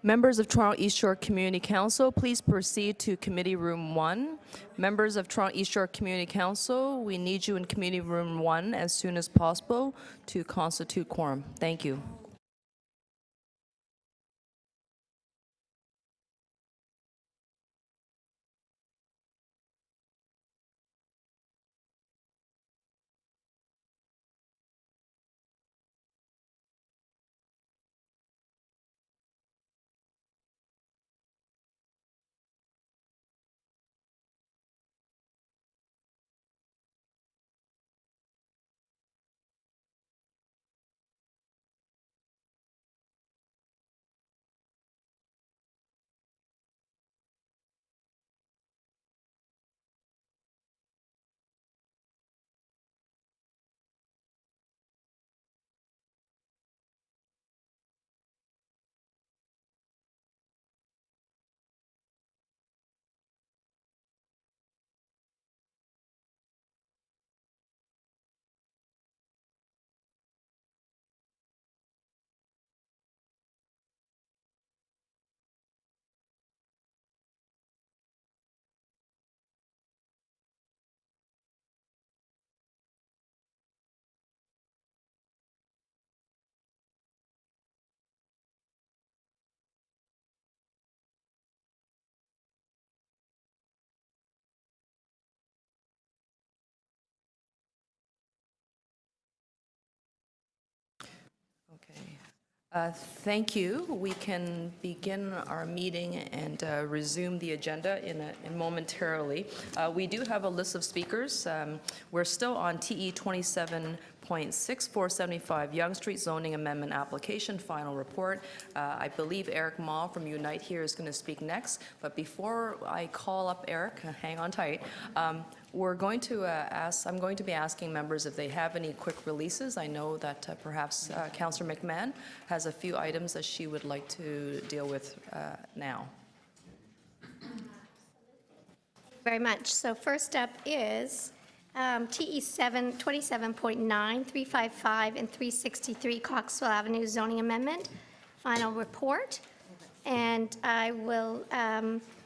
Members of Toronto East Shore Community Council, please proceed to Committee Room 1. Members of Toronto East Shore Community Council, we need you in Committee Room 1 as soon as possible to constitute quorum. Thank you. Okay. Thank you. We can begin our meeting and resume the agenda in momentarily. We do have a list of speakers. We're still on TE 27.6475 Yonge Street Zoning Amendment Application Final Report. I believe Eric Ma from Unite here is going to speak next. But before I call up Eric, hang on tight. I'm going to be asking members if they have any quick releases. I know that perhaps Councillor McMahon has a few items that she would like to deal with now. Very much. So first up is TE 27.9, 355, and 363 Coxwell Avenue zoning amendment, final report. And I will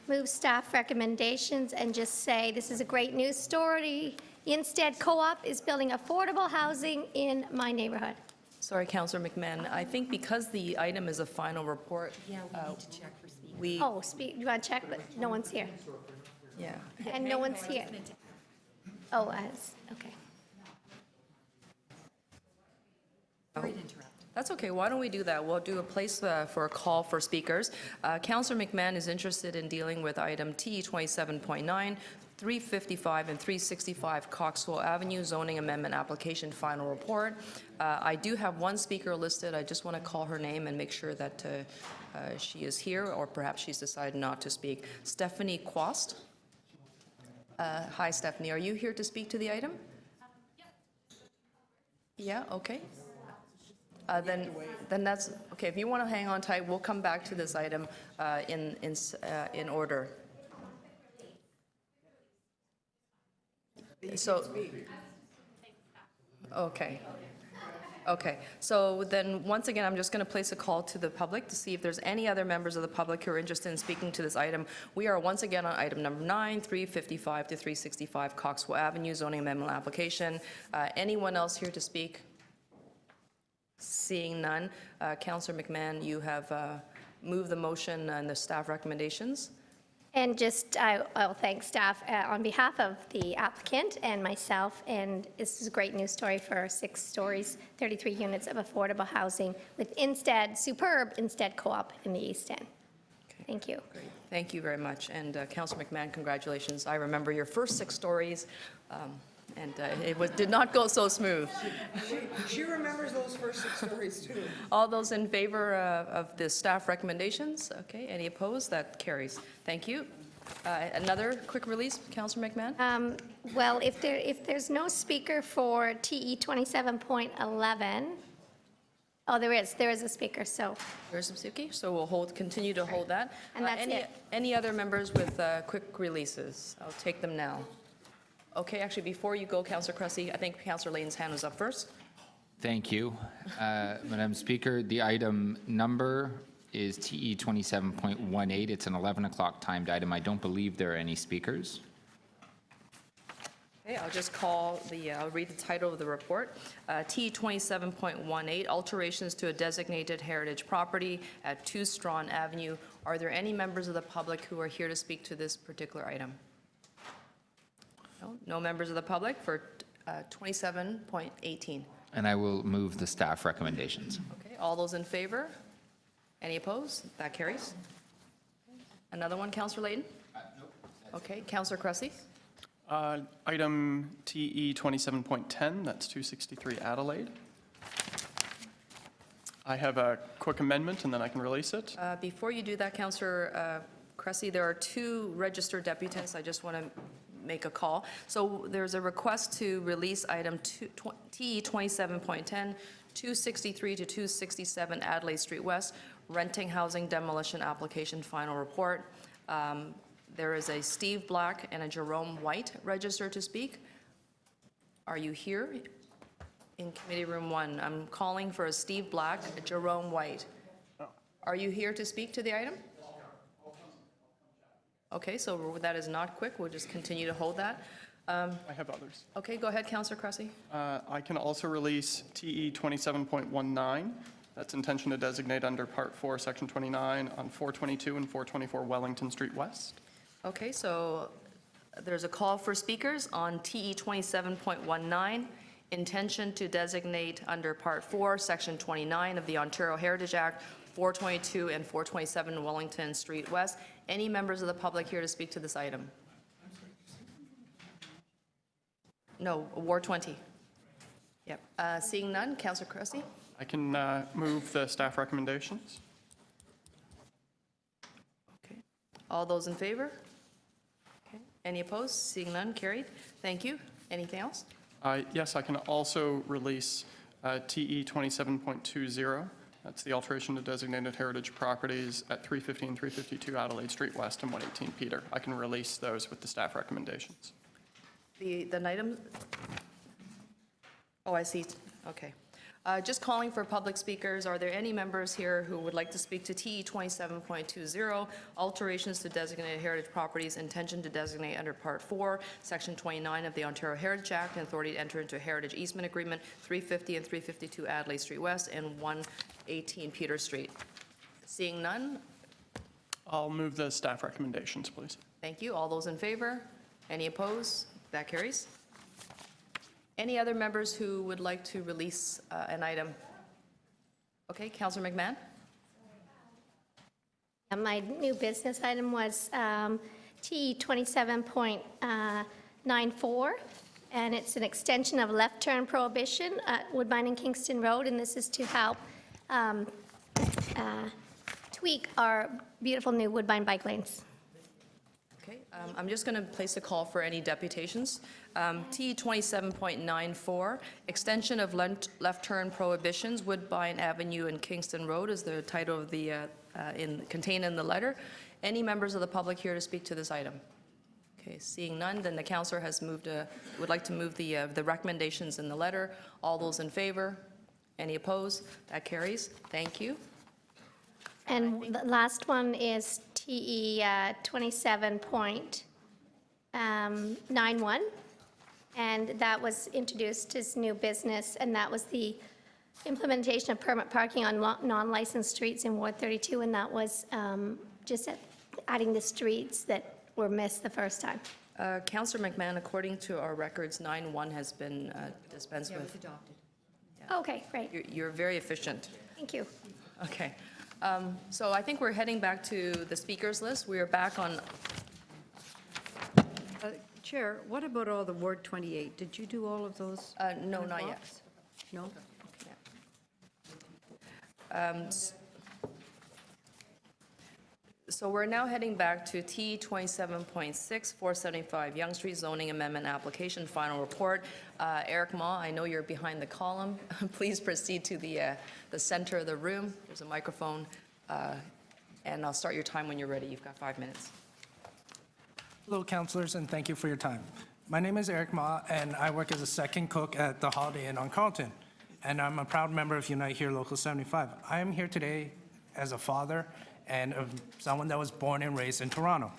move staff recommendations and just say this is a great news story. Instead Co-op is building affordable housing in my neighborhood. Sorry, Councillor McMahon. I think because the item is a final report. Yeah, we need to check for speakers. You want to check, but no one's here. Yeah. And no one's here. Oh, okay. Sorry to interrupt. That's okay. Why don't we do that? We'll do a place for a call for speakers. Councillor McMahon is interested in dealing with item TE 27.9, 355 and 365 Coxwell Avenue zoning amendment application final report. I do have one speaker listed. I just want to call her name and make sure that she is here, or perhaps she's decided not to speak. Stephanie Quast. Hi, Stephanie. Are you here to speak to the item? Yeah, okay. Then that's okay. If you want to hang on tight, we'll come back to this item in order. So, okay. So then, once again, I'm just going to place a call to the public to see if there's any other members of the public who are interested in speaking to this item. We are once again on item number 9, 355 to 365 Coxwell Avenue zoning amendment application. Anyone else here to speak? Seeing none, Councillor McMahon, you have moved the motion and the staff recommendations. And just, I'll thank staff on behalf of the applicant and myself, and this is a great news story for 6 stories, 33 units of affordable housing with superb Instead Co-op in the East End. Okay. Thank you. Great. Thank you very much. And Councillor McMahon, congratulations. I remember your first 6 stories. And it did not go so smooth. She remembers those first 6 stories too. All those in favor of the staff recommendations? Okay. Any opposed? That carries. Thank you. Another quick release, Councillor McMahon? Well, if there's no speaker for TE 27.11, oh, there is a speaker, so. There's a speaker, so we'll continue to hold that. And that's it. Any other members with quick releases? I'll take them now. Okay, actually, before you go, Councillor Cressy, I think Councillor Lane's hand was up first. Thank you, Madam Speaker. The item number is TE 27.18. It's an 11 o'clock timed item. I don't believe there are any speakers. Okay, I'll just I'll read the title of the report. T 27.18, alterations to a designated heritage property at 2 Strawn Avenue. Are there any members of the public who are here to speak to this particular item? No members of the public for 27.18. And I will move the staff recommendations. Okay, all those in favor? Any opposed? That carries. Another one, Councillor Layton? Nope. Okay, Councillor Cressy? Item TE 27.10, that's 263 Adelaide. I have a quick amendment, and then I can release it. Before you do that, Councillor Cressy, there are 2 registered deputants. I just want to make a call. So there's a request to release item TE 27.10, 263 to 267 Adelaide Street West, renting housing demolition application final report. There is a Steve Black and a Jerome White registered to speak. Are you here? In Committee Room 1, I'm calling for a Steve Black, a Jerome White. Are you here to speak to the item? Okay, so that is not quick. We'll just continue to hold that. I have others. Okay, go ahead, Councillor Cressy. I can also release TE 27.19. That's intention to designate under Part 4, Section 29 on 422 and 424 Wellington Street West. Okay, so there's a call for speakers on TE 27.19, intention to designate under Part 4, Section 29 of the Ontario Heritage Act, 422 and 427 Wellington Street West. Any members of the public here to speak to this item? No, Ward 20. Yep. Seeing none, Councillor Cressy? I can move the staff recommendations. Okay. All those in favor? Okay. Any opposed? Seeing none, carried. Thank you. Anything else? Yes, I can also release TE 27.20. That's the alteration to designated heritage properties at 350 and 352 Adelaide Street West and 118 Peter. I can release those with the staff recommendations. The item? Oh, I see. Okay. Just calling for public speakers. Are there any members here who would like to speak to TE 27.20, alterations to designated heritage properties, intention to designate under Part 4, Section 29 of the Ontario Heritage Act, and authority to enter into a heritage easement agreement, 350 and 352 Adelaide Street West and 118 Peter Street? Seeing none, I'll move the staff recommendations, please. thank you. All those in favor? Any opposed? That carries. Any other members who would like to release an item? Okay, Councillor McMahon? My new business item was TE 27.94, and it's an extension of left turn prohibition at Woodbine and Kingston Road, and this is to help tweak our beautiful new Woodbine bike lanes. Okay, I'm just going to place a call for any deputations. T 27.94, extension of left turn prohibitions, Woodbine Avenue and Kingston Road is the title of the, contained in the letter. Any members of the public here to speak to this item? Okay, seeing none, then the councillor has would like to move the recommendations in the letter. All those in favor? Any opposed? That carries. Thank you. And the last one is TE 27.91, and that was introduced as new business, and that was the implementation of permit parking on non-licensed streets in Ward 32, and that was just adding the streets that were missed the first time. Councillor McMahon, according to our records, 9-1 has been dispensed Yeah, it was with. adopted. Okay, great. You're very efficient. Thank you. Okay. So I think we're heading back to the speakers list. We are back on, Chair, what about all the Ward 28? Did you do all of those? no, in not yet. blocks? No? So we're now heading back to T 27.6, 475 Yonge Street zoning amendment application final report. Eric Ma, I know you're behind the column. Please proceed to the center of the room. There's a microphone, and I'll start your time when you're ready. You've got 5 minutes. Hello, councillors, and thank you for your time. My name is Eric Ma, and I work as a second cook at the Holiday Inn on Carlton, and I'm a proud member of Unite Here Local 75. I am here today as a father and someone that was born and raised in Toronto.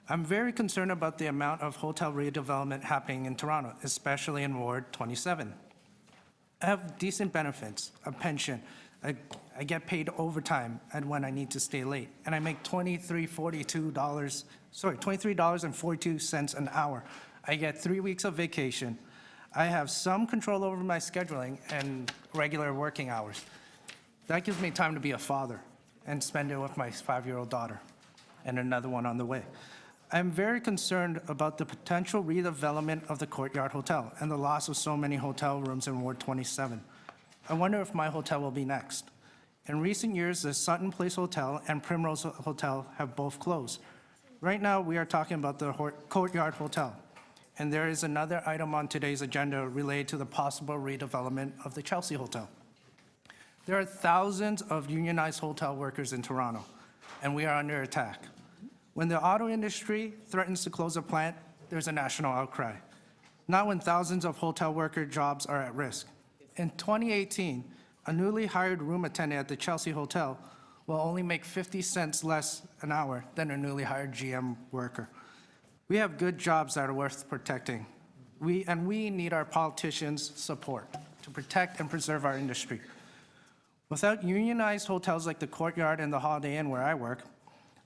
I'm very concerned about the amount of hotel redevelopment happening in Toronto, especially in Ward 27. I have decent benefits, a pension. I get paid overtime and when I need to stay late, and I make $23.42 an hour. I get 3 weeks of vacation. I have some control over my scheduling and regular working hours. That gives me time to be a father and spend it with my 5-year-old daughter and another one on the way. I'm very concerned about the potential redevelopment of the Courtyard Hotel and the loss of so many hotel rooms in Ward 27. I wonder if my hotel will be next. In recent years, the Sutton Place Hotel and Primrose Hotel have both closed. Right now, we are talking about the Courtyard Hotel, and there is another item on today's agenda related to the possible redevelopment of the Chelsea Hotel. There are thousands of unionized hotel workers in Toronto, and we are under attack. When the auto industry threatens to close a plant, there's a national outcry. Not when thousands of hotel worker jobs are at risk. In 2018, a newly hired room attendant at the Chelsea Hotel will only make 50 cents less an hour than a newly hired GM worker. We have good jobs that are worth protecting. We need our politicians' support to protect and preserve our industry. Without unionized hotels like the Courtyard and the Holiday Inn where I work,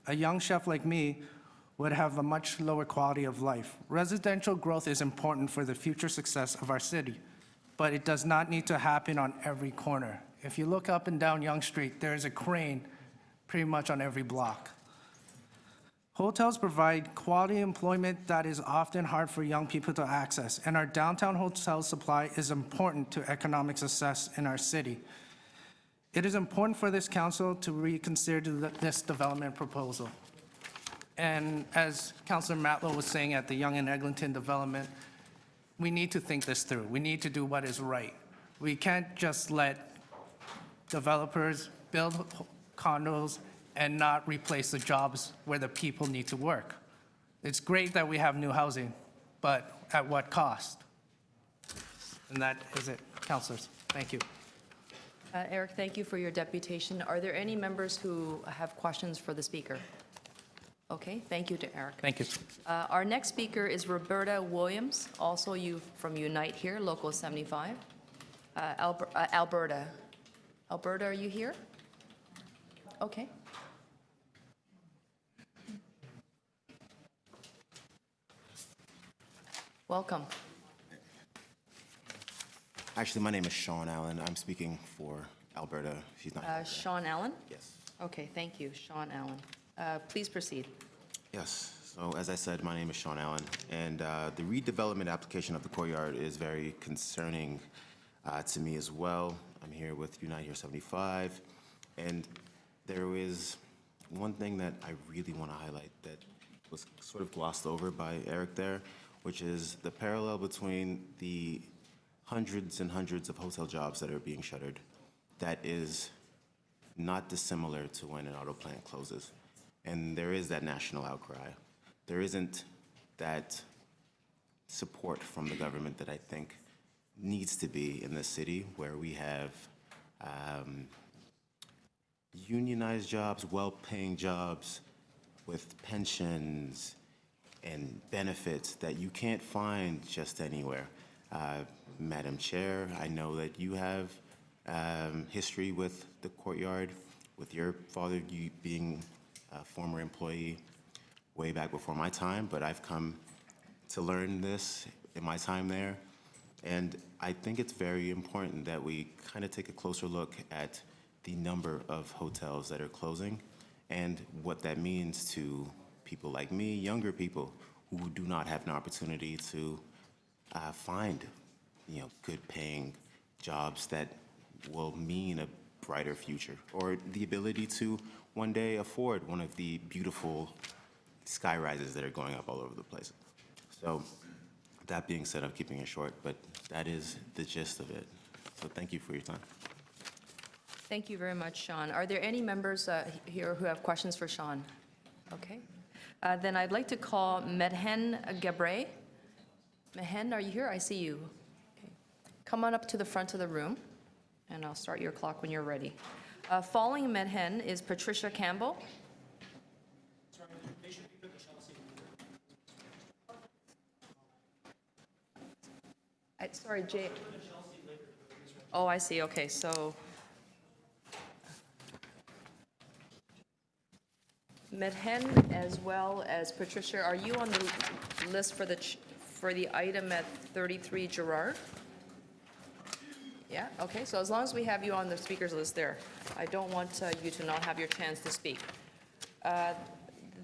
a young chef like me would have a much lower quality of life. Residential growth is important for the future success of our city, but it does not need to happen on every corner. If you look up and down Yonge Street, there is a crane pretty much on every block. Hotels provide quality employment that is often hard for young people to access, and our downtown hotel supply is important to economic success in our city. It is important for this council to reconsider this development proposal. And as Councillor Matlow was saying at the Yonge and Eglinton development, we need to think this through. We need to do what is right. We can't just let developers build condos and not replace the jobs where the people need to work. It's great that we have new housing, but at what cost? And that is it, councilors. Thank you. Eric, thank you for your deputation. Are there any members who have questions for the speaker? Okay, thank you to Eric. Thank you. Our next speaker is Roberta Williams, also from Unite here, Local 75. Alberta. Alberta, are you here? Okay. Welcome. Actually, my name is Sean Allen. I'm speaking for Alberta. She's not here. Sean Allen? Yes. Okay, thank you, Sean Allen. Please proceed. Yes. So as I said, my name is Sean Allen, and the redevelopment application of the Courtyard is very concerning to me as well. I'm here with Unite Here 75, and there is one thing that I really want to highlight that was sort of glossed over by Eric there, which is the parallel between the hundreds and hundreds of hotel jobs that are being shuttered. That is not dissimilar to when an auto plant closes. And there is that national outcry. There isn't that support from the government that I think needs to be in the city, where we have unionized jobs, well-paying jobs with pensions and benefits that you can't find just anywhere. Madam Chair, I know that you have history with the Courtyard, with your father you being a former employee way back before my time, but I've come to learn this in my time there. And I think it's very important that we kind of take a closer look at the number of hotels that are closing and what that means to people like me, younger people who do not have an opportunity to find, good paying jobs that will mean a brighter future, or the ability to one day afford one of the beautiful sky rises that are going up all over the place. So that being said, I'm keeping it short, but that is the gist of it. So thank you for your time. Thank you very much, Sean. Are there any members here who have questions for Sean? Okay. Then I'd like to call Medhen Gabre. Medhen, are you here? I see you. Okay. Come on up to the front of the room, and I'll start your clock when you're ready. Following Medhen is Patricia Campbell. Sorry, Jay. Oh, I see, okay, so. Medhen as well as Patricia, are you on the list for the item at 33 Gerard? Yeah, okay, so as long as we have you on the speakers list there, I don't want you to not have your chance to speak.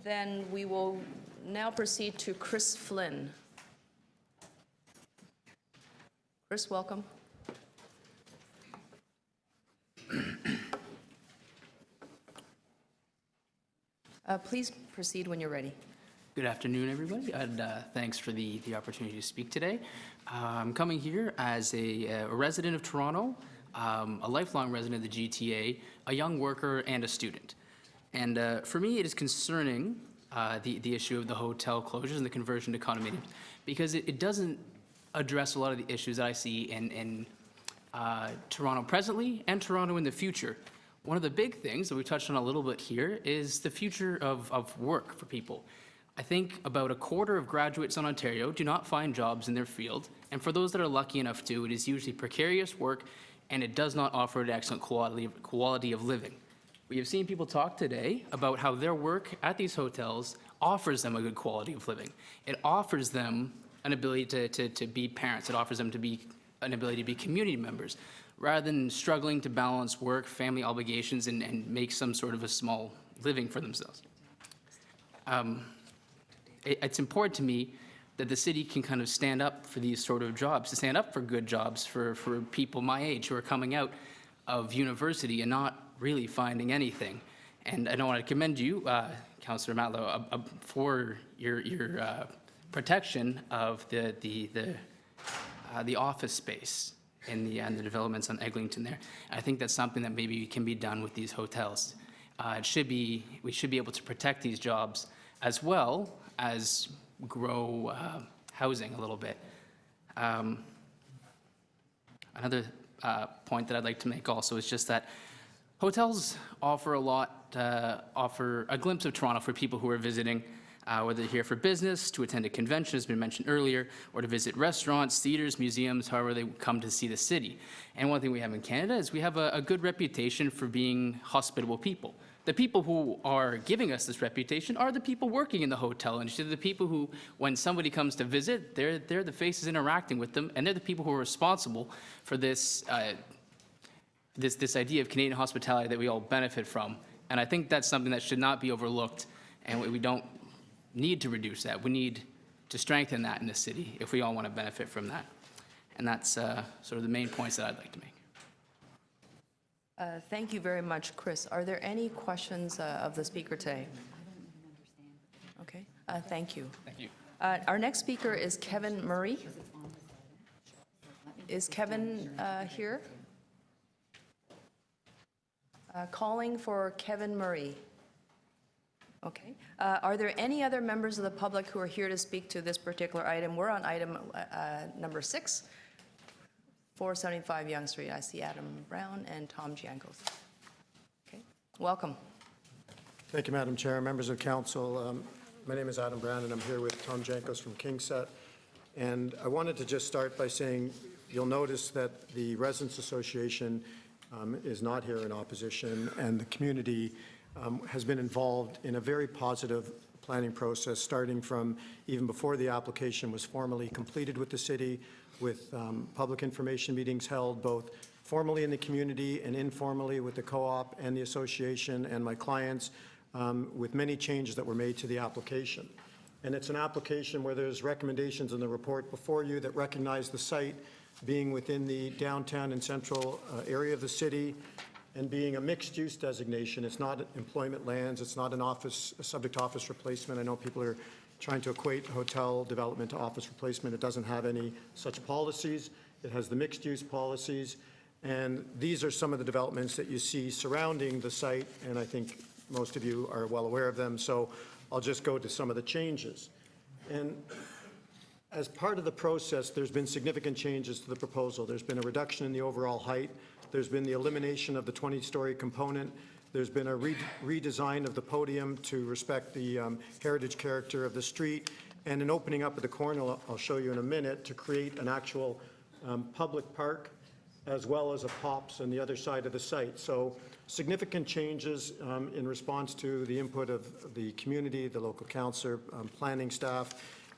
Then we will now proceed to Chris Flynn. Chris, welcome. Please proceed when you're ready. Good afternoon, everybody, and thanks for the opportunity to speak today. I'm coming here as a resident of Toronto, a lifelong resident of the GTA, a young worker, and a student. And for me, it is concerning, the issue of the hotel closures and the conversion to condominiums, because it doesn't address a lot of the issues that I see in Toronto presently and Toronto in the future. One of the big things that we touched on a little bit here is the future of work for people. I think about a quarter of graduates in Ontario do not find jobs in their field, and for those that are lucky enough to, it is usually precarious work, and it does not offer an excellent quality of living. We have seen people talk today about how their work at these hotels offers them a good quality of living. It offers them an ability to be parents. It offers them to be an ability to be community members, rather than struggling to balance work, family obligations, and make some sort of a small living for themselves. It's important to me that the city can kind of stand up for these sort of jobs, to stand up for good jobs for people my age who are coming out of university and not really finding anything. And I want to commend you, Councillor Matlow, for your protection of the office space and the developments on Eglinton there. I think that's something that maybe can be done with these hotels. We should be able to protect these jobs as well as grow housing a little bit. Another point that I'd like to make also is just that hotels offer a glimpse of Toronto for people who are visiting, whether they're here for business, to attend a convention, as been mentioned earlier, or to visit restaurants, theaters, museums, however they come to see the city. And one thing we have in Canada is we have a good reputation for being hospitable people. The people who are giving us this reputation are the people working in the hotel industry, the people who, when somebody comes to visit, they're the faces interacting with them, and they're the people who are responsible for this idea of Canadian hospitality that we all benefit from. And I think that's something that should not be overlooked, and we don't need to reduce that. We need to strengthen that in the city if we all want to benefit from that. And that's sort of the main points that I'd like to make. Thank you very much, Chris. Are there any questions of the speaker today? Okay, thank you. Thank you. Our next speaker is Kevin Murray. Is Kevin here? Calling for Kevin Murray. Okay. Are there any other members of the public who are here to speak to this particular item? We're on item number 6. 475 Yonge Street. I see Adam Brown and Tom Giancos. Okay, welcome. Thank you, Madam Chair. Members of Council, my name is Adam Brown, and I'm here with Tom Giancos from Kingset. And I wanted to just start by saying, you'll notice that the Residents Association is not here in opposition, and the community has been involved in a very positive planning process, starting from even before the application was formally completed with the city, with public information meetings held both formally in the community and informally with the co-op and the association and my clients, with many changes that were made to the application. And it's an application where there's recommendations in the report before you that recognize the site being within the downtown and central area of the city and being a mixed-use designation. It's not employment lands. It's not a subject office replacement. I know people are trying to equate hotel development to office replacement. It doesn't have any such policies. It has the mixed-use policies. And these are some of the developments that you see surrounding the site, and I think most of you are well aware of them. So I'll just go to some of the changes. And as part of the process, there's been significant changes to the proposal. There's been a reduction in the overall height. There's been the elimination of the 20-story component. There's been a redesign of the podium to respect the heritage character of the street, and an opening up of the corner, I'll show you in a minute, to create an actual public park as well as a POPs on the other side of the site. So significant changes in response to the input of the community, the local council, planning staff,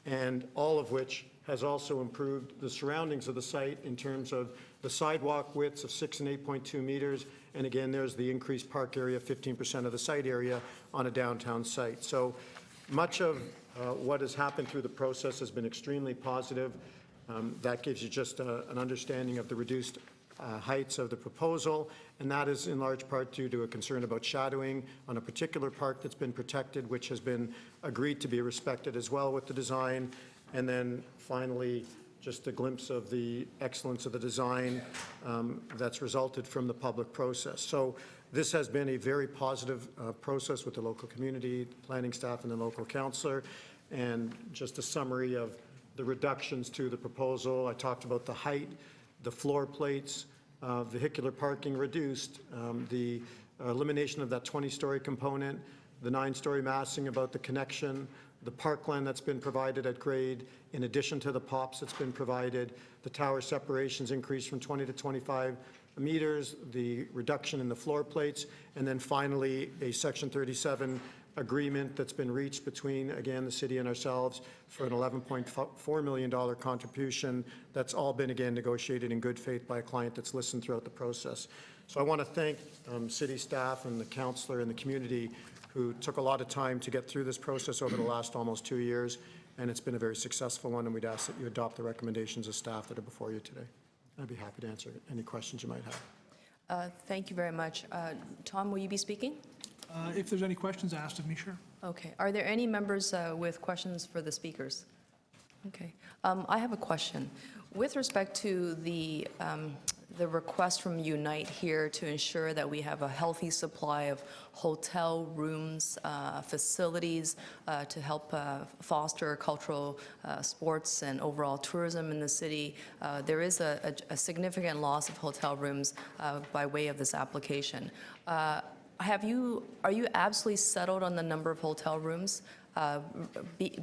and all of which has also improved the surroundings of the site in terms of the sidewalk widths of 6 and 8.2 meters. And again, there's the increased park area, 15% of the site area on a downtown site. So much of what has happened through the process has been extremely positive. That gives you just an understanding of the reduced heights of the proposal, and that is in large part due to a concern about shadowing on a particular park that's been protected, which has been agreed to be respected as well with the design. And then finally, just a glimpse of the excellence of the design that's resulted from the public process. So this has been a very positive process with the local community, the planning staff, and the local councillor. And just a summary of the reductions to the proposal. I talked about the height, the floor plates, vehicular parking reduced, the elimination of that 20-story component, the 9-story massing about the connection, the parkland that's been provided at grade, in addition to the POPs that's been provided, the tower separations increased from 20 to 25 meters, the reduction in the floor plates, and then finally a Section 37 agreement that's been reached between, again, the city and ourselves for an $11.4 million contribution. That's all been, again, negotiated in good faith by a client that's listened throughout the process. So I want to thank city staff and the councillor and the community who took a lot of time to get through this process over the last almost 2 years, and it's been a very successful one, and we'd ask that you adopt the recommendations of staff that are before you today. I'd be happy to answer any questions you might have. Thank you very much. Tom, will you be speaking? If there's any questions asked of me, sure. Okay. Are there any members with questions for the speakers? Okay. I have a question. With respect to the request from Unite here to ensure that we have a healthy supply of hotel rooms, facilities to help foster cultural, sports, and overall tourism in the city, there is a significant loss of hotel rooms by way of this application. Are you absolutely settled on the number of hotel rooms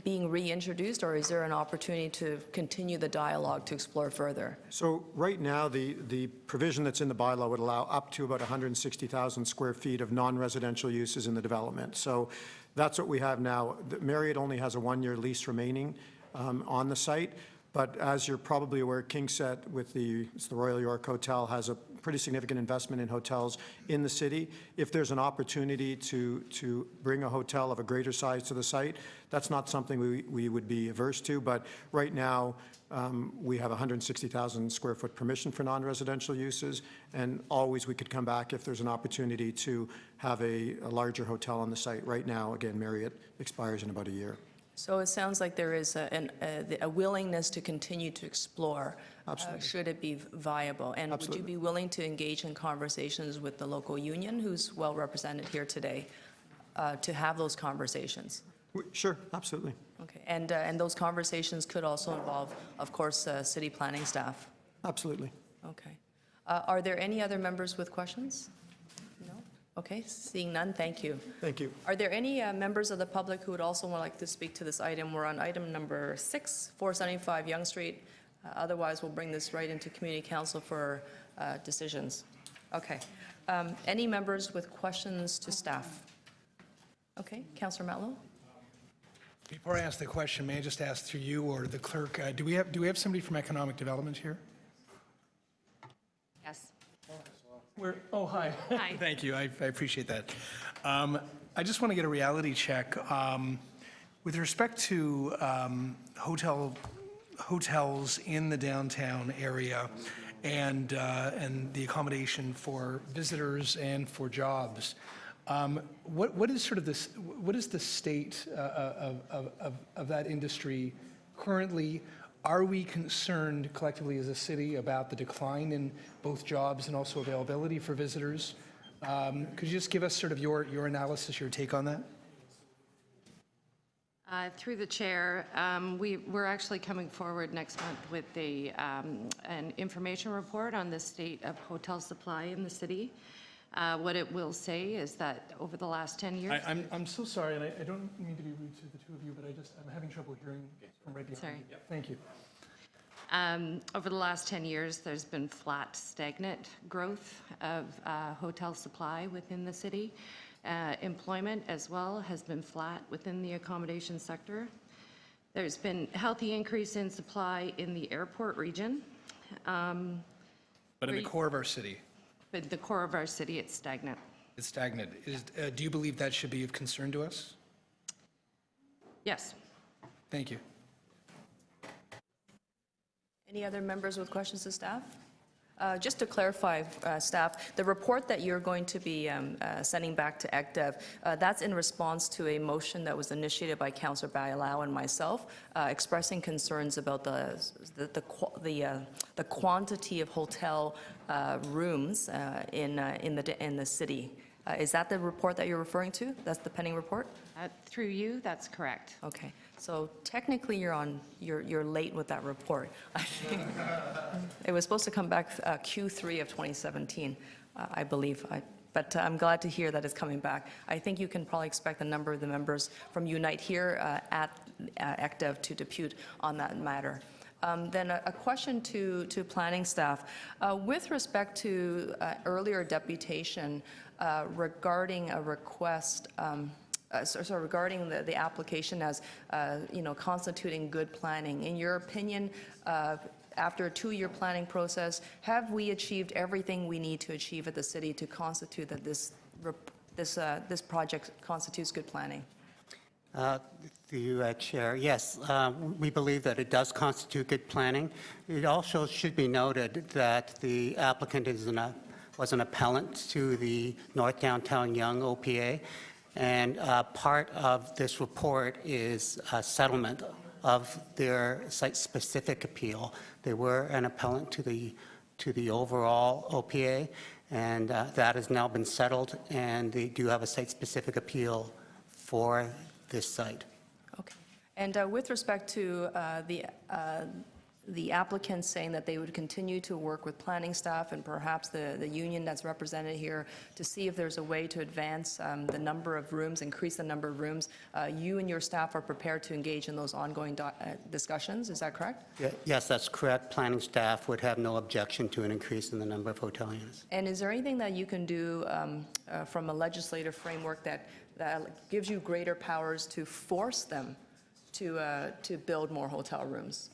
being reintroduced, or is there an opportunity to continue the dialogue to explore further? So right now, the provision that's in the bylaw would allow up to about 160,000 square feet of non-residential uses in the development. So that's what we have now. Marriott only has a one-year lease remaining on the site. But as you're probably aware, Kingston with the Royal York Hotel has a pretty significant investment in hotels in the city. If there's an opportunity to bring a hotel of a greater size to the site, that's not something we would be averse to. But right now, we have 160,000 square foot permission for non-residential uses, and always we could come back if there's an opportunity to have a larger hotel on the site. Right now, again, Marriott expires in about a year. So it sounds like there is a willingness to continue to explore, should it be viable. And Absolutely. would you be willing to engage in conversations with the local union, who's well represented here today, to have those conversations? Sure, absolutely. Okay, and those conversations could also involve, of course, city planning staff? Absolutely. Okay. Are there any other members with questions? No? Okay, seeing none, thank you. Thank you. Are there any members of the public who would also like to speak to this item? We're on item number 6, 475 Yonge Street. Otherwise, we'll bring this right into Community Council for decisions. Okay. Any members with questions to staff? Okay, Councillor Matlow? Before I ask the question, may I just ask through you or the clerk, do we have somebody from Economic Development here? Yes. Oh, hi. Hi. Thank you. I appreciate that. I just want to get a reality check. With respect to hotels in the downtown area and the accommodation for visitors and for jobs, what is sort of this? What is the state of that industry currently? Are we concerned collectively as a city about the decline in both jobs and also availability for visitors? Could you just give us sort of your analysis, your take on that? Through the chair, we're actually coming forward next month with an information report on the state of hotel supply in the city. What it will say is that over the last 10 years... I'm so sorry, and I don't mean to be rude to the two of you, but I'm having trouble hearing from right behind Sorry. you. Thank you. Over the last 10 years, there's been flat, stagnant growth of hotel supply within the city. Employment as well has been flat within the accommodation sector. There's been healthy increase in supply in the airport region. But in the core of our city, But the core of our city, it's stagnant. it's stagnant. Do you believe that should be of concern to us? Yes. Thank you. Any other members with questions to staff? Just to clarify, staff, the report that you're going to be sending back to ECDEV, that's in response to a motion that was initiated by Councillor Bailao and myself, expressing concerns about the quantity of hotel rooms in the city. Is that the report that you're referring to? That's the pending report? Through you, that's correct. Okay, so technically you're late with that report. I think it was supposed to come back Q3 of 2017, I believe. But I'm glad to hear that it's coming back. I think you can probably expect a number of the members from Unite here at ECDEV to depute on that matter. Then a question to planning staff. With respect to earlier deputation regarding a request, regarding the application as, constituting good planning. In your opinion, after a 2-year planning process, have we achieved everything we need to achieve at the city to constitute that this project constitutes good planning? Through you, Chair, yes, we believe that it does constitute good planning. It also should be noted that the applicant was an appellant to the North Downtown Young OPA, and part of this report is a settlement of their site-specific appeal. They were an appellant to the overall OPA, and that has now been settled, and they do have a site-specific appeal for this site. Okay. And with respect to the applicants saying that they would continue to work with planning staff and perhaps the union that's represented here to see if there's a way to advance the number of rooms, increase the number of rooms, you and your staff are prepared to engage in those ongoing discussions, is that correct? Yes, that's correct. Planning staff would have no objection to an increase in the number of hotel units. And is there anything that you can do from a legislative framework that gives you greater powers to force them to build more hotel rooms?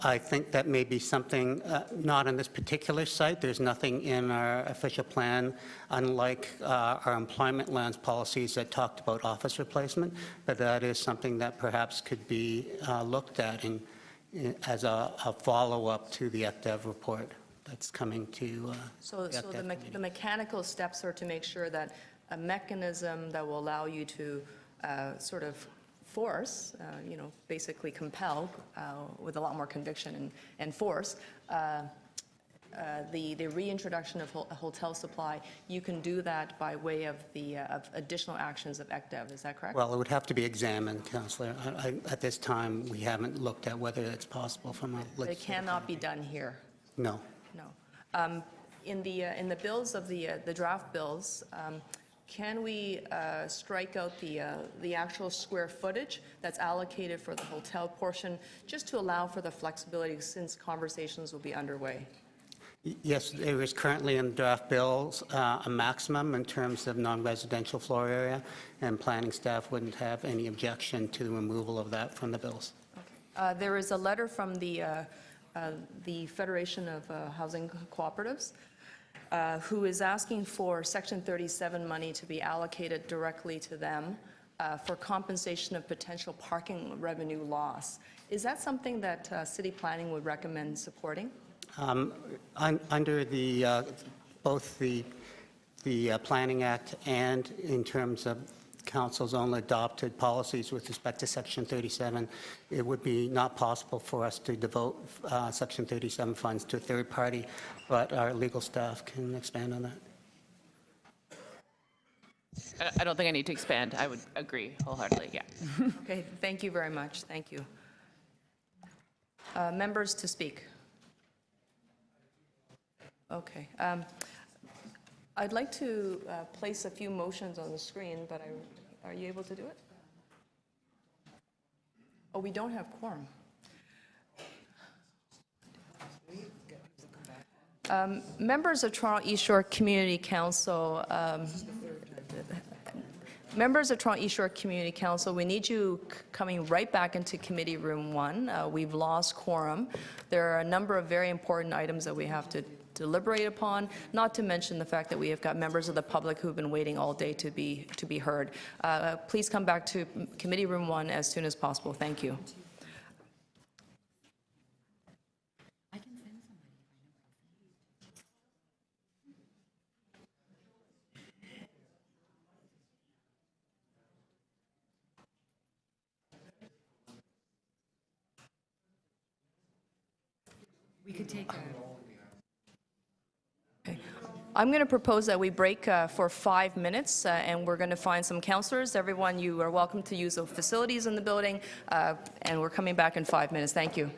I think that may be something, not on this particular site. There's nothing in our official plan, unlike our employment lands policies that talked about office replacement, but that is something that perhaps could be looked at as a follow-up to the ECDEV report that's coming to So the mechanical steps are to make sure that a mechanism that will allow you to sort of force, basically compel with a lot more conviction and force, the reintroduction of hotel supply. You can do that by way of the additional actions of ECDEV, is that correct? Well, it would have to be examined, Councillor. At this time, we haven't looked at whether it's possible from a legislative. It cannot be done here. No. No. In the bills of the draft bills, can we strike out the actual square footage that's allocated for the hotel portion, just to allow for the flexibility since conversations will be underway? Yes, there is currently in draft bills a maximum in terms of non-residential floor area, and planning staff wouldn't have any objection to the removal of that from the bills. Okay. There is a letter from the Federation of Housing Cooperatives who is asking for Section 37 money to be allocated directly to them for compensation of potential parking revenue loss. Is that something that city planning would recommend supporting? Under both the Planning Act and in terms of Council's own adopted policies with respect to Section 37, it would be not possible for us to devote Section 37 funds to a third party, but our legal staff can expand on that. I don't think I need to expand. I would agree wholeheartedly, yeah. Okay, thank you very much. Thank you. Members to speak. Okay. I'd like to place a few motions on the screen, but are you able to do it? Oh, we don't have quorum. Members of Toronto East Shore Community Council, members of Toronto East Shore Community Council, we need you coming right back into Committee Room 1. We've lost quorum. There are a number of very important items that we have to deliberate upon, not to mention the fact that we have got members of the public who've been waiting all day to be heard. Please come back to Committee Room 1 as soon as possible. Thank you. We could take a... I'm going to propose that we break for 5 minutes, and we're going to find some counselors. Everyone, you are welcome to use the facilities in the building, and we're coming back in 5 minutes. Thank you.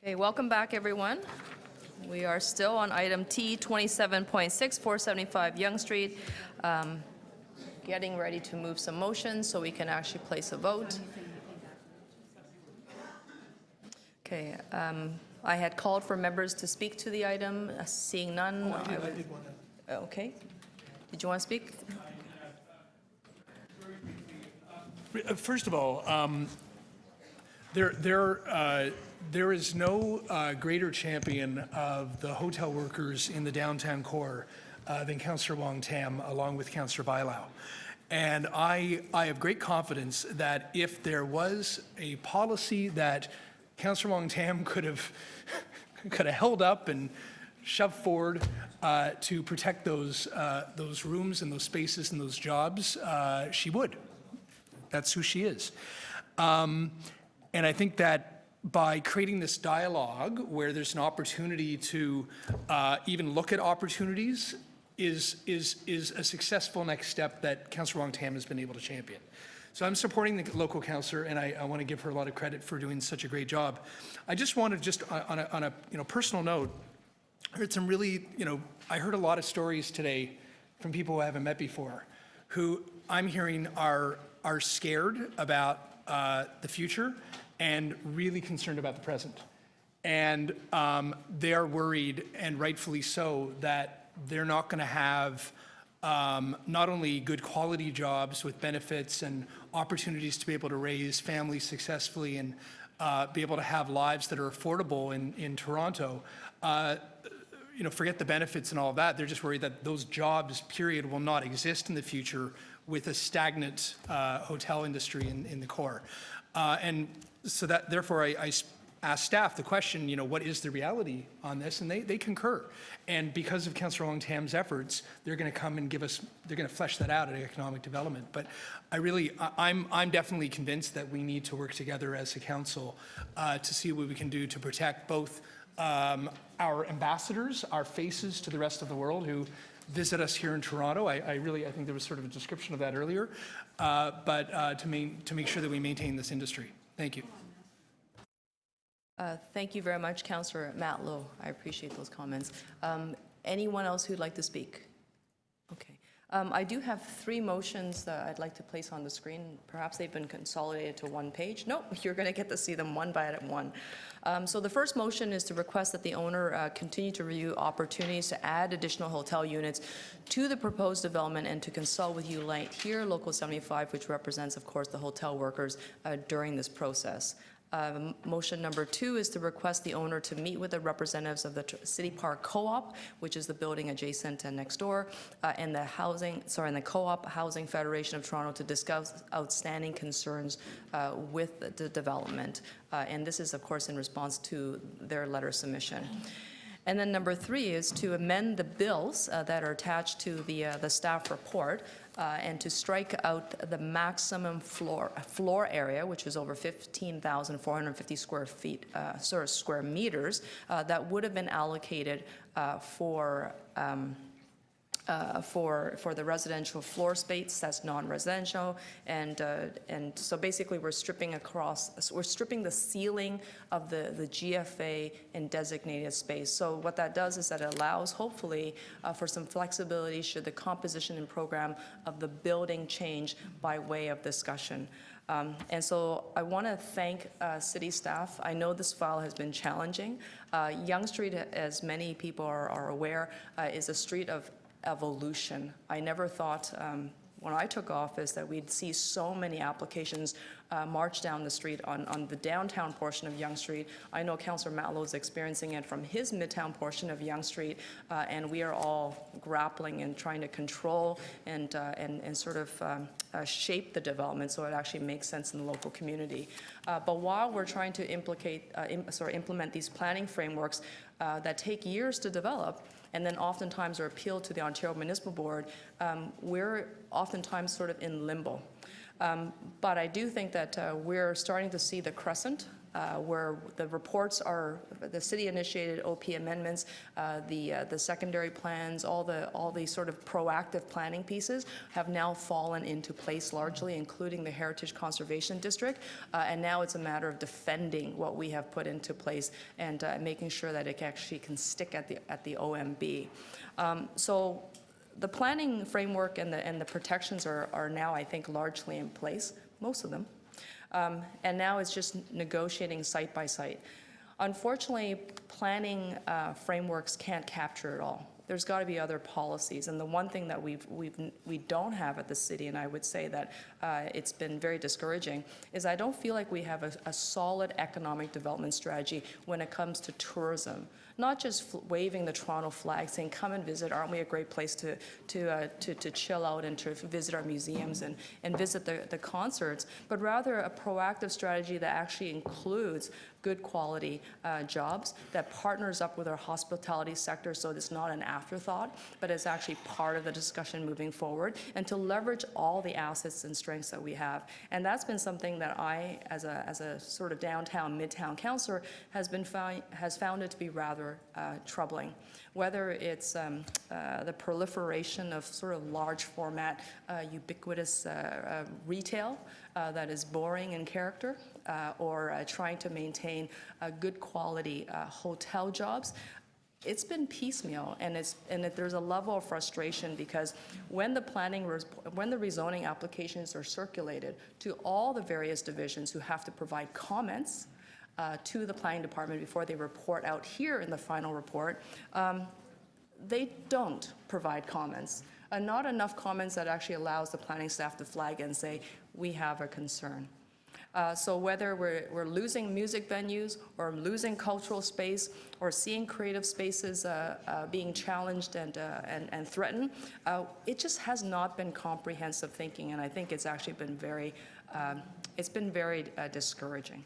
Okay, welcome back, everyone. We are still on item T 27.6, 475 Yonge Street. Getting ready to move some motions so we can actually place a vote. Okay, I had called for members to speak to the item. Seeing none. I did want to. Okay. Did you want to speak? First of all, there is no greater champion of the hotel workers in the downtown core than Councillor Wong Tam, along with Councillor Bailao. And I have great confidence that if there was a policy that Councillor Wong Tam could have held up and shoved forward to protect those rooms and those spaces and those jobs, she would. That's who she is. And I think that by creating this dialogue where there's an opportunity to even look at opportunities is a successful next step that Councillor Wong Tam has been able to champion. So I'm supporting the local councillor, and I want to give her a lot of credit for doing such a great job. I just wanted, just on a personal note, I heard some really, I heard a lot of stories today from people who I haven't met before, who I'm hearing are scared about the future and really concerned about the present. And they're worried, and rightfully so, that they're not going to have not only good quality jobs with benefits and opportunities to be able to raise families successfully and be able to have lives that are affordable in Toronto. Forget the benefits and all of that. They're just worried that those jobs, period, will not exist in the future with a stagnant hotel industry in the core. And so that, therefore, I asked staff the question, what is the reality on this? And they concur. And because of Councillor Wong Tam's efforts, they're going to come and they're going to flesh that out at economic development. But I'm definitely convinced that we need to work together as a council to see what we can do to protect both our ambassadors, our faces to the rest of the world who visit us here in Toronto. I think there was sort of a description of that earlier, but to make sure that we maintain this industry. Thank you. Thank you very much, Councillor Matlow. I appreciate those comments. Anyone else who'd like to speak? Okay. I do have 3 motions that I'd like to place on the screen. Perhaps they've been consolidated to one page. Nope, you're going to get to see them one by one. So the first motion is to request that the owner continue to review opportunities to add additional hotel units to the proposed development and to consult with you here, Local 75, which represents, of course, the hotel workers during this process. Motion number 2 is to request the owner to meet with the representatives of the City Park Co-op, which is the building adjacent and next door, and the Co-op Housing Federation of Toronto to discuss outstanding concerns with the development. And this is, of course, in response to their letter submission. And then number 3 is to amend the bills that are attached to the staff report and to strike out the maximum floor area, which is over 15,450 square meters, that would have been allocated for the residential floor space that's non-residential, and so basically we're stripping the ceiling of the GFA and designated space. So what that does is that it allows, hopefully, for some flexibility should the composition and program of the building change by way of discussion. And so I want to thank city staff. I know this file has been challenging. Yonge Street, as many people are aware, is a street of evolution. I never thought when I took office that we'd see so many applications march down the street on the downtown portion of Yonge Street. I know Councillor Matlow is experiencing it from his midtown portion of Yonge Street, and we are all grappling and trying to control and sort of shape the development so it actually makes sense in the local community. But while we're trying to implement these planning frameworks that take years to develop, and then oftentimes are appealed to the Ontario Municipal Board, we're oftentimes sort of in limbo. But I do think that we're starting to see the crescent, where the reports are, the city-initiated OP amendments, the secondary plans, all the sort of proactive planning pieces have now fallen into place largely, including the Heritage Conservation District. And now it's a matter of defending what we have put into place and making sure that it actually can stick at the OMB. So the planning framework and the protections are now, I think, largely in place, most of them. And now it's just negotiating site by site. Unfortunately, planning frameworks can't capture it all. There's got to be other policies, and the one thing that we don't have at the city, and I would say that it's been very discouraging, is I don't feel like we have a solid economic development strategy when it comes to tourism. Not just waving the Toronto flag, saying, "Come and visit. Aren't we a great place to chill out and to visit our museums and visit the concerts?" But rather a proactive strategy that actually includes good quality jobs, that partners up with our hospitality sector so it's not an afterthought, but it's actually part of the discussion moving forward, and to leverage all the assets and strengths that we have. And that's been something that I, as a sort of downtown, midtown councillor, has found it to be rather troubling. Whether it's the proliferation of sort of large format, ubiquitous retail that is boring in character, or trying to maintain good quality hotel jobs, it's been piecemeal, and there's a level of frustration because when the rezoning applications are circulated to all the various divisions who have to provide comments to the planning department before they report out here in the final report, they don't provide comments. Not enough comments that actually allows the planning staff to flag and say, we have a concern. So whether we're losing music venues or losing cultural space or seeing creative spaces being challenged and threatened, it just has not been comprehensive thinking, and I think it's actually been very discouraging.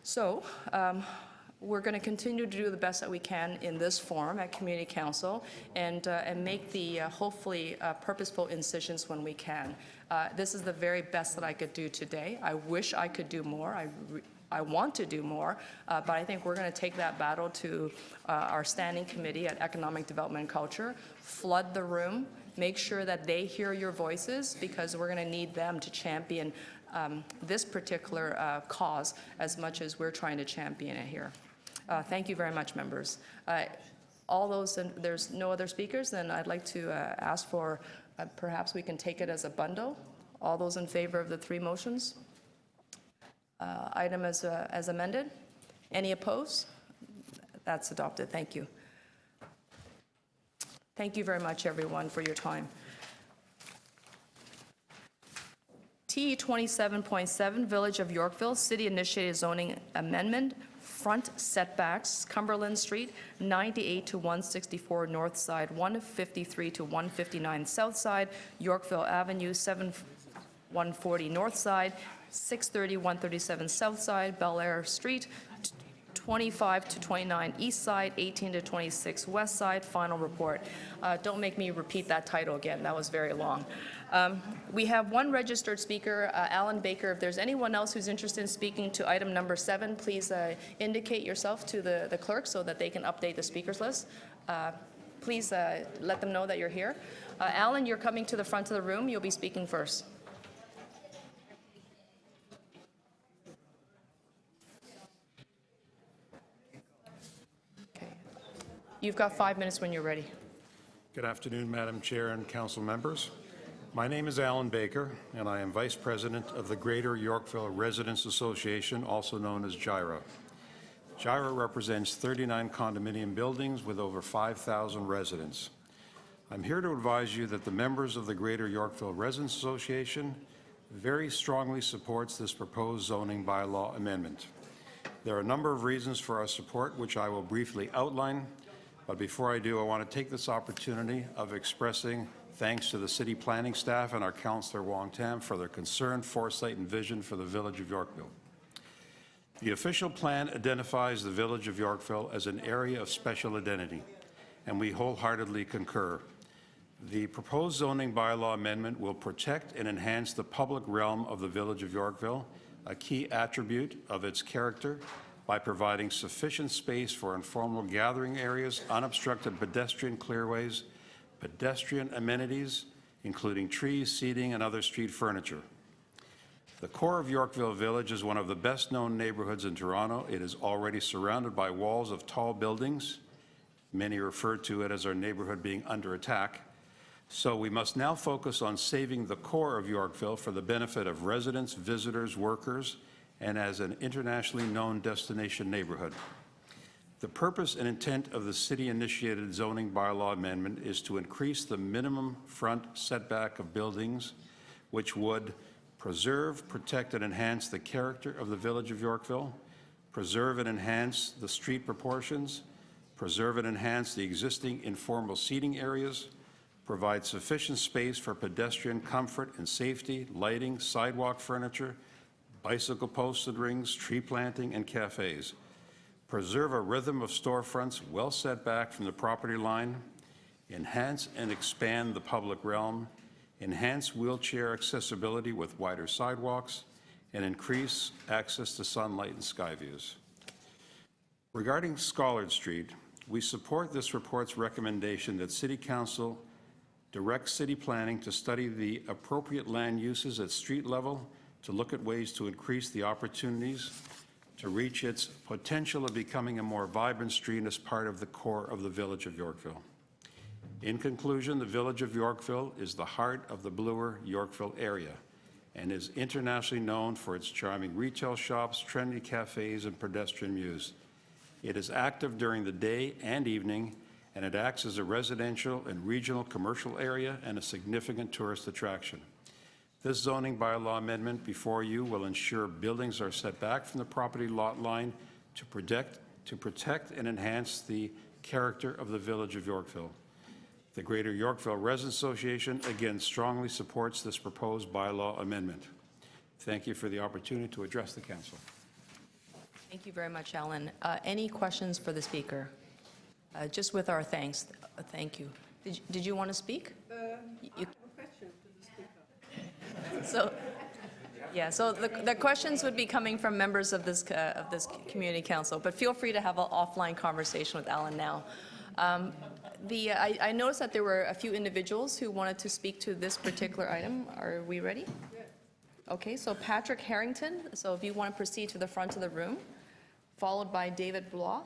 So we're going to continue to do the best that we can in this forum at Community Council and make the hopefully purposeful incisions when we can. This is the very best that I could do today. I wish I could do more. I want to do more, but I think we're going to take that battle to our standing committee at Economic Development and Culture, flood the room, make sure that they hear your voices, because we're going to need them to champion this particular cause as much as we're trying to champion it here. Thank you very much, members. All those, and there's no other speakers, then I'd like to ask for, perhaps we can take it as a bundle. All those in favor of the three motions? Item as amended? Any opposed? That's adopted. Thank you. Thank you very much, everyone, for your time. TE 27.7, Village of Yorkville, City-Initiated Zoning Amendment, Front Setbacks, Cumberland Street, 98 to 164 North Side, 153 to 159 South Side, Yorkville Avenue, 140 North Side, 630, 137 South Side, Bel Air Street, 25 to 29 East Side, 18 to 26 West Side. Final report. Don't make me repeat that title again. That was very long. We have one registered speaker, Alan Baker. If there's anyone else who's interested in speaking to item number 7, please indicate yourself to the clerk so that they can update the speakers list. Please let them know that you're here. Alan, you're coming to the front of the room. You'll be speaking first. You've got 5 minutes when you're ready. Good afternoon, Madam Chair and council members. My name is Alan Baker, and I am Vice President of the Greater Yorkville Residents Association, also known as GYRA. GYRA represents 39 condominium buildings with over 5,000 residents. I'm here to advise you that the members of the Greater Yorkville Residents Association very strongly supports this proposed zoning bylaw amendment. There are a number of reasons for our support, which I will briefly outline. But before I do, I want to take this opportunity of expressing thanks to the city planning staff and our councillor Wong Tam for their concern, foresight, and vision for the Village of Yorkville. The official plan identifies the Village of Yorkville as an area of special identity, and we wholeheartedly concur. The proposed zoning bylaw amendment will protect and enhance the public realm of the Village of Yorkville, a key attribute of its character, by providing sufficient space for informal gathering areas, unobstructed pedestrian clearways, pedestrian amenities, including trees, seating, and other street furniture. The core of Yorkville Village is one of the best-known neighborhoods in Toronto. It is already surrounded by walls of tall buildings. Many refer to it as our neighborhood being under attack. So we must now focus on saving the core of Yorkville for the benefit of residents, visitors, workers, and as an internationally known destination neighborhood. The purpose and intent of the city-initiated zoning bylaw amendment is to increase the minimum front setback of buildings, which would preserve, protect, and enhance the character of the Village of Yorkville, preserve and enhance the street proportions, preserve and enhance the existing informal seating areas, provide sufficient space for pedestrian comfort and safety, lighting, sidewalk furniture, bicycle posts and rings, tree planting, and cafes. Preserve a rhythm of storefronts well set back from the property line, enhance and expand the public realm, enhance wheelchair accessibility with wider sidewalks, and increase access to sunlight and sky views. Regarding Schollard Street, we support this report's recommendation that City Council direct city planning to study the appropriate land uses at street level to look at ways to increase the opportunities to reach its potential of becoming a more vibrant street as part of the core of the Village of Yorkville. In conclusion, the Village of Yorkville is the heart of the bluer Yorkville area and is internationally known for its charming retail shops, trendy cafes, and pedestrian mews. It is active during the day and evening, and it acts as a residential and regional commercial area and a significant tourist attraction. This zoning bylaw amendment before you will ensure buildings are set back from the property lot line to protect and enhance the character of the Village of Yorkville. The Greater Yorkville Residents Association again strongly supports this proposed bylaw amendment. Thank you for the opportunity to address the Council. Thank you very much, Alan. Any questions for the speaker? Just with our thanks, thank you. Did you want to speak? I have a question to the speaker. So, yeah, so the questions would be coming from members of this community council, but feel free to have an offline conversation with Alan now. I noticed that there were a few individuals who wanted to speak to this particular item. Are we ready? Okay, so Patrick Harrington, so if you want to proceed to the front of the room, followed by David Blois.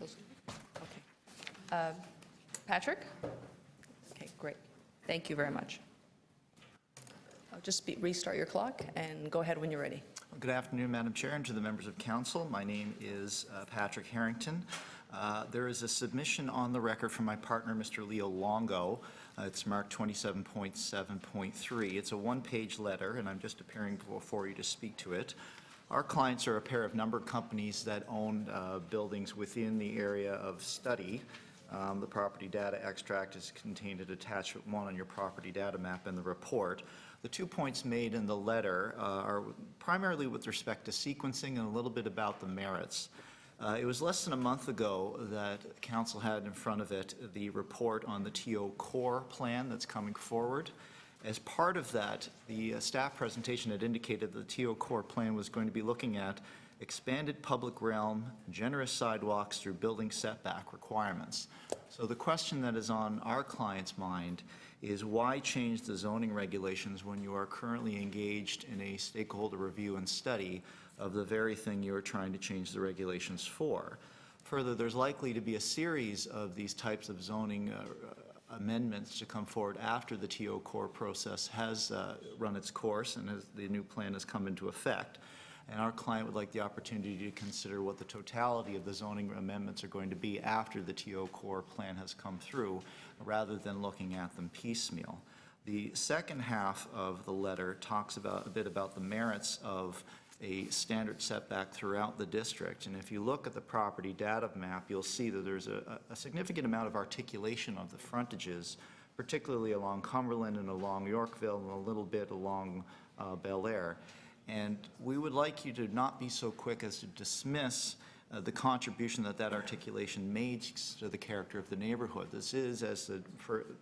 Okay. Patrick? Okay, great. Thank you very much. I'll just restart your clock and go ahead when you're ready. Good afternoon, Madam Chair, and to the members of Council. My name is Patrick Harrington. There is a submission on the record from my partner, Mr. Leo Longo. It's marked 27.7.3. It's a one-page letter, and I'm just appearing before you to speak to it. Our clients are a pair of number companies that own buildings within the area of study. The property data extract is contained at attachment 1 on your property data map in the report. The 2 points made in the letter are primarily with respect to sequencing and a little bit about the merits. It was less than a month ago that Council had in front of it the report on the TO Core plan that's coming forward. As part of that, the staff presentation had indicated that the TO Core plan was going to be looking at expanded public realm, generous sidewalks through building setback requirements. So the question that is on our client's mind is why change the zoning regulations when you are currently engaged in a stakeholder review and study of the very thing you're trying to change the regulations for. Further, there's likely to be a series of these types of zoning amendments to come forward after the TO Core process has run its course and as the new plan has come into effect. And our client would like the opportunity to consider what the totality of the zoning amendments are going to be after the TO Core plan has come through, rather than looking at them piecemeal. The second half of the letter talks about a bit about the merits of a standard setback throughout the district. And if you look at the property data map, you'll see that there's a significant amount of articulation of the frontages, particularly along Cumberland and along Yorkville and a little bit along Bel Air. And we would like you to not be so quick as to dismiss the contribution that that articulation makes to the character of the neighborhood. This is, as the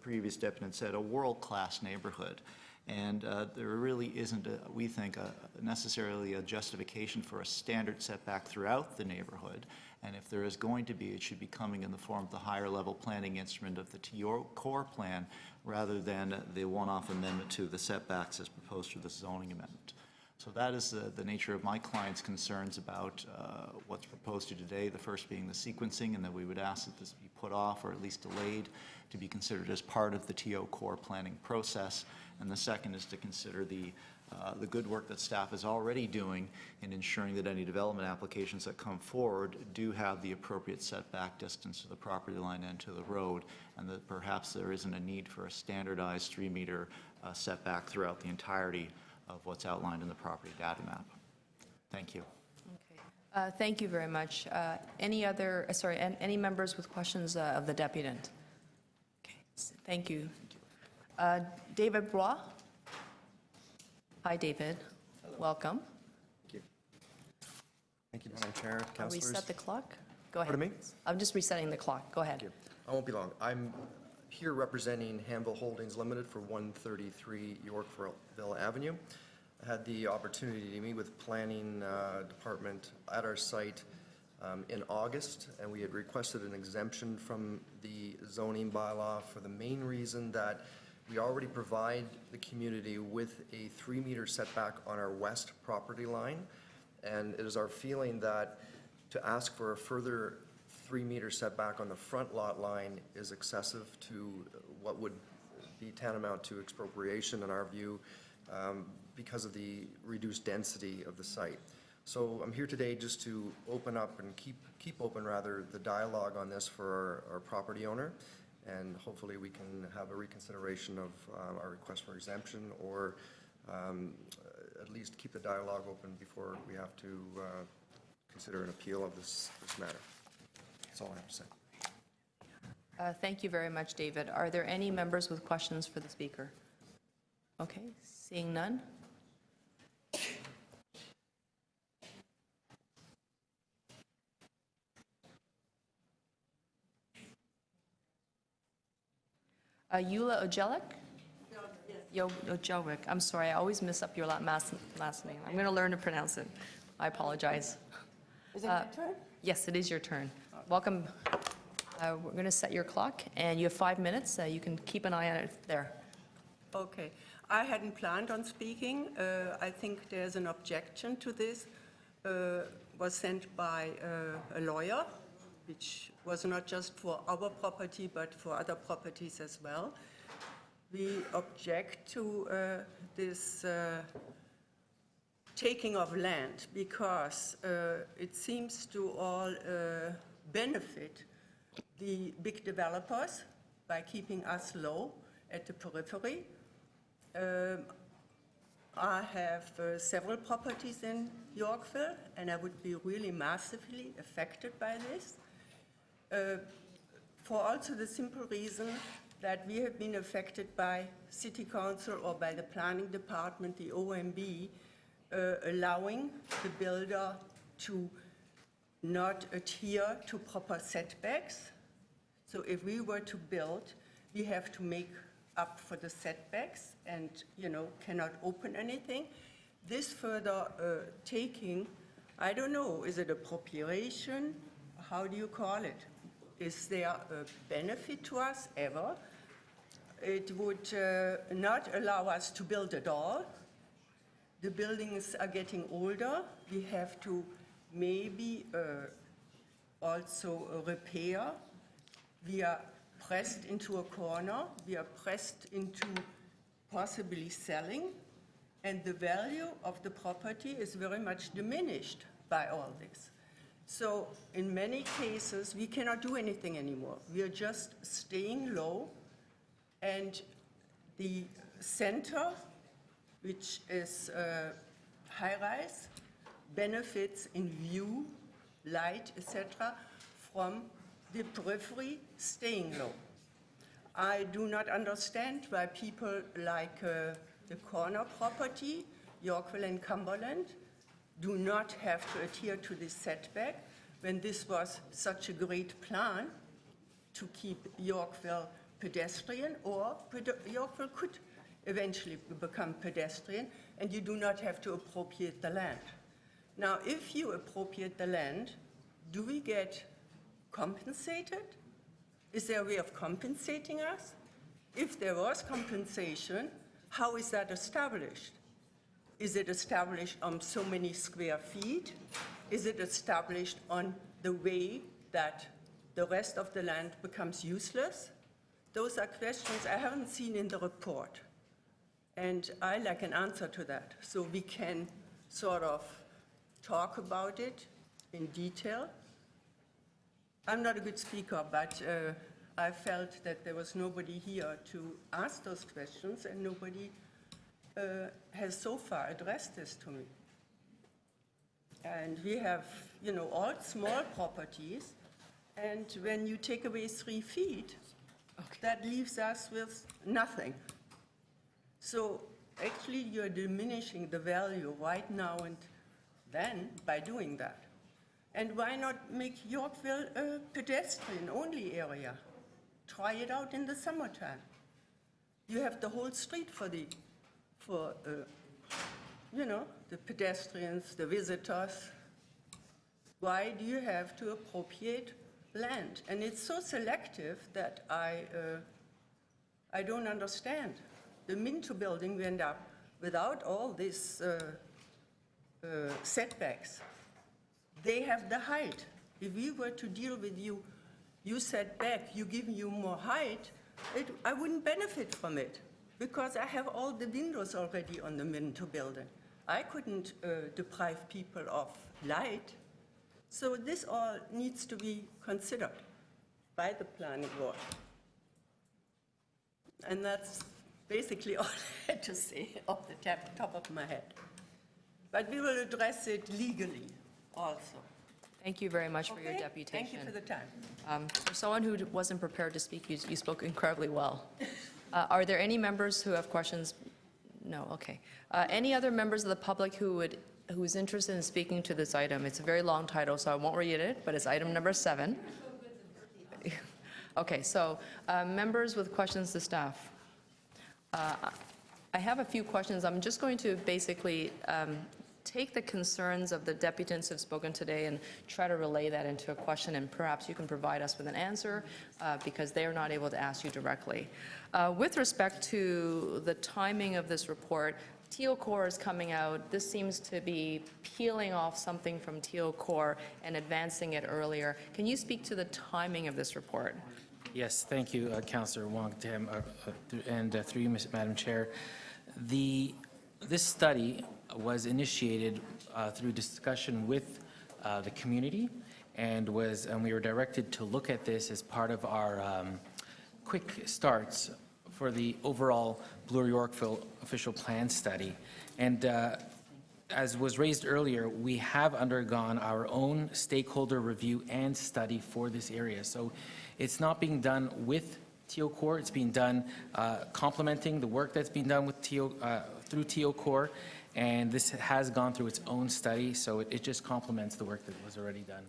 previous deputant said, a world-class neighborhood. And there really isn't, we think, necessarily a justification for a standard setback throughout the neighborhood. And if there is going to be, it should be coming in the form of the higher-level planning instrument of the TO core plan rather than the one-off amendment to the setbacks as proposed through the zoning amendment. So that is the nature of my client's concerns about what's proposed to today, the first being the sequencing, and that we would ask that this be put off or at least delayed to be considered as part of the TO core planning process. And the second is to consider the good work that staff is already doing in ensuring that any development applications that come forward do have the appropriate setback distance to the property line and to the road, and that perhaps there isn't a need for a standardized 3-meter setback throughout the entirety of what's outlined in the property data map. Thank you. Thank you very much. Any other, any members with questions of the deputant? Okay, thank you. David Blois? Hi, David. Hello. Welcome. Thank you. Thank you, Madam Chair, councillors. Reset the clock? Go ahead. Pardon me? I'm just resetting the clock. Go ahead. Thank you. I won't be long. I'm here representing Hamville Holdings Limited for 133 Yorkville Avenue. I had the opportunity to meet with the planning department at our site in August, and we had requested an exemption from the zoning bylaw for the main reason that we already provide the community with a 3-meter setback on our west property line, and it is our feeling that to ask for a further 3-meter setback on the front lot line is excessive to what would be tantamount to expropriation in our view because of the reduced density of the site. So I'm here today just to open up and keep open rather the dialogue on this for our property owner, and hopefully we can have a reconsideration of our request for exemption, or at least keep the dialogue open before we have to consider an appeal of this matter. That's all I have to say. Thank you very much, David. Are there any members with questions for the speaker? Okay, seeing none. Eula Ojelic? Ojelic. I'm sorry, I always mess up your last name. I'm going to learn to pronounce it. I apologize. Is it my turn? Yes, it is your turn. Welcome. We're going to set your clock, and you have 5 minutes. You can keep an eye on it there. Okay. I hadn't planned on speaking. I think there's an objection to this. Was sent by a lawyer, which was not just for our property, but for other properties as well. We object to this taking of land because it seems to all benefit the big developers by keeping us low at the periphery. I have several properties in Yorkville, and I would be really massively affected by this. For also the simple reason that we have been affected by City Council or by the Planning Department, the OMB, allowing the builder to not adhere to proper setbacks. So if we were to build, we have to make up for the setbacks and, cannot open anything. This further taking, I don't know, is it appropriation? How do you call it? Is there a benefit to us ever? It would not allow us to build at all. The buildings are getting older. We have to maybe also repair. We are pressed into a corner. We are pressed into possibly selling. And the value of the property is very much diminished by all this. So in many cases, we cannot do anything anymore. We are just staying low, and the center, which is high-rise, benefits in view, light, etc., from the periphery staying low. I do not understand why people like the corner property, Yorkville and Cumberland, do not have to adhere to this setback, when this was such a great plan to keep Yorkville pedestrian, or Yorkville could eventually become pedestrian, and you do not have to appropriate the land. Now, if you appropriate the land, do we get compensated? Is there a way of compensating us? If there was compensation, how is that established? Is it established on so many square feet? Is it established on the way that the rest of the land becomes useless? Those are questions I haven't seen in the report. And I like an answer to that, so we can sort of talk about it in detail. I'm not a good speaker, but I felt that there was nobody here to ask those questions, and nobody has so far addressed this to me. And we have, all small properties, and when you take away 3 feet, that leaves us with nothing. So actually, you're diminishing the value right now and then by doing that. And why not make Yorkville a pedestrian-only area? Try it out in the summertime. You have the whole street for the pedestrians, the visitors. Why do you have to appropriate land? And it's so selective that I don't understand. The Minto building went up without all these setbacks. They have the height. If we were to deal with you set back, you give you more height, I wouldn't benefit from it because I have all the windows already on the Minto building. I couldn't deprive people of light. So this all needs to be considered by the planning board. And that's basically all I had to say off the top of my head. But we will address it legally also. Thank you very much for your Okay? deputation. Thank you for the time. For someone who wasn't prepared to speak, you spoke incredibly well. Are there any members who have questions? No, okay. Any other members of the public who is interested in speaking to this item? It's a very long title, so I won't read it, but it's item number 7. Okay, so members with questions to staff. I have a few questions. I'm just going to basically take the concerns of the deputants who have spoken today and try to relay that into a question, and perhaps you can provide us with an answer because they are not able to ask you directly. With respect to the timing of this report, Teal Core is coming out. This seems to be peeling off something from Teal Core and advancing it earlier. Can you speak to the timing of this report? Yes, thank you, Councillor Wong, and through you, Madam Chair. This study was initiated through discussion with the community, and we were directed to look at this as part of our quick starts for the overall Bloor Yorkville official plan study. And as was raised earlier, we have undergone our own stakeholder review and study for this area. So it's not being done with Teal Core, it's being done complementing the work that's being done with through Teal Core, and this has gone through its own study, so it just complements the work that was already done.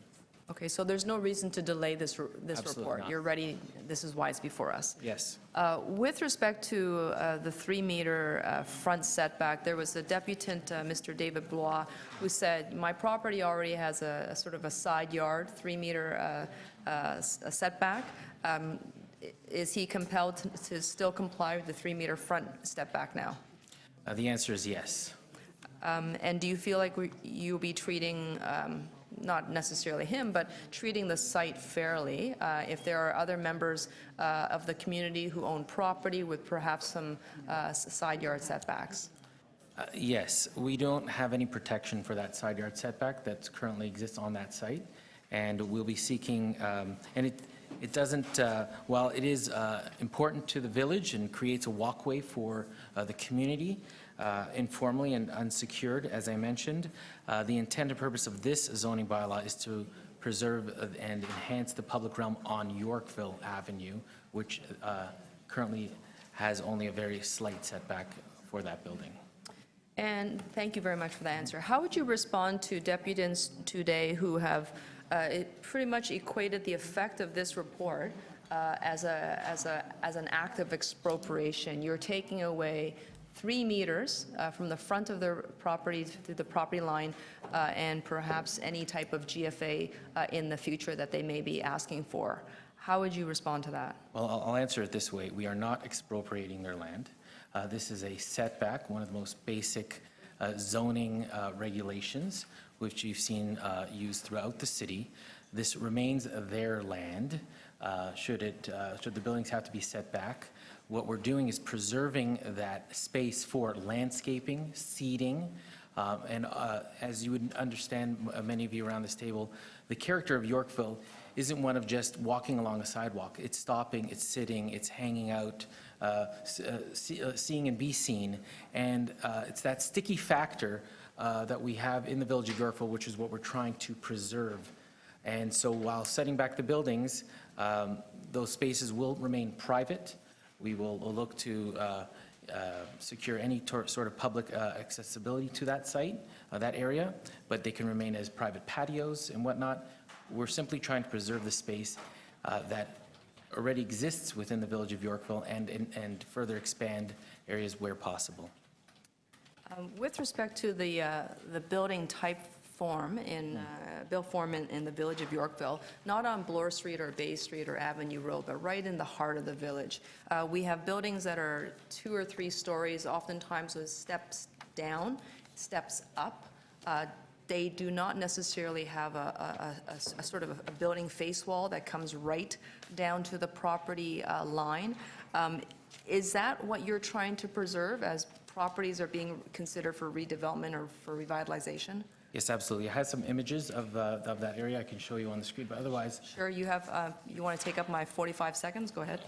Okay, so there's no reason to delay this Absolutely report. not. You're ready, this is why it's before us. Yes. With respect to the 3-meter front setback, there was a deputant, Mr. David Blois, who said, my property already has a sort of a side yard, 3-meter setback. Is he compelled to still comply with the 3-meter front setback now? The answer is yes. And do you feel like you'll be treating, not necessarily him, but treating the site fairly if there are other members of the community who own property with perhaps some side yard setbacks? Yes, we don't have any protection for that side yard setback that currently exists on that site, and we'll be seeking, and it doesn't, while it is important to the village and creates a walkway for the community, informally and unsecured, as I mentioned, the intent and purpose of this zoning bylaw is to preserve and enhance the public realm on Yorkville Avenue, which currently has only a very slight setback for that building. And thank you very much for that answer. How would you respond to deputants today who have it pretty much equated the effect of this report as an act of expropriation. You're taking away 3 meters from the front of the property to the property line, and perhaps any type of GFA in the future that they may be asking for. How would you respond to that? Well, I'll answer it this way. We are not expropriating their land. This is a setback, one of the most basic zoning regulations, which you've seen used throughout the city. This remains their land. Should the buildings have to be set back, what we're doing is preserving that space for landscaping, seating, and as you would understand, many of you around this table, the character of Yorkville isn't one of just walking along a sidewalk. It's stopping, it's sitting, it's hanging out, seeing and be seen, and it's that sticky factor that we have in the village of Yorkville, which is what we're trying to preserve. And so while setting back the buildings, those spaces will remain private. We will look to secure any sort of public accessibility to that site, that area, but they can remain as private patios and whatnot. We're simply trying to preserve the space that already exists within the village of Yorkville and further expand areas where possible. With respect to the building type form in the village of Yorkville, not on Bloor Street or Bay Street or Avenue Road, but right in the heart of the village. We have buildings that are 2 or 3 stories, oftentimes with steps down, steps up. They do not necessarily have a sort of a building face wall that comes right down to the property line. Is that what you're trying to preserve as properties are being considered for redevelopment or for revitalization? Yes, absolutely. I have some images of that area I can show you on the screen, but otherwise... Sure, you have, you want to take up my 45 seconds? Go ahead.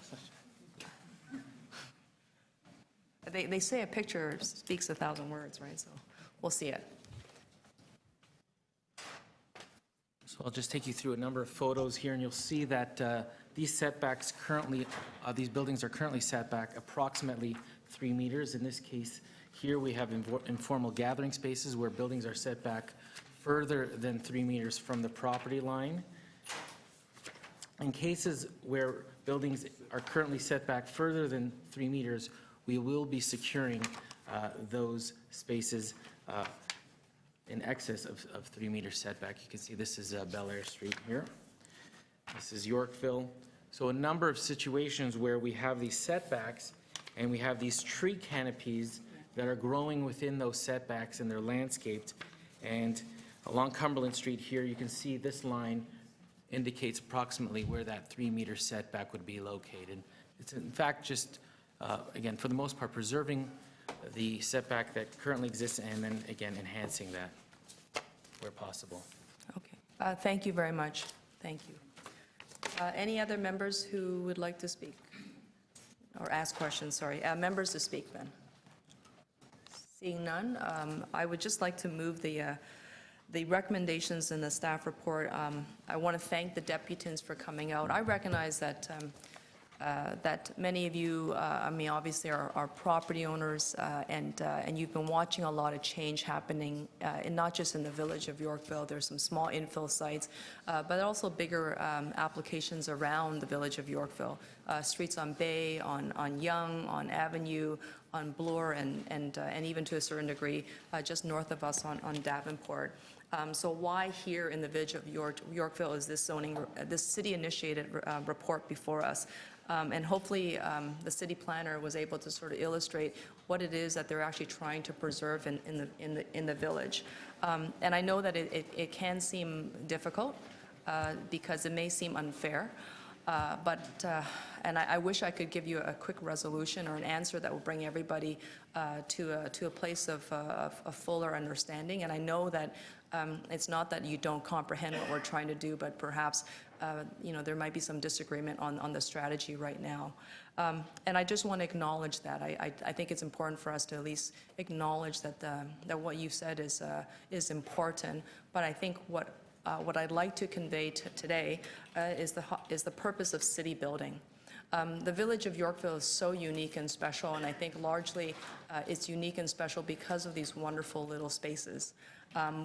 They say a picture speaks 1,000 words, right? So we'll see it. So I'll just take you through a number of photos here, and you'll see that these setbacks currently, these buildings are currently set back approximately 3 meters. In this case, here we have informal gathering spaces where buildings are set back further than 3 meters from the property line. In cases where buildings are currently set back further than 3 meters, we will be securing those spaces in excess of 3 meter setback. You can see this is Bel Air Street here. This is Yorkville. So a number of situations where we have these setbacks and we have these tree canopies that are growing within those setbacks and they're landscaped. And along Cumberland Street here, you can see this line indicates approximately where that 3 meter setback would be located. It's in fact just, again, for the most part, preserving the setback that currently exists and then again enhancing that where possible. Okay. Thank you very much. Thank you. Any other members who would like to speak or ask questions? Sorry, members to speak then. Seeing none, I would just like to move the recommendations in the staff report. I want to thank the deputants for coming out. I recognize that that many of you, I mean, obviously are property owners, and you've been watching a lot of change happening, and not just in the village of Yorkville. There's some small infill sites, but also bigger applications around the village of Yorkville. Streets on Bay, on Yonge, on Avenue, on Bloor, and even to a certain degree, just north of us on Davenport. So why here in the village of Yorkville is this this city-initiated report before us? And hopefully the city planner was able to sort of illustrate what it is that they're actually trying to preserve in the village. And I know that it can seem difficult because it may seem unfair. And I wish I could give you a quick resolution or an answer that will bring everybody to a place of fuller understanding. And I know that it's not that you don't comprehend what we're trying to do, but perhaps there might be some disagreement on the strategy right now. And I just want to acknowledge that. I think it's important for us to at least acknowledge that what you said is important. But I think what I'd like to convey today is the purpose of city building. The village of Yorkville is so unique and special, and I think largely it's unique and special because of these wonderful little spaces.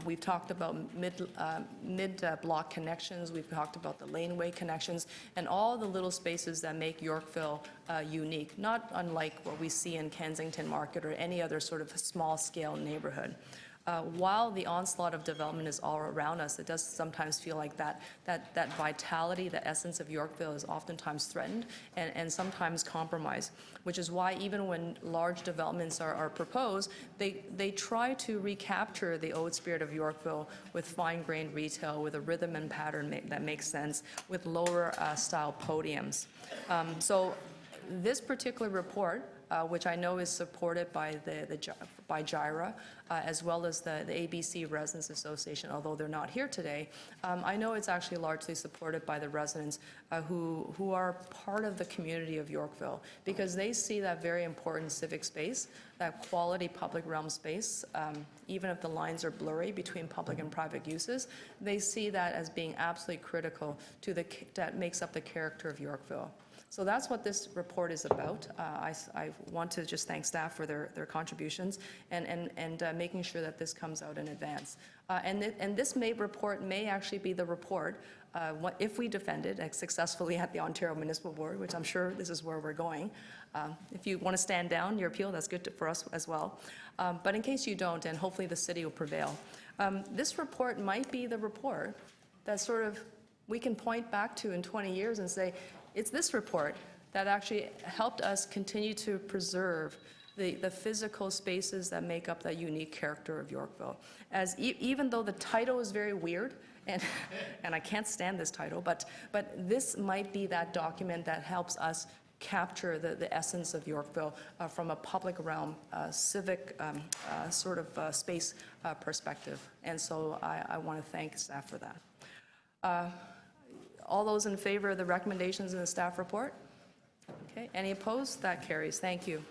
We've talked about mid-block connections, we've talked about the laneway connections, and all the little spaces that make Yorkville unique, not unlike what we see in Kensington Market or any other sort of small-scale neighborhood. While the onslaught of development is all around us, it does sometimes feel like that vitality, the essence of Yorkville is oftentimes threatened and sometimes compromised, which is why even when large developments are proposed, they try to recapture the old spirit of Yorkville with fine-grained retail, with a rhythm and pattern that makes sense, with lower style podiums. So this particular report, which I know is supported by by JIRA, as well as the ABC Residents Association, although they're not here today. I know it's actually largely supported by the residents who are part of the community of Yorkville, because they see that very important civic space, that quality public realm space, even if the lines are blurry between public and private uses, they see that as being absolutely critical to that makes up the character of Yorkville. So that's what this report is about. I want to just thank staff for their contributions and making sure that this comes out in advance. And this report may actually be the report, if we defend it successfully at the Ontario Municipal Board, which I'm sure this is where we're going. If you want to stand down your appeal, that's good for us as well. But in case you don't, and hopefully the city will prevail, this report might be the report that sort of we can point back to in 20 years and say, it's this report that actually helped us continue to preserve the physical spaces that make up that unique character of Yorkville. As even though the title is very weird, and I can't stand this title, but this might be that document that helps us capture the essence of Yorkville from a public realm, civic sort of space perspective. And so I want to thank staff for that. All those in favor of the recommendations in the staff report? Okay, any opposed? That carries. Thank you.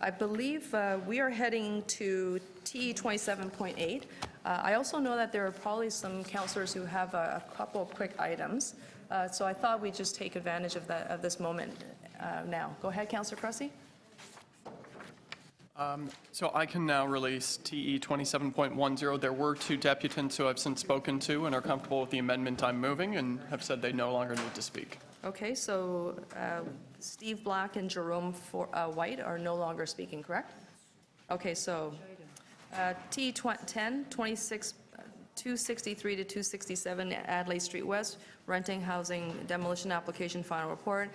I believe we are heading to TE 27.8. I also know that there are probably some councillors who have a couple of quick items, so I thought we'd just take advantage of this moment now. Go ahead, Councillor Cressy. So I can now release TE 27.10. There were two deputants who I've since spoken to and are comfortable with the amendment I'm moving and have said they no longer need to speak. Okay, so Steve Black and Jerome White are no longer speaking, correct? Okay, so TE 10, 26, 263 to 267 Adelaide Street West, renting housing demolition application final report.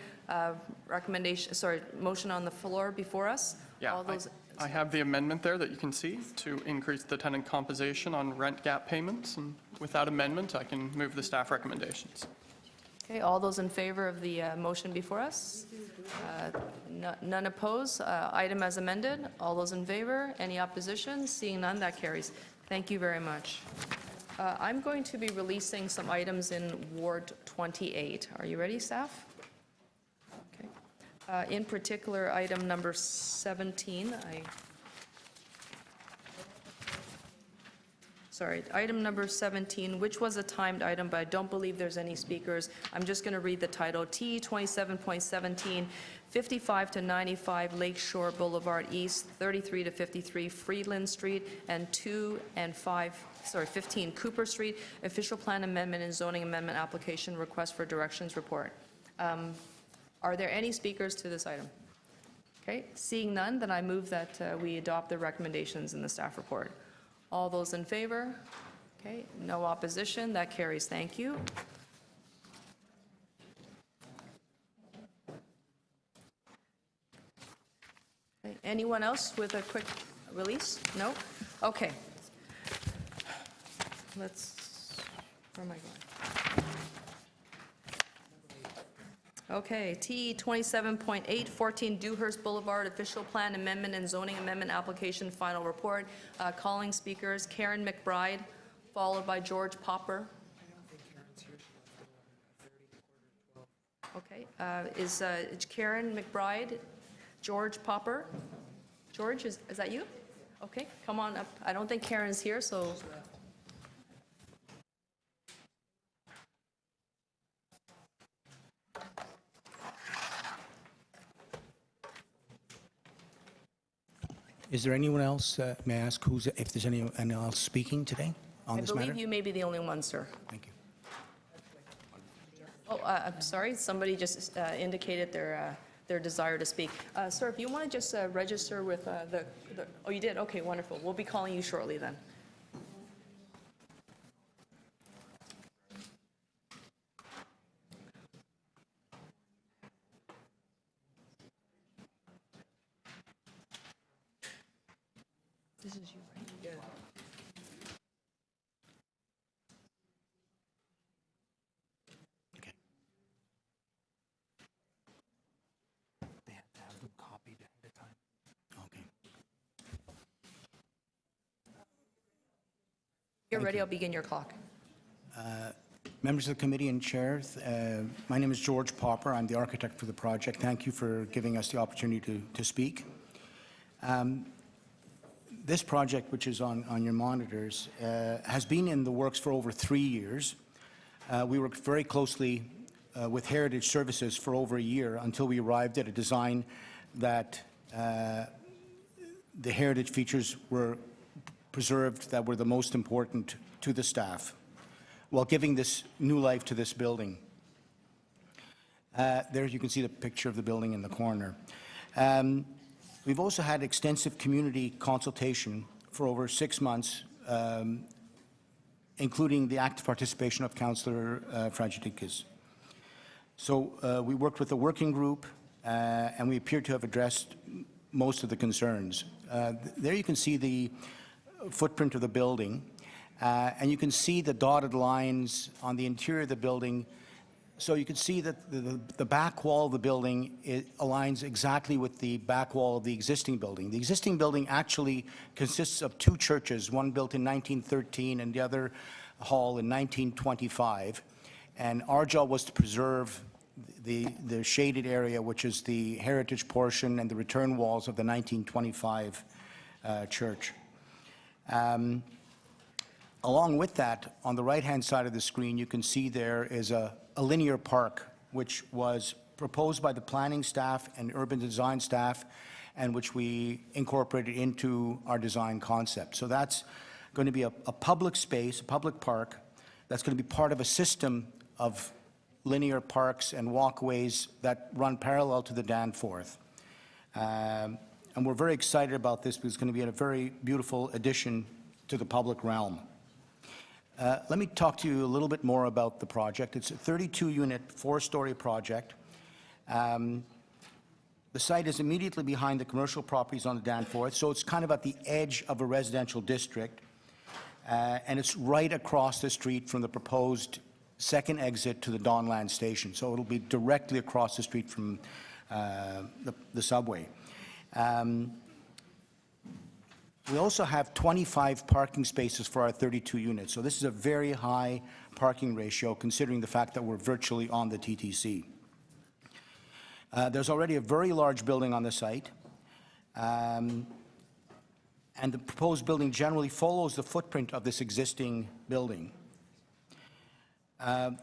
Motion on the floor before us. Yeah, All those. I have the amendment there that you can see to increase the tenant compensation on rent gap payments, and with that amendment, I can move the staff recommendations. Okay, all those in favor of the motion before us? None opposed. Item as amended. All those in favor? Any opposition? Seeing none, that carries. Thank you very much. I'm going to be releasing some items in Ward 28. Are you ready, staff? In particular, item number 17, item number 17, which was a timed item, but I don't believe there's any speakers. I'm just going to read the title. TE 27.17, 55 to 95 Lakeshore Boulevard East, 33 to 53 Freeland Street, and 15 Cooper Street. Official plan amendment and zoning amendment application request for directions report. Are there any speakers to this item? Okay, seeing none, then I move that we adopt the recommendations in the staff report. All those in favor? Okay, no opposition, that carries. Thank you. Okay, anyone else with a quick release? No? Okay. Where am I going? Okay, T 27.8, 14 Dewhurst Boulevard, official plan amendment and zoning amendment application final report. Calling speakers, Karen McBride, followed by George Popper. Okay, is Karen McBride, George Popper? George, is that you? Okay, come on up. I don't think Karen's here, so. Is there anyone else, may I ask, if there's anyone else speaking today on I this matter? believe you may be the only one, sir. Thank you. Oh, I'm sorry, somebody just indicated their desire to speak. Sir, if you want to just register with oh, you did? Okay, wonderful. We'll be calling you shortly then. This is you, right? Yeah. They have to have them copied ahead of time. Okay. You're ready, I'll begin your clock. Members of the committee and chair, my name is George Popper. I'm the architect for the project. Thank you for giving us the opportunity to speak. This project, which is on your monitors, has been in the works for over 3 years. We worked very closely with Heritage Services for over a year until we arrived at a design that the heritage features were preserved that were the most important to the staff, while giving this new life to this building. There you can see the picture of the building in the corner. We've also had extensive community consultation for over 6 months, including the active participation of Councillor Fragedikis. So we worked with a working group, and we appear to have addressed most of the concerns. There you can see the footprint of the building, and you can see the dotted lines on the interior of the building. So you can see that the back wall of the building aligns exactly with the back wall of the existing building. The existing building actually consists of 2 churches, one built in 1913 and the other hall in 1925. And our job was to preserve the shaded area, which is the heritage portion and the return walls of the 1925 church. Along with that, on the right-hand side of the screen, you can see there is a linear park, which was proposed by the planning staff and urban design staff, and which we incorporated into our design concept. So that's going to be a public space, a public park, that's going to be part of a system of linear parks and walkways that run parallel to the Danforth. And we're very excited about this because it's going to be a very beautiful addition to the public realm. Let me talk to you a little bit more about the project. It's a 32-unit, 4-story project. The site is immediately behind the commercial properties on the Danforth, so it's kind of at the edge of a residential district, and it's right across the street from the proposed second exit to the Donland station, so it'll be directly across the street from the subway. We also have 25 parking spaces for our 32 units, so this is a very high parking ratio considering the fact that we're virtually on the TTC. There's already a very large building on the site, and the proposed building generally follows the footprint of this existing building.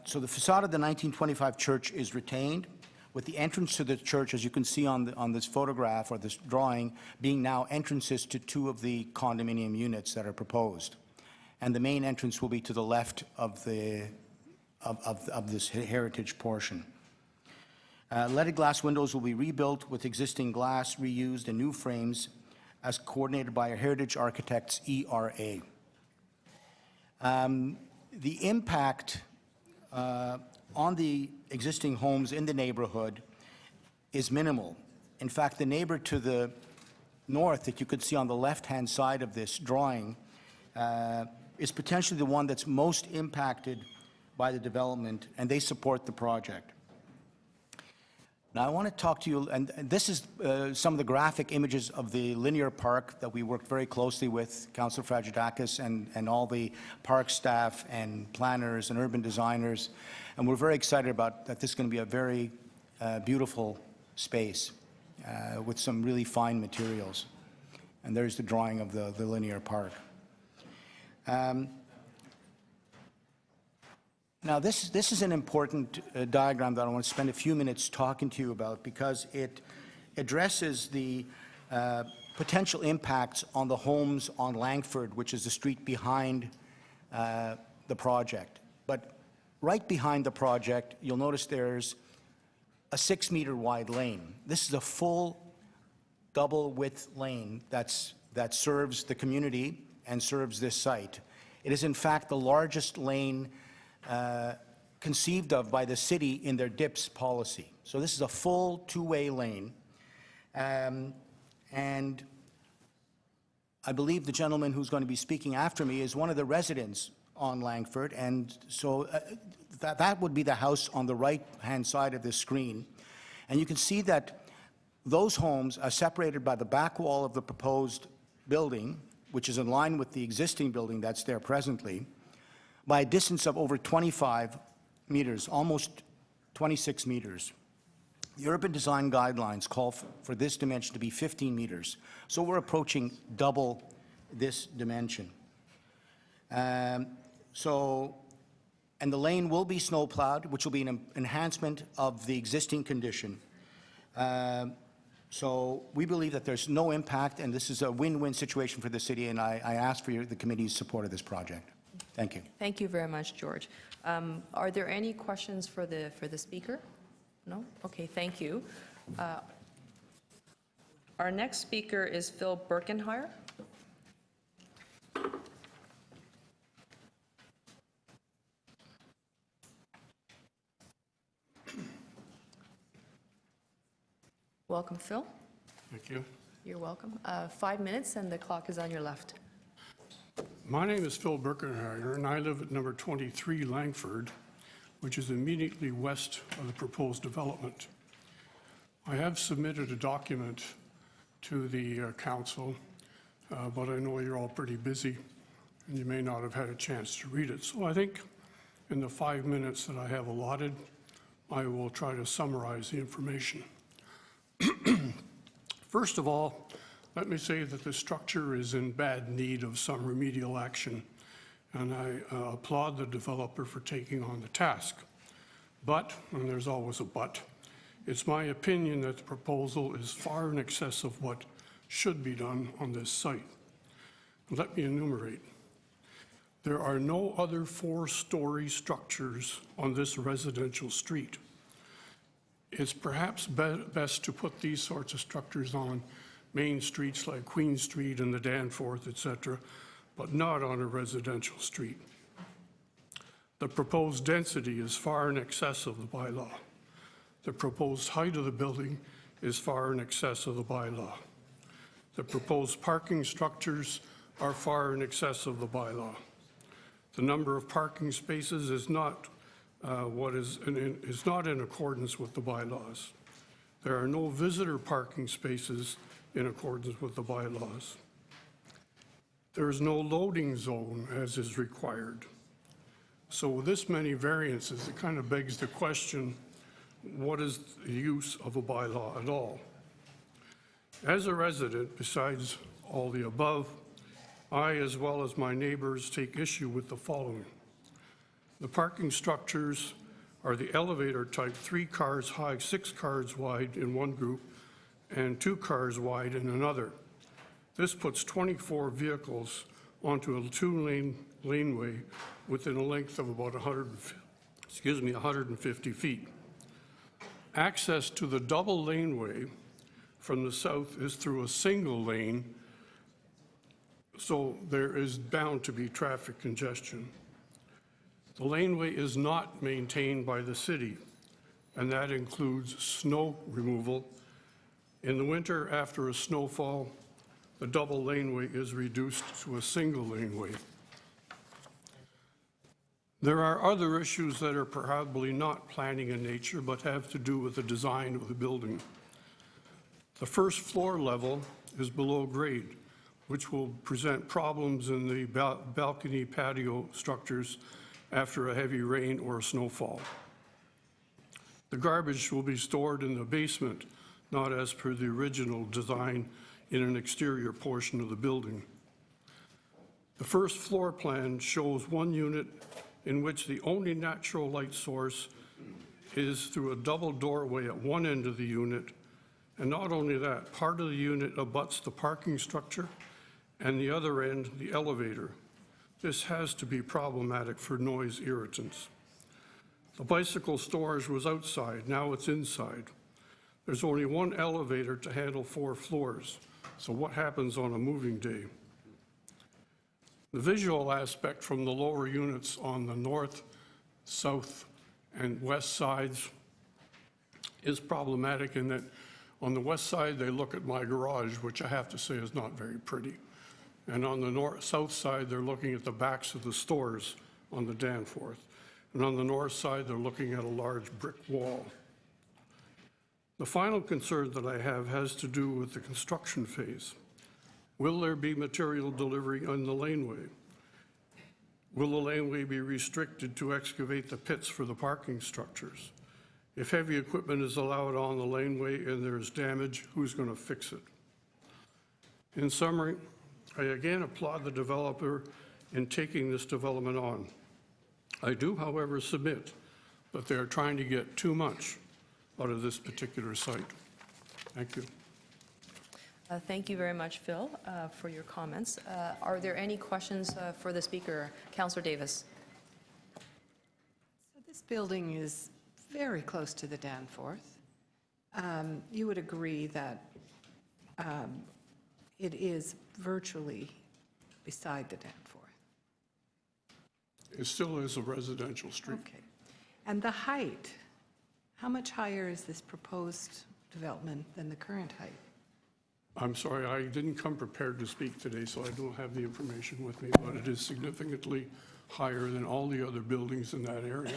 So the facade of the 1925 church is retained, with the entrance to the church, as you can see on this photograph or this drawing, being now entrances to 2 of the condominium units that are proposed. And the main entrance will be to the left of this heritage portion. Leaded glass windows will be rebuilt with existing glass reused and new frames as coordinated by our heritage architects ERA. The impact on the existing homes in the neighborhood is minimal. In fact, the neighbor to the north that you could see on the left-hand side of this drawing is potentially the one that's most impacted by the development, and they support the project. Now, I want to talk to you, and this is some of the graphic images of the linear park that we worked very closely with Councillor Fragedakis and all the park staff and planners and urban designers, and we're very excited about that. This is going to be a very beautiful space with some really fine materials. And there's the drawing of the linear park. Now, this is an important diagram that I want to spend a few minutes talking to you about because it addresses the potential impacts on the homes on Langford, which is the street behind the project. But right behind the project, you'll notice there's a 6-meter wide lane. This is a full double-width lane that serves the community and serves this site. It is in fact the largest lane conceived of by the city in their DIPS policy. So this is a full two-way lane. And I believe the gentleman who's going to be speaking after me is one of the residents on Langford, and so that would be the house on the right-hand side of this screen. And you can see that those homes are separated by the back wall of the proposed building, which is in line with the existing building that's there presently, by a distance of over 25 meters, almost 26 meters. The urban design guidelines call for this dimension to be 15 meters, so we're approaching double this dimension. And the lane will be snow plowed, which will be an enhancement of the existing condition. So we believe that there's no impact, and this is a win-win situation for the city, and I ask for the committee's support of this project. Thank you. Thank you very much, George. Are there any questions for the speaker? No? Okay, thank you. Our next speaker is Phil Birkenhire. Welcome, Phil. Thank you. You're welcome. 5 minutes, and the clock is on your left. My name is Phil Birkenhire, and I live at number 23 Langford, which is immediately west of the proposed development. I have submitted a document to the council, but I know you're all pretty busy, and you may not have had a chance to read it. So I think in the 5 minutes that I have allotted, I will try to summarize the information. First of all, let me say that the structure is in bad need of some remedial action, and I applaud the developer for taking on the task. But, and there's always a but, it's my opinion that the proposal is far in excess of what should be done on this site. Let me enumerate. There are no other 4-story structures on this residential street. It's perhaps best to put these sorts of structures on main streets like Queen Street and the Danforth, etc., but not on a residential street. The proposed density is far in excess of the bylaw. The proposed height of the building is far in excess of the bylaw. The proposed parking structures are far in excess of the bylaw. The number of parking spaces is not not in accordance with the bylaws. There are no visitor parking spaces in accordance with the bylaws. There is no loading zone as is required. So with this many variances, it kind of begs the question, what is the use of a bylaw at all? As a resident, besides all the above, I, as well as my neighbors, take issue with the following. The parking structures are the elevator type, 3 cars high, 6 cars wide in one group, and 2 cars wide in another. This puts 24 vehicles onto a 2-lane laneway within a length of about 150 feet. Access to the double laneway from the south is through a single lane, so there is bound to be traffic congestion. The laneway is not maintained by the city, and that includes snow removal. In the winter, after a snowfall, the double laneway is reduced to a single laneway. There are other issues that are probably not planning in nature, but have to do with the design of the building. The first floor level is below grade, which will present problems in the balcony patio structures after a heavy rain or a snowfall. The garbage will be stored in the basement, not as per the original design in an exterior portion of the building. The first floor plan shows one unit in which the only natural light source is through a double doorway at one end of the unit And not only that, part of the unit abuts the parking structure, and the other end, the elevator. This has to be problematic for noise irritants. The bicycle storage was outside, now it's inside. There's only one elevator to handle 4 floors, so what happens on a moving day? The visual aspect from the lower units on the north, south, and west sides is problematic in that on the west side, they look at my garage, which I have to say is not very pretty. And on the south side, they're looking at the backs of the stores on the Danforth. And on the north side, they're looking at a large brick wall. The final concern that I have has to do with the construction phase. Will there be material delivery on the laneway? Will the laneway be restricted to excavate the pits for the parking structures? If heavy equipment is allowed on the laneway and there is damage, who's going to fix it? In summary, I again applaud the developer in taking this development on. I do, however, submit that they are trying to get too much out of this particular site. Thank you. Thank you very much, Phil, for your comments. Are there any questions for the speaker? Councillor Davis. So this building is very close to the Danforth. You would agree that it is virtually beside the Danforth. It still is a residential street. Okay. And the height, how much higher is this proposed development than the current height? I'm sorry, I didn't come prepared to speak today, so I don't have the information with me, but it is significantly higher than all the other buildings in that area.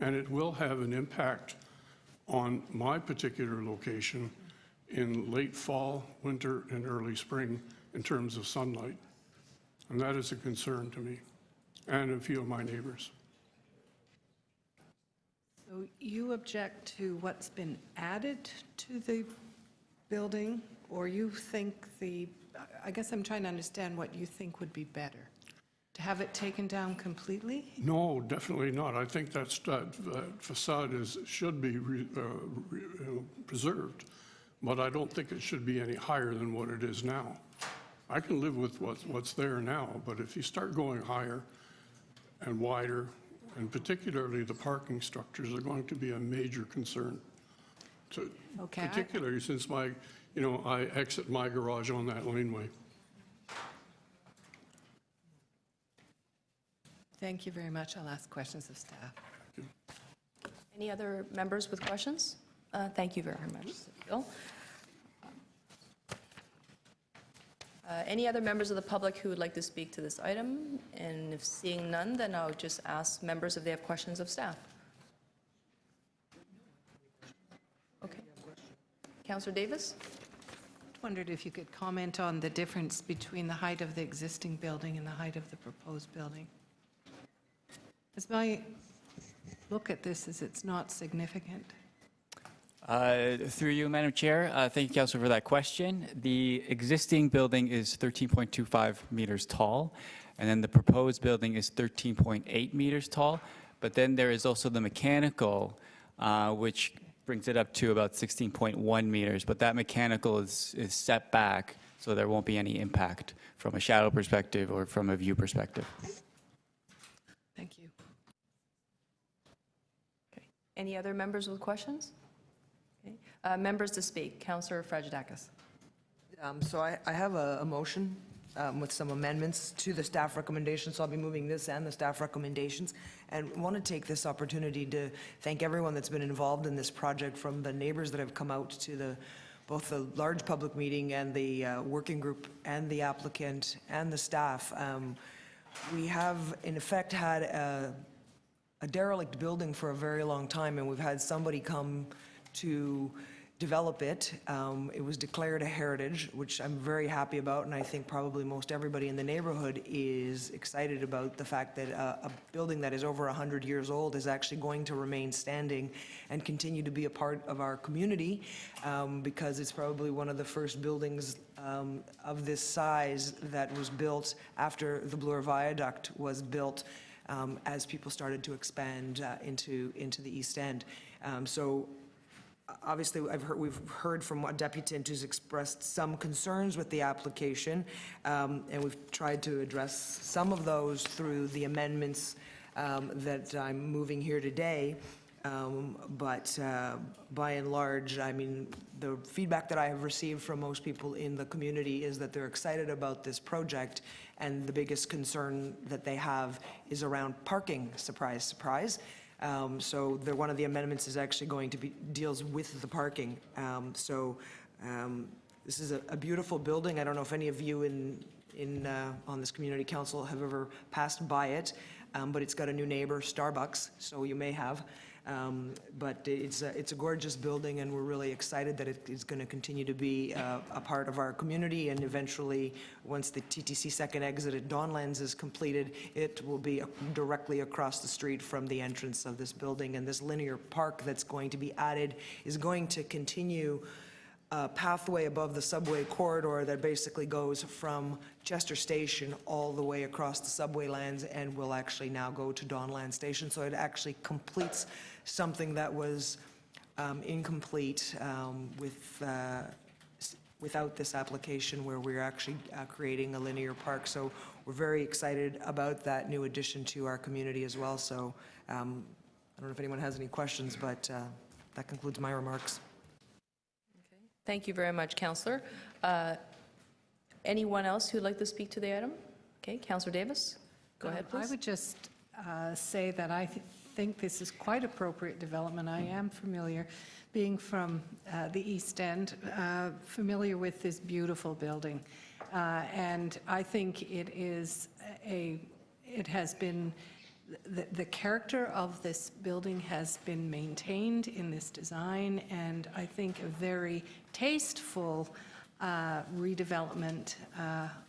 And it will have an impact on my particular location in late fall, winter, and early spring in terms of sunlight. And that is a concern to me and a few of my neighbors. So you object to what's been added to the building, or you think I guess I'm trying to understand what you think would be better. To have it taken down completely? No, definitely not. I think that facade should be preserved, but I don't think it should be any higher than what it is now. I can live with what's there now, but if you start going higher and wider, and particularly the parking structures are going to be a major concern. Okay. Particularly since I exit my garage on that laneway. Thank you very much. I'll ask questions of staff. Any other members with questions? Thank you very much, Bill. Any other members of the public who would like to speak to this item? And if seeing none, then I'll just ask members if they have questions of staff. Okay. Councillor Davis? Wondered if you could comment on the difference between the height of the existing building and the height of the proposed building. As my look at this is it's not significant. Through you, Madam Chair, thank you, Councillor, for that question. The existing building is 13.25 meters tall, and then the proposed building is 13.8 meters tall. But then there is also the mechanical, which brings it up to about 16.1 meters. But that mechanical is set back, so there won't be any impact from a shadow perspective or from a view perspective. Thank you. Okay. Any other members with questions? Okay. Members to speak. Councillor Fragedakis. So I have a motion with some amendments to the staff recommendations. So I'll be moving this and the staff recommendations. And want to take this opportunity to thank everyone that's been involved in this project, from the neighbors that have come out to both the large public meeting and the working group and the applicant and the staff. We have, in effect, had a derelict building for a very long time, and we've had somebody come to develop it. It was declared a heritage, which I'm very happy about, and I think probably most everybody in the neighborhood is excited about the fact that a building that is over 100 years old is actually going to remain standing and continue to be a part of our community, because it's probably one of the first buildings of this size that was built after the Bloor Viaduct was built, as people started to expand into the East End. So obviously, we've heard from a deputant who's expressed some concerns with the application, and we've tried to address some of those through the amendments that I'm moving here today. But by and large, I mean, the feedback that I have received from most people in the community is that they're excited about this project, and the biggest concern that they have is around parking, surprise, surprise. So one of the amendments is actually going to be, deals with the parking. This is a beautiful building. I don't know if any of you on this community council have ever passed by it, but it's got a new neighbor, Starbucks, so you may have. But it's a gorgeous building, and we're really excited that it is going to continue to be a part of our community, and eventually, once the TTC second exit at Dawnlands is completed, it will be directly across the street from the entrance of this building, and this linear park that's going to be added is going to continue a pathway above the subway corridor that basically goes from Chester Station all the way across the subway lands and will actually now go to Dawnland Station. So it actually completes something that was incomplete without this application, where we're actually creating a linear park. So we're very excited about that new addition to our community as well. So I don't know if anyone has any questions, but that concludes my remarks. Thank you very much, Councillor. Anyone else who'd like to speak to the item? Okay, Councillor Davis, go ahead, please. I would just say that I think this is quite appropriate development. I am familiar, being from the East End, familiar with this beautiful building. And I think it has been, the character of this building has been maintained in this design, and I think a very tasteful redevelopment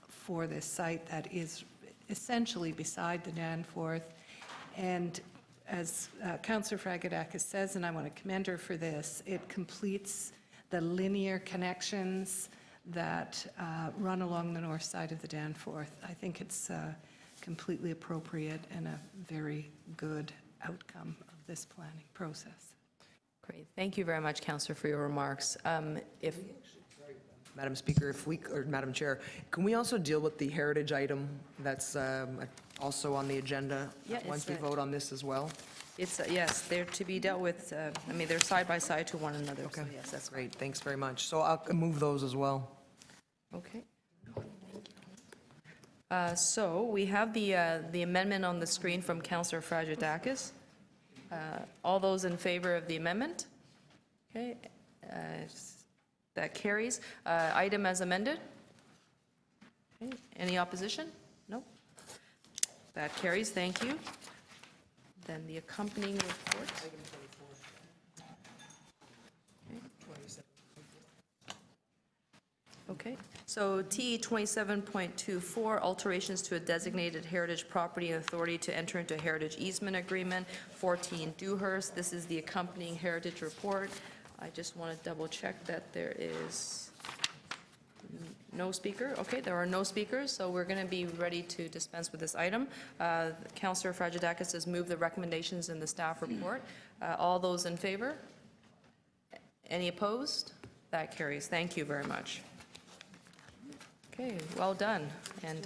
for this site that is essentially beside the Danforth. And as Councillor Fragadakis says, and I want to commend her for this, it completes the linear connections that run along the north side of the Danforth. I think it's completely appropriate and a very good outcome of this planning process. Great. Thank you very much, Councillor, for your remarks. Madam Speaker, or Madam Chair, can we also deal with the heritage item that's also on the agenda once we vote on this as well? It's, yes, they're to be dealt with, I mean, they're side by side to one another. Okay, So yes, that's great. Thanks very much. So I'll move those as well. okay. So we have the amendment on the screen from Councillor Fragadakis. All those in favor of the amendment? Okay, that carries. Item as amended? Okay. Any opposition? No? That carries, thank you. Then the accompanying report. Okay, so TE 27.24, alterations to a designated heritage property and authority to enter into a heritage easement agreement, 14 Dewhurst. This is the accompanying heritage report. I just want to double check that there is no speaker. Okay, there are no speakers, so we're going to be ready to dispense with this item. Councillor Fragadakis has moved the recommendations in the staff report. All those in favor? Any opposed? That carries. Thank you very much. Okay, well done. And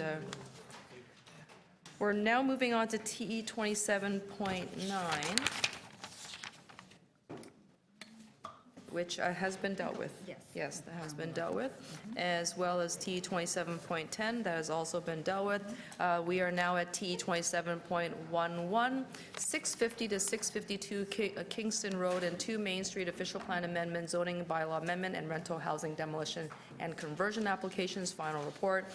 we're now moving on to TE 27.9, which has been dealt with. Yes. Yes, that has been dealt with, as well as TE 27.10, that has also been dealt with. We are now at TE 27.11, 650 to 652 Kingston Road and 2 Main Street official plan amendment, zoning bylaw amendment, and rental housing demolition and conversion applications, final report.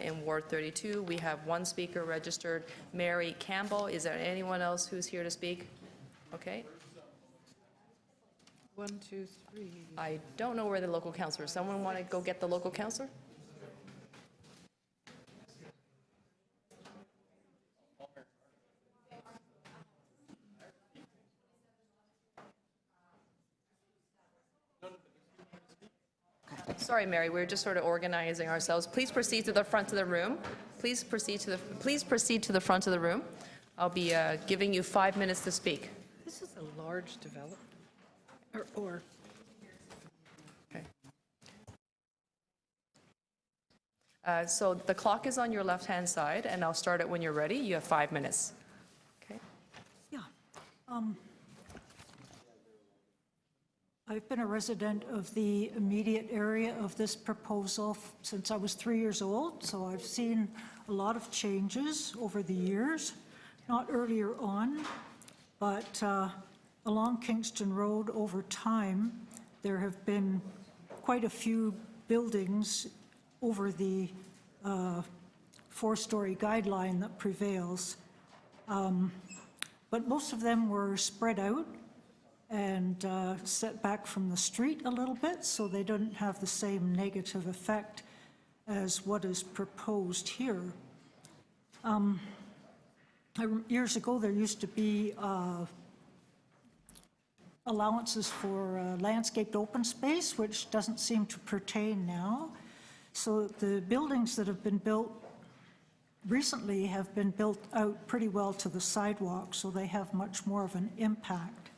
In Ward 32, we have one speaker registered, Mary Campbell. Is there anyone else who's here to speak? Okay. 1, 2, 3. I don't know where the local counselor is. Someone want to go get the local counselor? Sorry, Mary, we're just sort of organizing ourselves. Please proceed to the front of the room. Please proceed to the front of the room. I'll be giving you 5 minutes to speak. This is a large development, or So the clock is on your left-hand side, and I'll start it when you're ready. You have 5 minutes. Okay. Yeah. I've been a resident of the immediate area of this proposal since I was 3 years old, so I've seen a lot of changes over the years, not earlier on, but along Kingston Road over time, there have been quite a few buildings over the 4-story guideline that prevails. But most of them were spread out and set back from the street a little bit, so they don't have the same negative effect as what is proposed here. Years ago, there used to be allowances for landscaped open space, which doesn't seem to pertain now. So the buildings that have been built recently have been built out pretty well to the sidewalk, so they have much more of an impact.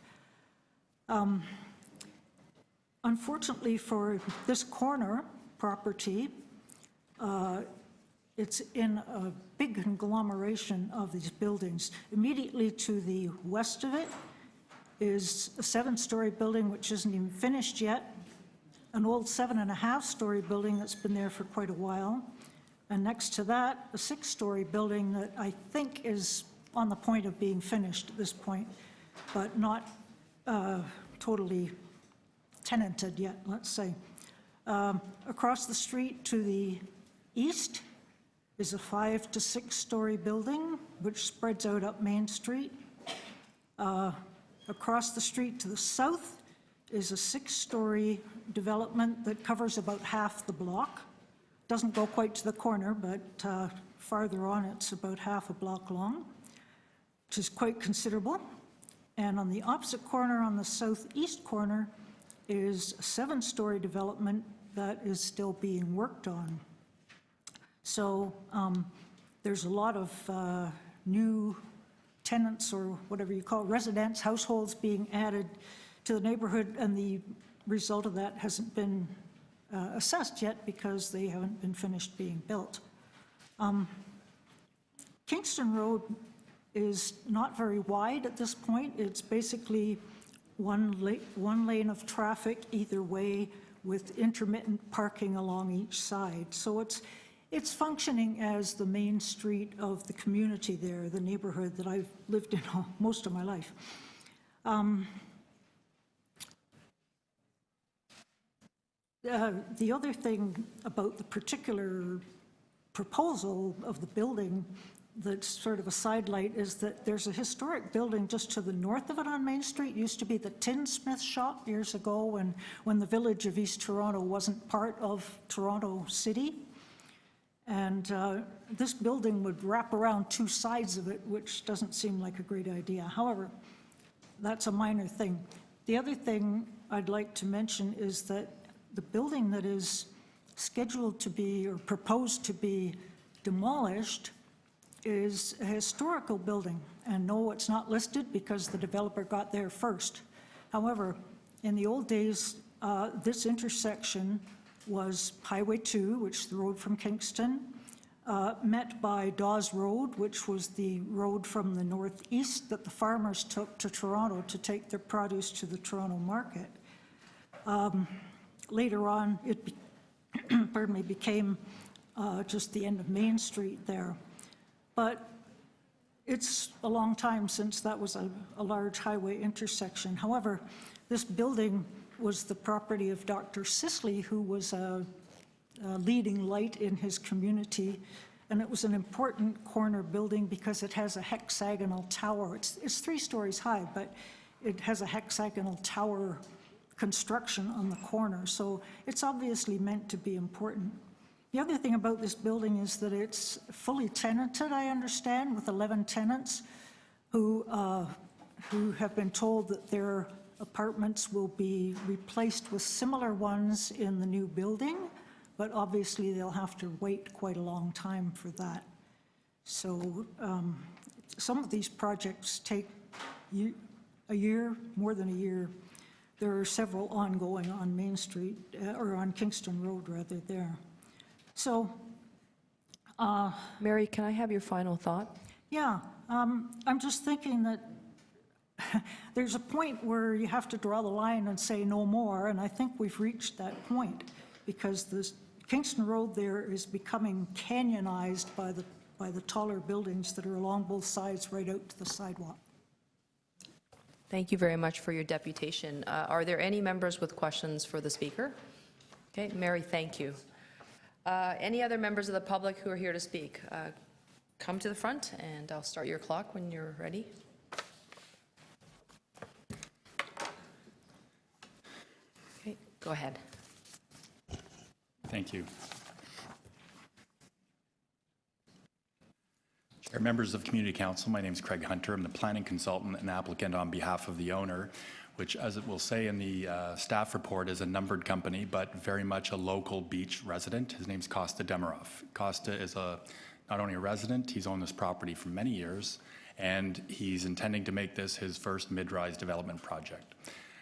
Unfortunately for this corner property, it's in a big conglomeration of these buildings. Immediately to the west of it is a 7-story building which isn't even finished yet, an old 7.5-story building that's been there for quite a while, and next to that, a 6-story building that I think is on the point of being finished at this point, but not totally tenanted yet, let's say. Across the street to the east is a 5 to 6-story building, which spreads out up Main Street. Across the street to the south is a 6-story development that covers about half the block. Doesn't go quite to the corner, but farther on it's about half a block long, which is quite considerable. And on the opposite corner, on the southeast corner, is a 7-story development that is still being worked on. So there's a lot of new tenants, or whatever you call it, residents, households being added to the neighborhood, and the result of that hasn't been assessed yet because they haven't been finished being built. Kingston Road is not very wide at this point. It's basically one lane of traffic either way with intermittent parking along each side. So it's functioning as the main street of the community there, the neighborhood that I've lived in most of my life. The other thing about the particular proposal of the building that's sort of a sidelight is that there's a historic building just to the north of it on Main Street. It used to be the tinsmith shop years ago when the village of East Toronto wasn't part of Toronto City. And this building would wrap around 2 sides of it, which doesn't seem like a great idea. However, that's a minor thing. The other thing I'd like to mention is that the building that is scheduled to be or proposed to be demolished is a historical building. And no, it's not listed because the developer got there first. However, in the old days, this intersection was Highway 2, which is the road from Kingston, met by Dawes Road, which was the road from the northeast that the farmers took to Toronto to take their produce to the Toronto market. Later on, it became just the end of Main Street there. But it's a long time since that was a large highway intersection. However, this building was the property of Dr. Sisley, who was a leading light in his community, and it was an important corner building because it has a hexagonal tower. It's 3 stories high, but it has a hexagonal tower construction on the corner, so it's obviously meant to be important. The other thing about this building is that it's fully tenanted, I understand, with 11 tenants who have been told that their apartments will be replaced with similar ones in the new building, but obviously they'll have to wait quite a long time for that. So some of these projects take a year, more than a year. There are several ongoing on Main Street, or on Kingston Road rather, there. So Mary, can I have your final thought? Yeah, I'm just thinking that there's a point where you have to draw the line and say no more, and I think we've reached that point, because this Kingston Road there is becoming canyonized by the taller buildings that are along both sides right out to the sidewalk. Thank you very much for your deputation. Are there any members with questions for the speaker? Okay, Mary, thank you. Any other members of the public who are here to speak? Come to the front, and I'll start your clock when you're ready. Okay, go ahead. Thank you. Chair, members of Community Council, my name is Craig Hunter. I'm the planning consultant and applicant on behalf of the owner, which, as it will say in the staff report, is a numbered company, but very much a local beach resident. His name's Costa Demirov. Costa is not only a resident, he's owned this property for many years, and he's intending to make this his first mid-rise development project.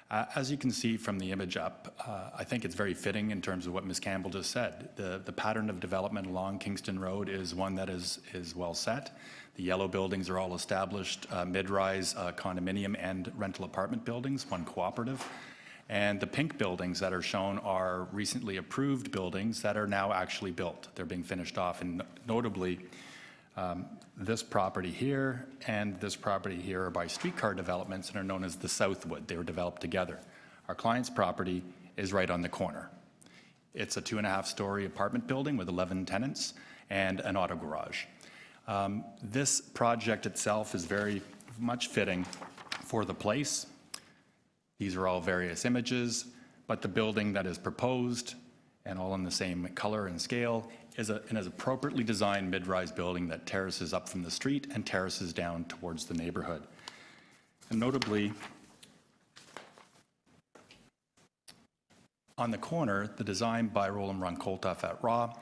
As you can see from the image up, I think it's very fitting in terms of what Ms. Campbell just said. The pattern of development along Kingston Road is one that is well set. The yellow buildings are all established mid-rise condominium and rental apartment buildings, one cooperative. And the pink buildings that are shown are recently approved buildings that are now actually built. They're being finished off, and notably, this property here and this property here are by streetcar developments and are known as the Southwood. They were developed together. Our client's property is right on the corner. It's a 2.5-story apartment building with 11 tenants and an auto garage. This project itself is very much fitting for the place. These are all various images, but the building that is proposed, and all in the same color and scale, is an appropriately designed mid-rise building that terraces up from the street and terraces down towards the neighborhood. And notably, on the corner, the design by Roland Ronkoltoff at RAW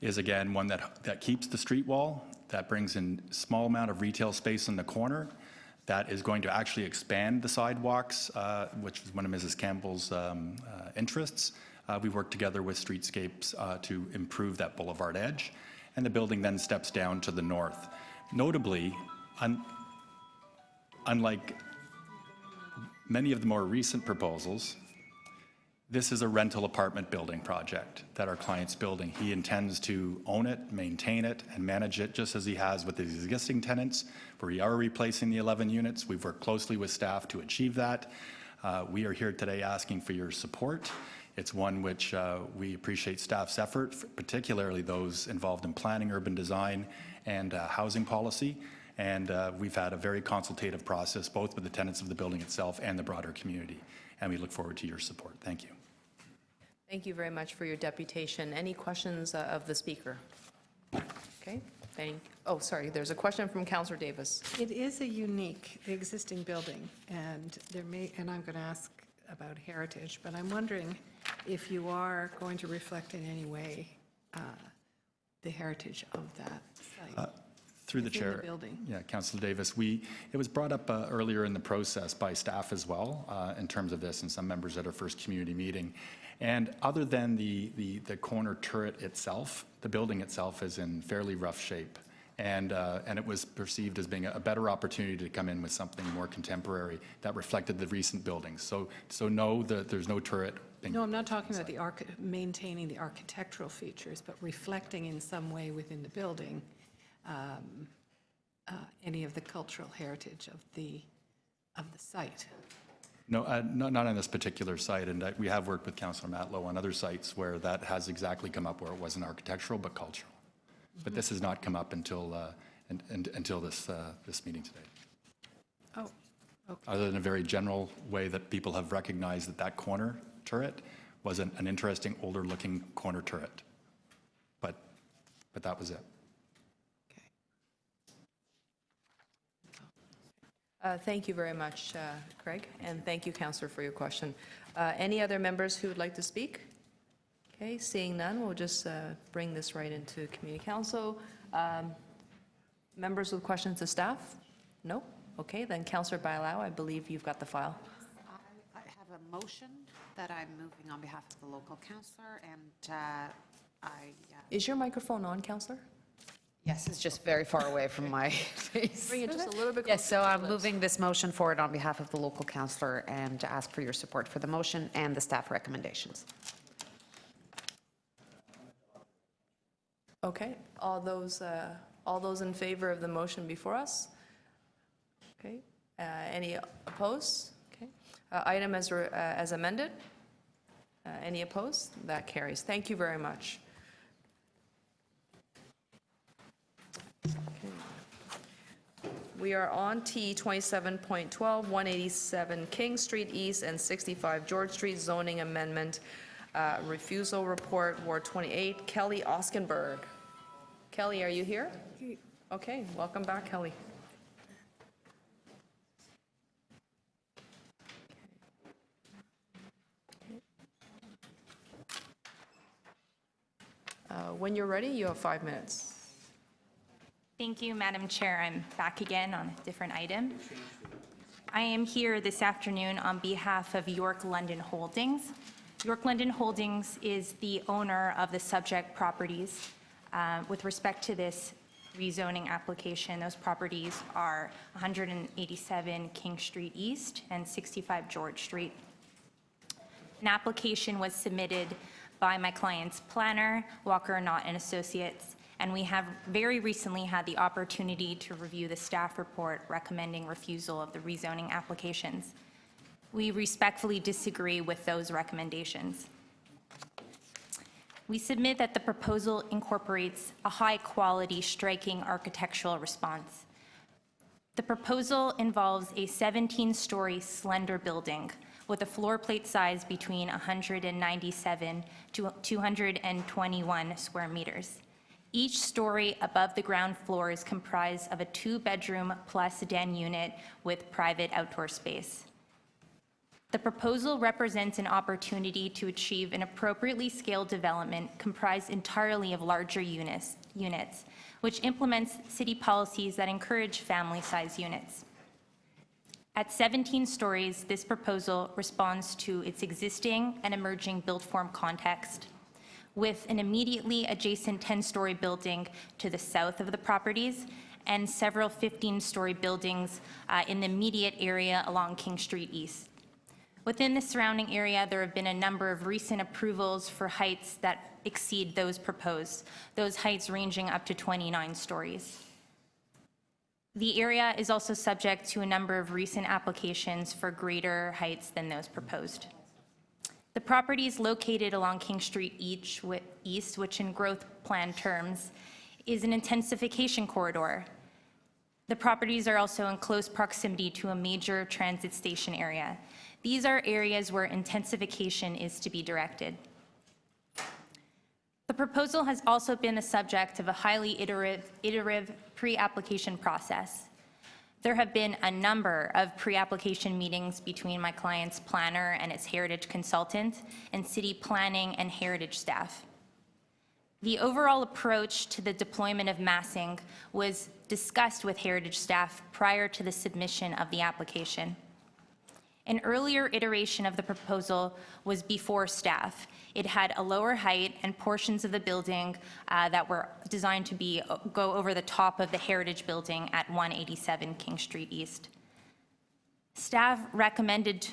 is again one that keeps the street wall, that brings in small amount of retail space in the corner, that is going to actually expand the sidewalks, which was one of Mrs. Campbell's interests. We worked together with Streetscapes to improve that boulevard edge, and the building then steps down to the north. Notably, unlike many of the more recent proposals, this is a rental apartment building project that our client's building. He intends to own it, maintain it, and manage it just as he has with his existing tenants, where we are replacing the 11 units. We've worked closely with staff to achieve that. We are here today asking for your support. It's one which we appreciate staff's effort, particularly those involved in planning, urban design, and housing policy. And we've had a very consultative process, both with the tenants of the building itself and the broader community. And we look forward to your support. Thank you. Thank you very much for your deputation. Any questions of the speaker? Okay, oh, sorry, there's a question from Councillor Davis. It is a unique existing building, and and I'm going to ask about heritage, but I'm wondering if you are going to reflect in any way the heritage of that site. Through the within chair. the building. Yeah, Councillor Davis, it was brought up earlier in the process by staff as well in terms of this, and some members at our first community meeting. And other than the corner turret itself, the building itself is in fairly rough shape. And it was perceived as being a better opportunity to come in with something more contemporary that reflected the recent buildings. So no, there's no turret. No, I'm not talking about maintaining the architectural features, but reflecting in some way within the building any of the cultural heritage of the site. No, not on this particular site, and we have worked with Councillor Matlow on other sites where that has exactly come up, where it wasn't architectural but cultural. But this has not come up until this meeting today. Oh, okay. Other than a very general way that people have recognized that corner turret was an interesting, older-looking corner turret. But that was it. Thank you very much, Craig, and thank you, Councillor, for your question. Any other members who would like to speak? Okay, seeing none, we'll just bring this right into Community Council. Members with questions to staff? No? Okay, then Councillor Bailao, I believe you've got the file. I have a motion that I'm moving on behalf of the local councillor, and Is your microphone on, Councillor? Yes, it's just very far away from my face. Bring it just a little bit Yes, closer so to I'm your lips. moving this motion forward on behalf of the local councillor and to ask for your support for the motion and the staff recommendations. Okay, all those in favor of the motion before us? Okay, any opposed? Okay, item as amended? Any opposed? That carries. Thank you very much. We are on T 27.12, 187 King Street East and 65 George Street zoning amendment, refusal report, Ward 28, Kelly Oskenberg. Kelly, are you here? Okay, welcome back, Kelly. When you're ready, you have 5 minutes. Thank you, Madam Chair. I'm back again on a different item. I am here this afternoon on behalf of York London Holdings. York London Holdings is the owner of the subject properties. With respect to this rezoning application, those properties are 187 King Street East and 65 George Street. An application was submitted by my client's planner, Walker Knott and Associates, and we have very recently had the opportunity to review the staff report recommending refusal of the rezoning applications. We respectfully disagree with those recommendations. We submit that the proposal incorporates a high-quality, striking architectural response. The proposal involves a 17-story slender building with a floor plate size between 197 to 221 square meters. Each story above the ground floor is comprised of a 2-bedroom plus den unit with private outdoor space. The proposal represents an opportunity to achieve an appropriately scaled development comprised entirely of larger units, which implements city policies that encourage family-size units. At 17 stories, this proposal responds to its existing and emerging built form context, with an immediately adjacent 10-story building to the south of the properties and several 15-story buildings in the immediate area along King Street East. Within the surrounding area, there have been a number of recent approvals for heights that exceed those proposed, those heights ranging up to 29 stories. The area is also subject to a number of recent applications for greater heights than those proposed. The property is located along King Street East, which in growth plan terms is an intensification corridor. The properties are also in close proximity to a major transit station area. These are areas where intensification is to be directed. The proposal has also been the subject of a highly iterative pre-application process. There have been a number of pre-application meetings between my client's planner and its heritage consultant and city planning and heritage staff. The overall approach to the deployment of massing was discussed with heritage staff prior to the submission of the application. An earlier iteration of the proposal was before staff. It had a lower height and portions of the building that were designed to go over the top of the heritage building at 187 King Street East. Staff recommended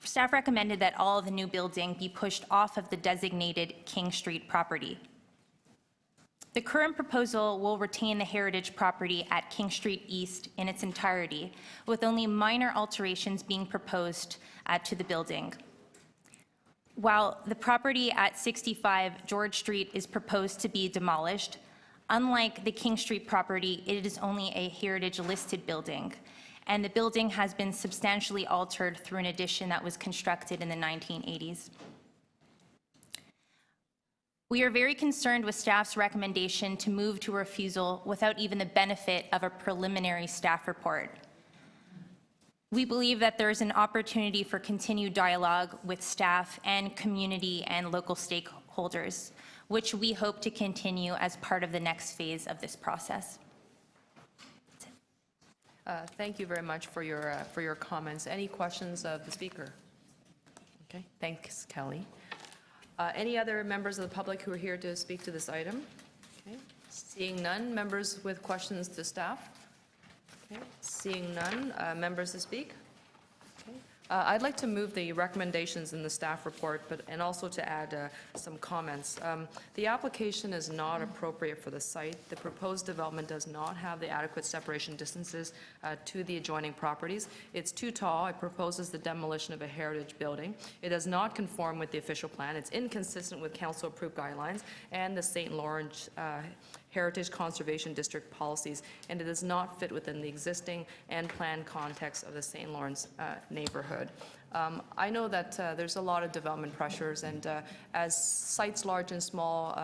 that all of the new building be pushed off of the designated King Street property. The current proposal will retain the heritage property at King Street East in its entirety, with only minor alterations being proposed to the building. While the property at 65 George Street is proposed to be demolished, unlike the King Street property, it is only a heritage-listed building, and the building has been substantially altered through an addition that was constructed in the 1980s. We are very concerned with staff's recommendation to move to a refusal without even the benefit of a preliminary staff report. We believe that there is an opportunity for continued dialogue with staff and community and local stakeholders, which we hope to continue as part of the next phase of this process. Thank you very much for your comments. Any questions of the speaker? Okay, thanks, Kelly. Any other members of the public who are here to speak to this item? Okay. Seeing none, members with questions to staff? Okay. Seeing none, members to speak? Okay. I'd like to move the recommendations in the staff report, and also to add some comments. The application is not appropriate for the site. The proposed development does not have the adequate separation distances to the adjoining properties. It's too tall. It proposes the demolition of a heritage building. It does not conform with the official plan. It's inconsistent with council-approved guidelines and the St. Lawrence Heritage Conservation District policies, and it does not fit within the existing and planned context of the St. Lawrence neighborhood. I know that there's a lot of development pressures, and as sites large and small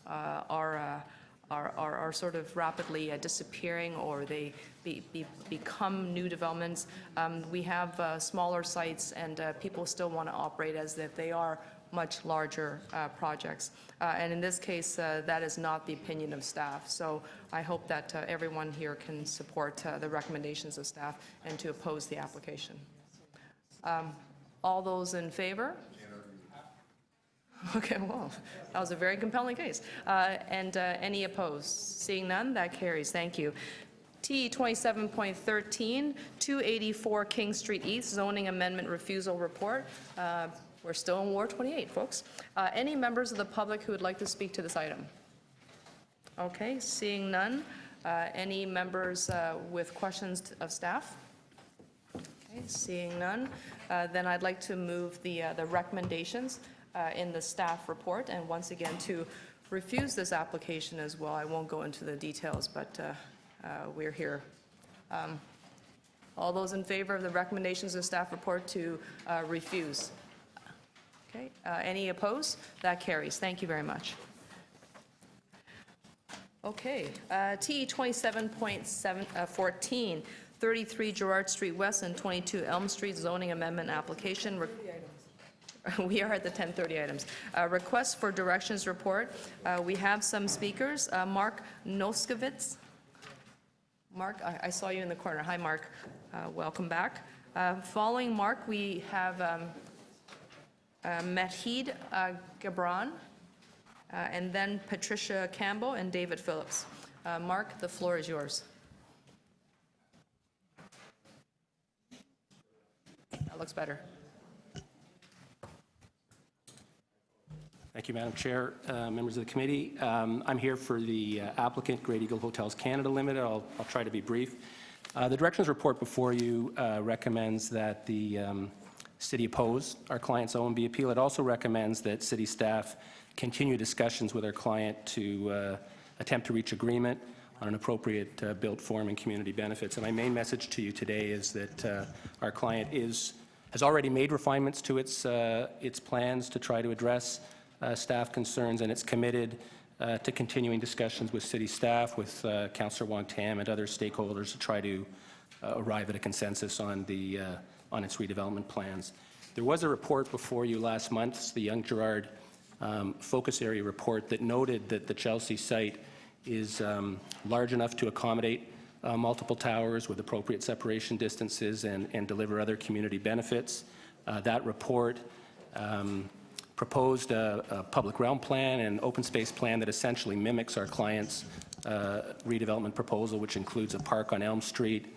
are sort of rapidly disappearing, or they become new developments, we have smaller sites, and people still want to operate as if they are much larger projects. And in this case, that is not the opinion of staff. So I hope that everyone here can support the recommendations of staff and to oppose the application. All those in favor? Okay, well, that was a very compelling case. And any opposed? Seeing none, that carries. Thank you. T 27.13, 284 King Street East, zoning amendment refusal report. We're still in Ward 28, folks. Any members of the public who would like to speak to this item? Okay, seeing none. Any members with questions of staff? Okay, seeing none. Then I'd like to move the recommendations in the staff report, and once again to refuse this application as well. I won't go into the details, but we're here. All those in favor of the recommendations of the staff report to refuse? Okay. Any opposed? That carries. Thank you very much. Okay. T 27.14, 33 Gerrard Street West and 22 Elm Street zoning amendment application. We are at the 10:30 items. Request for directions report. We have some speakers. Mark Noskovitz. Mark, I saw you in the corner. Hi, Mark. Welcome back. Following Mark, we have Mahid Gabran, and then Patricia Campbell and David Phillips. Mark, the floor is yours. That looks better. Thank you, Madam Chair, members of the committee. I'm here for the applicant, Great Eagle Hotels Canada Limited. I'll try to be brief. The directions report before you recommends that the City oppose our client's OMB appeal. It also recommends that City staff continue discussions with our client to attempt to reach agreement on an appropriate built form and community benefits. And my main message to you today is that our client has already made refinements to its plans to try to address staff concerns, and it's committed to continuing discussions with City staff, with Councillor Wong Tam and other stakeholders to try to arrive at a consensus on its redevelopment plans. There was a report before you last month, the Young Gerrard Focus Area Report, that noted that the Chelsea site is large enough to accommodate multiple towers with appropriate separation distances and deliver other community benefits. That report proposed a public realm plan and open space plan that essentially mimics our client's redevelopment proposal, which includes a park on Elm Street,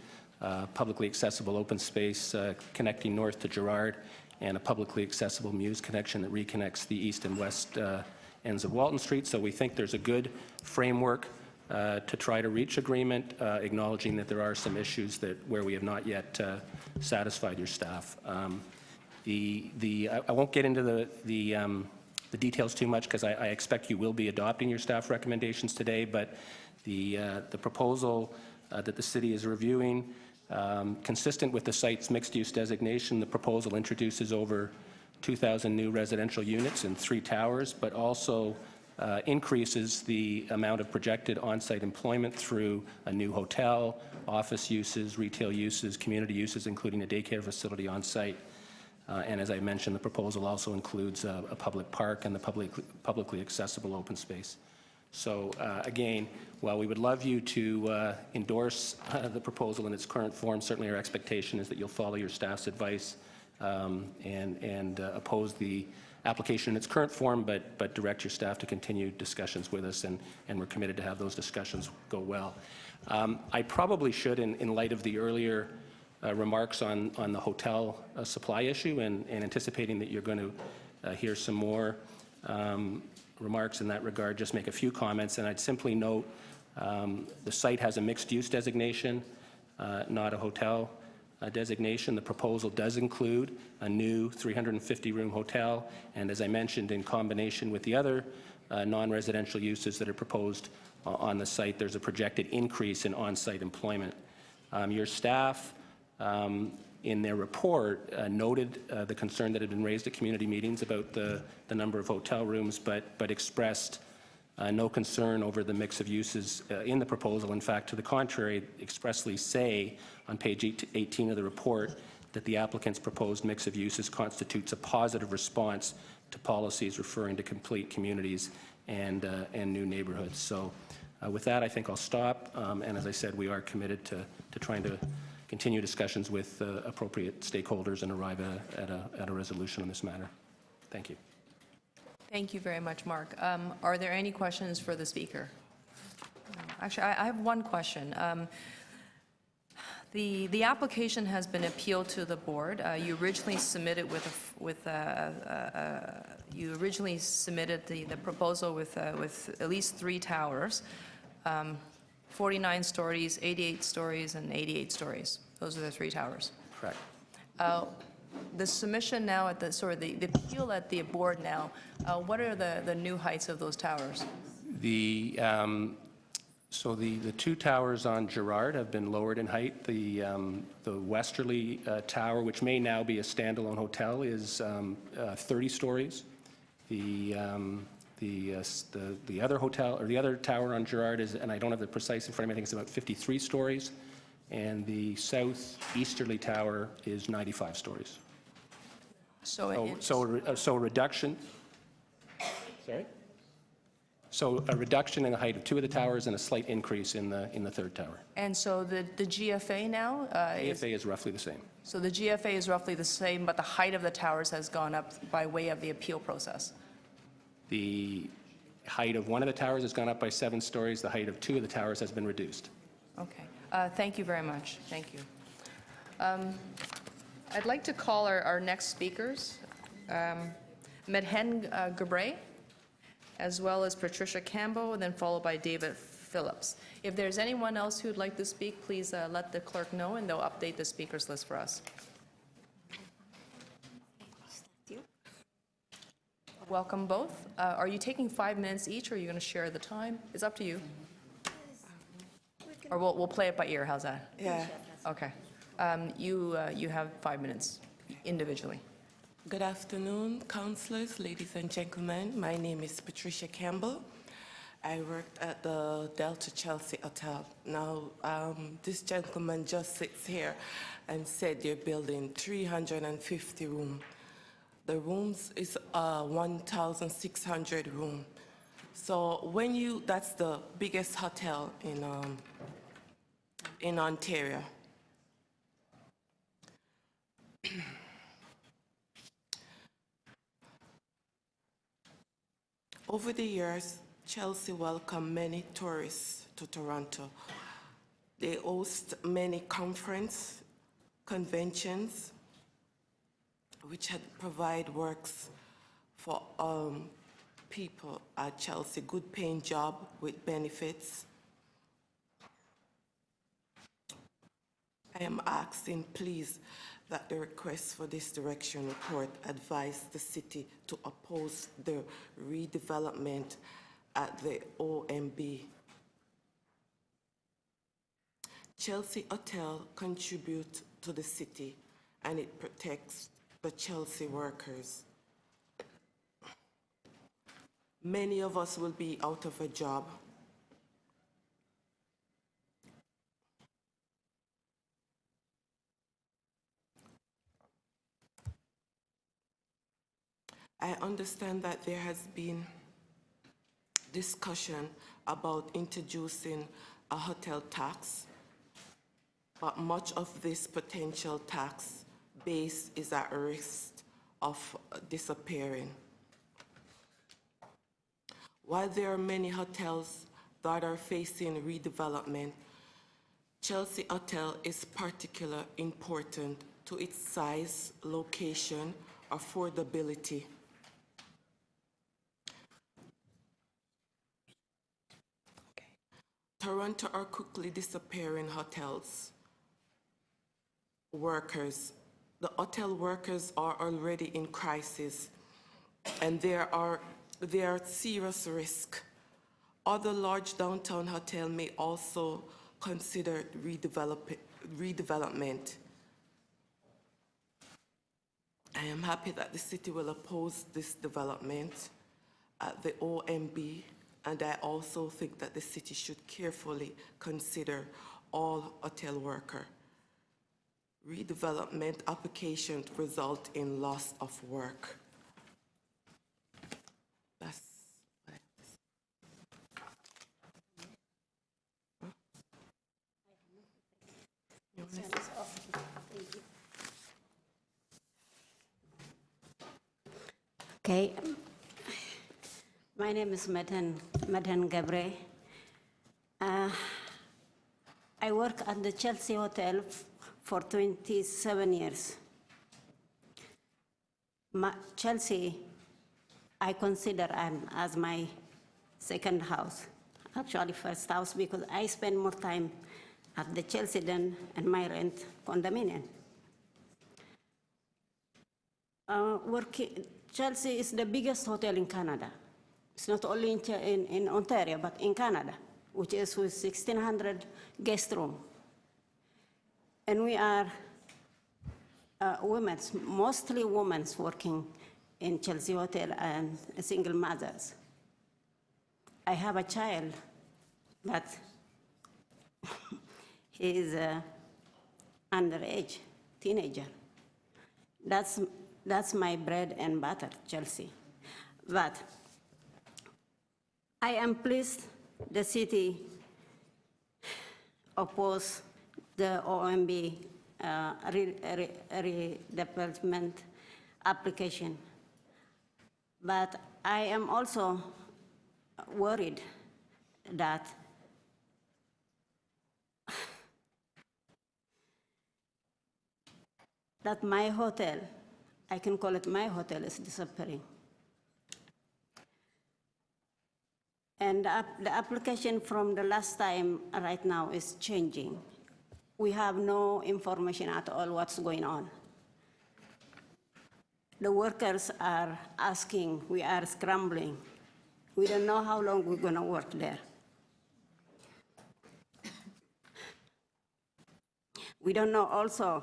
publicly accessible open space connecting north to Gerrard, and a publicly accessible Muse connection that reconnects the east and west ends of Walton Street. So we think there's a good framework to try to reach agreement, acknowledging that there are some issues where we have not yet satisfied your staff. I won't get into the details too much because I expect you will be adopting your staff recommendations today, but the proposal that the City is reviewing, consistent with the site's mixed-use designation, the proposal introduces over 2,000 new residential units in 3 towers, but also increases the amount of projected on-site employment through a new hotel, office uses, retail uses, community uses, including a daycare facility on-site. And as I mentioned, the proposal also includes a public park and the publicly accessible open space. So again, while we would love you to endorse the proposal in its current form, certainly our expectation is that you'll follow your staff's advice and oppose the application in its current form, but direct your staff to continue discussions with us, and we're committed to have those discussions go well. I probably should, in light of the earlier remarks on the hotel supply issue, and anticipating that you're going to hear some more remarks in that regard, just make a few comments. And I'd simply note the site has a mixed-use designation, not a hotel designation. The proposal does include a new 350-room hotel, and as I mentioned, in combination with the other non-residential uses that are proposed on the site, there's a projected increase in on-site employment. Your staff, in their report, noted the concern that had been raised at community meetings about the number of hotel rooms, but expressed no concern over the mix of uses in the proposal. In fact, to the contrary, expressly say on page 18 of the report that the applicant's proposed mix of uses constitutes a positive response to policies referring to complete communities and new neighborhoods. So with that, I think I'll stop. And as I said, we are committed to trying to continue discussions with appropriate stakeholders and arrive at a resolution on this matter. Thank you. Thank you very much, Mark. Are there any questions for the speaker? No. Actually, I have one question. The application has been appealed to the board. You originally submitted the proposal with at least 3 towers, 49 stories, 88 stories, and 88 stories. Those are the 3 towers. Correct. The submission now at the appeal at the board now, what are the new heights of those towers? So the 2 towers on Gerrard have been lowered in height. The westerly tower, which may now be a standalone hotel, is 30 stories. The other hotel, or the other tower on Gerrard is, and I don't have the precise in front of me, I think it's about 53 stories. And the southeasterly tower is 95 stories. So a reduction. Sorry? So a reduction in the height of 2 of the towers and a slight increase in the 3rd tower. And so the GFA now? GFA is roughly the same. So the GFA is roughly the same, but the height of the towers has gone up by way of the appeal process? The height of 1 of the towers has gone up by 7 stories. The height of 2 of the towers has been reduced. Okay. Thank you very much. Thank you. I'd like to call our next speakers, Medhen Gabre, as well as Patricia Campbell, and then followed by David Phillips. If there's anyone else who'd like to speak, please let the clerk know, and they'll update the speakers list for us. Welcome both. Are you taking 5 minutes each, or are you going to share the time? It's up to you. Or we'll play it by ear. How's that? Yeah. Okay. You have 5 minutes individually. Good afternoon, councillors, ladies and gentlemen. My name is Patricia Campbell. I worked at the Delta Chelsea Hotel. Now, this gentleman just sits here and said they're building 350 rooms. The rooms is 1,600 rooms. So when that's the biggest hotel in Ontario. Over the years, Chelsea welcomed many tourists to Toronto. They host many conferences, conventions, which had provide works for people at Chelsea, good paying job with benefits. I am asking, please, that the request for this direction report advise the city to oppose the redevelopment at the OMB. Chelsea Hotel contributes to the city and it protects the Chelsea workers. Many of us will be out of a job. I understand that there has been discussion about introducing a hotel tax, but much of this potential tax base is at risk of disappearing. While there are many hotels that are facing redevelopment, Chelsea Hotel is particularly important to its size, location, affordability. Toronto are quickly disappearing hotels. Workers. The hotel workers are already in crisis, and there are serious risk. Other large downtown hotels may also consider redevelopment. I am happy that the city will oppose this development at the OMB, and I also think that the city should carefully consider all hotel workers. Redevelopment applications result in loss of work. That's what I have to say. Okay. My name is Matan Gabre. I work at the Chelsea Hotel for 27 years. Chelsea, I consider as my second house. Actually, first house, because I spend more time at the Chelsea than in my rent condominium. Chelsea is the biggest hotel in Canada. It's not only in Ontario, but in Canada, which is with 1,600 guest rooms. And we are women, mostly women working in Chelsea Hotel and single mothers. I have a child that he is underage, teenager. That's my bread and butter, Chelsea. But I am pleased the city opposed the OMB redevelopment application. But I am also worried that my hotel, I can call it my hotel, is disappearing. And the application from the last time right now is changing. We have no information at all what's going on. The workers are asking, we are scrambling. We don't know how long we're going to work there. We don't know also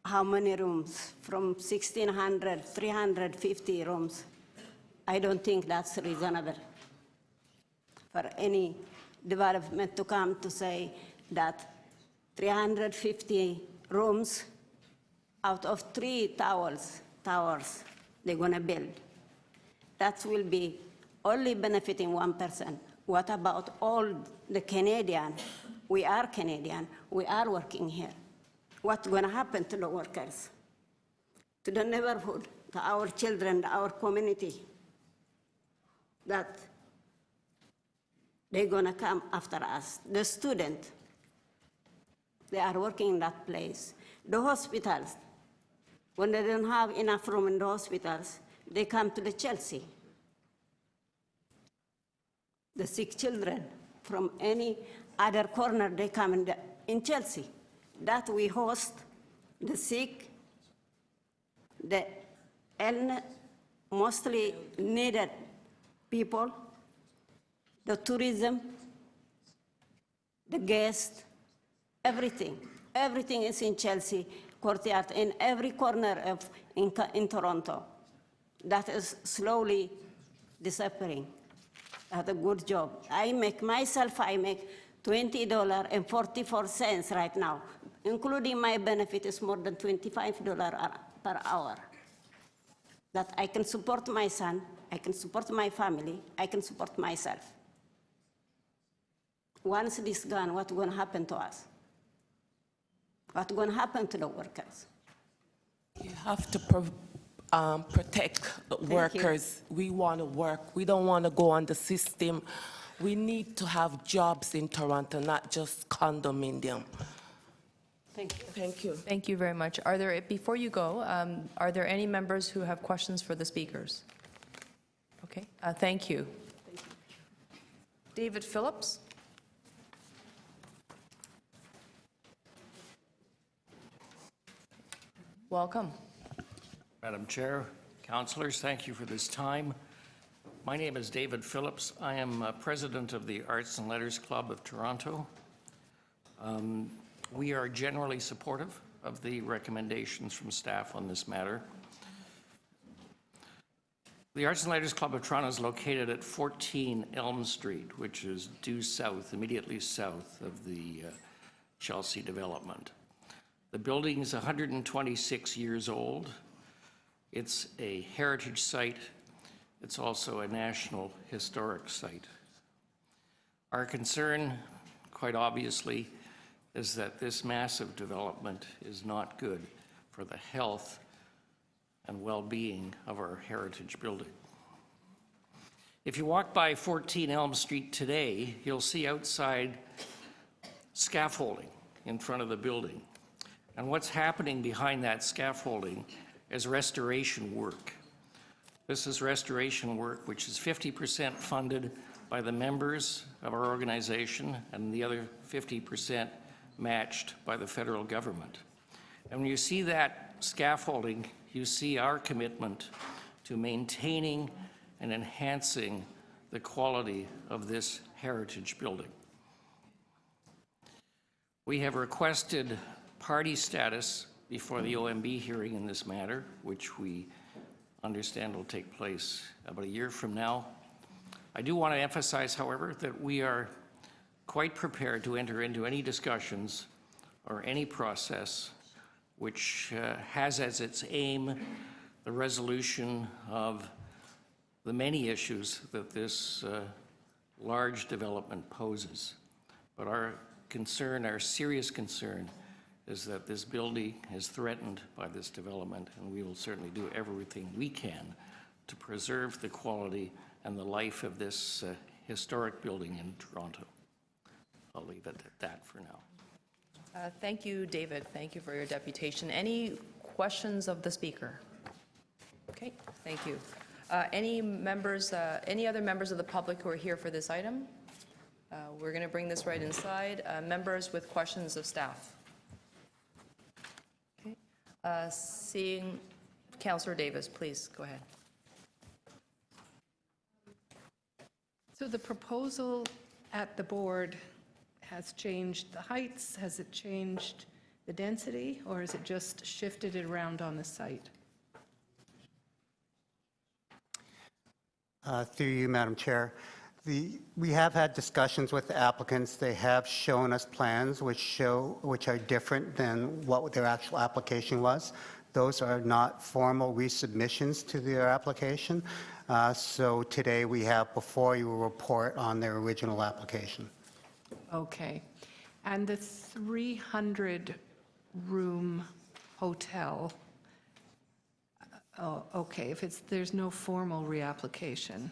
how many rooms, from 1,600, 350 rooms. I don't think that's reasonable for any development to come to say that 350 rooms out of 3 towers they're going to build. That will be only benefiting 1%. What about all the Canadian? We are Canadian. We are working here. What's going to happen to the workers, to the neighborhood, to our children, our community? That they're going to come after us. The students, they are working in that place. The hospitals, when they don't have enough room in the hospitals, they come to the Chelsea. The sick children from any other corner, they come in Chelsea. That we host the sick, the mostly needed people, the tourism, the guests, everything. Everything is in Chelsea courtyard, in every corner in Toronto. That is slowly disappearing. That's a good job. I make $20.44 right now, including my benefit is more than $25 per hour. That I can support my son, I can support my family, I can support myself. Once this is gone, what's going to happen to us? What's going to happen to the workers? You have to protect workers. We want to work. We don't want to go on the system. We need to have jobs in Toronto, not just condominium. Thank you. Thank you. Thank you very much. Before you go, are there any members who have questions for the speakers? Okay, thank you. David Phillips? Welcome. Madam Chair, councillors, thank you for this time. My name is David Phillips. I am president of the Arts and Letters Club of Toronto. We are generally supportive of the recommendations from staff on this matter. The Arts and Letters Club of Toronto is located at 14 Elm Street, which is due south, immediately south of the Chelsea development. The building is 126 years old. It's a heritage site. It's also a National Historic Site. Our concern, quite obviously, is that this massive development is not good for the health and well-being of our heritage building. If you walk by 14 Elm Street today, you'll see outside scaffolding in front of the building. And what's happening behind that scaffolding is restoration work. This is restoration work which is 50% funded by the members of our organization and the other 50% matched by the federal government. And when you see that scaffolding, you see our commitment to maintaining and enhancing the quality of this heritage building. We have requested party status before the OMB hearing in this matter, which we understand will take place about a year from now. I do want to emphasize, however, that we are quite prepared to enter into any discussions or any process which has as its aim the resolution of the many issues that this large development poses. But our concern, our serious concern, is that this building is threatened by this development, and we will certainly do everything we can to preserve the quality and the life of this historic building in Toronto. I'll leave it at that for now. Thank you, David. Thank you for your deputation. Any questions of the speaker? Okay, thank you. Any other members of the public who are here for this item? We're going to bring this right inside. Members with questions of staff. Okay. Seeing Councillor Davis, please go ahead. So the proposal at the board has changed the heights? Has it changed the density, or has it just shifted it around on the site? Through you, Madam Chair. We have had discussions with the applicants. They have shown us plans which are different than what their actual application was. Those are not formal resubmissions to their application. So today we have before you a report on their original application. Okay. And the 300-room hotel, okay, there's no formal reapplication.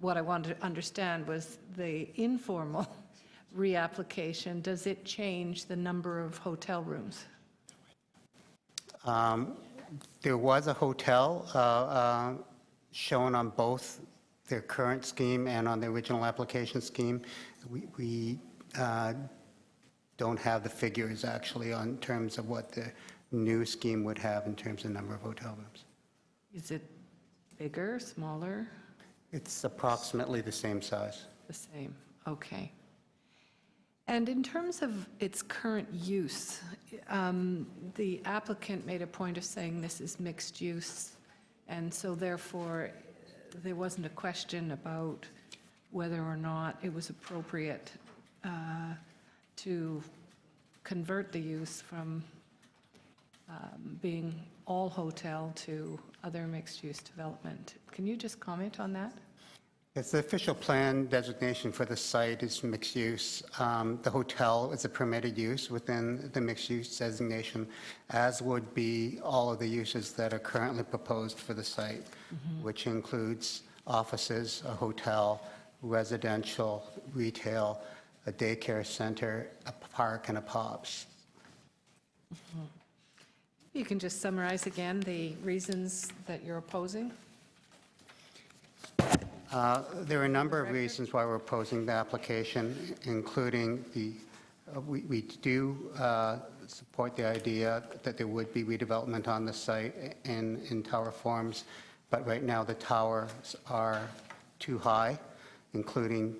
What I wanted to understand was the informal reapplication. Does it change the number of hotel rooms? There was a hotel shown on both their current scheme and on the original application scheme. We don't have the figures actually in terms of what the new scheme would have in terms of number of hotel rooms. Is it bigger, smaller? It's approximately the same size. The same, okay. And in terms of its current use, the applicant made a point of saying this is mixed use, and so therefore there wasn't a question about whether or not it was appropriate to convert the use from being all hotel to other mixed-use development. Can you just comment on that? It's the official plan designation for the site is mixed use. The hotel is a permitted use within the mixed use designation, as would be all of the uses that are currently proposed for the site, which includes offices, a hotel, residential, retail, a daycare center, a park, and a pubs. You can just summarize again the reasons that you're opposing? There are a number of reasons why we're opposing the application, including we do support the idea that there would be redevelopment on the site in tower forms, but right now the towers are too high, including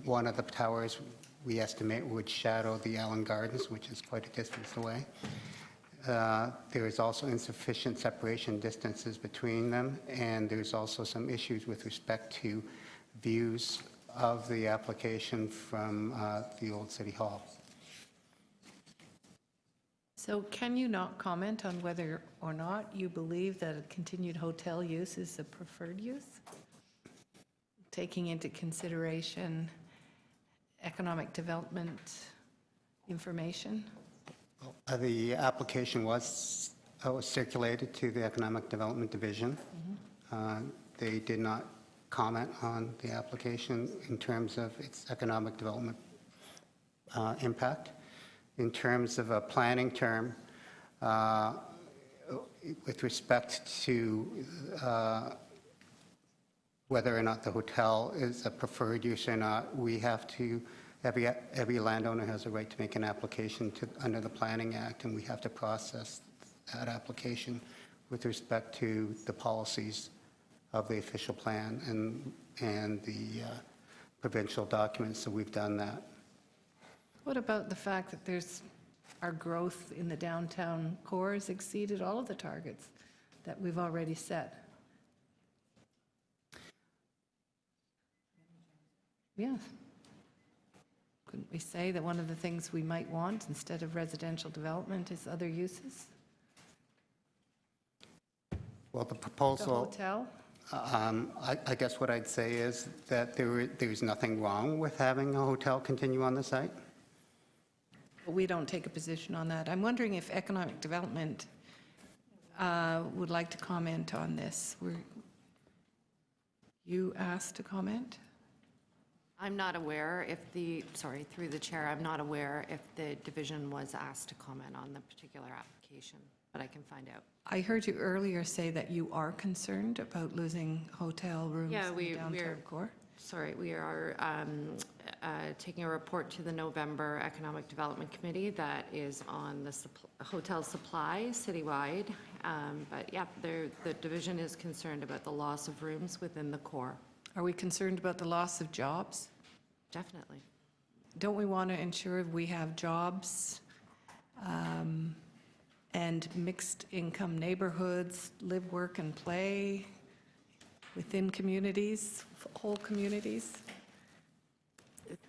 one of the towers we estimate would shadow the Allen Gardens, which is quite a distance away. There is also insufficient separation distances between them, and there's also some issues with respect to views of the application from the old City Hall. So can you not comment on whether or not you believe that a continued hotel use is a preferred use? Taking into consideration economic development information? The application was circulated to the Economic Development Division. They did not comment on the application in terms of its economic development impact. In terms of a planning term, with respect to whether or not the hotel is a preferred use or not, we have to, every landowner has a right to make an application under the Planning Act, and we have to process that application with respect to the policies of the official plan and the provincial documents, so we've done that. What about the fact that our growth in the downtown core has exceeded all of the targets that we've already set? Yes. Couldn't we say that one of the things we might want instead of residential development is other uses? Well, the proposal... The hotel? I guess what I'd say is that there's nothing wrong with having a hotel continue on the site. We don't take a position on that. I'm wondering if economic development would like to comment on this. Were you asked to comment? I'm not aware if through the chair, I'm not aware if the division was asked to comment on the particular application, but I can find out. I heard you earlier say that you are concerned about losing hotel rooms in the downtown core. Sorry, we are taking a report to the November Economic Development Committee that is on the hotel supply citywide. But yeah, the division is concerned about the loss of rooms within the core. Are we concerned about the loss of jobs? Definitely. Don't we want to ensure we have jobs and mixed income neighborhoods, live, work, and play within communities, whole communities?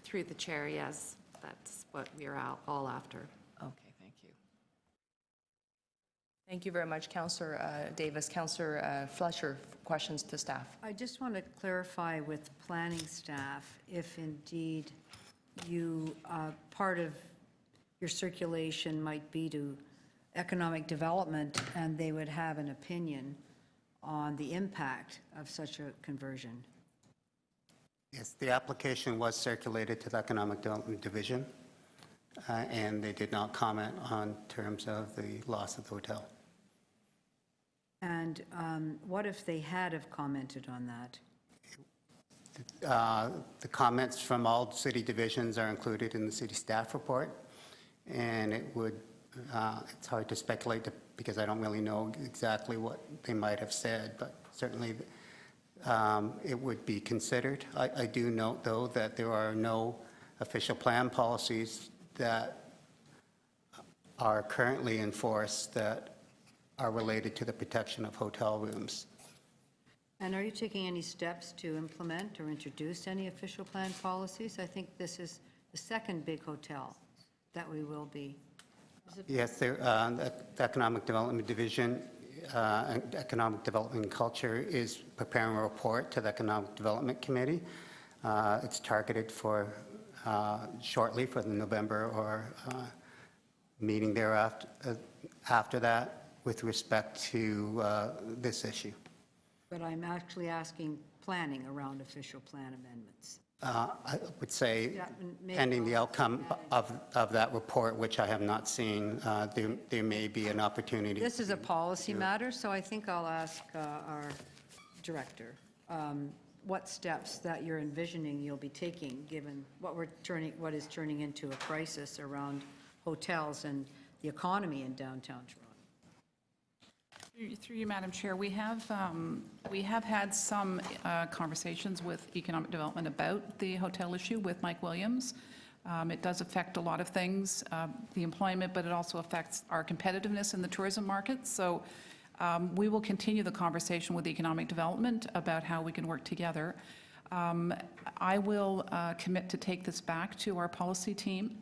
Through the chair, yes, that's what we are all after. Okay, thank you. Thank you very much, Councillor Davis. Councillor Fletcher, questions to staff. I just want to clarify with planning staff if indeed part of your circulation might be to economic development and they would have an opinion on the impact of such a conversion. Yes, the application was circulated to the Economic Development Division, and they did not comment on terms of the loss of the hotel. And what if they had have commented on that? The comments from all city divisions are included in the city staff report, and it's hard to speculate because I don't really know exactly what they might have said, but certainly it would be considered. I do note, though, that there are no official plan policies that are currently in force that are related to the protection of hotel rooms. And are you taking any steps to implement or introduce any official plan policies? I think this is the second big hotel that we will be. Yes, the Economic Development Division Economic Development and Culture is preparing a report to the Economic Development Committee. It's targeted for shortly for the November or meeting thereafter after that with respect to this issue. But I'm actually asking planning around official plan amendments. I would say, Yeah, maybe pending the outcome of that report, which I have not seen, there may be an opportunity. This is a policy matter, so I think I'll ask our director what steps that you're envisioning you'll be taking, given what is turning into a crisis around hotels and the economy in downtown Toronto. Through you, Madam Chair, we have had some conversations with Economic Development about the hotel issue with Mike Williams. It does affect a lot of things, the employment, but it also affects our competitiveness in the tourism market. So we will continue the conversation with Economic Development about how we can work together. I will commit to take this back to our policy team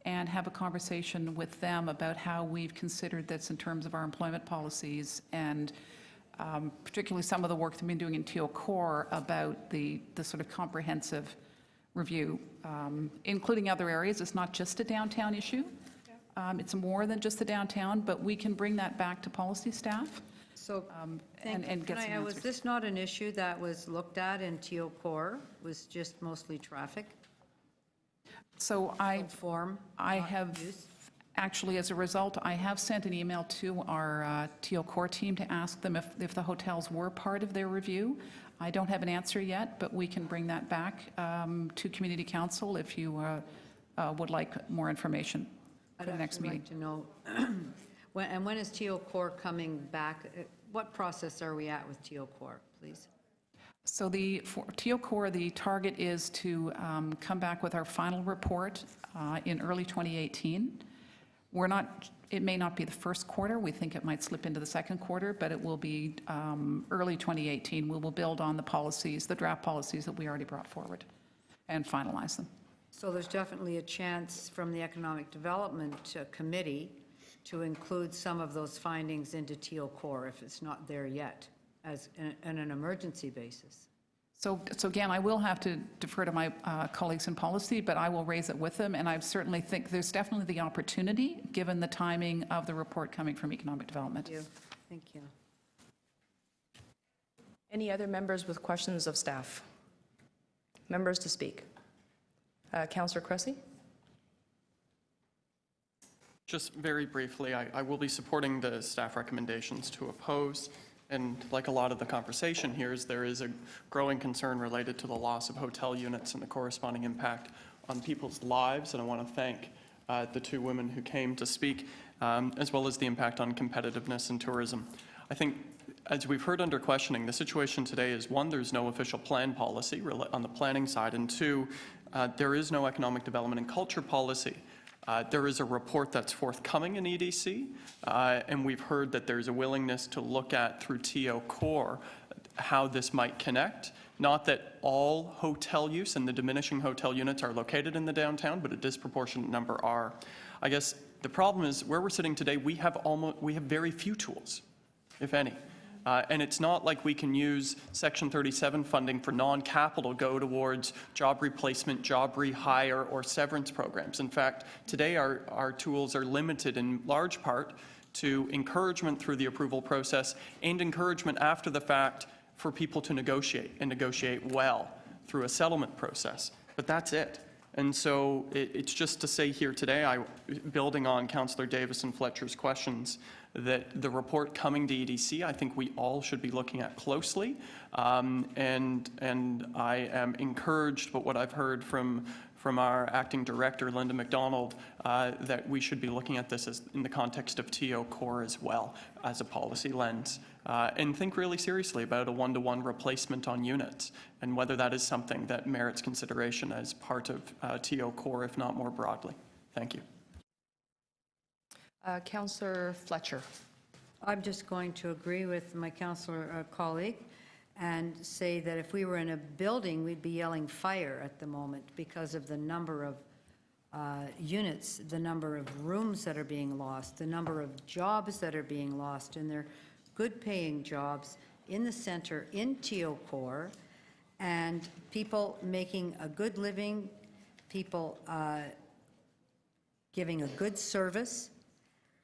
and have a conversation with them about how we've considered this in terms of our employment policies and particularly some of the work that we've been doing in TO Core about the sort of comprehensive review, including other areas. It's not just a downtown issue. It's more than just the downtown, but we can bring that back to policy staff. So, and get some was answers. this not an issue that was looked at in TO Core? Was just mostly traffic? So I have, actually, as a result, I have sent an email to our TO Core team to ask them if the hotels were part of their review. I don't have an answer yet, but we can bring that back to Community Council if you would like more information for the next meeting. I'd like to know, when is TO Core coming back? What process are we at with TO Core, please? So for TO Core, the target is to come back with our final report in early 2018. It may not be the first quarter. We think it might slip into the second quarter, but it will be early 2018. We will build on the policies, the draft policies that we already brought forward and finalize them. So there's definitely a chance from the Economic Development Committee to include some of those findings into TO Core if it's not there yet, as on an emergency basis. So again, I will have to defer to my colleagues in policy, but I will raise it with them, and I certainly think there's definitely the opportunity, given the timing of the report coming from Economic Development. Thank you. Any other members with questions of staff? Members to speak. Councillor Cressy? Just very briefly, I will be supporting the staff recommendations to oppose. And like a lot of the conversation here, there is a growing concern related to the loss of hotel units and the corresponding impact on people's lives. And I want to thank the two women who came to speak, as well as the impact on competitiveness and tourism. I think, as we've heard under questioning, the situation today is, one, there's no official plan policy on the planning side, and two, there is no economic development and culture policy. There is a report that's forthcoming in EDC, and we've heard that there's a willingness to look at, through TO Core, how this might connect. Not that all hotel use and the diminishing hotel units are located in the downtown, but a disproportionate number are. I guess the problem is, where we're sitting today, we have very few tools, if any. And it's not like we can use Section 37 funding for non-capital go towards job replacement, job rehire, or severance programs. In fact, today our tools are limited in large part to encouragement through the approval process and encouragement after the fact for people to negotiate, and negotiate well through a settlement process. But that's it. And so it's just to say here today, building on Councillor Davis and Fletcher's questions, that the report coming to EDC, I think we all should be looking at closely. And I am encouraged by what I've heard from our acting director, Linda McDonald, that we should be looking at this as in the context of TO Core as well, as a policy lens. And think really seriously about a one-to-one replacement on units, and whether that is something that merits consideration as part of TO Core, if not more broadly. Thank you. Councillor Fletcher. I'm just going to agree with my councillor colleague and say that if we were in a building, we'd be yelling fire at the moment because of the number of units, the number of rooms that are being lost, the number of jobs that are being lost, and they're good-paying jobs in the center, in TO Core, and people making a good living, people giving a good service,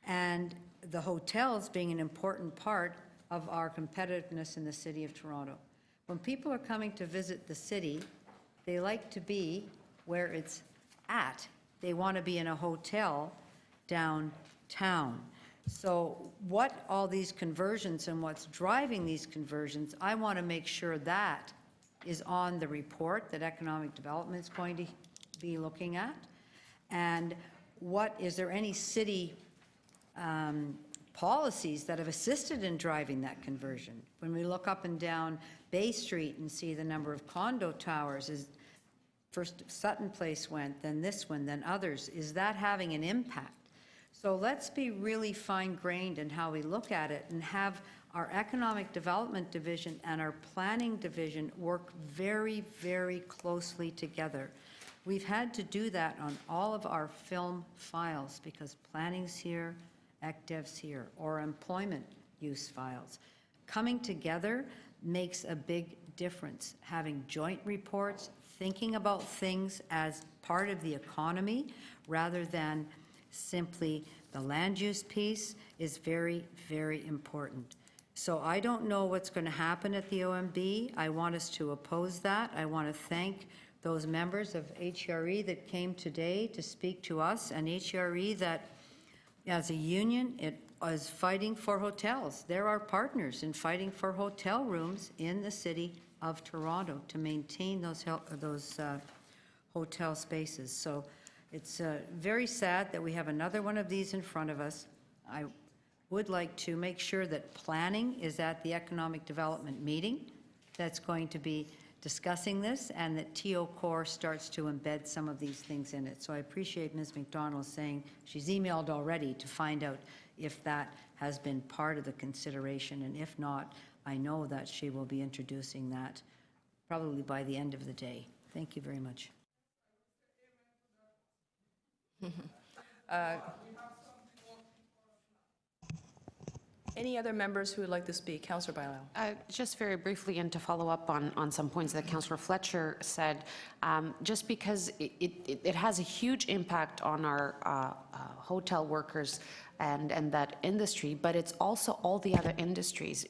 and the hotels being an important part of our competitiveness in the city of Toronto. When people are coming to visit the city, they like to be where it's at. They want to be in a hotel downtown. So what all these conversions and what's driving these conversions, I want to make sure that is on the report that economic development is going to be looking at. And what, is there any city policies that have assisted in driving that conversion? When we look up and down Bay Street and see the number of condo towers, is first Sutton Place went, then this one, then others, is that having an impact? So let's be really fine-grained in how we look at it and have our economic development division and our planning division work very, very closely together. We've had to do that on all of our film files because planning's here, ECDEV's here, or employment use files. Coming together makes a big difference. Having joint reports, thinking about things as part of the economy rather than simply the land use piece is very, very important. So I don't know what's going to happen at the OMB. I want us to oppose that. I want to thank those members of HRE that came today to speak to us, and HRE that as a union, it is fighting for hotels. They're our partners in fighting for hotel rooms in the city of Toronto to maintain those hotel spaces. So it's very sad that we have another one of these in front of us. I would like to make sure that planning is at the economic development meeting that's going to be discussing this, and that TO Core starts to embed some of these things in it. So I appreciate Ms. McDonald saying she's emailed already to find out if that has been part of the consideration, and if not, I know that she will be introducing that probably by the end of the day. Thank you very much. Any other members who would like to speak? Councillor Bailão. Just very briefly, and to follow up on some points that Councillor Fletcher said, just because it has a huge impact on our hotel workers and that industry, but it's also all the other industries.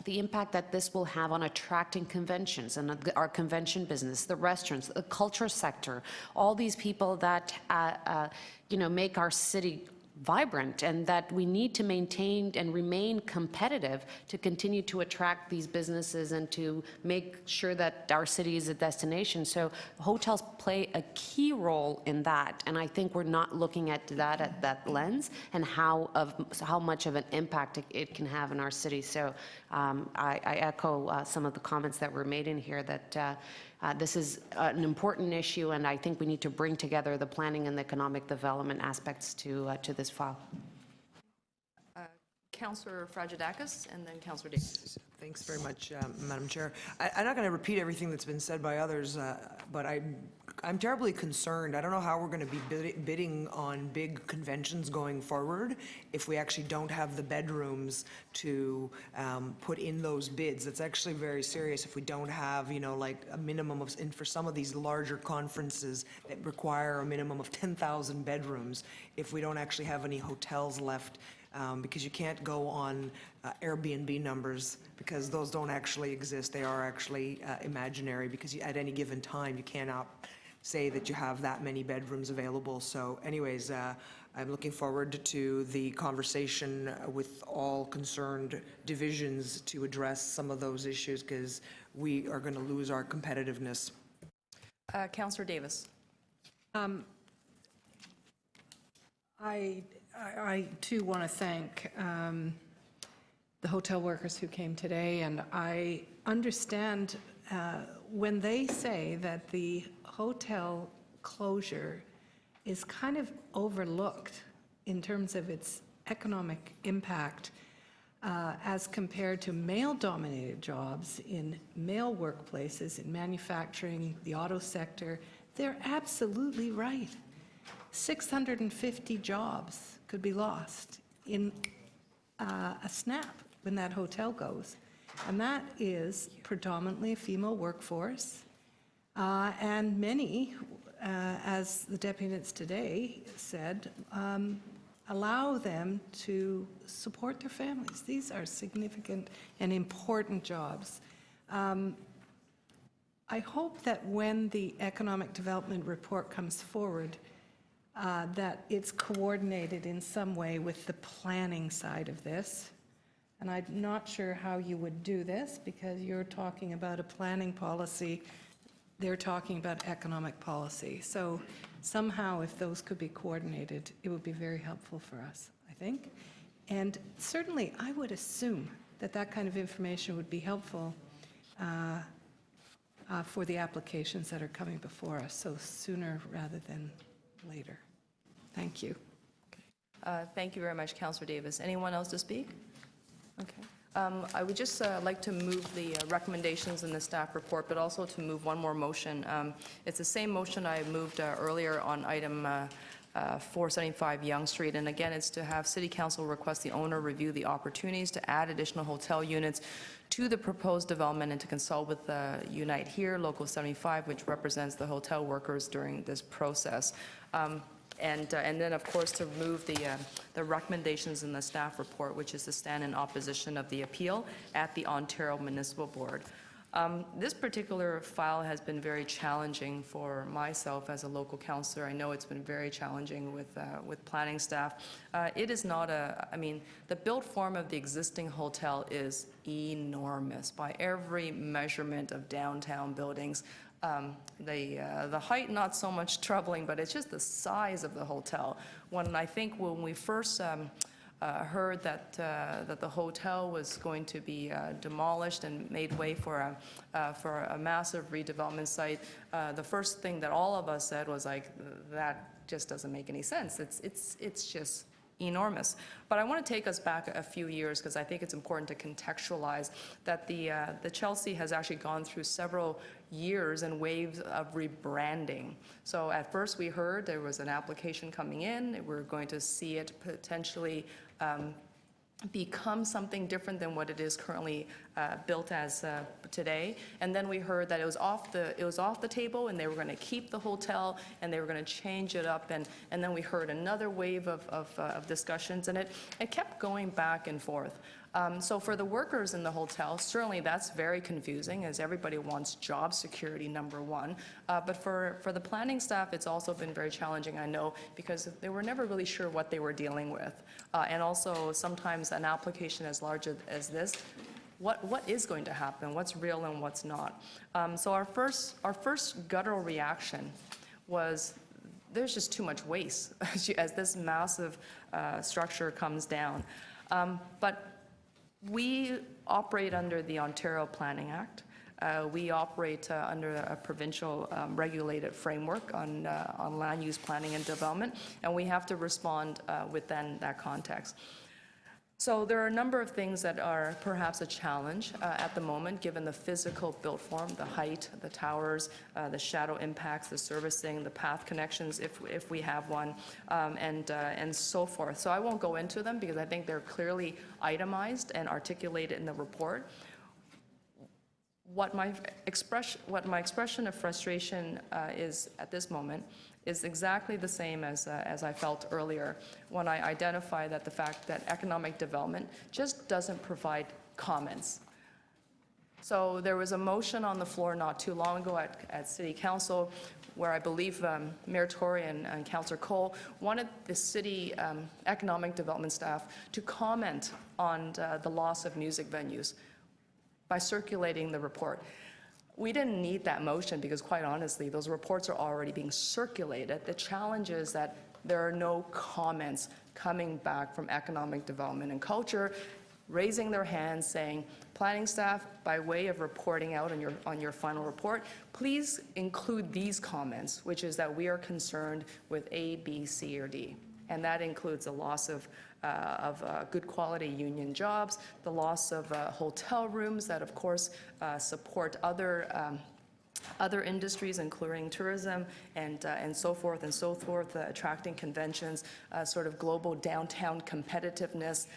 The impact that this will have on attracting conventions and our convention business, the restaurants, the culture sector, all these people that make our city vibrant, and that we need to maintain and remain competitive to continue to attract these businesses and to make sure that our city is a destination. So hotels play a key role in that, and I think we're not looking at that lens and how much of an impact it can have in our city. So I echo some of the comments that were made in here that this is an important issue, and I think we need to bring together the planning and the economic development aspects to this file. Councillor Fragedakis, and then Councillor Davis. Thanks very much, Madam Chair. I'm not going to repeat everything that's been said by others, but I'm terribly concerned. I don't know how we're going to be bidding on big conventions going forward if we actually don't have the bedrooms to put in those bids. It's actually very serious if we don't have, like a minimum of, and for some of these larger conferences that require a minimum of 10,000 bedrooms, if we don't actually have any hotels left. Because you can't go on Airbnb numbers because those don't actually exist. They are actually imaginary because at any given time you cannot say that you have that many bedrooms available. So anyways, I'm looking forward to the conversation with all concerned divisions to address some of those issues because we are going to lose our competitiveness. Councillor Davis. I too want to thank the hotel workers who came today, and I understand when they say that the hotel closure is kind of overlooked in terms of its economic impact as compared to male-dominated jobs in male workplaces, in manufacturing, the auto sector. They're absolutely right. 650 jobs could be lost in a snap. when that hotel goes. And that is predominantly a female workforce. And many, as the deputies today said, allow them to support their families. These are significant and important jobs. I hope that when the economic development report comes forward, that it's coordinated in some way with the planning side of this. And I'm not sure how you would do this, because you're talking about a planning policy, they're talking about economic policy. So somehow, if those could be coordinated, it would be very helpful for us, I think. And certainly, I would assume that that kind of information would be helpful for the applications that are coming before us, so sooner rather than later. Thank you. Thank you very much, Councillor Davis. Anyone else to speak? Okay. I would just like to move the recommendations in the staff report, but also to move one more motion. It's the same motion I moved earlier on item 475 Yonge Street, and again, it's to have City Council request the owner review the opportunities to add additional hotel units to the proposed development and to consult with Unite Here, Local 75, which represents the hotel workers during this process. And then, of course, to remove the recommendations in the staff report, which is to stand in opposition of the appeal at the Ontario Municipal Board. This particular file has been very challenging for myself as a local councillor. I know it's been very challenging with planning staff. It is not I mean, the built form of the existing hotel is enormous by every measurement of downtown buildings. The height, not so much troubling, but it's just the size of the hotel. When we first heard that the hotel was going to be demolished and made way for a massive redevelopment site, the first thing that all of us said was like, that just doesn't make any sense. It's just enormous. But I want to take us back a few years, because I think it's important to contextualize that the Chelsea has actually gone through several years and waves of rebranding. So at first we heard there was an application coming in, we're going to see it potentially become something different than what it is currently built as today. And then we heard that it was off the table, and they were going to keep the hotel, and they were going to change it up. And then we heard another wave of discussions, and it kept going back and forth. So for the workers in the hotel, certainly that's very confusing, as everybody wants job security, number one. But for the planning staff, it's also been very challenging, I know, because they were never really sure what they were dealing with. And also sometimes an application as large as this, what is going to happen, what's real and what's not. So our first guttural reaction was, there's just too much waste as this massive structure comes down. But we operate under the Ontario Planning Act. We operate under a provincial regulated framework on land use planning and development, and we have to respond within that context. So there are a number of things that are perhaps a challenge at the moment, given the physical built form, the height, the towers, the shadow impacts, the servicing, the path connections, if we have one, and so forth. So I won't go into them because I think they're clearly itemized and articulated in the report. What my expression of frustration is at this moment is exactly the same as I felt earlier when I identified that the fact that economic development just doesn't provide comments. So there was a motion on the floor not too long ago at City Council where I believe Mayor Tory and Councillor Cole wanted the city economic development staff to comment on the loss of music venues by circulating the report. We didn't need that motion because, quite honestly, those reports are already being circulated. The challenge is that there are no comments coming back from economic development and culture, raising their hands saying, planning staff, by way of reporting out on your final report, please include these comments, which is that we are concerned with A, B, C, or D. And that includes the loss of good quality union jobs, the loss of hotel rooms that, of course, support other industries, including tourism and so forth, attracting conventions, sort of global downtown competitiveness.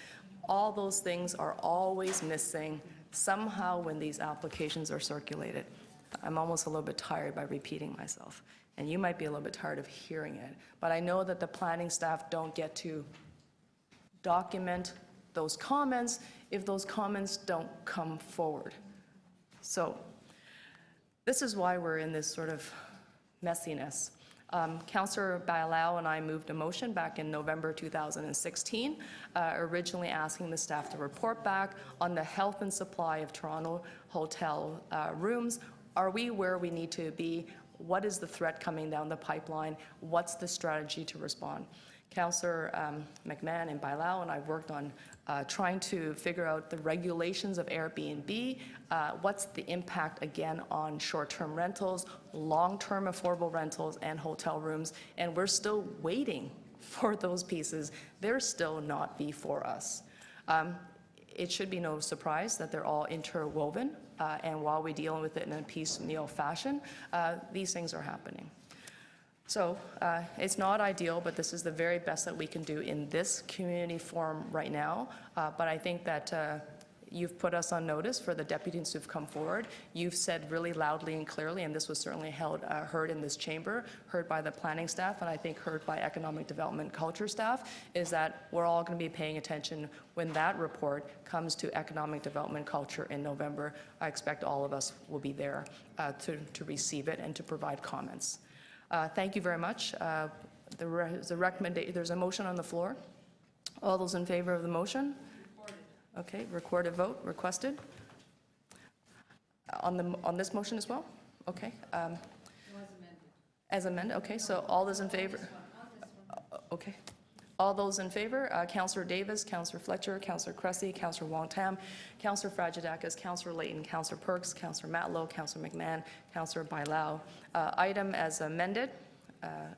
All those things are always missing somehow when these applications are circulated. I'm almost a little bit tired by repeating myself, and you might be a little bit tired of hearing it. But I know that the planning staff don't get to document those comments if those comments don't come forward. So this is why we're in this sort of messiness. Councillor Bailao and I moved a motion back in November 2016, originally asking the staff to report back on the health and supply of Toronto hotel rooms. Are we where we need to be? What is the threat coming down the pipeline? What's the strategy to respond? Councillor McMahon and Bailao and I worked on trying to figure out the regulations of Airbnb, what's the impact again on short-term rentals, long-term affordable rentals, and hotel rooms, and we're still waiting for those pieces. They're still not before us. It should be no surprise that they're all interwoven, and while we're dealing with it in a piecemeal fashion, these things are happening. So it's not ideal, but this is the very best that we can do in this community forum right now. But I think that you've put us on notice for the deputies who've come forward. You've said really loudly and clearly, and this was certainly heard in this chamber, heard by the planning staff, and I think heard by economic development culture staff, is that we're all going to be paying attention when that report comes to economic development culture in November. I expect all of us will be there to receive it and to provide comments. Thank you very much. There's a motion on the floor. All those in favor of the motion? Okay, recorded vote requested. On this motion as well? Okay. As amended, okay, so all those in favor? Okay. All those in favor, Councillor Davis, Councillor Fletcher, Councillor Cressy, Councillor Wong-Tam, Councillor Fragedakis, Councillor Layton, Councillor Perks, Councillor Matlow, Councillor McMahon, Councillor Bailao. Item as amended,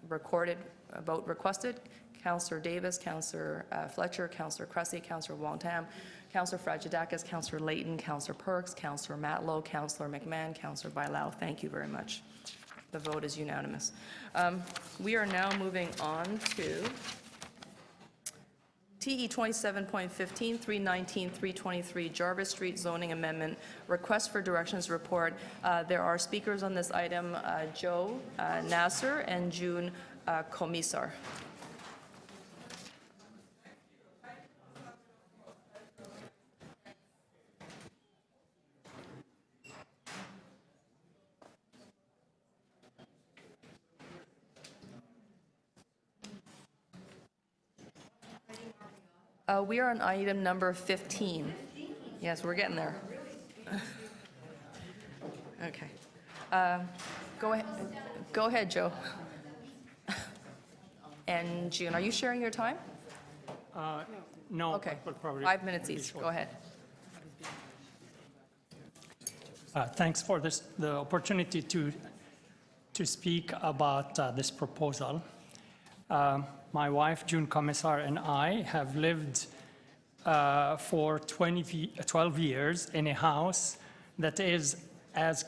recorded vote requested. Councillor Davis, Councillor Fletcher, Councillor Cressy, Councillor Wong-Tam, Councillor Fragedakis, Councillor Layton, Councillor Perks, Councillor Matlow, Councillor McMahon, Councillor Bailao. Thank you very much. The vote is unanimous. We are now moving on to TE 27.15, 319, 323 Jarvis Street zoning amendment, request for directions report. There are speakers on this item, Joe Nasser and June Komisar. We are on item number 15. Yes, we're getting there. Okay. Go ahead. Go ahead, Joe. And June, are you sharing your time? No. Okay. But probably 5 minutes each. Go ahead. Thanks for the opportunity to speak about this proposal. My wife, June Komisar, and I have lived for 12 years in a house that is as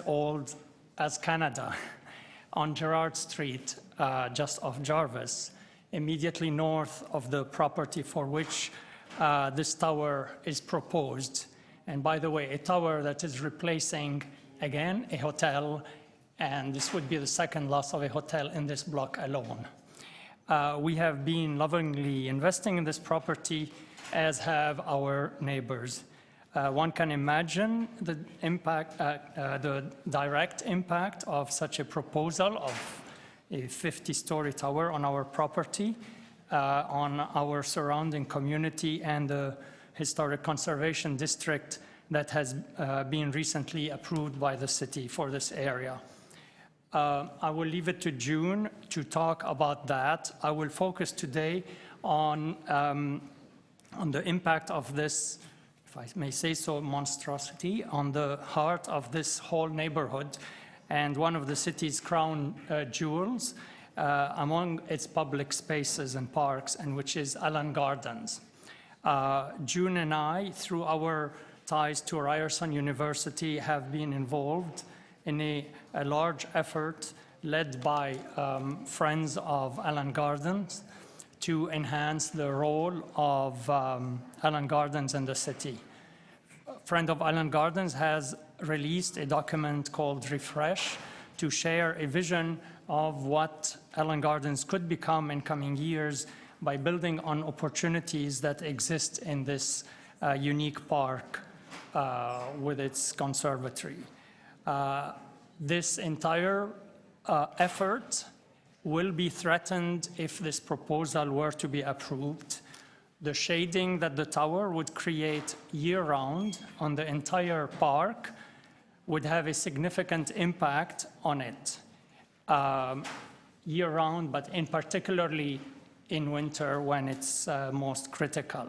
old as Canada on Gerrard Street, just off Jarvis, immediately north of the property for which this tower is proposed. And by the way, a tower that is replacing, again, a hotel, and this would be the second loss of a hotel in this block alone. We have been lovingly investing in this property, as have our neighbors. One can imagine the impact, the direct impact of such a proposal of a 50-story tower on our property, on our surrounding community, and the historic conservation district that has been recently approved by the city for this area. I will leave it to June to talk about that. I will focus today on the impact of this, if I may say so, monstrosity on the heart of this whole neighborhood and one of the city's crown jewels among its public spaces and parks, and which is Allan Gardens. June and I, through our ties to Ryerson University, have been involved in a large effort led by Friends of Allan Gardens to enhance the role of Island Gardens in the city. Friend of Island Gardens has released a document called Refresh to share a vision of what Island Gardens could become in coming years by building on opportunities that exist in this unique park with its conservatory. This entire effort will be threatened if this proposal were to be approved. The shading that the tower would create year-round on the entire park would have a significant impact on it year-round, but in particularly in winter when it's most critical.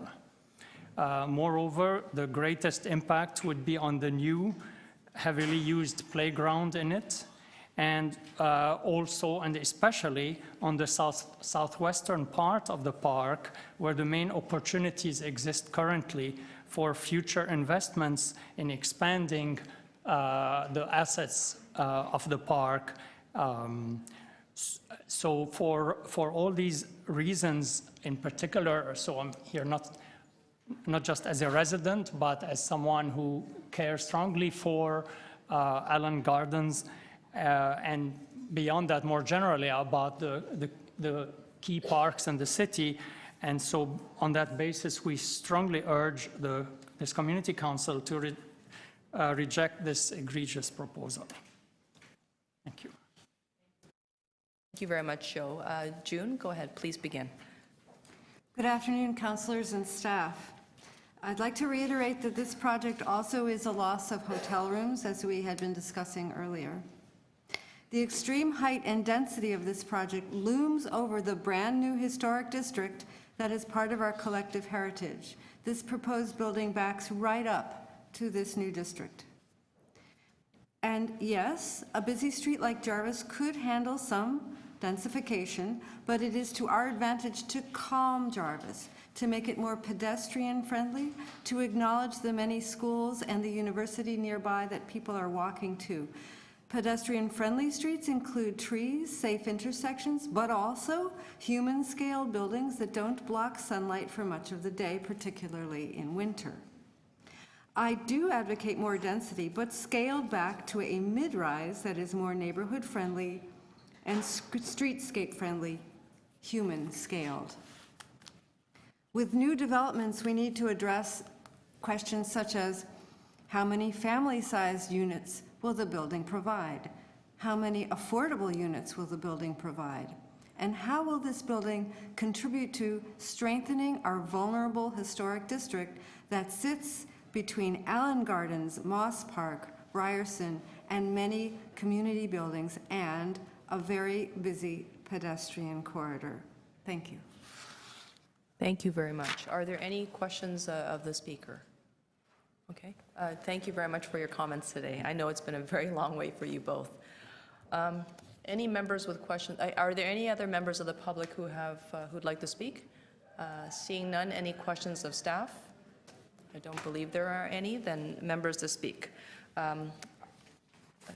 Moreover, the greatest impact would be on the new heavily used playground in it, and also and especially on the southwestern part of the park, where the main opportunities exist currently for future investments in expanding the assets of the park. So for all these reasons in particular, so I'm here not just as a resident, but as someone who cares strongly for Island Gardens, and beyond that, more generally about the key parks in the city. And so on that basis, we strongly urge this community council to reject this egregious proposal. Thank you. Thank you very much, Joe. June, go ahead, please begin. Good afternoon, councillors and staff. I'd like to reiterate that this project also is a loss of hotel rooms, as we had been discussing earlier. The extreme height and density of this project looms over the brand-new historic district that is part of our collective heritage. This proposed building backs right up to this new district. And yes, a busy street like Jarvis could handle some densification, but it is to our advantage to calm Jarvis, to make it more pedestrian-friendly, to acknowledge the many schools and the university nearby that people are walking to. Pedestrian-friendly streets include trees, safe intersections, but also human-scale buildings that don't block sunlight for much of the day, particularly in winter. I do advocate more density, but scaled back to a mid-rise that is more neighborhood-friendly and streetscape-friendly, human-scaled. With new developments, we need to address questions such as, how many family-sized units will the building provide? How many affordable units will the building provide? And how will this building contribute to strengthening our vulnerable historic district that sits between Allen Gardens, Moss Park, Ryerson, and many community buildings and a very busy pedestrian corridor? Thank you. Thank you very much. Are there any questions of the speaker? Okay. Thank you very much for your comments today. I know it's been a very long wait for you both. Any members with questions? Are there any other members of the public who'd like to speak? Seeing none, any questions of staff? I don't believe there are any. Then members to speak.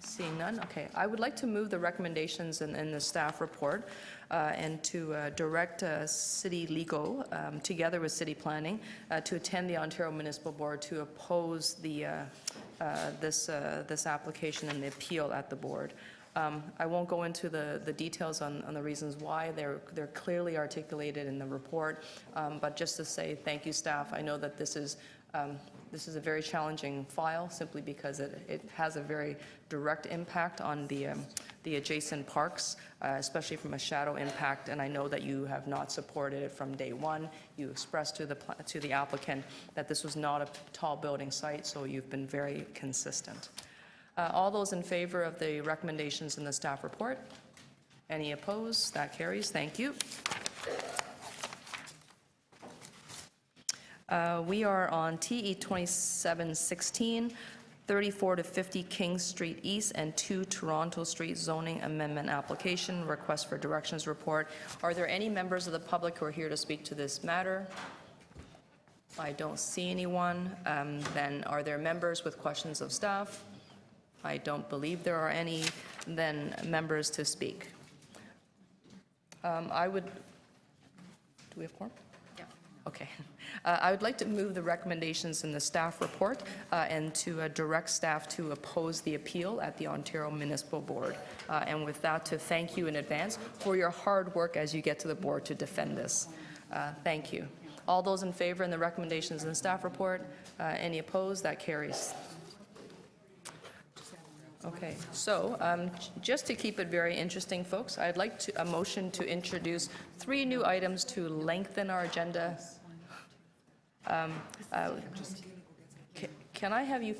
Seeing none, okay. I would like to move the recommendations in the staff report and to direct City Legal, together with City Planning, to attend the Ontario Municipal Board to oppose this application and the appeal at the board. I won't go into the details on the reasons why. They're clearly articulated in the report, but just to say thank you, staff. I know that this is a very challenging file simply because it has a very direct impact on the adjacent parks, especially from a shadow impact, and I know that you have not supported it from day one. You expressed to the applicant that this was not a tall building site, so you've been very consistent. All those in favor of the recommendations in the staff report? Any opposed? That carries. Thank you. We are on TE 2716, 34 to 50 King Street East and 2 Toronto Street zoning amendment application, request for directions report. Are there any members of the public who are here to speak to this matter? I don't see anyone. Then are there members with questions of staff? I don't believe there are any. Then members to speak. Do we have quorum? Yeah. Okay. I would like to move the recommendations in the staff report and to direct staff to oppose the appeal at the Ontario Municipal Board. And with that, to thank you in advance for your hard work as you get to the board to defend this. Thank you. All those in favor in the recommendations in the staff report? Any opposed? That carries. Okay, so just to keep it very interesting, folks, I'd like a motion to introduce 3 new items to lengthen our agenda. Can I have you,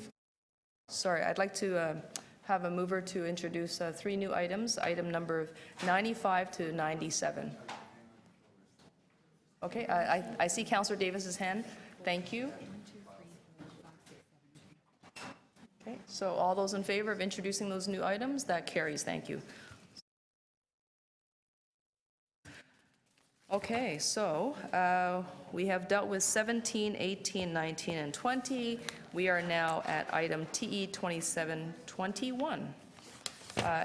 sorry, I'd like to have a mover to introduce 3 new items, item number 95 to 97. Okay, I see Councillor Davis's hand. Thank you. Okay, so all those in favor of introducing those new items, that carries. Thank you. Okay, so we have dealt with 17, 18, 19, and 20. We are now at item TE 2721.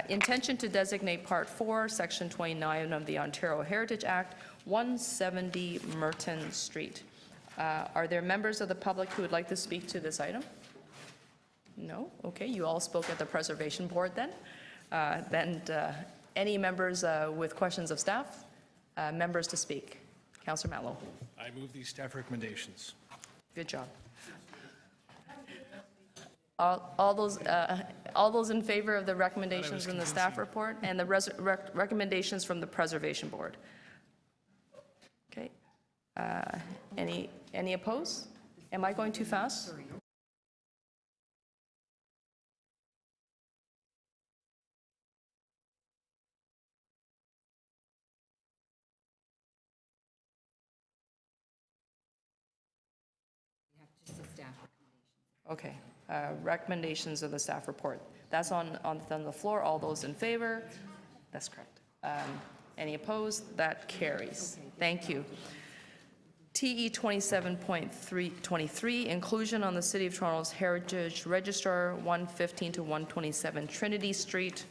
Intention to designate Part 4, Section 29 of the Ontario Heritage Act, 170 Merton Street. Are there members of the public who would like to speak to this item? No? Okay, you all spoke at the Preservation Board then. Any members with questions of staff? Members to speak. Councillor Mallow. I move these staff recommendations. Good job. All those in favor of the recommendations in the staff report and the recommendations from the Preservation Board? Okay. Any opposed? Am I going too fast? Okay, recommendations of the staff report. That's on the floor. All those in favor? That's correct. Any opposed? That carries. Thank you. TE 27.23, inclusion on the City of Toronto's Heritage Register, 115 to 127 Trinity Street.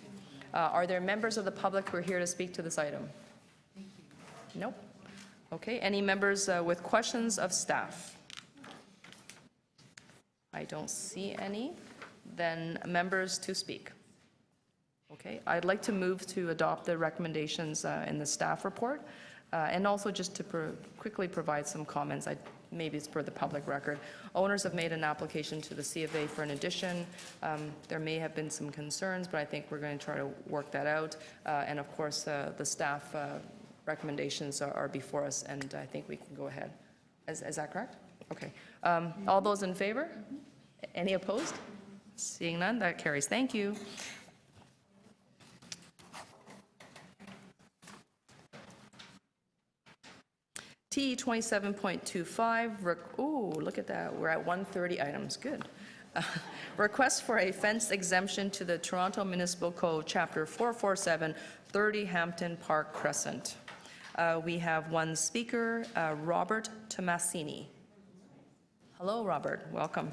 Are there members of the public who are here to speak to this item? Nope. Okay, any members with questions of staff? I don't see any. Then members to speak. Okay, I'd like to move to adopt the recommendations in the staff report, and also just to quickly provide some comments. Maybe it's per the public record. Owners have made an application to the C of A for an addition. There may have been some concerns, but I think we're going to try to work that out. And of course, the staff recommendations are before us, and I think we can go ahead. Is that correct? Okay. All those in favor? Any opposed? Seeing none, that carries. Thank you. T 27.25, ooh, look at that. We're at 130 items. Good. Request for a fence exemption to the Toronto Municipal Code, Chapter 447, 30 Hampton Park Crescent. We have one speaker, Robert Tomasini. Hello, Robert. Welcome.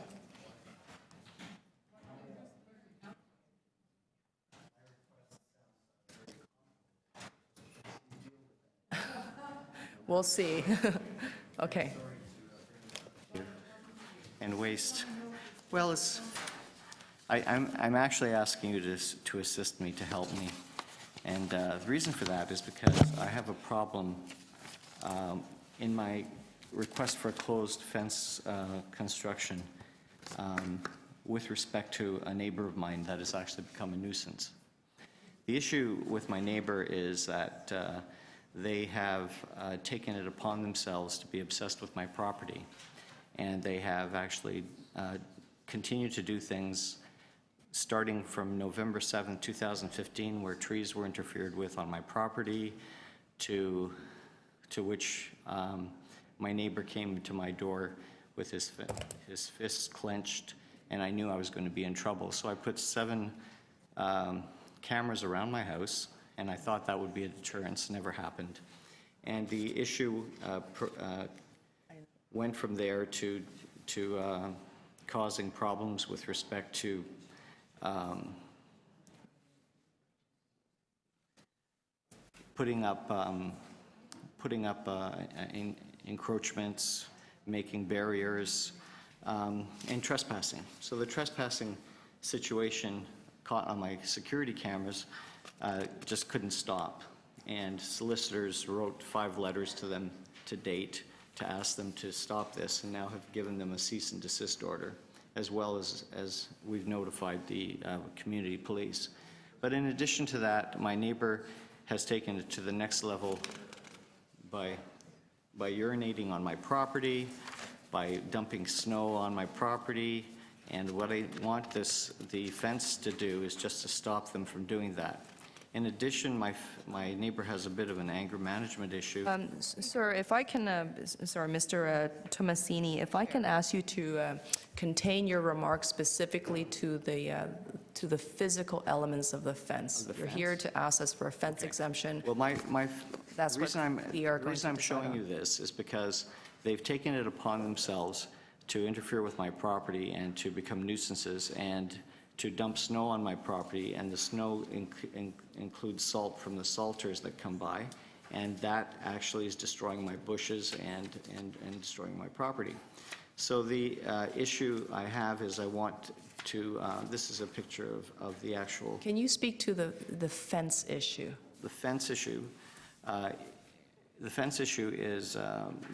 We'll see. Okay. And waste. Well, I'm actually asking you to assist me, to help me. And the reason for that is because I have a problem in my request for a closed fence construction with respect to a neighbor of mine that has actually become a nuisance. The issue with my neighbor is that they have taken it upon themselves to be obsessed with my property, and they have actually continued to do things starting from November 7th, 2015, where trees were interfered with on my property, to which my neighbor came to my door with his fists clenched, and I knew I was going to be in trouble. So I put 7 cameras around my house, and I thought that would be a deterrence. Never happened. And the issue went from there to causing problems with respect to putting up putting up encroachments, making barriers, and trespassing. So the trespassing situation caught on my security cameras just couldn't stop. And solicitors wrote 5 letters to them to date to ask them to stop this, and now have given them a cease and desist order, as well as we've notified the community police. But in addition to that, my neighbor has taken it to the next level by urinating on my property, by dumping snow on my property, and what I want the fence to do is just to stop them from doing that. In addition, my neighbor has a bit of an anger management issue. Sir, if I can, sorry, Mr. Tomasini, if I can ask you to contain your remarks specifically to the physical elements of the fence. You're here to ask us for a fence exemption. Well, That's the reason I'm showing you this is because they've taken it upon themselves to interfere with my property and to become nuisances and to dump snow on my property, and the snow includes salt from the salters that come by, and that actually is destroying my bushes and destroying my property. So the issue I have is I want to, this is a picture of the actual... Can you speak to the fence issue? The fence issue. The fence issue is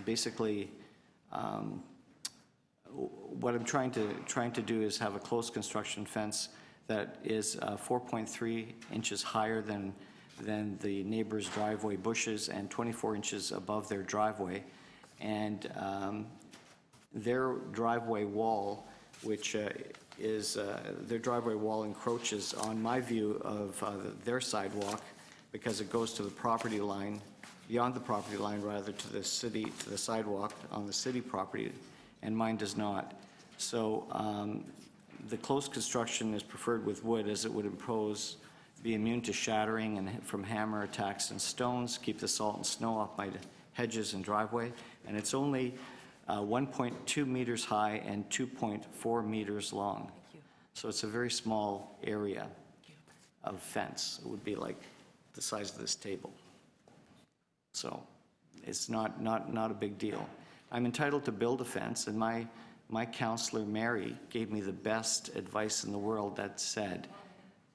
basically what I'm trying to do is have a close construction fence that is 4.3 inches higher than the neighbor's driveway bushes and 24 inches above their driveway. And their driveway wall, which their driveway wall encroaches on my view of their sidewalk because it goes to the property line, beyond the property line rather, to the sidewalk on the city property, and mine does not. So the close construction is preferred with wood, as it would be immune to shattering and from hammer attacks and stones, keep the salt and snow off my hedges and driveway, and it's only 1.2 meters high and 2.4 meters long. So it's a very small area of fence. It would be like the size of this table. So it's not a big deal. I'm entitled to build a fence, and my counselor, Mary, gave me the best advice in the world that said,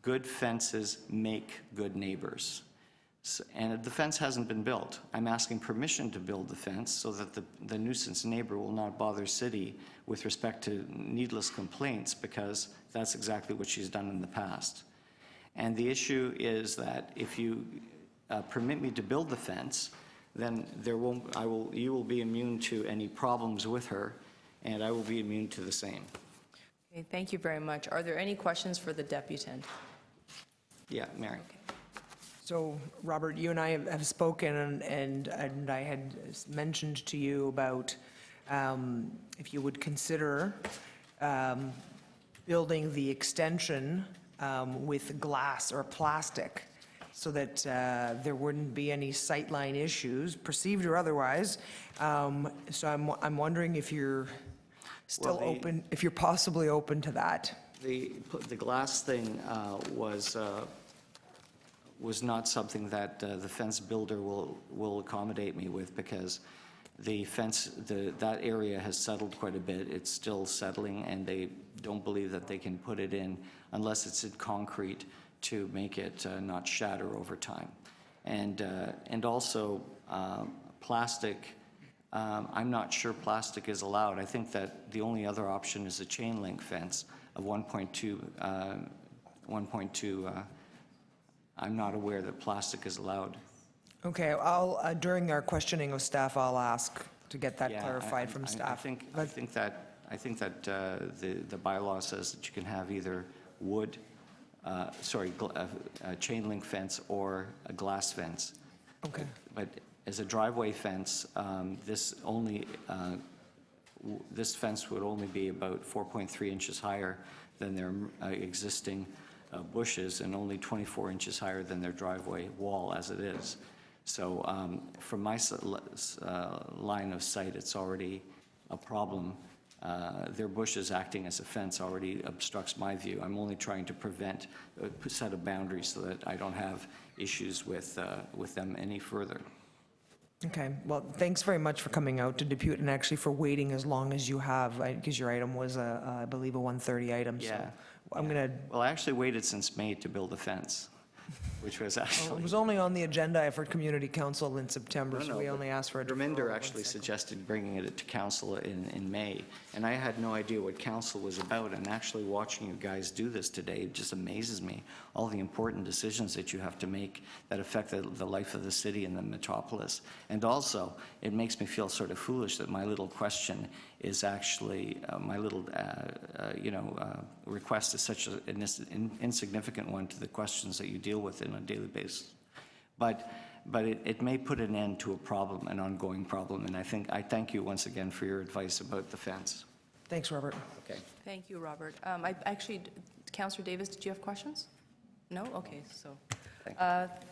good fences make good neighbors. And the fence hasn't been built. I'm asking permission to build the fence so that the nuisance neighbor will not bother city with respect to needless complaints, because that's exactly what she's done in the past. And the issue is that if you permit me to build the fence, then you will be immune to any problems with her, and I will be immune to the same. Okay, thank you very much. Are there any questions for the deputant? Yeah, Mary. Okay. So, Robert, you and I have spoken, and I had mentioned to you about if you would consider building the extension with glass or plastic, so that there wouldn't be any sightline issues, perceived or otherwise. So I'm wondering if you're still open, if you're possibly open to that. The glass thing was not something that the fence builder will accommodate me with, because the fence, that area has settled quite a bit. It's still settling, and they don't believe that they can put it in unless it's in concrete to make it not shatter over time. And also plastic, I'm not sure plastic is allowed. I think that the only other option is a chain link fence of 1.2. I'm not aware that plastic is allowed. Okay, during our questioning of staff, I'll ask to get that clarified from staff. I think that the bylaw says that you can have either wood, a chain link fence or a glass fence. Okay. But as a driveway fence, this fence would only be about 4.3 inches higher than their existing bushes, and only 24 inches higher than their driveway wall as it is. So from my line of sight, it's already a problem. Their bushes acting as a fence already obstructs my view. I'm only trying to prevent a set of boundaries so that I don't have issues with them any further. Okay, well, thanks very much for coming out to Depute and actually for waiting as long as you have, because your item was, I believe, a 1:30 item, so Yeah. I'm going to, Well, I actually waited since May to build a fence, which was it actually... was only on the agenda for Community Council in September, so we only asked for a deferral. Reminder actually suggested bringing it to council in May, and I had no idea what council was about, and actually watching you guys do this today just amazes me, all the important decisions that you have to make that affect the life of the city and the metropolis. And also, it makes me feel sort of foolish that my little question is actually, my little, request is such an insignificant one to the questions that you deal with on a daily basis. But it may put an end to a problem, an ongoing problem, and I thank you once again for your advice about the fence. Thanks, Robert. Okay. Thank you, Robert. Councillor Davis, did you have questions? No? Okay, so,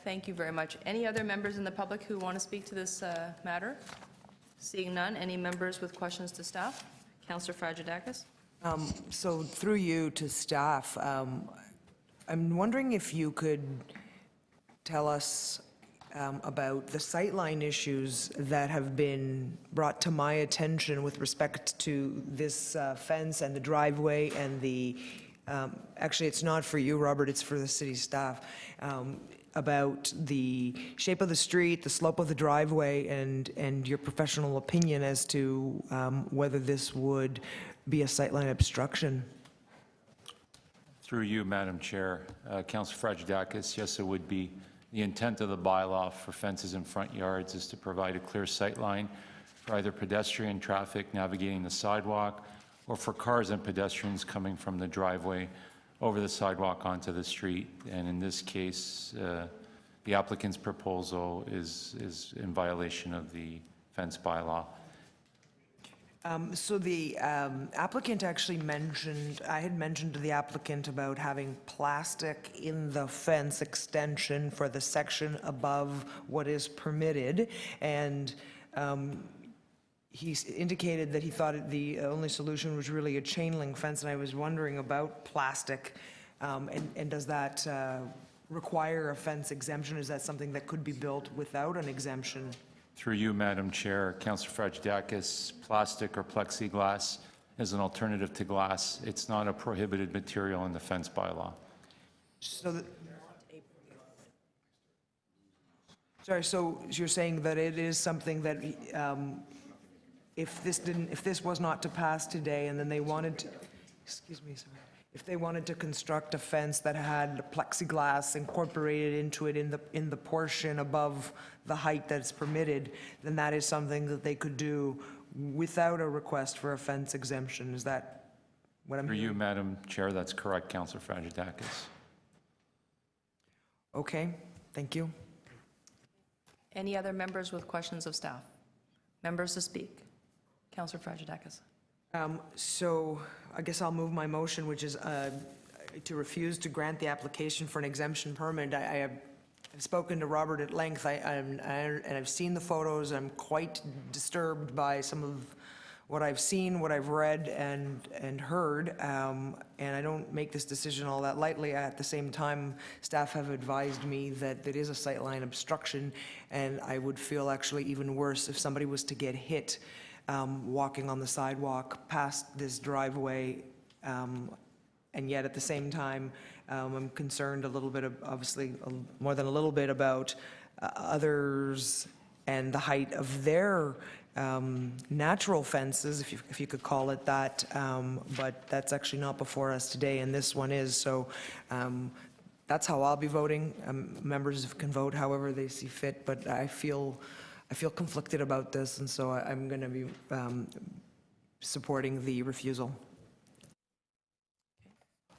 thank you very much. Any other members in the public who want to speak to this matter? Seeing none, any members with questions to staff? Councillor Fragedakis? So through you to staff, I'm wondering if you could tell us about the sightline issues that have been brought to my attention with respect to this fence and the driveway and the, actually, it's not for you, Robert, it's for the city staff, about the shape of the street, the slope of the driveway, and your professional opinion as to whether this would be a sightline obstruction. Through you, Madam Chair, Councillor Fragedakis, yes, it would be. The intent of the bylaw for fences in front yards is to provide a clear sight line for either pedestrian traffic navigating the sidewalk or for cars and pedestrians coming from the driveway over the sidewalk onto the street. And in this case, the applicant's proposal is in violation of the fence bylaw. So the applicant actually mentioned, I had mentioned to the applicant about having plastic in the fence extension for the section above what is permitted, and he indicated that he thought the only solution was really a chain link fence, and I was wondering about plastic, and does that require a fence exemption? Is that something that could be built without an exemption? Through you, Madam Chair, Councillor Fragedakis, plastic or plexiglass is an alternative to glass. It's not a prohibited material in the fence bylaw. So, sorry, so you're saying that it is something that if this was not to pass today and then they wanted to, excuse me, sorry, if they wanted to construct a fence that had plexiglass incorporated into it in the portion above the height that's permitted, then that is something that they could do without a request for a fence exemption. Is that what I'm Through hearing? you, Madam Chair, that's correct, Councillor Fragedakis. Okay, thank you. Any other members with questions of staff? Members to speak? Councillor Fragedakis. So I guess I'll move my motion, which is to refuse to grant the application for an exemption permit. I have spoken to Robert at length, and I've seen the photos. I'm quite disturbed by some of what I've seen, what I've read and heard, and I don't make this decision all that lightly. At the same time, staff have advised me that it is a sightline obstruction, and I would feel actually even worse if somebody was to get hit walking on the sidewalk past this driveway, and yet at the same time, I'm concerned a little bit, obviously more than a little bit, about others and the height of their natural fences, if you could call it that, but that's actually not before us today, and this one is. So that's how I'll be voting. Members can vote however they see fit, but I feel conflicted about this, and so I'm going to be supporting the refusal.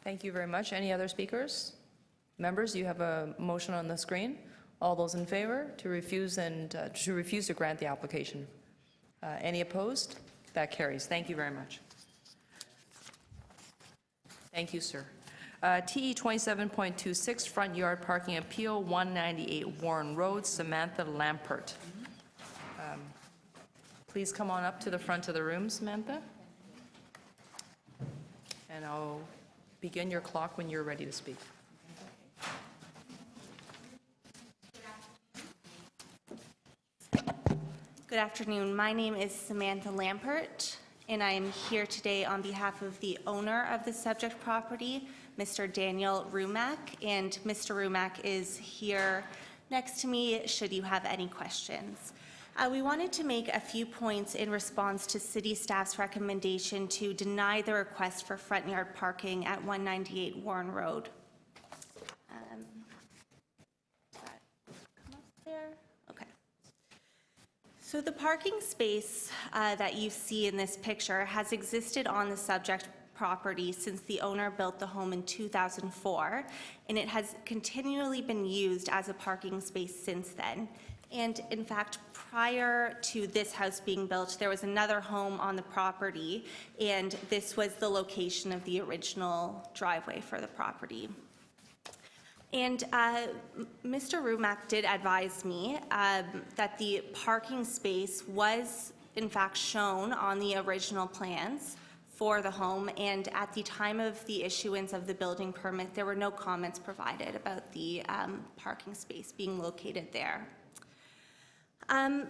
Thank you very much. Any other speakers? Members, you have a motion on the screen. All those in favor to refuse to grant the application? Any opposed? That carries. Thank you very much. Thank you, sir. TE 27.26, front yard parking appeal, 198 Warren Road, Samantha Lampert. Please come on up to the front of the room, Samantha. And I'll begin your clock when you're ready to speak. Good afternoon. My name is Samantha Lampert, and I am here today on behalf of the owner of the subject property, Mr. Daniel Rumack, and Mr. Rumack is here next to me should you have any questions. We wanted to make a few points in response to city staff's recommendation to deny the request for front yard parking at 198 Warren Road. Does that come up there? Okay. So the parking space that you see in this picture has existed on the subject property since the owner built the home in 2004, and it has continually been used as a parking space since then. And in fact, prior to this house being built, there was another home on the property, and this was the location of the original driveway for the property. And Mr. Rumack did advise me that the parking space was in fact shown on the original plans for the home, and at the time of the issuance of the building permit, there were no comments provided about the parking space being located there. And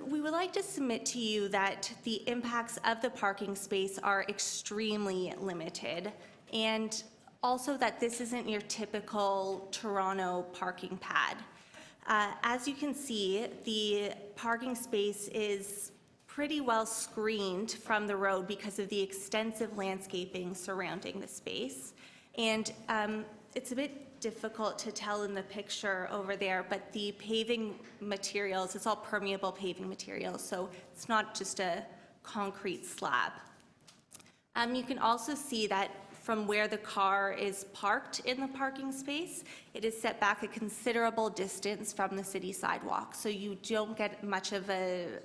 we would like to submit to you that the impacts of the parking space are extremely limited, and also that this isn't your typical Toronto parking pad. As you can see, the parking space is pretty well screened from the road because of the extensive landscaping surrounding the space. And it's a bit difficult to tell in the picture over there, but the paving materials, it's all permeable paving materials, so it's not just a concrete slab. You can also see that from where the car is parked in the parking space, it is set back a considerable distance from the city sidewalk, so you don't get much of an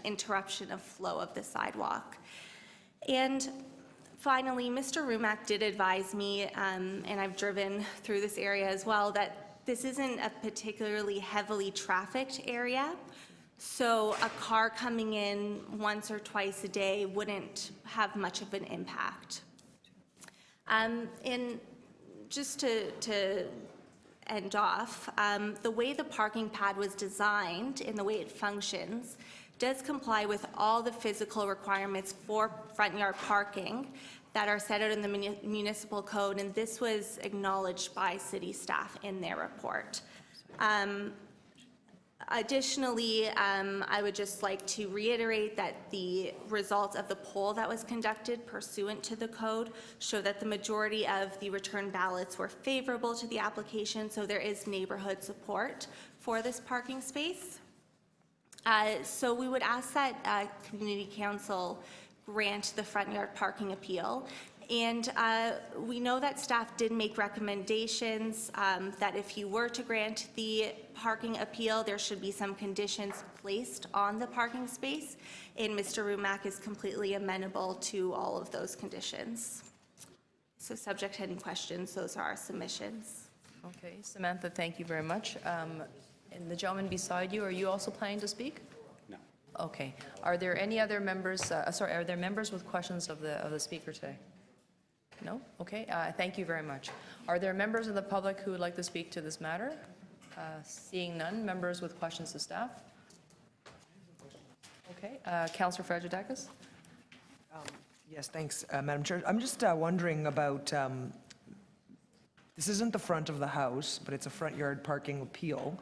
interruption of flow of the sidewalk. And finally, Mr. Rumack did advise me, and I've driven through this area as well, that this isn't a particularly heavily trafficked area, so a car coming in once or twice a day wouldn't have much of an impact. And just to end off, the way the parking pad was designed and the way it functions does comply with all the physical requirements for front yard parking that are set out in the municipal code, and this was acknowledged by city staff in their report. Additionally, I would just like to reiterate that the results of the poll that was conducted pursuant to the code show that the majority of the return ballots were favorable to the application, so there is neighborhood support for this parking space. So we would ask that Community Council grant the front yard parking appeal. And we know that staff did make recommendations that if you were to grant the parking appeal, there should be some conditions placed on the parking space, and Mr. Rumack is completely amenable to all of those conditions. So subject to any questions, those are our submissions. Okay, Samantha, thank you very much. And the gentleman beside you, are you also planning to speak? No. Okay. Are there any other members, are there members with questions of the speaker today? No? Okay, thank you very much. Are there members of the public who would like to speak to this matter? Seeing none, members with questions to staff? Okay, Councillor Fragedakis? Yes, thanks, Madam Chair. I'm just wondering about, this isn't the front of the house, but it's a front yard parking appeal.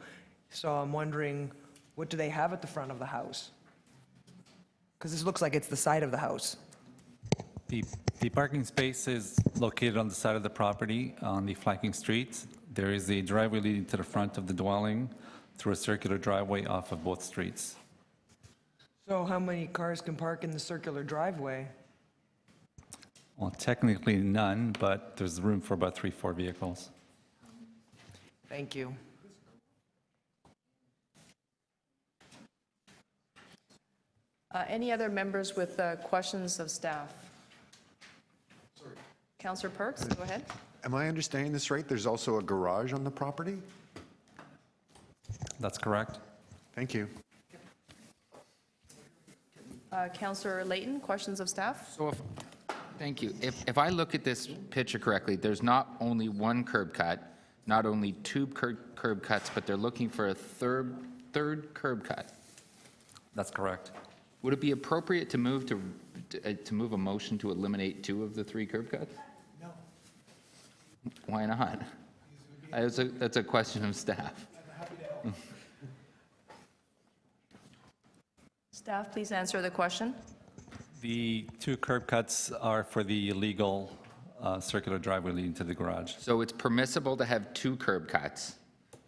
So I'm wondering, what do they have at the front of the house? Because this looks like it's the side of the house. The parking space is located on the side of the property on the flanking streets. There is a driveway leading to the front of the dwelling through a circular driveway off of both streets. So how many cars can park in the circular driveway? Well, technically none, but there's room for about 3-4 vehicles. Thank you. Any other members with questions of staff? Councillor Perks, go ahead. Am I understanding this right? There's also a garage on the property? That's correct. Thank you. Councillor Layton, questions of staff? So thank you. If I look at this picture correctly, there's not only one curb cut, not only two curb cuts, but they're looking for a third curb cut. That's correct. Would it be appropriate to move a motion to eliminate 2 of the 3 curb cuts? No. Why not? That's a question of staff. Staff, please answer the question. The 2 curb cuts are for the illegal circular driveway leading to the garage. So it's permissible to have 2 curb cuts,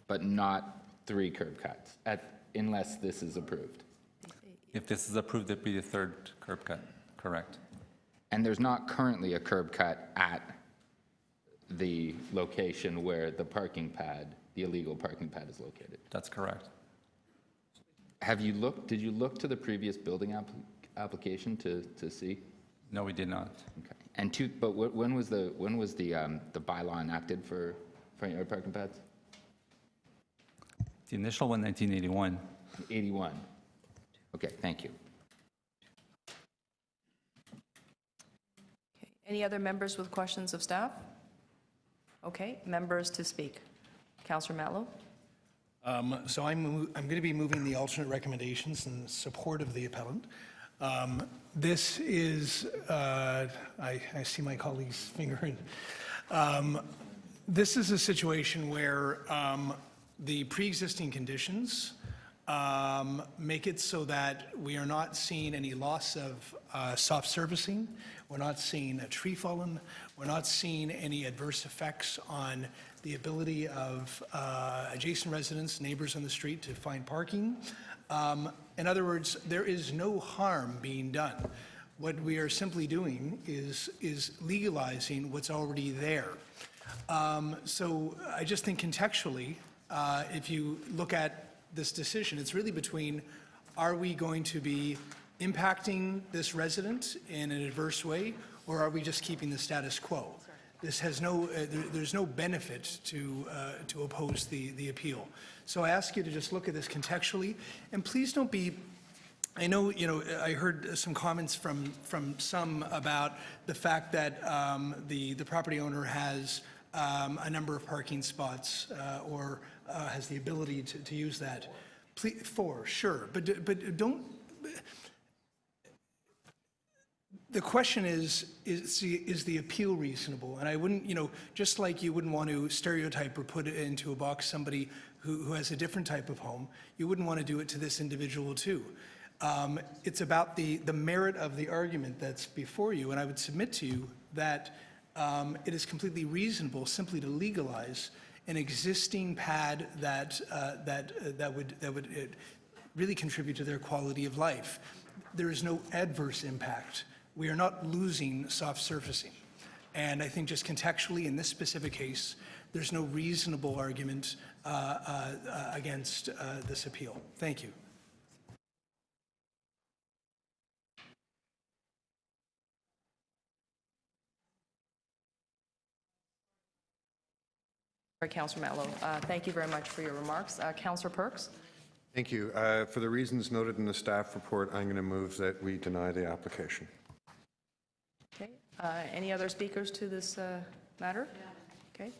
but not 3 curb cuts, unless this is approved? If this is approved, it'd be the 3rd curb cut, correct? And there's not currently a curb cut at the location where the parking pad, the illegal parking pad is located? That's correct. Did you look to the previous building application to see? No, we did not. Okay. But when was the bylaw enacted for front yard parking pads? The initial one, 1981. 81. Okay, thank you. Okay. Any other members with questions of staff? Okay, members to speak. Councillor Matlow? So I'm going to be moving the alternate recommendations in support of the appellant. This is, I see my colleague's finger in. This is a situation where the pre-existing conditions make it so that we are not seeing any loss of soft surfacing. We're not seeing a tree fallen. We're not seeing any adverse effects on the ability of adjacent residents, neighbors on the street to find parking. In other words, there is no harm being done. What we are simply doing is legalizing what's already there. So I just think contextually, if you look at this decision, it's really between, are we going to be impacting this resident in an adverse way, or are we just keeping the status quo? This has there's no benefit to oppose the appeal. So I ask you to just look at this contextually, and please don't be, I know, I heard some comments from some about the fact that the property owner has a number of parking spots or has the ability to use that. Sure, but don't. The question is the appeal reasonable? And I wouldn't, just like you wouldn't want to stereotype or put it into a box somebody who has a different type of home, you wouldn't want to do it to this individual too. It's about the merit of the argument that's before you, and I would submit to you that it is completely reasonable simply to legalize an existing pad that would really contribute to their quality of life. There is no adverse impact. We are not losing soft surfacing. And I think just contextually in this specific case, there's no reasonable argument against this appeal. Thank you. Councillor Matlow, thank you very much for your remarks. Councillor Perks? Thank you. For the reasons noted in the staff report, I'm going to move that we deny the application. Okay. Any other speakers to this matter? Okay.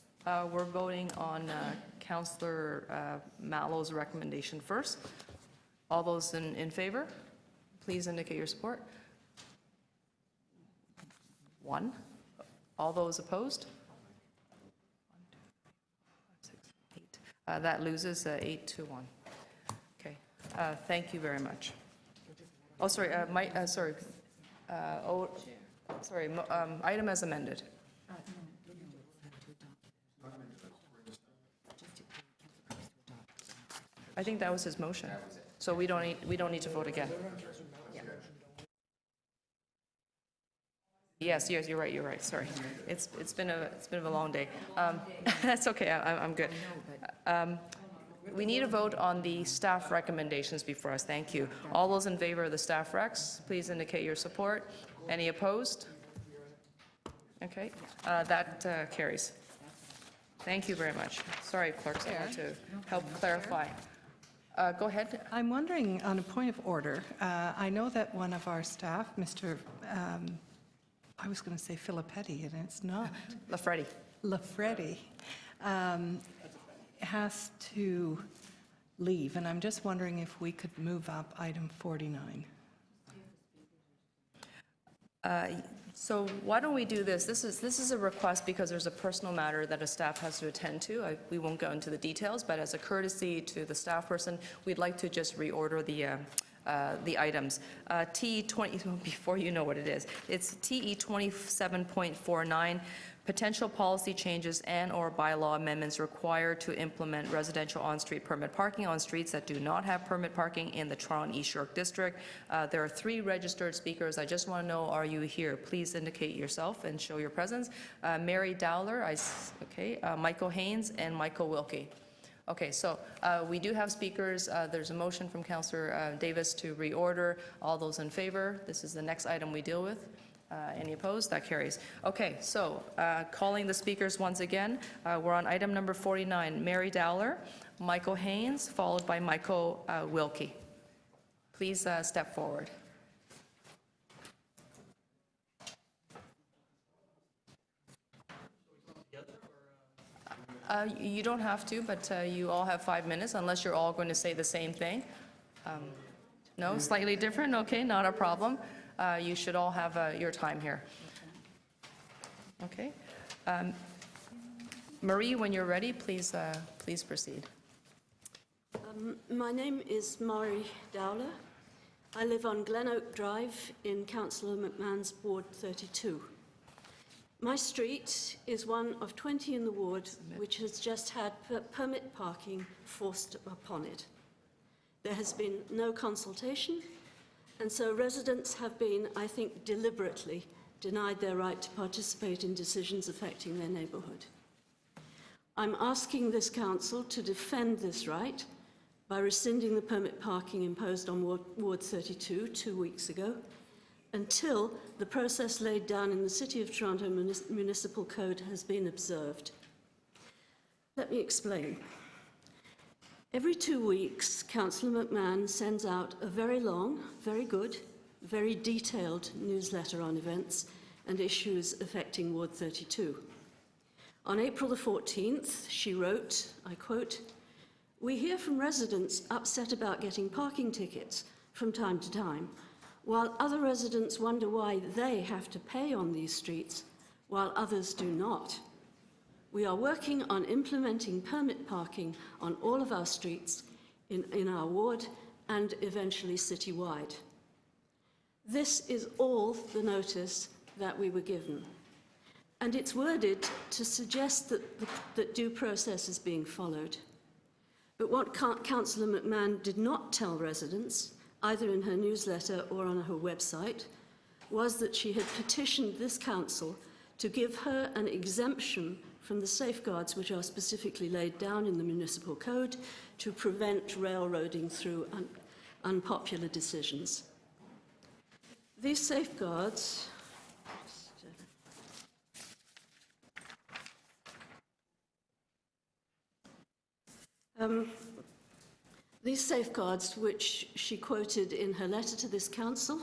We're voting on Councillor Matlow's recommendation first. All those in favor, please indicate your support. 1. All those opposed? 1, 2, 3, 4, 5, 6, 8. That loses 8-1. Okay. Thank you very much. Oh, sorry. Item as amended. I think that was his motion. So we don't need to vote again. Yes, you're right. Sorry. It's been a long day. That's okay. I'm good. We need a vote on the staff recommendations before us. Thank you. All those in favor of the staff recs, please indicate your support. Any opposed? Okay. That carries. Thank you very much. Sorry, clerks, I want to help clarify. Go ahead. I'm wondering, on a point of order, I know that one of our staff, Mr. I was going to say Filippetti, and it's not. Lafreddy. Lafreddy has to leave, and I'm just wondering if we could move up item 49. So why don't we do this? This is a request because there's a personal matter that a staff has to attend to. We won't go into the details, but as a courtesy to the staff person, we'd like to just reorder the items. T20, before you know what it is, it's TE 27.49, potential policy changes and/or bylaw amendments required to implement residential on-street permit parking on streets that do not have permit parking in the Toronto and East York District. There are 3 registered speakers. I just want to know, are you here? Please indicate yourself and show your presence. Mary Dowler, Michael Haynes, and Michael Wilkie. Okay, so we do have speakers. There's a motion from Councillor Davis to reorder. All those in favor? This is the next item we deal with. Any opposed? That carries. Okay, so calling the speakers once again, we're on item number 49. Mary Dowler, Michael Haynes, followed by Michael Wilkie. Please step forward. You don't have to, but you all have 5 minutes, unless you're all going to say the same thing. No, slightly different? Okay, not a problem. You should all have your time here. Okay. Marie, when you're ready, please proceed. My name is Mari Dowler. I live on Glen Oak Drive in Councillor McMahon's Ward 32. My street is one of 20 in the ward which has just had permit parking forced upon it. There has been no consultation, and so residents have been, I think, deliberately denied their right to participate in decisions affecting their neighbourhood. I'm asking this council to defend this right by rescinding the permit parking imposed on Ward 32 2 weeks ago, until the process laid down in the City of Toronto Municipal Code has been observed. Let me explain. Every 2 weeks, Councillor McMahon sends out a very long, very good, very detailed newsletter on events and issues affecting Ward 32. On April the 14th, she wrote, I quote, "We hear from residents upset about getting parking tickets from time to time, while other residents wonder why they have to pay on these streets, while others do not. We are working on implementing permit parking on all of our streets in our ward and eventually citywide." This is all the notice that we were given. And it's worded to suggest that due process is being followed. But what Councillor McMahon did not tell residents, either in her newsletter or on her website, was that she had petitioned this council to give her an exemption from the safeguards which are specifically laid down in the municipal code to prevent railroading through unpopular decisions. These safeguards which she quoted in her letter to this council,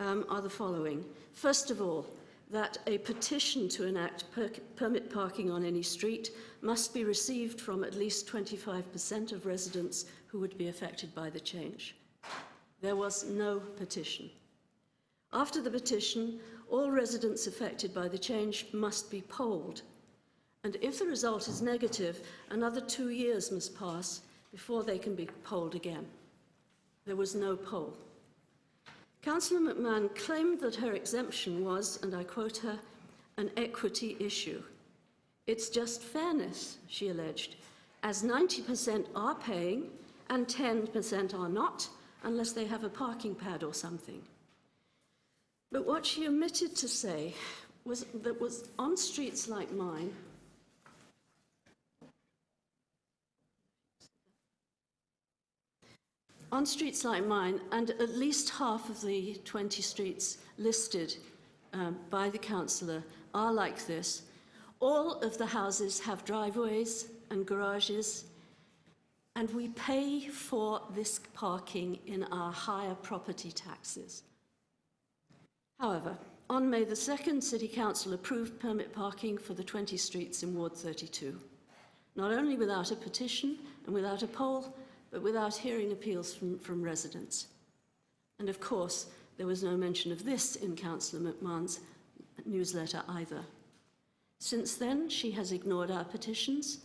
are the following. First of all, that a petition to enact permit parking on any street must be received from at least 25% of residents who would be affected by the change. There was no petition. After the petition, all residents affected by the change must be polled. And if the result is negative, another 2 years must pass before they can be polled again. There was no poll. Councillor McMahon claimed that her exemption was, and I quote her, an equity issue. It's just fairness, she alleged, as 90% are paying and 10% are not, unless they have a parking pad or something. But what she omitted to say was that on streets like mine, and at least half of the 20 streets listed by the councillor are like this, all of the houses have driveways and garages, and we pay for this parking in our higher property taxes. However, on May the 2nd, City Council approved permit parking for the 20 streets in Ward 32, not only without a petition and without a poll, but without hearing appeals from residents. And of course, there was no mention of this in Councillor McMahon's newsletter either. Since then, she has ignored our petitions,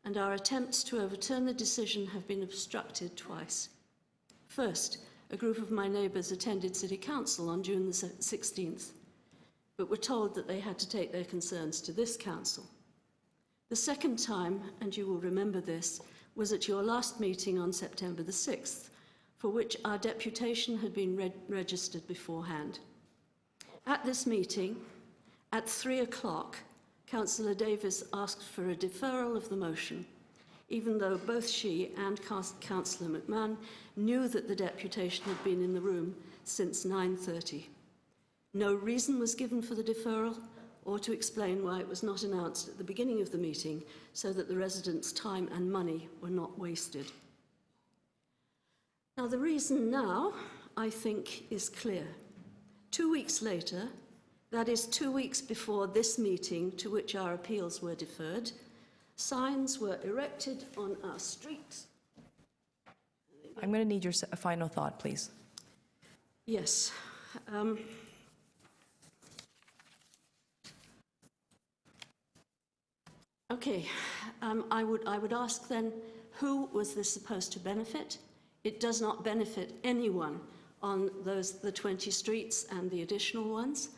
and our attempts to overturn the decision have been obstructed twice. First, a group of my neighbours attended City Council on June the 16th, but were told that they had to take their concerns to this council. The second time, and you will remember this, was at your last meeting on September the 6th, for which our deputation had been registered beforehand. At this meeting, at 3 o'clock, Councillor Davis asked for a deferral of the motion, even though both she and Councillor McMahon knew that the deputation had been in the room since 9:30. No reason was given for the deferral or to explain why it was not announced at the beginning of the meeting so that the residents' time and money were not wasted. Now, the reason now, I think, is clear. 2 weeks later, that is 2 weeks before this meeting to which our appeals were deferred, signs were erected on our streets. I'm going to need your final thought, please. Yes. Okay. I would ask then, who was this supposed to benefit? It does not benefit anyone on the 20 streets and the additional ones.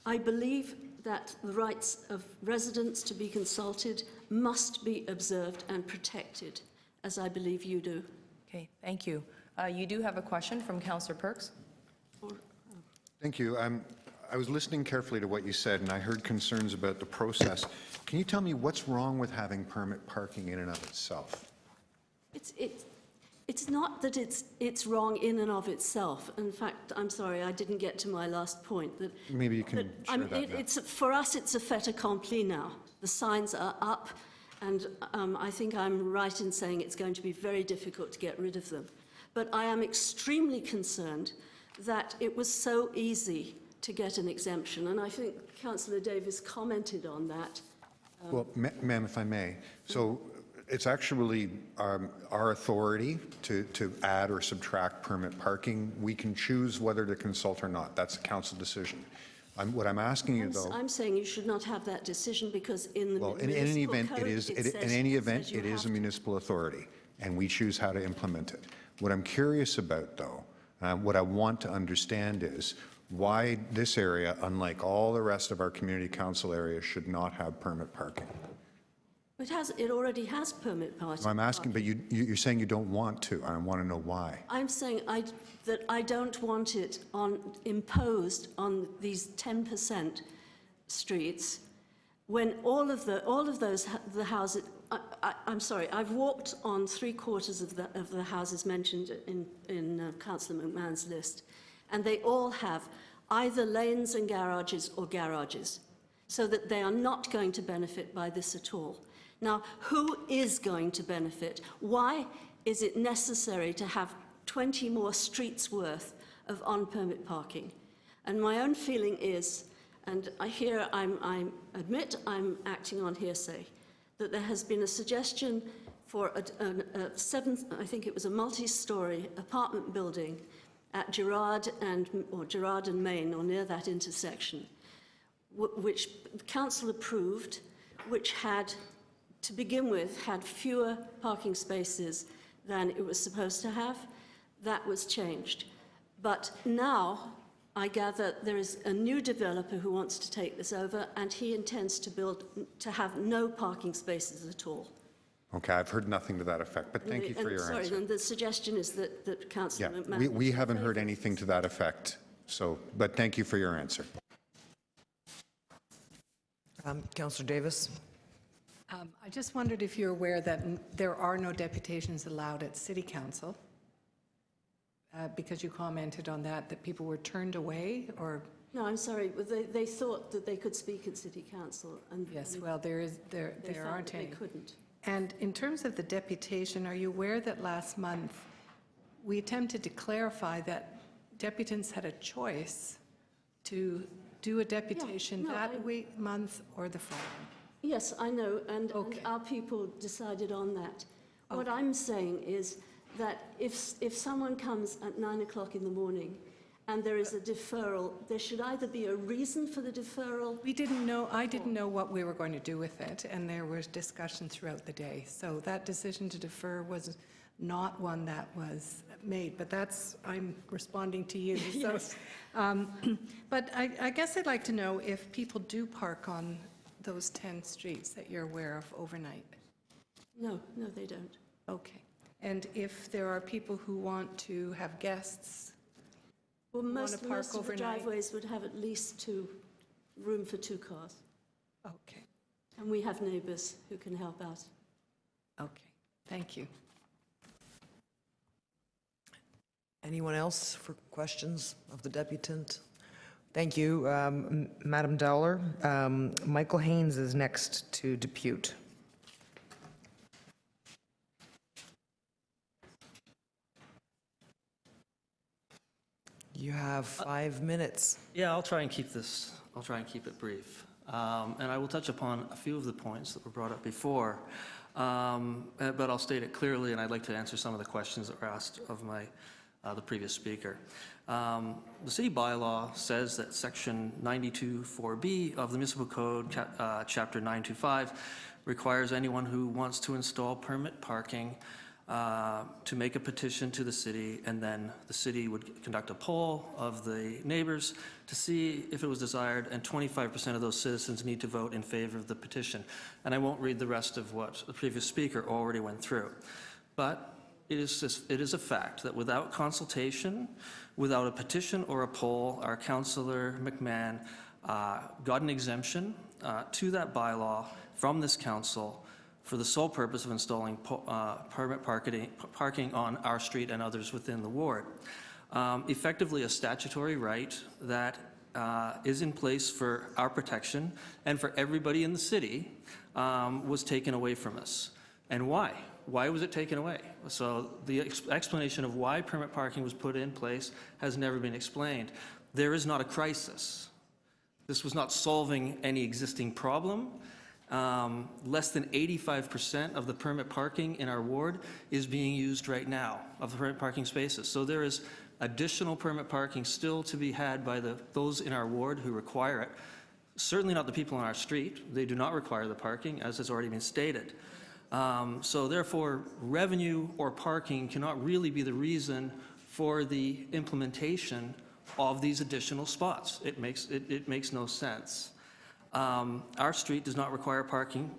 I believe that the rights of residents to be consulted must be observed and protected, as I believe you do. Okay, thank you. You do have a question from Councillor Perks? Thank you. I was listening carefully to what you said, and I heard concerns about the process. Can you tell me what's wrong with having permit parking in and of itself? It's not that it's wrong in and of itself. In fact, I'm sorry, I didn't get to my last point. That maybe you can share that now. For us, it's a fait accompli now. The signs are up, and I think I'm right in saying it's going to be very difficult to get rid of them. But I am extremely concerned that it was so easy to get an exemption, and I think Councillor Davis commented on that. Well, ma'am, if I may, so it's actually our authority to add or subtract permit parking. We can choose whether to consult or not. That's a council decision. What I'm asking you, though... I'm saying you should not have that decision because in the in any event, it is a municipal authority, and we choose how to implement it. What I'm curious about, though, what I want to understand is why this area, unlike all the rest of our community council areas, should not have permit parking. It already has permit parking. I'm asking, but you're saying you don't want to. I want to know why. I'm saying that I don't want it imposed on these 10% streets when all of the houses. I'm sorry. I've walked on 3/4 of the houses mentioned in Councillor McMahon's list, and they all have either lanes and garages or garages, so that they are not going to benefit by this at all. Now, who is going to benefit? Why is it necessary to have 20 more streets worth of on-permit parking? And my own feeling is, and I admit I'm acting on hearsay, that there has been a suggestion for I think it was a multi-story apartment building at Gerrard and Main, or near that intersection, which the council approved, which had, to begin with, had fewer parking spaces than it was supposed to have. That was changed. But now, I gather there is a new developer who wants to take this over, and he intends to have no parking spaces at all. Okay, I've heard nothing to that effect, but thank you for your answer. Sorry, and the suggestion is that Councillor McMahon... Yeah, we haven't heard anything to that effect, but thank you for your answer. Councillor Davis. I just wondered if you're aware that there are no deputations allowed at City Council, because you commented on that people were turned away, or... No, I'm sorry. They thought that they could speak at City Council. And yes, well, there aren't any. They couldn't. And in terms of the deputation, are you aware that last month we attempted to clarify that deputants had a choice to do a deputation month or the following? Yes, I know, and our people decided on that. What I'm saying is that if someone comes at 9 o'clock in the morning and there is a deferral, there should either be a reason for the deferral. I didn't know what we were going to do with it, and there was discussion throughout the day. So that decision to defer was not one that was made, but I'm responding to you. So, Yes. But I guess I'd like to know if people do park on those 10 streets that you're aware of overnight. No, they don't. Okay. And if there are people who want to have guests, Well, wanna most park of the overnight? driveways would have at least room for 2 cars. Okay. And we have neighbours who can help out. Okay. Thank you. Anyone else for questions of the deputant? Thank you, Madam Dowler. Michael Haynes is next to depute. You have 5 minutes. Yeah, I'll try and keep it brief. And I will touch upon a few of the points that were brought up before, but I'll state it clearly, and I'd like to answer some of the questions that were asked of the previous speaker. The city bylaw says that section 92(4)B of the municipal code, chapter 925, requires anyone who wants to install permit parking to make a petition to the city, and then the city would conduct a poll of the neighbors to see if it was desired, and 25% of those citizens need to vote in favor of the petition. And I won't read the rest of what the previous speaker already went through. But it is a fact that without consultation, without a petition or a poll, our Councillor McMahon got an exemption to that bylaw from this council for the sole purpose of installing permit parking on our street and others within the ward. Effectively a statutory right that is in place for our protection and for everybody in the city was taken away from us. And why? Why was it taken away? So the explanation of why permit parking was put in place has never been explained. There is not a crisis. This was not solving any existing problem. Less than 85% of the permit parking in our ward is being used right now, of the permit parking spaces. So there is additional permit parking still to be had by those in our ward who require it. Certainly not the people on our street. They do not require the parking, as has already been stated. So therefore, revenue or parking cannot really be the reason for the implementation of these additional spots. It makes no sense. Our street does not require parking.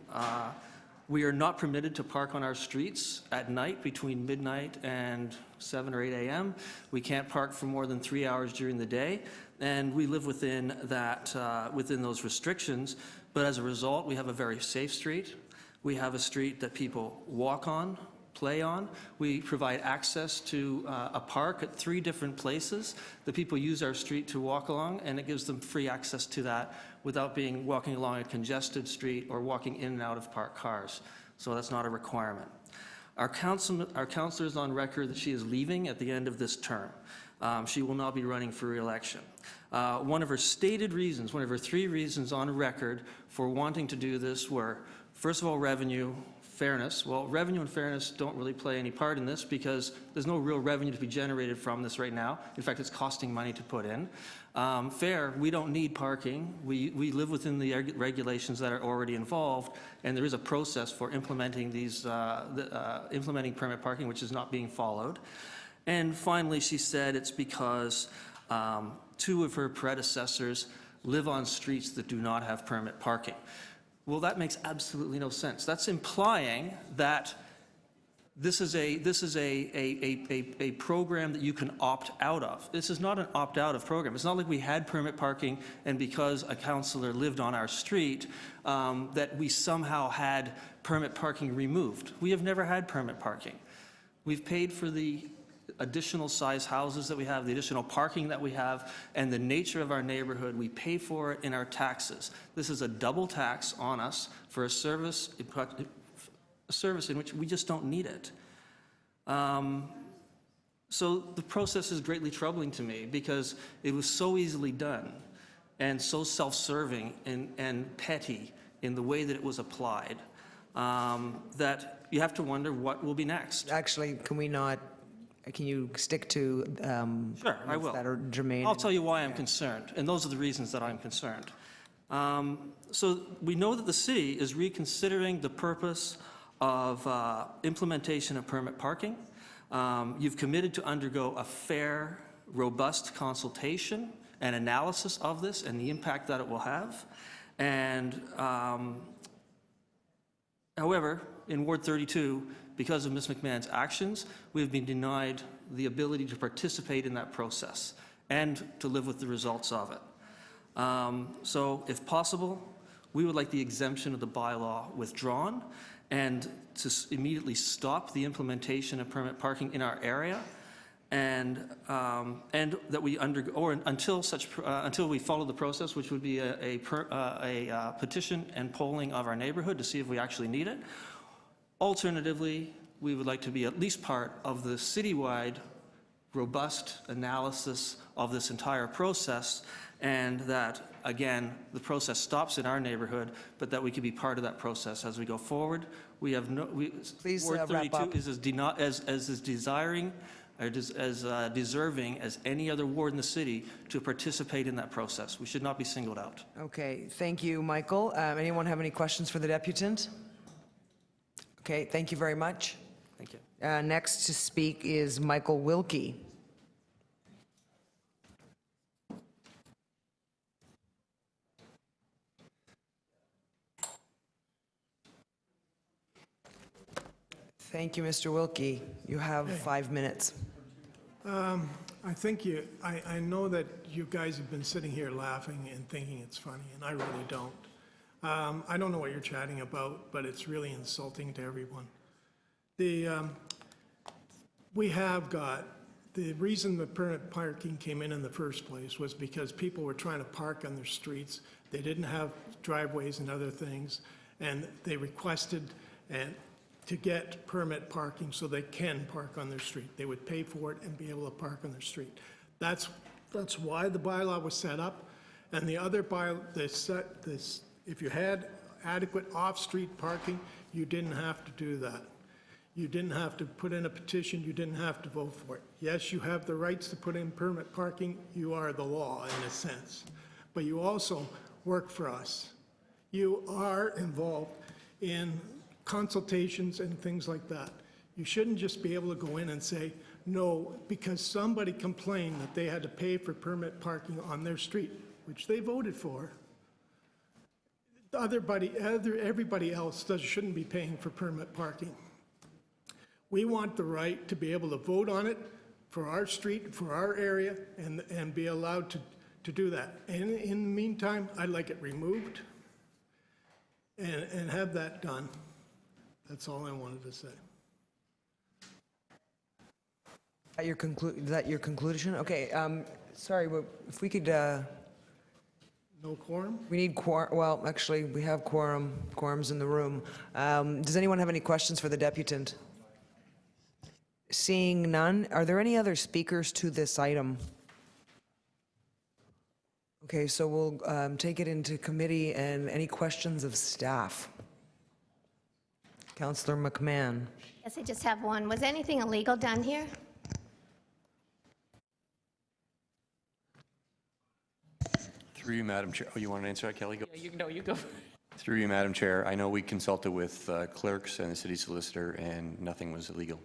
We are not permitted to park on our streets at night between midnight and 7 or 8 a.m. We can't park for more than 3 hours during the day, and we live within those restrictions. But as a result, we have a very safe street. We have a street that people walk on, play on. We provide access to a park at 3 different places. The people use our street to walk along, and it gives them free access to that without walking along a congested street or walking in and out of parked cars. So that's not a requirement. Our councillor is on record that she is leaving at the end of this term. She will not be running for re-election. One of her stated reasons, one of her 3 reasons on record for wanting to do this were, first of all, revenue, fairness. Well, revenue and fairness don't really play any part in this because there's no real revenue to be generated from this right now. In fact, it's costing money to put in. Fair, we don't need parking. We live within the regulations that are already involved, and there is a process for implementing implementing permit parking, which is not being followed. And finally, she said it's because 2 of her predecessors live on streets that do not have permit parking. Well, that makes absolutely no sense. That's implying that this is a program that you can opt out of. This is not an opt-out of program. It's not like we had permit parking, and because a councillor lived on our street, that we somehow had permit parking removed. We have never had permit parking. We've paid for the additional size houses that we have, the additional parking that we have, and the nature of our neighborhood. We pay for it in our taxes. This is a double tax on us for a service in which we just don't need it. So the process is greatly troubling to me because it was so easily done and so self-serving and petty in the way that it was applied. that you have to wonder what will be next. Actually, can you stick to Sure, I will. that are germane? I'll tell you why I'm concerned, and those are the reasons that I'm concerned. So we know that the city is reconsidering the purpose of implementation of permit parking. You've committed to undergo a fair, robust consultation and analysis of this and the impact that it will have. And however, in Ward 32, because of Ms. McMahon's actions, we've been denied the ability to participate in that process and to live with the results of it. So if possible, we would like the exemption of the bylaw withdrawn and to immediately stop the implementation of permit parking in our area, and that we undergo, or until we follow the process, which would be a petition and polling of our neighborhood to see if we actually need it. Alternatively, we would like to be at least part of the citywide robust analysis of this entire process, and that, again, the process stops in our neighborhood, but that we can be part of that process as we go forward. We have no, Please wrap Ward 32 up. is as desiring, or as deserving as any other ward in the city to participate in that process. We should not be singled out. Okay, thank you, Michael. Anyone have any questions for the deputant? Okay, thank you very much. Thank you. Next to speak is Michael Wilkie. Thank you, Mr. Wilkie. You have 5 minutes. I think I know that you guys have been sitting here laughing and thinking it's funny, and I really don't. I don't know what you're chatting about, but it's really insulting to everyone. We have got, the reason the permit parking came in the first place was because people were trying to park on their streets. They didn't have driveways and other things, and they requested to get permit parking so they can park on their street. They would pay for it and be able to park on their street. That's why the bylaw was set up. And the other bylaw, if you had adequate off-street parking, you didn't have to do that. You didn't have to put in a petition, you didn't have to vote for it. Yes, you have the rights to put in permit parking, you are the law in a sense. But you also work for us. You are involved in consultations and things like that. You shouldn't just be able to go in and say, no, because somebody complained that they had to pay for permit parking on their street, which they voted for. Everybody else shouldn't be paying for permit parking. We want the right to be able to vote on it for our street, for our area, and be allowed to do that. And in the meantime, I'd like it removed and have that done. That's all I wanted to say. Is that your conclusion? Okay, sorry, if we could... No quorum? We need quorum. Well, actually, we have quorum. Quorum's in the room. Does anyone have any questions for the deputant? Seeing none, are there any other speakers to this item? Okay, so we'll take it into committee, and any questions of staff? Councillor McMahon. Yes, I just have one. Was anything illegal done here? Through you, Madam Chair. Oh, you want to answer that, Kelly? Go. Yeah, you go. Through you, Madam Chair. I know we consulted with clerks and the city solicitor, and nothing was illegal.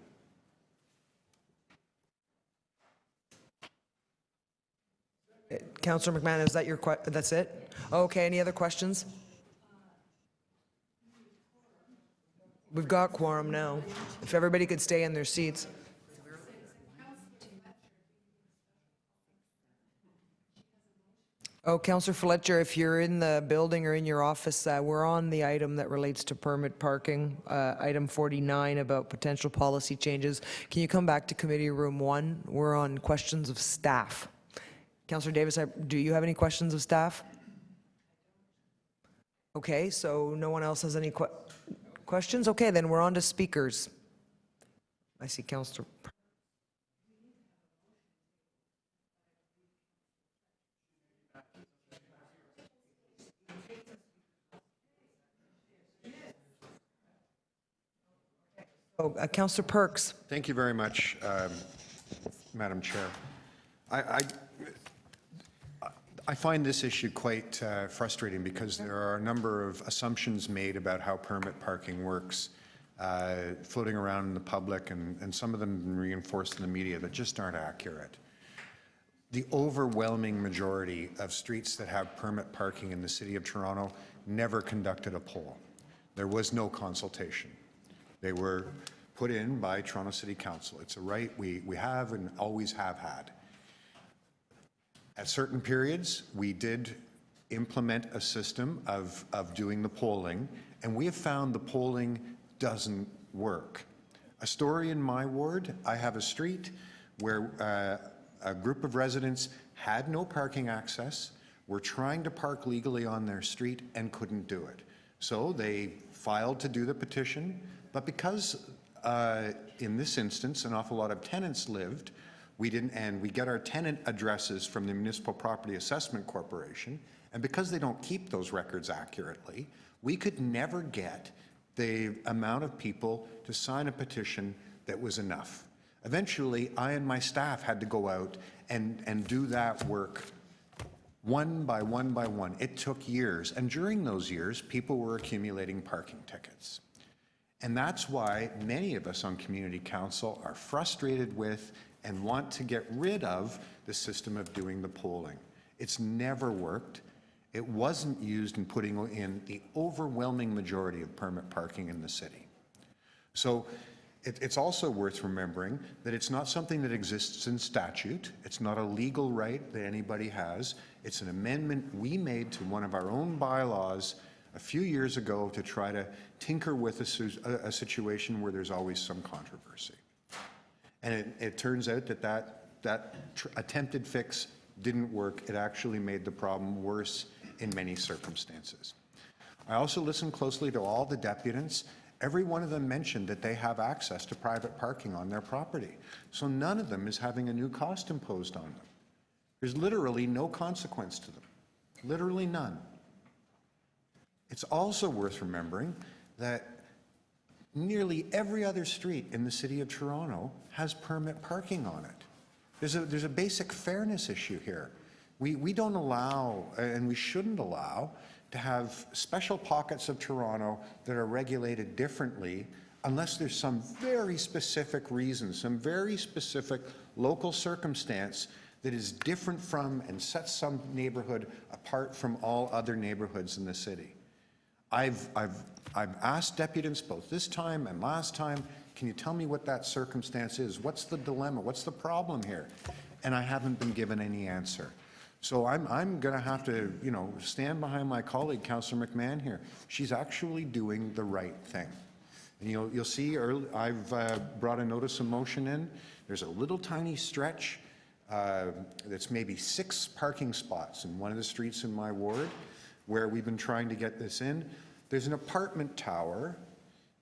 Councillor McMahon, is that your that's it? Okay, any other questions? We've got quorum now. If everybody could stay in their seats. Oh, Councillor Fletcher, if you're in the building or in your office, we're on the item that relates to permit parking, item 49 about potential policy changes. Can you come back to committee room 1? We're on questions of staff. Councillor Davis, do you have any questions of staff? Okay, so no one else has any questions? Okay, then we're on to speakers. I see Councillor. Councillor Perks. Thank you very much, Madam Chair. I find this issue quite frustrating because there are a number of assumptions made about how permit parking works floating around in the public, and some of them reinforced in the media that just aren't accurate. The overwhelming majority of streets that have permit parking in the City of Toronto never conducted a poll. There was no consultation. They were put in by Toronto City Council. It's a right we have and always have had. At certain periods, we did implement a system of doing the polling, and we have found the polling doesn't work. A story in my ward, I have a street where a group of residents had no parking access, were trying to park legally on their street and couldn't do it. So they filed to do the petition, but because in this instance an awful lot of tenants lived, we didn't, and we get our tenant addresses from the Municipal Property Assessment Corporation, and because they don't keep those records accurately, we could never get the amount of people to sign a petition that was enough. Eventually, I and my staff had to go out and do that work one by one by one. It took years, and during those years, people were accumulating parking tickets. And that's why many of us on Community Council are frustrated with and want to get rid of the system of doing the polling. It's never worked. It wasn't used in putting in the overwhelming majority of permit parking in the city. So it's also worth remembering that it's not something that exists in statute. It's not a legal right that anybody has. It's an amendment we made to one of our own bylaws a few years ago to try to tinker with a situation where there's always some controversy. And it turns out that attempted fix didn't work. It actually made the problem worse in many circumstances. I also listened closely to all the deputants. Every one of them mentioned that they have access to private parking on their property. So none of them is having a new cost imposed on them. There's literally no consequence to them, literally none. It's also worth remembering that nearly every other street in the City of Toronto has permit parking on it. There's a basic fairness issue here. We don't allow, and we shouldn't allow, to have special pockets of Toronto that are regulated differently unless there's some very specific reason, some very specific local circumstance that is different from and sets some neighborhood apart from all other neighborhoods in the city. I've asked deputants both this time and last time, can you tell me what that circumstance is? What's the dilemma? What's the problem here? And I haven't been given any answer. So I'm going to have to, stand behind my colleague, Councillor McMahon here. She's actually doing the right thing. And you'll see I've brought a notice of motion in. There's a little tiny stretch that's maybe 6 parking spots in one of the streets in my ward where we've been trying to get this in. There's an apartment tower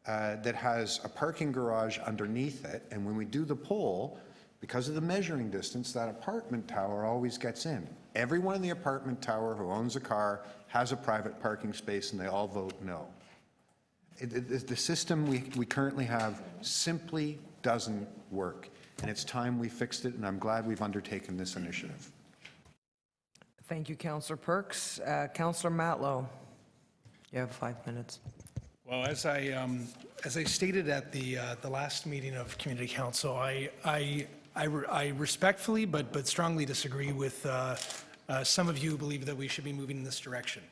that has a parking garage underneath it, and when we do the poll, because of the measuring distance, that apartment tower always gets in. Everyone in the apartment tower who owns a car has a private parking space, and they all vote no. The system we currently have simply doesn't work, and it's time we fixed it, and I'm glad we've undertaken this initiative. Thank you, Councillor Perks. Councillor Matlow, you have 5 minutes. Well, as I stated at the last meeting of Community Council, I respectfully but strongly disagree with some of you who believe that we should be moving in this direction.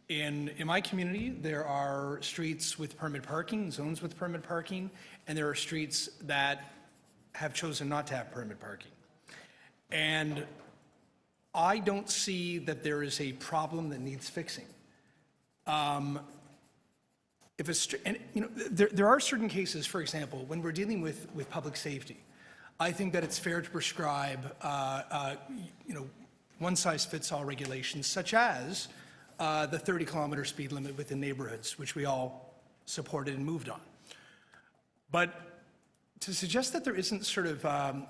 In my community, there are streets with permit parking, zones with permit parking, and there are streets that have chosen not to have permit parking. And I don't see that there is a problem that needs fixing. There are certain cases, for example, when we're dealing with public safety, I think that it's fair to prescribe, one-size-fits-all regulations, such as the 30-kilometer speed limit within neighborhoods, which we all supported and moved on. But to suggest that there isn't sort of a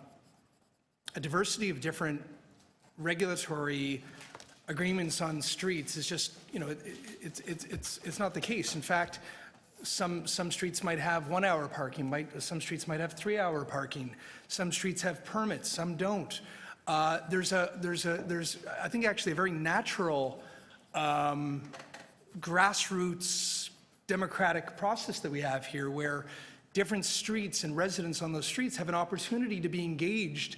diversity of different regulatory agreements on streets is just, it's not the case. In fact, Some streets might have 1 hour parking, some streets might have 3 hour parking. Some streets have permits, some don't. There's, I think, actually a very natural grassroots democratic process that we have here, where different streets and residents on those streets have an opportunity to be engaged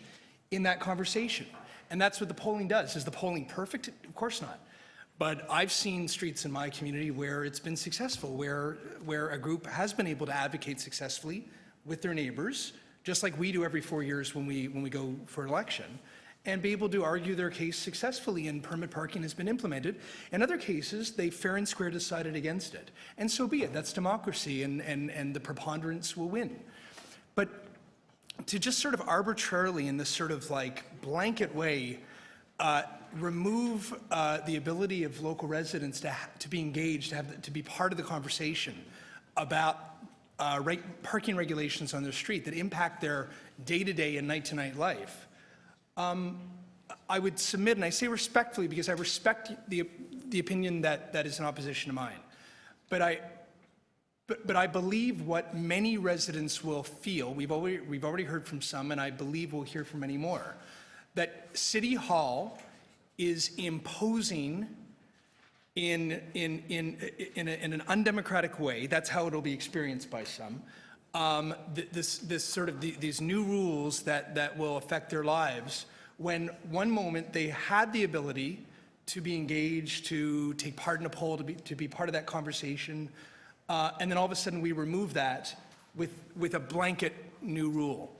in that conversation. And that's what the polling does. Is the polling perfect? Of course not. But I've seen streets in my community where it's been successful, where a group has been able to advocate successfully with their neighbors, just like we do every 4 years when we go for an election, and be able to argue their case successfully, and permit parking has been implemented. In other cases, they fair and square decided against it. And so be it. That's democracy, and the preponderance will win. But to just sort of arbitrarily, in this sort of like blanket way, remove the ability of local residents to be engaged, to be part of the conversation about parking regulations on their street that impact their day-to-day and night-to-night life. I would submit, and I say respectfully because I respect the opinion that is in opposition to mine, but I believe what many residents will feel, we've already heard from some, and I believe we'll hear from many more, that City Hall is imposing in an undemocratic way. That's how it'll be experienced by some. These new rules that will affect their lives, when one moment they had the ability to be engaged, to take part in a poll, to be part of that conversation, and then all of a sudden we remove that with a blanket new rule.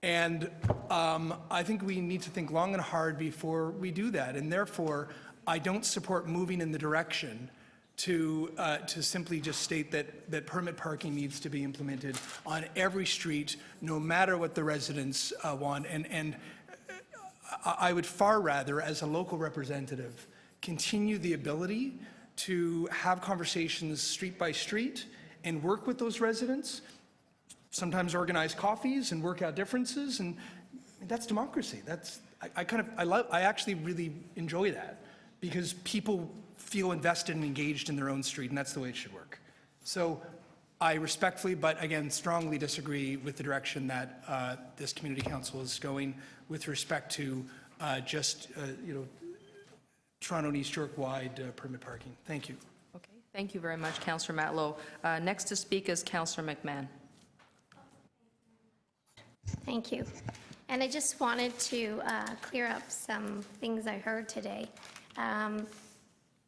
And I think we need to think long and hard before we do that. And therefore, I don't support moving in the direction to simply just state that permit parking needs to be implemented on every street, no matter what the residents want. And I would far rather, as a local representative, continue the ability to have conversations street by street and work with those residents, sometimes organize coffees and work out differences, and that's democracy. I actually really enjoy that, because people feel invested and engaged in their own street, and that's the way it should work. So I respectfully, but again, strongly disagree with the direction that this community council is going with respect to Toronto and East York-wide permit parking. Thank you. Okay, thank you very much, Councillor Matlow. Next to speak is Councillor McMahon. Thank you. And I just wanted to clear up some things I heard today.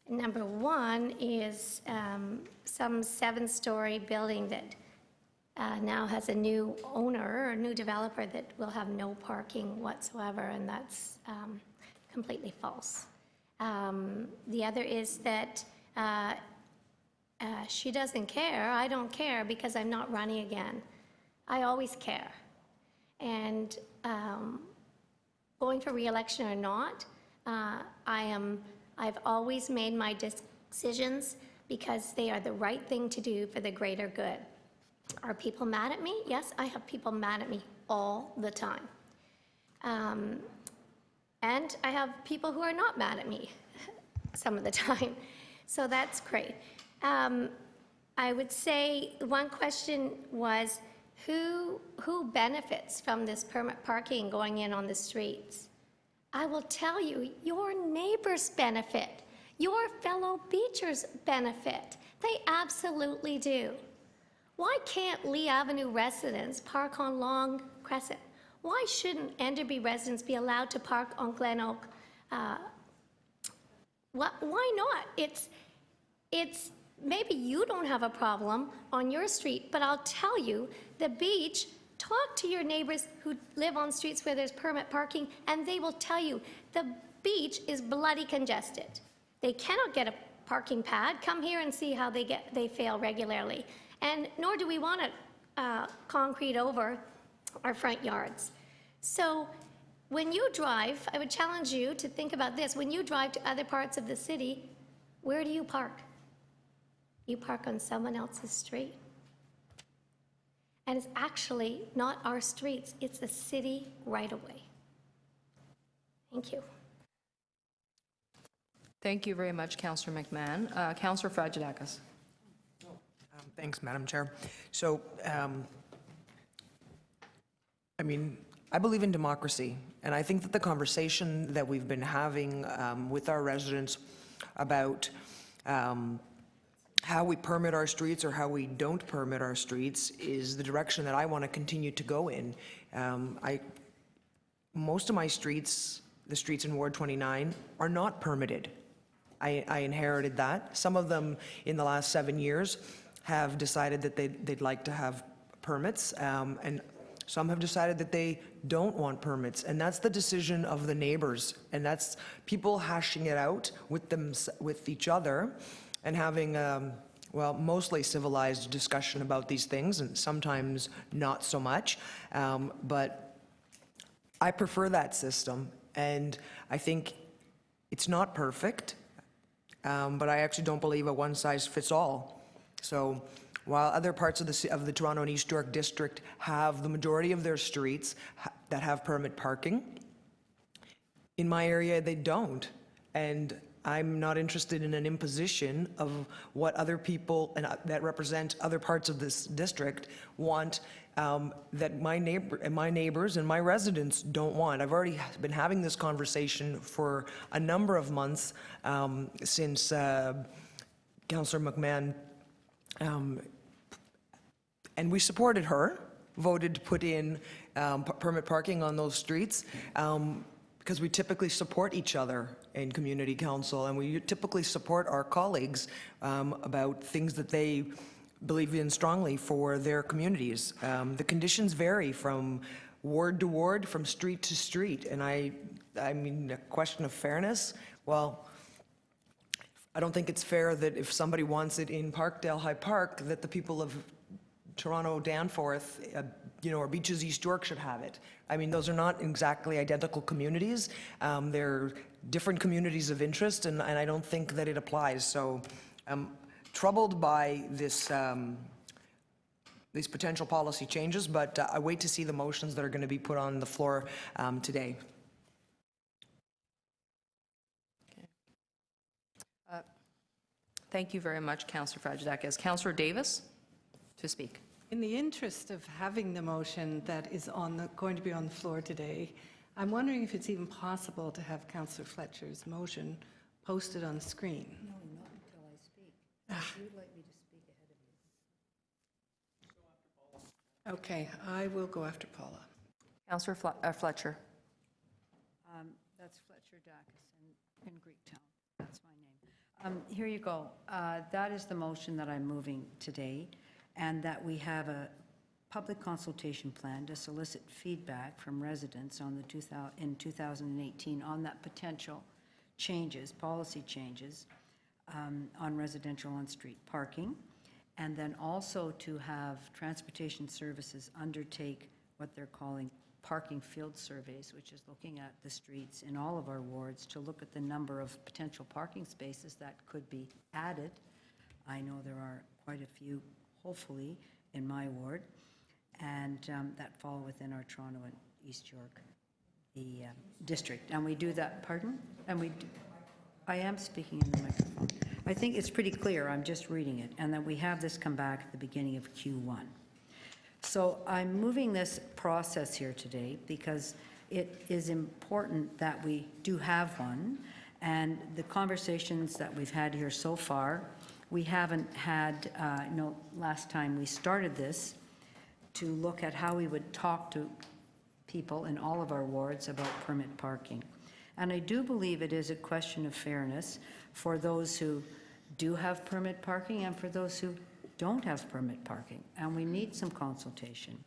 Number one is some 7-story building that now has a new owner or a new developer that will have no parking whatsoever, and that's completely false. The other is that she doesn't care. I don't care because I'm not running again. I always care. And going for re-election or not, I've always made my decisions because they are the right thing to do for the greater good. Are people mad at me? Yes, I have people mad at me all the time. And I have people who are not mad at me some of the time. So that's great. I would say one question was, who benefits from this permit parking going in on the streets? I will tell you, your neighbors benefit. Your fellow beachers benefit. They absolutely do. Why can't Lee Avenue residents park on Long Crescent? Why shouldn't Enderby residents be allowed to park on Glen Oak? Why not? It's maybe you don't have a problem on your street, but I'll tell you, the beach, talk to your neighbors who live on streets where there's permit parking, and they will tell you the beach is bloody congested. They cannot get a parking pad. Come here and see how they fail regularly. And nor do we want to concrete over our front yards. So when you drive, I would challenge you to think about this. When you drive to other parts of the city, where do you park? You park on someone else's street. And it's actually not our streets, it's the city right-of-way. Thank you. Thank you very much, Councillor McMahon. Councillor Fragedakis. Thanks, Madam Chair. So, I believe in democracy, and I think that the conversation that we've been having with our residents about how we permit our streets or how we don't permit our streets is the direction that I want to continue to go in. Most of my streets, the streets in Ward 29, are not permitted. I inherited that. Some of them in the last 7 years have decided that they'd like to have permits, and some have decided that they don't want permits, and that's the decision of the neighbors, and that's people hashing it out with each other and having, well, mostly civilized discussion about these things, and sometimes not so much, but I prefer that system, and I think it's not perfect, but I actually don't believe a one-size-fits-all. So while other parts of the Toronto and East York District have the majority of their streets that have permit parking, in my area they don't. And I'm not interested in an imposition of what other people that represent other parts of this district want that my neighbors and my residents don't want. I've already been having this conversation for a number of months since Councillor McMahon and we supported her, voted to put in permit parking on those streets because we typically support each other in community council, and we typically support our colleagues about things that they believe in strongly for their communities. The conditions vary from ward to ward, from street to street, and I mean, a question of fairness, well, I don't think it's fair that if somebody wants it in Parkdale High Park, that the people of Toronto, Danforth, or Beaches East York should have it. I mean, those are not exactly identical communities. They're different communities of interest, and I don't think that it applies. So I'm troubled by this, these potential policy changes, but I wait to see the motions that are going to be put on the floor today. Thank you very much, Councillor Fragedakis. Councillor Davis to speak. In the interest of having the motion that is going to be on the floor today, I'm wondering if it's even possible to have Councillor Fletcher's motion posted on the screen. No, not until I speak. You'd like me to speak ahead of you. Okay, I will go after Paula. Councillor Fletcher. That's Fletcher Dacus in Greektown. That's my name. Here you go. That is the motion that I'm moving today, and that we have a public consultation plan to solicit feedback from residents on in 2018 on that potential changes, policy changes on residential on-street parking, and then also to have transportation services undertake what they're calling parking field surveys, which is looking at the streets in all of our wards to look at the number of potential parking spaces that could be added. I know there are quite a few, hopefully, in my ward, and that fall within our Toronto and East York, the district. And we do that, pardon? And we do, I am speaking in the microphone. I think it's pretty clear, I'm just reading it, and that we have this come back at the beginning of Q1. So I'm moving this process here today because it is important that we do have one, and the conversations that we've had here so far, we haven't had, last time we started this, to look at how we would talk to people in all of our wards about permit parking. And I do believe it is a question of fairness for those who do have permit parking and for those who don't have permit parking, and we need some consultation.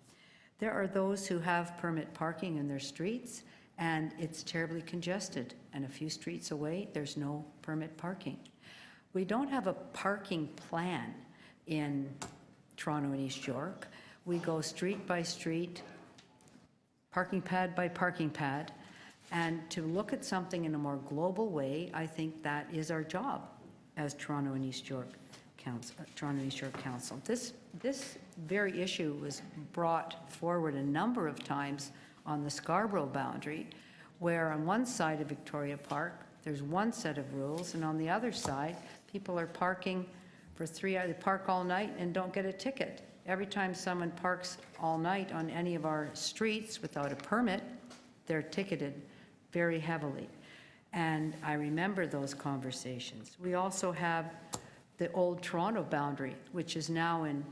There are those who have permit parking in their streets, and it's terribly congested, and a few streets away, there's no permit parking. We don't have a parking plan in Toronto and East York. We go street by street, parking pad by parking pad, and to look at something in a more global way, I think that is our job as Toronto and East York Council. This very issue was brought forward a number of times on the Scarborough boundary, where on one side of Victoria Park, there's one set of rules, and on the other side, people are parking for 3 hours. They park all night and don't get a ticket. Every time someone parks all night on any of our streets without a permit, they're ticketed very heavily. And I remember those conversations. We also have the old Toronto boundary, which is now in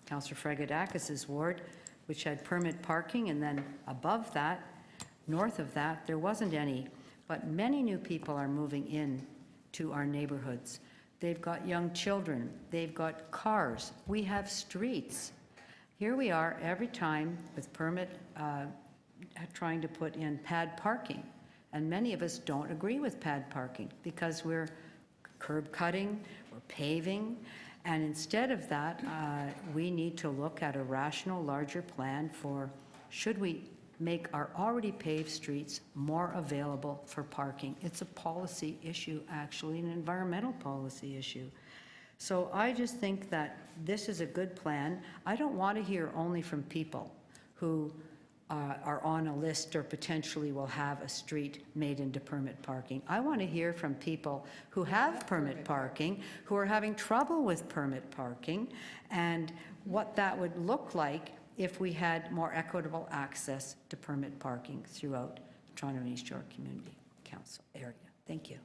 Councillor Fragedakis' ward, which had permit parking, and then above that, north of that, there wasn't any. But many new people are moving in to our neighborhoods. They've got young children, they've got cars, we have streets. Here we are every time with permit trying to put in pad parking. And many of us don't agree with pad parking because we're curb cutting, we're paving, and instead of that, we need to look at a rational, larger plan for should we make our already paved streets more available for parking. It's a policy issue, actually, an environmental policy issue. So I just think that this is a good plan. I don't want to hear only from people who are on a list or potentially will have a street made into permit parking. I want to hear from people who have permit parking, who are having trouble with permit parking, and what that would look like if we had more equitable access to permit parking throughout the Toronto and East York Community Council area. Thank you.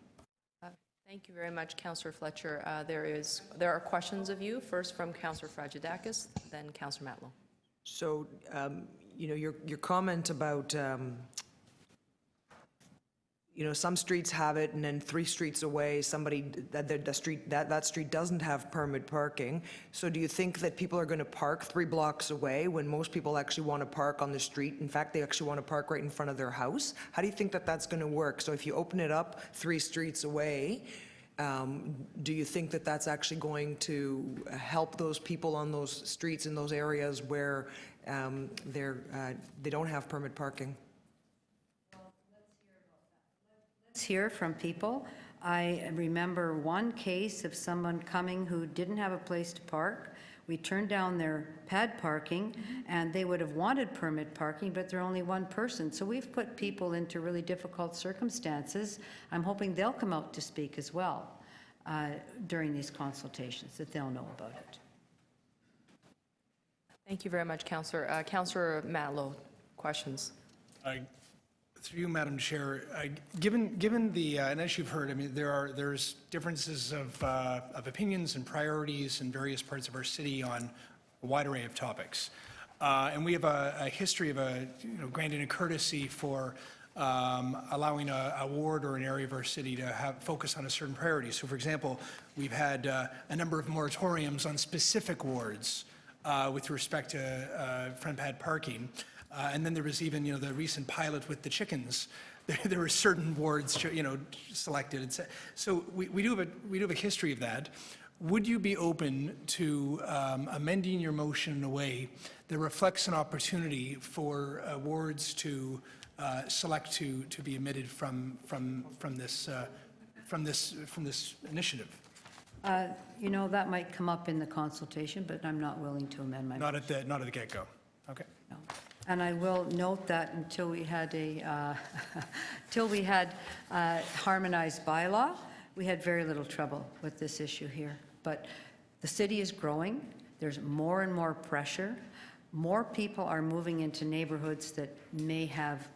Thank you very much, Councillor Fletcher. There are questions of you, first from Councillor Fragedakis, then Councillor Matlow. So, you know, your comment about, you know, some streets have it, and then 3 streets away, that street doesn't have permit parking. So do you think that people are going to park 3 blocks away when most people actually want to park on the street? In fact, they actually want to park right in front of their house. How do you think that that's going to work? So if you open it up 3 streets away, do you think that that's actually going to help those people on those streets in those areas where they don't have permit parking? Let's hear from people. I remember one case of someone coming who didn't have a place to park. We turned down their pad parking, and they would have wanted permit parking, but they're only one person. So we've put people into really difficult circumstances. I'm hoping they'll come out to speak as well during these consultations, that they'll know about it. Thank you very much, Councillor. Councillor Matlow, questions? Through you, Madam Chair, given the, and as you've heard, I mean, there's differences of opinions and priorities in various parts of our city on a wide array of topics. And we have a history of granting a courtesy for allowing a ward or an area of our city to have focus on a certain priority. So, for example, we've had a number of moratoriums on specific wards with respect to front pad parking. And then there was even, the recent pilot with the chickens. There were certain wards, selected. So we do have a history of that. Would you be open to amending your motion in a way that reflects an opportunity for wards to select to be omitted from this initiative? That might come up in the consultation, but I'm not willing to amend my motion. Not at the get-go. Okay. No. And I will note that until we had a harmonized bylaw, we had very little trouble with this issue here. But the city is growing. There's more and more pressure. More people are moving into neighborhoods that may have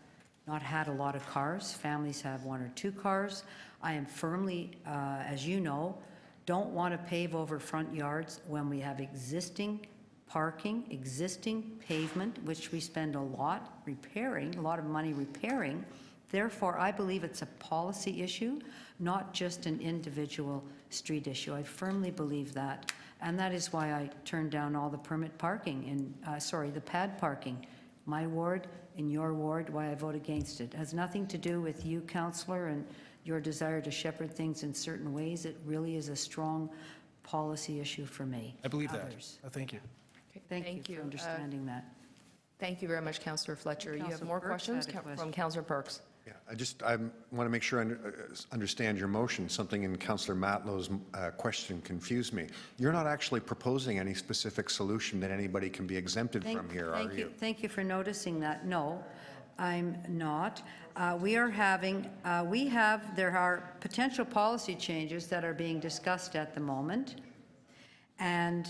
not had a lot of cars. Families have 1 or 2 cars. I am firmly, as you know, don't want to pave over front yards when we have existing parking, existing pavement, which we spend a lot of money repairing. Therefore, I believe it's a policy issue, not just an individual street issue. I firmly believe that. And that is why I turned down all the permit parking the pad parking. My ward, in your ward, why I vote against it. It has nothing to do with you, Councillor, and your desire to shepherd things in certain ways. It really is a strong policy issue for me. I believe Others. that. Thank you. Okay, thank you for understanding that. Thank you very much, Councillor Fletcher. You have Councillor more Perks questions had a question. from Councillor Perks. Yeah, I want to make sure I understand your motion. Something in Councillor Matlow's question confused me. You're not actually proposing any specific solution that anybody can be exempted from here, are you? Thank you for noticing that. No, I'm not. There are potential policy changes that are being discussed at the moment. And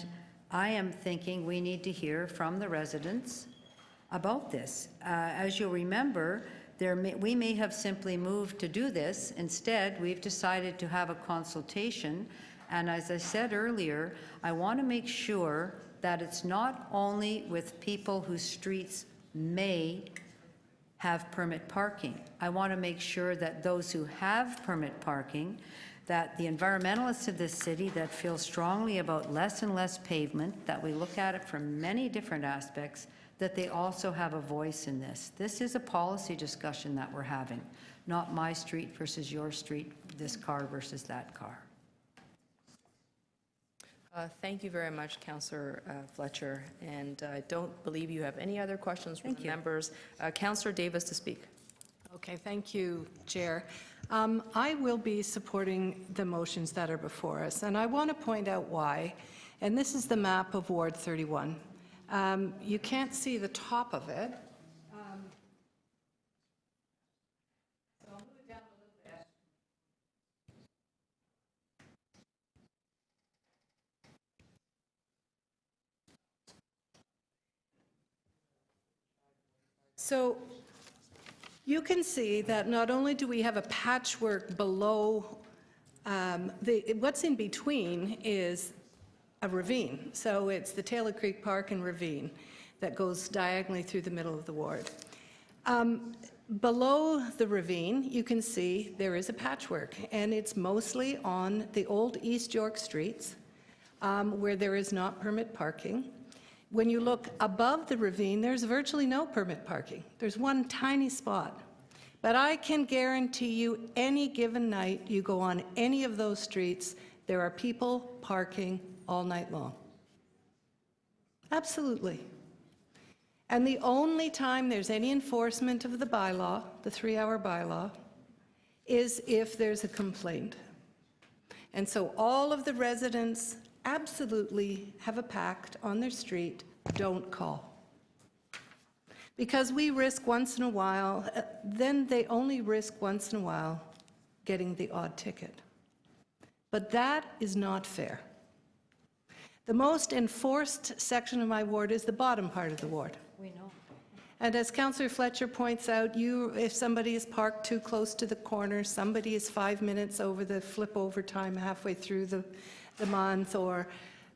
I am thinking we need to hear from the residents about this. As you'll remember, we may have simply moved to do this. Instead, we've decided to have a consultation. And as I said earlier, I want to make sure that it's not only with people whose streets may have permit parking. I want to make sure that those who have permit parking, that the environmentalists of this city that feel strongly about less and less pavement, that we look at it from many different aspects, that they also have a voice in this. This is a policy discussion that we're having, not my street versus your street, this car versus that car. Thank you very much, Councillor Fletcher, and I don't believe you have any other questions from the members. Councillor Davis to speak. Okay, thank you, Chair. I will be supporting the motions that are before us, and I want to point out why. And this is the map of Ward 31. You can't see the top of it. So I'll move it down a little bit. So you can see that not only do we have a patchwork below, what's in between is a ravine. So it's the Taylor Creek Park and ravine that goes diagonally through the middle of the ward. Below the ravine, you can see there is a patchwork, and it's mostly on the old East York streets where there is not permit parking. When you look above the ravine, there's virtually no permit parking. There's one tiny spot. But I can guarantee you, any given night, you go on any of those streets, there are people parking all night long. Absolutely. And the only time there's any enforcement of the bylaw, the 3-hour bylaw, is if there's a complaint. And so all of the residents absolutely have a pact on their street, don't call. Because we risk once in a while, then they only risk once in a while getting the odd ticket. But that is not fair. The most enforced section of my ward is the bottom part of the ward. We know. And as Councillor Fletcher points out, if somebody is parked too close to the corner, somebody is 5 minutes over the flip over time halfway through the month, or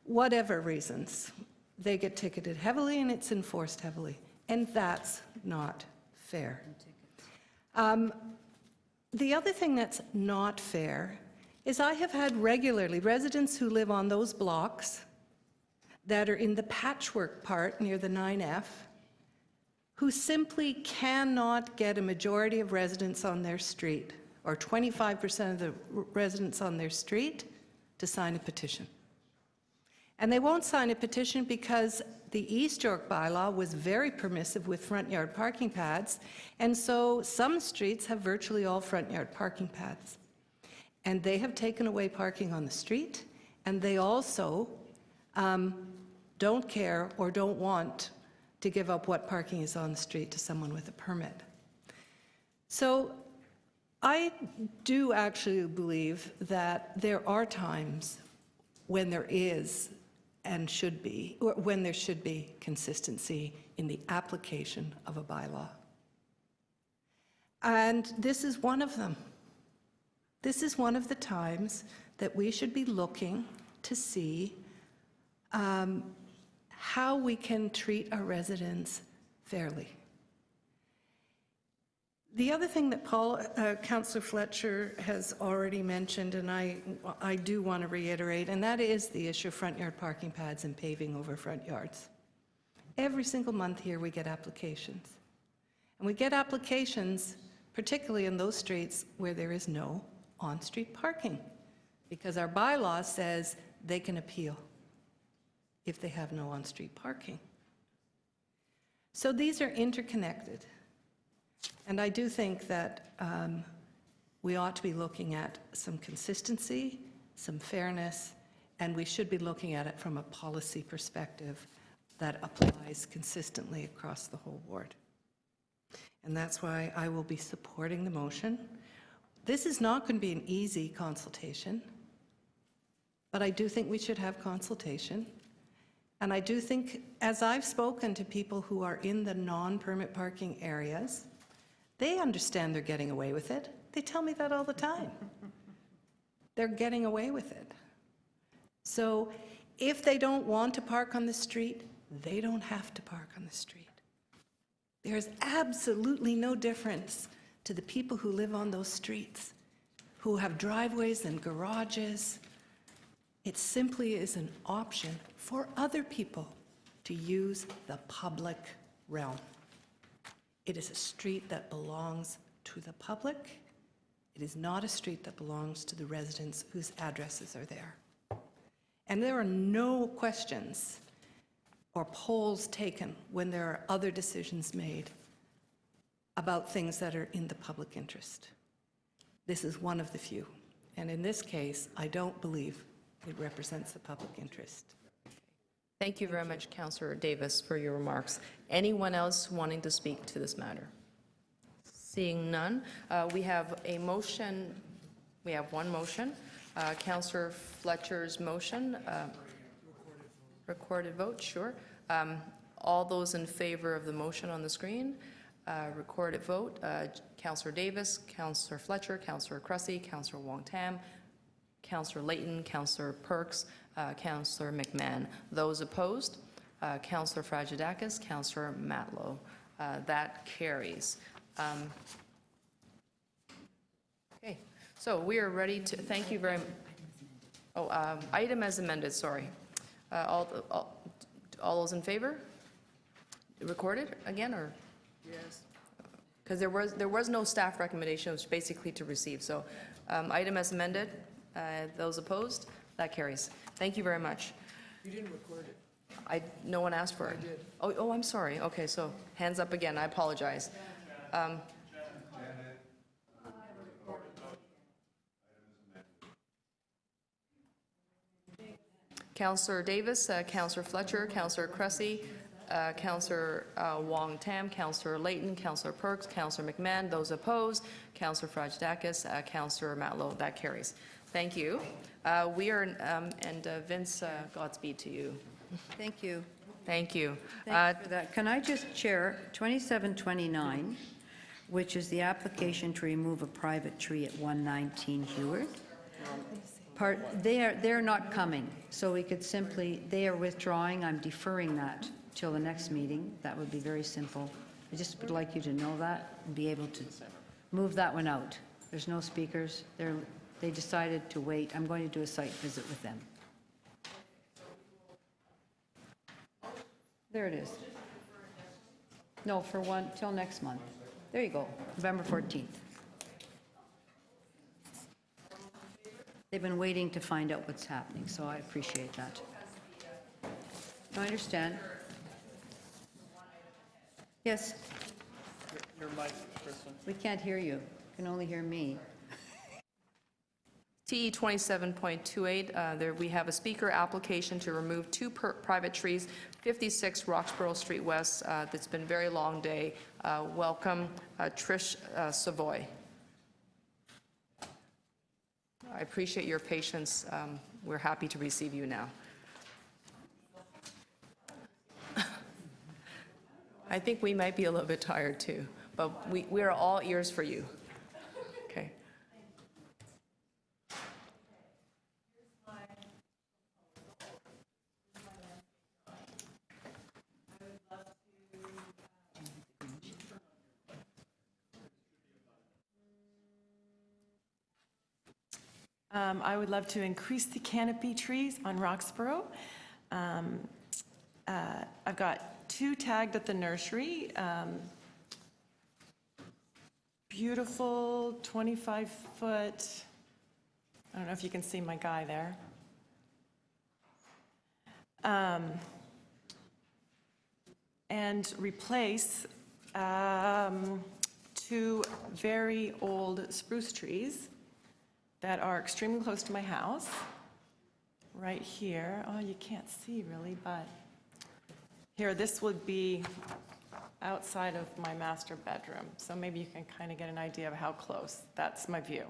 whatever reasons, they get ticketed heavily and it's enforced heavily. And that's not fair. The other thing that's not fair is I have had regularly residents who live on those blocks that are in the patchwork part near the 9F who simply cannot get a majority of residents on their street, or 25% of the residents on their street, to sign a petition. And they won't sign a petition because the East York bylaw was very permissive with front yard parking pads, and so some streets have virtually all front yard parking pads. And they have taken away parking on the street, and they also don't care or don't want to give up what parking is on the street to someone with a permit. So I do actually believe that there are times when there is and should be, or when there should be consistency in the application of a bylaw. And this is one of them. This is one of the times that we should be looking to see how we can treat our residents fairly. The other thing that Councillor Fletcher has already mentioned, and I do want to reiterate, and that is the issue of front yard parking pads and paving over front yards. Every single month here we get applications. And we get applications particularly in those streets where there is no on-street parking, because our bylaw says they can appeal if they have no on-street parking. So these are interconnected. And I do think that we ought to be looking at some consistency, some fairness, and we should be looking at it from a policy perspective that applies consistently across the whole ward. And that's why I will be supporting the motion. This is not going to be an easy consultation, but I do think we should have consultation. And I do think, as I've spoken to people who are in the non-permit parking areas, they understand they're getting away with it. They tell me that all the time. They're getting away with it. So if they don't want to park on the street, they don't have to park on the street. There's absolutely no difference to the people who live on those streets, who have driveways and garages. It simply is an option for other people to use the public realm. It is a street that belongs to the public. It is not a street that belongs to the residents whose addresses are there. And there are no questions or polls taken when there are other decisions made about things that are in the public interest. This is one of the few. And in this case, I don't believe it represents the public interest. Thank you very much, Councillor Davis, for your remarks. Anyone else wanting to speak to this matter? Seeing none, we have a motion. We have one motion. Councillor Fletcher's motion. Recorded vote, sure. All those in favor of the motion on the screen, recorded vote. Councillor Davis, Councillor Fletcher, Councillor Cressy, Councillor Wong-Tam, Councillor Layton, Councillor Perks, Councillor McMahon. Those opposed, Councillor Fragedakis, Councillor Matlow. That carries. Okay, so we are ready to, thank you very much. Oh, item as amended, sorry. All those in favor? Recorded again, or? Yes. Because there was no staff recommendation, it was basically to receive. So item as amended, those opposed, that carries. Thank you very much. You didn't record it. No one asked for it. I did. Oh, I'm sorry. Okay, so hands up again, I apologize. Councillor Davis, Councillor Fletcher, Councillor Cressy, Councillor Wong-Tam, Councillor Layton, Councillor Perks, Councillor McMahon. Those opposed, Councillor Fragedakis, Councillor Matlow. That carries. Thank you. We are, and Vince, Godspeed to you. Thank you. Thank you. Thank you for that. Can I just chair 2729, which is the application to remove a private tree at 119 Heward? They're not coming, so we could simply, they are withdrawing. I'm deferring that till the next meeting. That would be very simple. I just would like you to know that and be able to move that one out. There's no speakers. They decided to wait. I'm going to do a site visit with them. There it is. No, for one, till next month. There you go, November 14th. They've been waiting to find out what's happening, so I appreciate that. I understand. Yes? Your mic, Kristen. We can't hear you. You can only hear me. TE 27.28, there we have a speaker application to remove two private trees, 56 Roxborough Street West. It's been a very long day. Welcome, Trish Savoy. I appreciate your patience. We're happy to receive you now. I think we might be a little bit tired too, but we are all ears for you. Okay. I would love to increase the canopy trees on Roxborough. I've got 2 tagged at the nursery. Beautiful 25-foot, I don't know if you can see my guy there. And replace 2 very old spruce trees that are extremely close to my house, right here. Oh, you can't see really, but here, this would be outside of my master bedroom, so maybe you can kind of get an idea of how close. That's my view.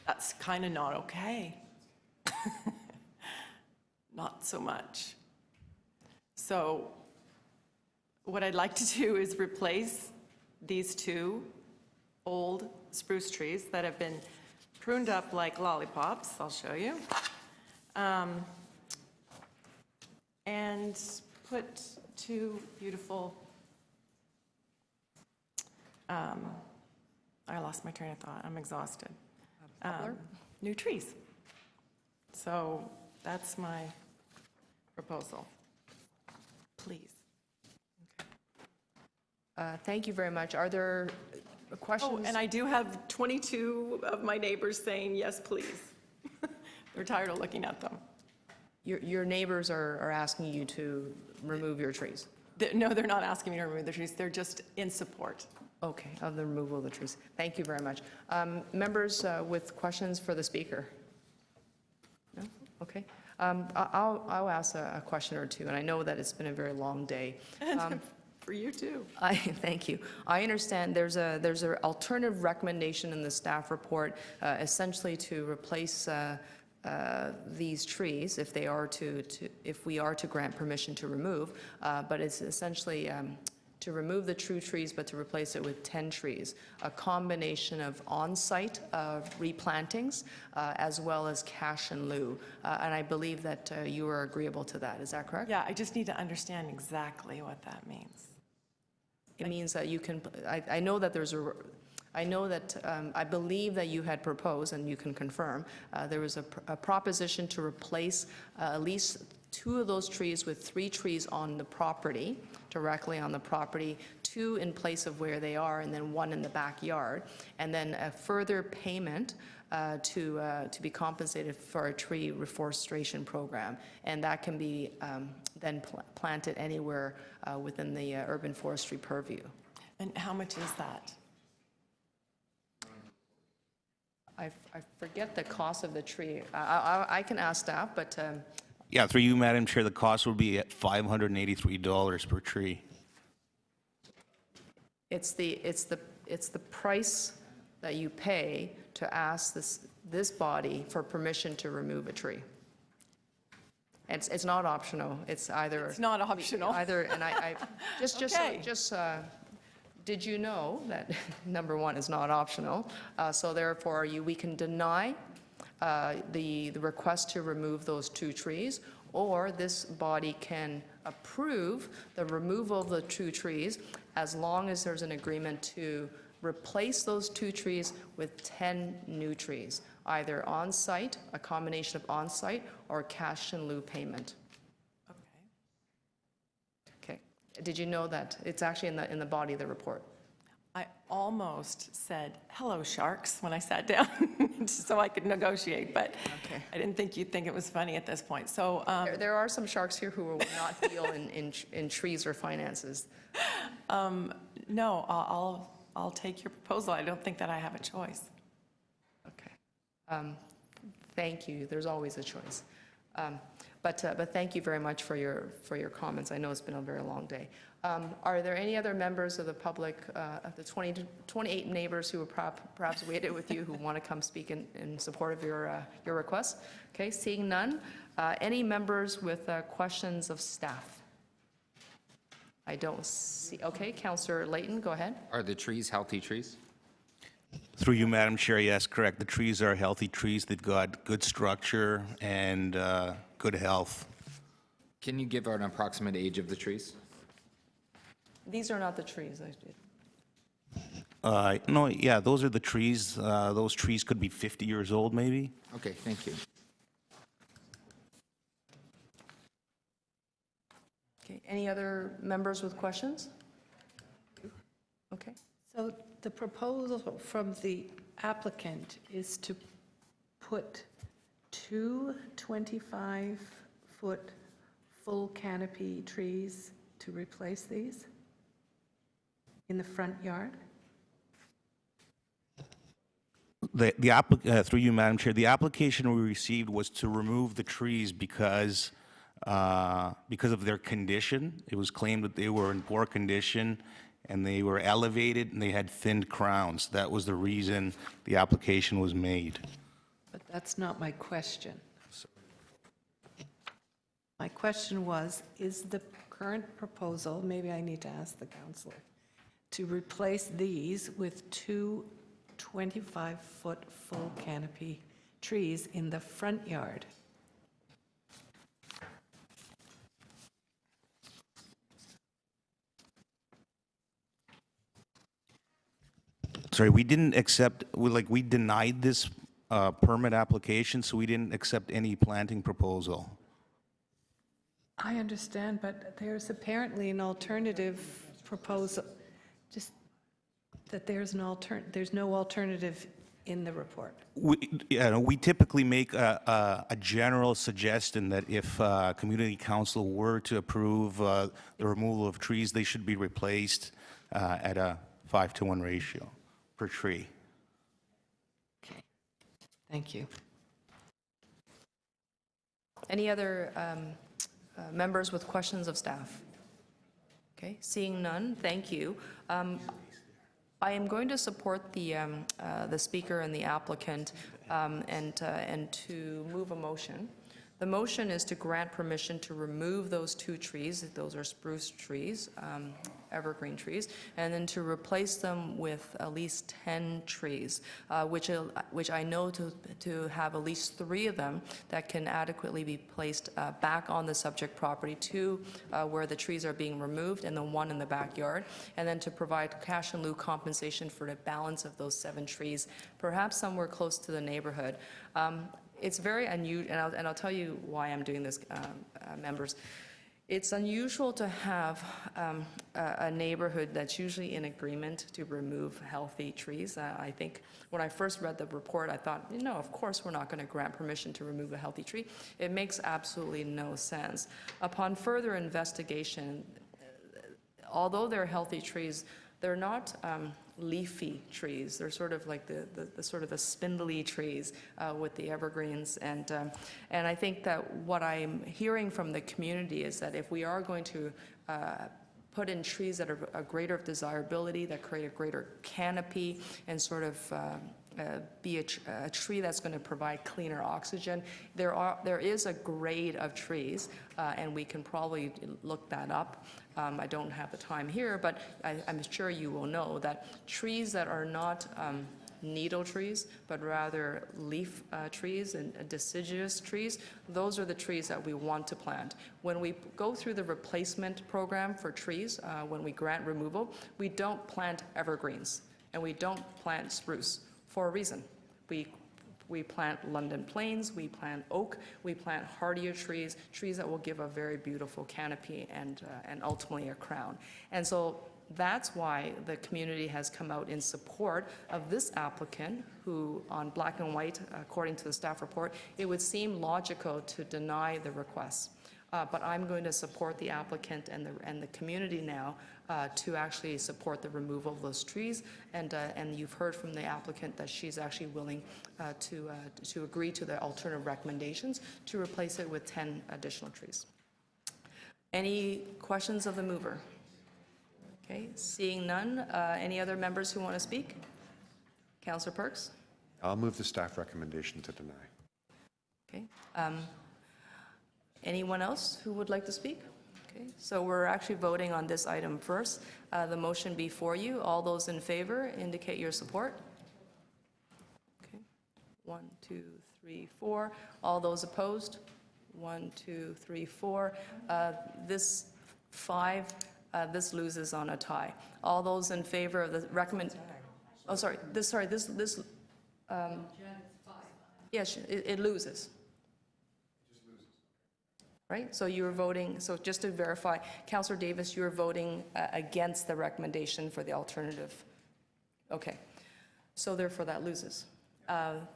That's kind of not okay. not so much. So what I'd like to do is replace these two old spruce trees that have been pruned up like lollipops. I'll show you. And put two beautiful, I lost my train of thought, I'm exhausted. New trees. So that's my proposal. Please. Thank you very much. Are there questions? Oh, and I do have 22 of my neighbors saying, yes, please. They're tired of looking at them. Your neighbors are asking you to remove your trees? No, they're not asking me to remove the trees. They're just in support. Okay, of the removal of the trees. Thank you very much. Members with questions for the speaker? No? Okay. I'll ask a question or two, and I know that it's been a very long day. For you too. Thank you. I understand there's an alternative recommendation in the staff report, essentially to replace these trees if they are if we are to grant permission to remove, but it's essentially to remove the true trees, but to replace it with 10 trees, a combination of on-site replantings as well as cash in lieu. And I believe that you are agreeable to that. Is that correct? Yeah, I just need to understand exactly what that means. It means that you can, I know that there's a, I know that, I believe that you had proposed, and you can confirm, there was a proposition to replace at least 2 of those trees with 3 trees on the property, directly on the property, 2 in place of where they are, and then 1 in the backyard, and then a further payment to be compensated for a tree reforestation program. And that can be then planted anywhere within the urban forestry purview. And how much is that? I forget the cost of the tree. I can ask staff, but Yeah, through you, Madam Chair, the cost would be at $583 per tree. it's the price that you pay to ask this body for permission to remove a tree. It's not optional. It's either. It's not optional. Either, and I just Okay. did you know that number 1 is not optional? So therefore, we can deny the request to remove those 2 trees, or this body can approve the removal of the 2 trees as long as there's an agreement to replace those 2 trees with 10 new trees, either on-site, a combination of on-site, or cash in lieu payment. Okay. Did you know that? It's actually in the body of the report. I almost said, hello, sharks, when I sat down, so I could negotiate, but Okay. I didn't think you'd think it was funny at this point. So There are some sharks here who will not deal in trees or finances. no, I'll take your proposal. I don't think that I have a choice. Okay. Thank you. There's always a choice. But thank you very much for your comments. I know it's been a very long day. Are there any other members of the public, of the 28 neighbors who have perhaps waited with you who want to come speak in support of your request? Okay, seeing none. Any members with questions of staff? I don't see. Okay, Councillor Layton, go ahead. Are the trees healthy trees? Through you, Madam Chair, yes, correct. The trees are healthy trees. They've got good structure and good health. Can you give an approximate age of the trees? These are not the trees. No, yeah, those are the trees. Those trees could be 50 years old, maybe. Okay, thank you. Okay, any other members with questions? Okay. So the proposal from the applicant is to put 2 25-foot full canopy trees to replace these in the front yard? Through you, Madam Chair, the application we received was to remove the trees because of their condition. It was claimed that they were in poor condition and they were elevated and they had thinned crowns. That was the reason the application was made. But that's not my question. My question was, is the current proposal, maybe I need to ask the councillor, to replace these with two 25-foot full canopy trees in the front yard? Sorry, we didn't accept, we denied this permit application, so we didn't accept any planting proposal. I understand, but there's apparently an alternative proposal, just that there's no alternative in the report. We typically make a general suggestion that if community council were to approve the removal of trees, they should be replaced at a 5-to-1 ratio per tree. Okay, thank you. Any other members with questions of staff? Okay, seeing none, thank you. I am going to support the speaker and the applicant and to move a motion. The motion is to grant permission to remove those two trees, those are spruce trees, evergreen trees, and then to replace them with at least 10 trees, which I know to have at least 3 of them that can adequately be placed back on the subject property, 2 where the trees are being removed, and then 1 in the backyard, and then to provide cash in lieu compensation for the balance of those 7 trees, perhaps somewhere close to the neighborhood. It's very unusual, and I'll tell you why I'm doing this, members. It's unusual to have a neighborhood that's usually in agreement to remove healthy trees. I think when I first read the report, I thought, no, of course we're not going to grant permission to remove a healthy tree. It makes absolutely no sense. Upon further investigation, although they're healthy trees, they're not leafy trees. They're sort of like the sort of the spindly trees with the evergreens. And I think that what I'm hearing from the community is that if we are going to put in trees that are a greater desirability, that create a greater canopy, and sort of be a tree that's going to provide cleaner oxygen. There is a grade of trees, and we can probably look that up. I don't have the time here, but I'm sure you will know that trees that are not needle trees, but rather leaf trees and deciduous trees, those are the trees that we want to plant. When we go through the replacement program for trees, when we grant removal, we don't plant evergreens, and we don't plant spruce for a reason. We plant London planes, we plant oak, we plant hardier trees, trees that will give a very beautiful canopy and ultimately a crown. And so that's why the community has come out in support of this applicant, who on black and white, according to the staff report, it would seem logical to deny the request. But I'm going to support the applicant and the community now to actually support the removal of those trees. And you've heard from the applicant that she's actually willing to agree to the alternative recommendations to replace it with 10 additional trees. Any questions of the mover? Okay, seeing none. Any other members who want to speak? Councillor Perks? I'll move the staff recommendation to deny. Okay. Anyone else who would like to speak? Okay, so we're actually voting on this item first. The motion before you. All those in favor indicate your support. Okay. 1, 2, 3, 4. All those opposed? 1, 2, 3, 4. This 5. This loses on a tie. All those in favor of the recommend. Oh, sorry. This. Yes, it loses. Right? So you were voting, so just to verify, Councillor Davis, you were voting against the recommendation for the alternative. Okay. So therefore that loses.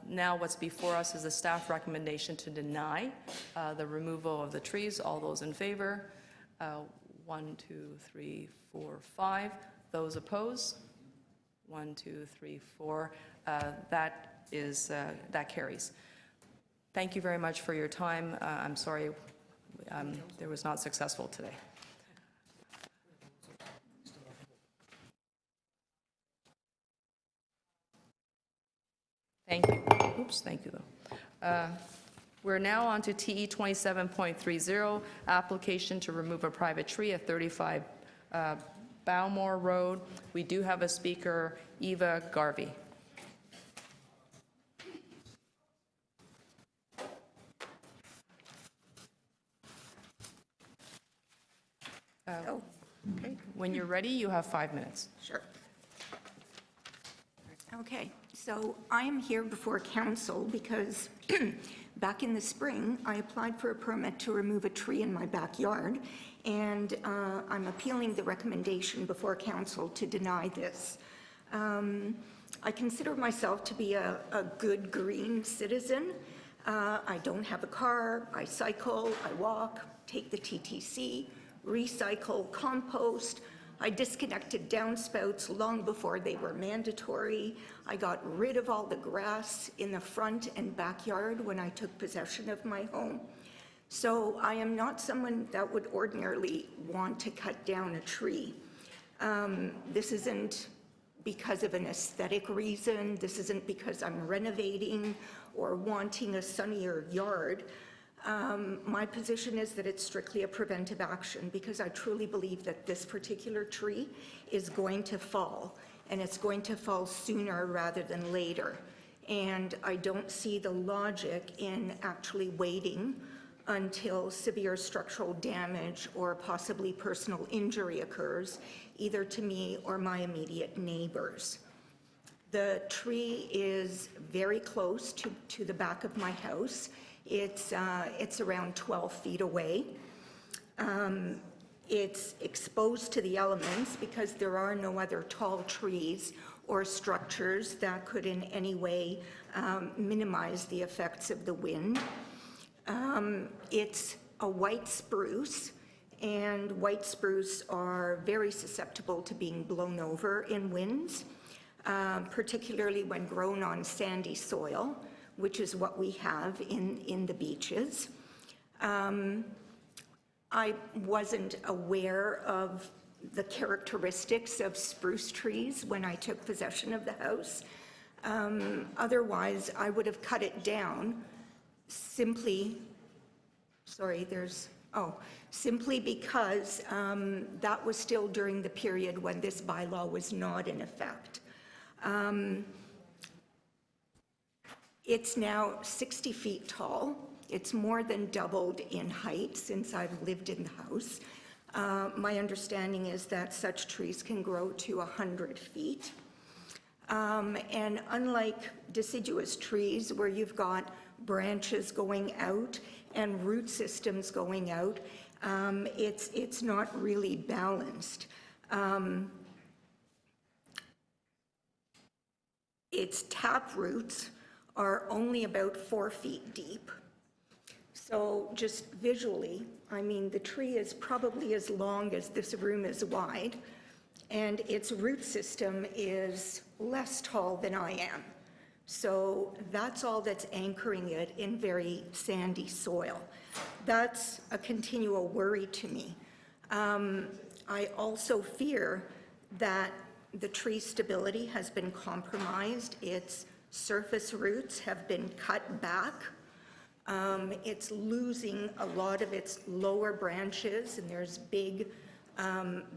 Now what's before us is a staff recommendation to deny the removal of the trees. All those in favor? 1, 2, 3, 4, 5. Those opposed? 1, 2, 3, 4. That carries. Thank you very much for your time. I'm sorry there was not successful today. Thank you. Oops, thank you though. We're now on to TE 27.30, application to remove a private tree at 35 Bowmore Road. We do have a speaker, Eva Garvey. Okay, when you're ready, you have 5 minutes. Sure. Okay, so I am here before council because back in the spring, I applied for a permit to remove a tree in my backyard, and I'm appealing the recommendation before council to deny this. I consider myself to be a good green citizen. I don't have a car, I cycle, I walk, take the TTC, recycle, compost. I disconnected downspouts long before they were mandatory. I got rid of all the grass in the front and backyard when I took possession of my home. So I am not someone that would ordinarily want to cut down a tree. This isn't because of an aesthetic reason. This isn't because I'm renovating or wanting a sunnier yard. My position is that it's strictly a preventive action because I truly believe that this particular tree is going to fall, and it's going to fall sooner rather than later. And I don't see the logic in actually waiting until severe structural damage or possibly personal injury occurs, either to me or my immediate neighbors. The tree is very close to the back of my house. It's around 12 feet away. It's exposed to the elements because there are no other tall trees or structures that could in any way minimize the effects of the wind. It's a white spruce, and white spruce are very susceptible to being blown over in winds, particularly when grown on sandy soil, which is what we have in the beaches. I wasn't aware of the characteristics of spruce trees when I took possession of the house. Otherwise, I would have cut it down simply because that was still during the period when this bylaw was not in effect. It's now 60 feet tall. It's more than doubled in height since I've lived in the house. My understanding is that such trees can grow to 100 feet. And unlike deciduous trees where you've got branches going out and root systems going out, it's not really balanced. Its tap roots are only about 4 feet deep. So just visually, I mean, the tree is probably as long as this room is wide, and its root system is less tall than I am. So that's all that's anchoring it in very sandy soil. That's a continual worry to me. I also fear that the tree stability has been compromised. Its surface roots have been cut back. It's losing a lot of its lower branches, and there's big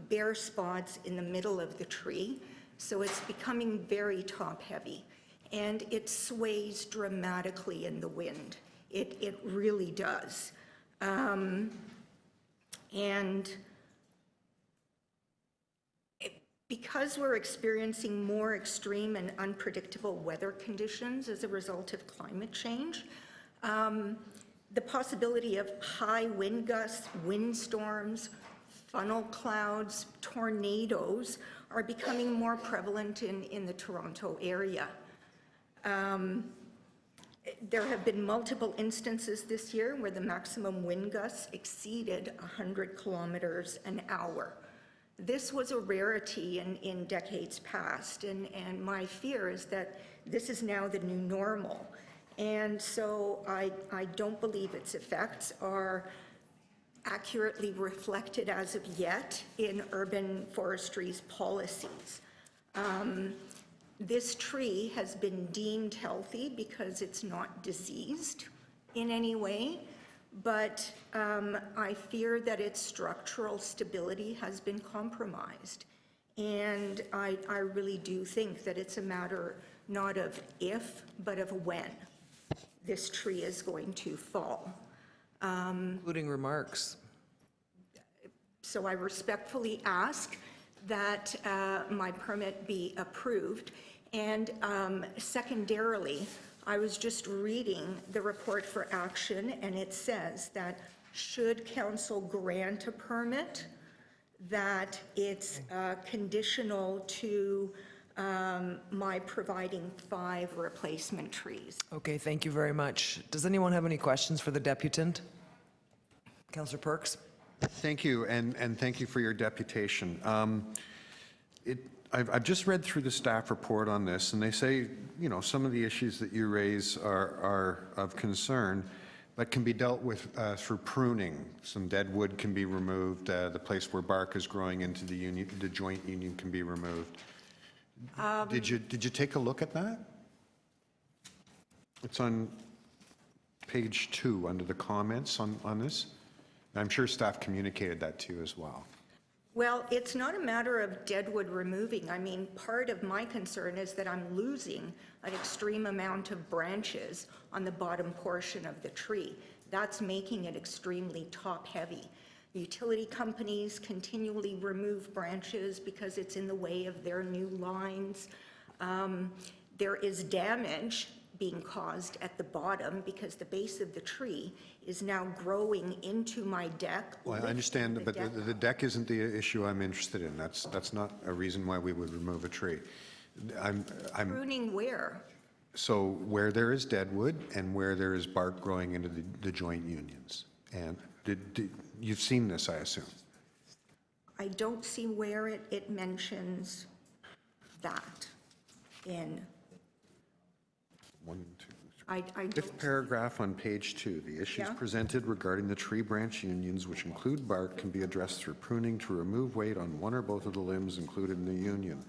bare spots in the middle of the tree. So it's becoming very top-heavy, and it sways dramatically in the wind. It really does. Because we're experiencing more extreme and unpredictable weather conditions as a result of climate change, the possibility of high wind gusts, windstorms, funnel clouds, tornadoes are becoming more prevalent in the Toronto area. There have been multiple instances this year where the maximum wind gusts exceeded 100 kilometers an hour. This was a rarity in decades past, and my fear is that this is now the new normal. And so I don't believe its effects are accurately reflected as of yet in urban forestry's policies. This tree has been deemed healthy because it's not diseased in any way, but I fear that its structural stability has been compromised. And I really do think that it's a matter not of if, but of when this tree is going to fall. Including remarks. So I respectfully ask that my permit be approved. And secondarily, I was just reading the report for action, and it says that should council grant a permit, that it's conditional to my providing 5 replacement trees. Okay, thank you very much. Does anyone have any questions for the deputant? Councillor Perks? Thank you, and thank you for your deputation. I've just read through the staff report on this, and they say, you know, some of the issues that you raise are of concern, but can be dealt with through pruning. Some dead wood can be removed. The place where bark is growing into the joint union can be removed. Did you take a look at that? It's on page 2 under the comments on this. I'm sure staff communicated that to you as well. Well, it's not a matter of deadwood removing. I mean, part of my concern is that I'm losing an extreme amount of branches on the bottom portion of the tree. That's making it extremely top-heavy. Utility companies continually remove branches because it's in the way of their new lines. There is damage being caused at the bottom because the base of the tree is now growing into my deck. Well, I understand, but the deck isn't the issue I'm interested in. That's not a reason why we would remove a tree. I'm Pruning where? So where there is dead wood and where there is bark growing into the joint unions. And you've seen this, I assume? I don't see where it mentions that in. 1, 2, 3. I don't. Fifth paragraph on page 2. The issues Yeah. presented regarding the tree branch unions, which include bark, can be addressed through pruning to remove weight on one or both of the limbs included in the union.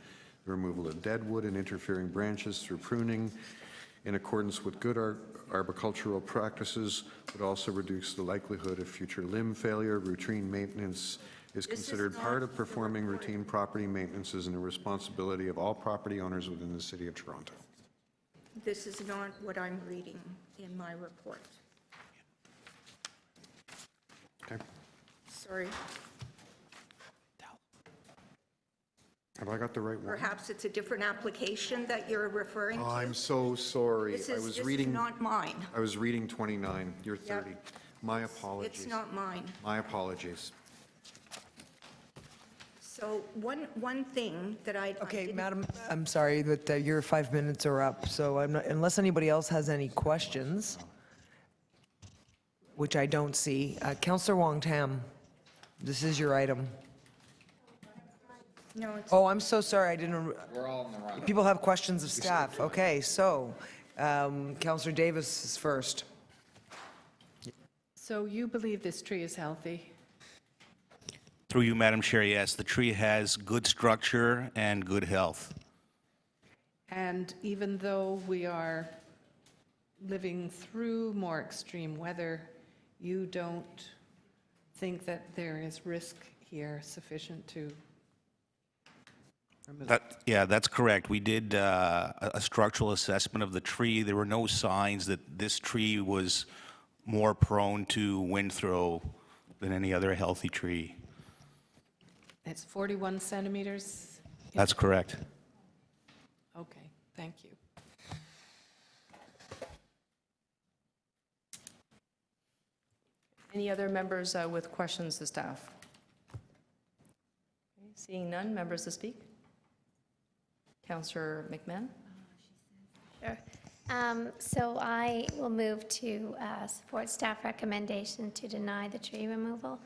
The removal of dead wood and interfering branches through pruning in accordance with good arboricultural practices would also reduce the likelihood of future limb failure. Routine maintenance is considered part of performing routine property maintenance and a responsibility of all property owners within the City of Toronto. This is not what I'm reading in my report. Okay. Sorry. Have I got the right one? Perhaps it's a different application that you're referring to. Oh, I'm so sorry. This I is was reading. not mine. I was reading 29. You're 30. Yep. My apologies. It's not mine. My apologies. So one thing that I Okay, didn't- Madam, I'm sorry, but your 5 minutes are up, so unless anybody else has any questions, which I don't see, Councillor Wong Tam, this is your item. No, it's Oh, I'm so sorry, I didn't, We're all in the wrong. people have questions of staff. Okay, so Councillor Davis is first. So you believe this tree is healthy? Through you, Madam Chair, yes, the tree has good structure and good health. And even though we are living through more extreme weather, you don't think that there is risk here sufficient to remove it? Yeah, that's correct. We did a structural assessment of the tree. There were no signs that this tree was more prone to wind throw than any other healthy tree. It's 41 centimeters? That's correct. Okay, thank you. Any other members with questions to staff? Okay, seeing none, members to speak? Councillor McMahon? Sure. So I will move to support staff recommendation to deny the tree removal.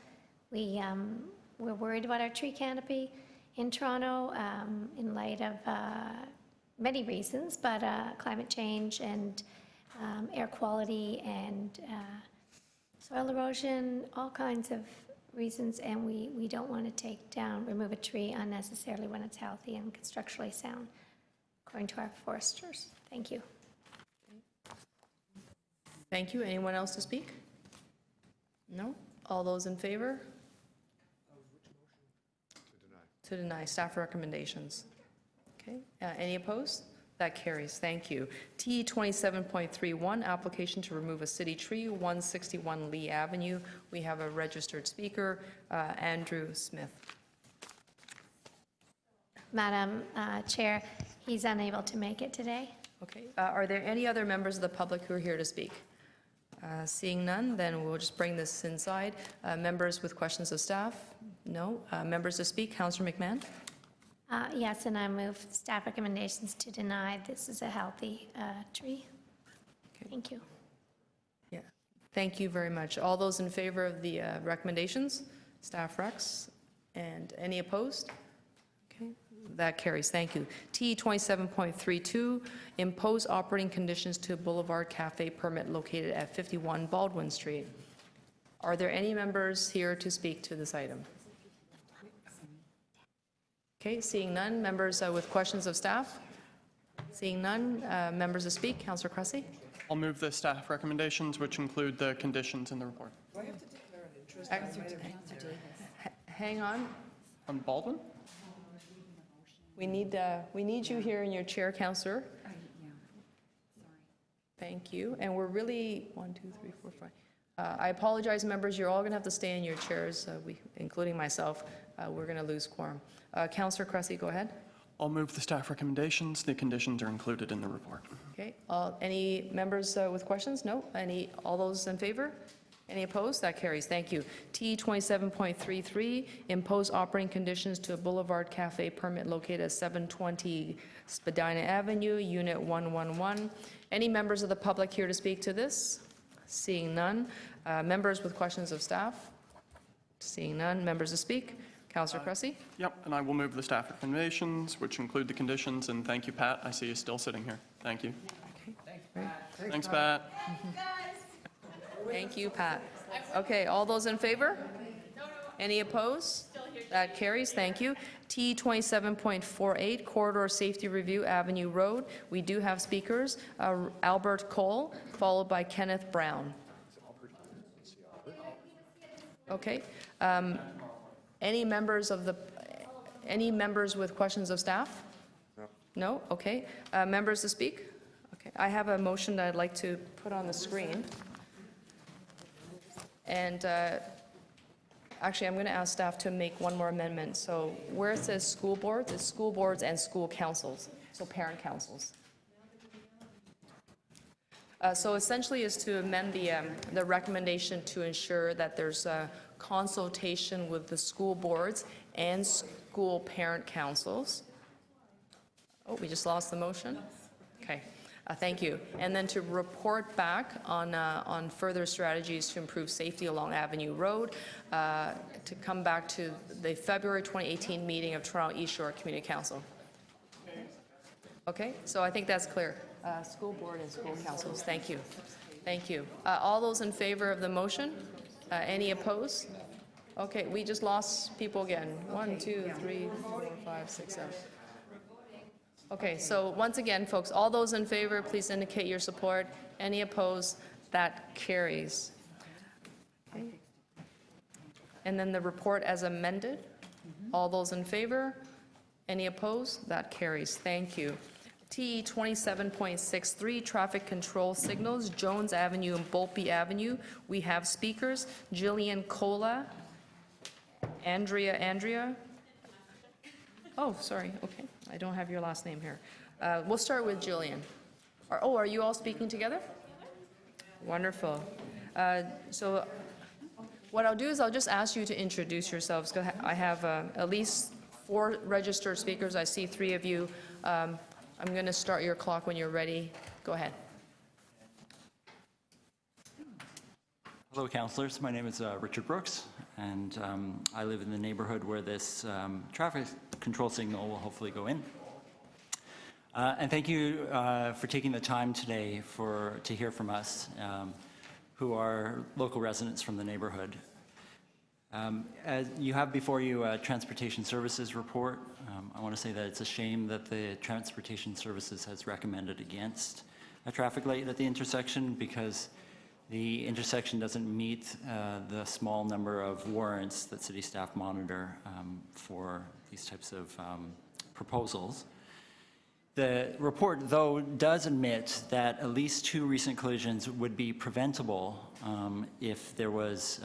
We're worried about our tree canopy in Toronto in light of many reasons, but climate change and air quality and soil erosion, all kinds of reasons, and we don't want to remove a tree unnecessarily when it's healthy and structurally sound, according to our foresters. Thank you. Thank you. Anyone else to speak? No? All those in favor? To deny staff recommendations. Okay, any opposed? That carries, thank you. T 27.31, application to remove a city tree, 161 Lee Avenue. We have a registered speaker, Andrew Smith. Madam Chair, he's unable to make it today. Okay, are there any other members of the public who are here to speak? Seeing none, then we'll just bring this inside. Members with questions of staff? No. Members to speak, Councillor McMahon? Yes, and I move staff recommendations to deny. This is a healthy tree. Thank you. Yeah, thank you very much. All those in favor of the recommendations, staff recs, and any opposed? Okay, that carries, thank you. T 27.32, impose operating conditions to Boulevard Cafe permit located at 51 Baldwin Street. Are there any members here to speak to this item? Okay, seeing none. Members with questions of staff? Seeing none. Members to speak, Councillor Cressy? I'll move the staff recommendations, which include the conditions in the report. Do I have to declare an interest? Hang on. On Baldwin? We need you here in your chair, Councillor. Thank you. And we're really, 1, 2, 3, 4, 5. I apologize, members. You're all going to have to stay in your chairs, including myself. We're going to lose quorum. Councillor Cressy, go ahead. I'll move the staff recommendations. The conditions are included in the report. Okay. Any members with questions? No? All those in favor? Any opposed? That carries. Thank you. T 27.33, impose operating conditions to a Boulevard Cafe permit located at 720 Spadina Avenue, Unit 111. Any members of the public here to speak to this? Seeing none. Members with questions of staff? Seeing none. Members to speak? Councillor Cressy? Yep, and I will move the staff recommendations, which include the conditions, and thank you, Pat. I see you still sitting here. Thank you. Okay. Thanks, Pat. Thank you, Pat. Okay, all those in favor? Any opposed? That carries, thank you. T 27.48, Corridor Safety Review, Avenue Road. We do have speakers, Albert Cole, followed by Kenneth Brown. Okay. Any members with questions of staff? No? Okay. Members to speak? Okay. I have a motion that I'd like to put on the screen. And actually, I'm going to ask staff to make one more amendment. So where it says school boards, it's school boards and school councils, so parent councils. So essentially is to amend the recommendation to ensure that there's a consultation with the school boards and school parent councils. Oh, we just lost the motion? Okay. Thank you. And then to report back on further strategies to improve safety along Avenue Road, to come back to the February 2018 meeting of Toronto East Shore Community Council. Okay, so I think that's clear. School board and school councils. Thank you. Thank you. All those in favor of the motion? Any opposed? Okay, we just lost people again. 1, 2, 3, 4, 5, 6, 7. Okay, so once again, folks, all those in favor, please indicate your support. Any opposed? That carries. Okay. And then the report as amended. All those in favor? Any opposed? That carries. Thank you. T 27.63, traffic control signals, Jones Avenue and Boltby Avenue. We have speakers, Jillian Cola, Andrea. Oh, sorry, okay. I don't have your last name here. We'll start with Jillian. Are you all speaking together? Wonderful. So what I'll do is I'll just ask you to introduce yourselves. I have at least 4 registered speakers. I see 3 of you. I'm going to start your clock when you're ready. Go ahead. Hello, councillors. My name is Richard Brooks, and I live in the neighborhood where this traffic control signal will hopefully go in. And thank you for taking the time today to hear from us, who are local residents from the neighborhood. As you have before you a transportation services report. I want to say that it's a shame that the transportation services has recommended against a traffic light at the intersection, because The intersection doesn't meet the small number of warrants that city staff monitor for these types of proposals. The report, though, does admit that at least 2 recent collisions would be preventable if there was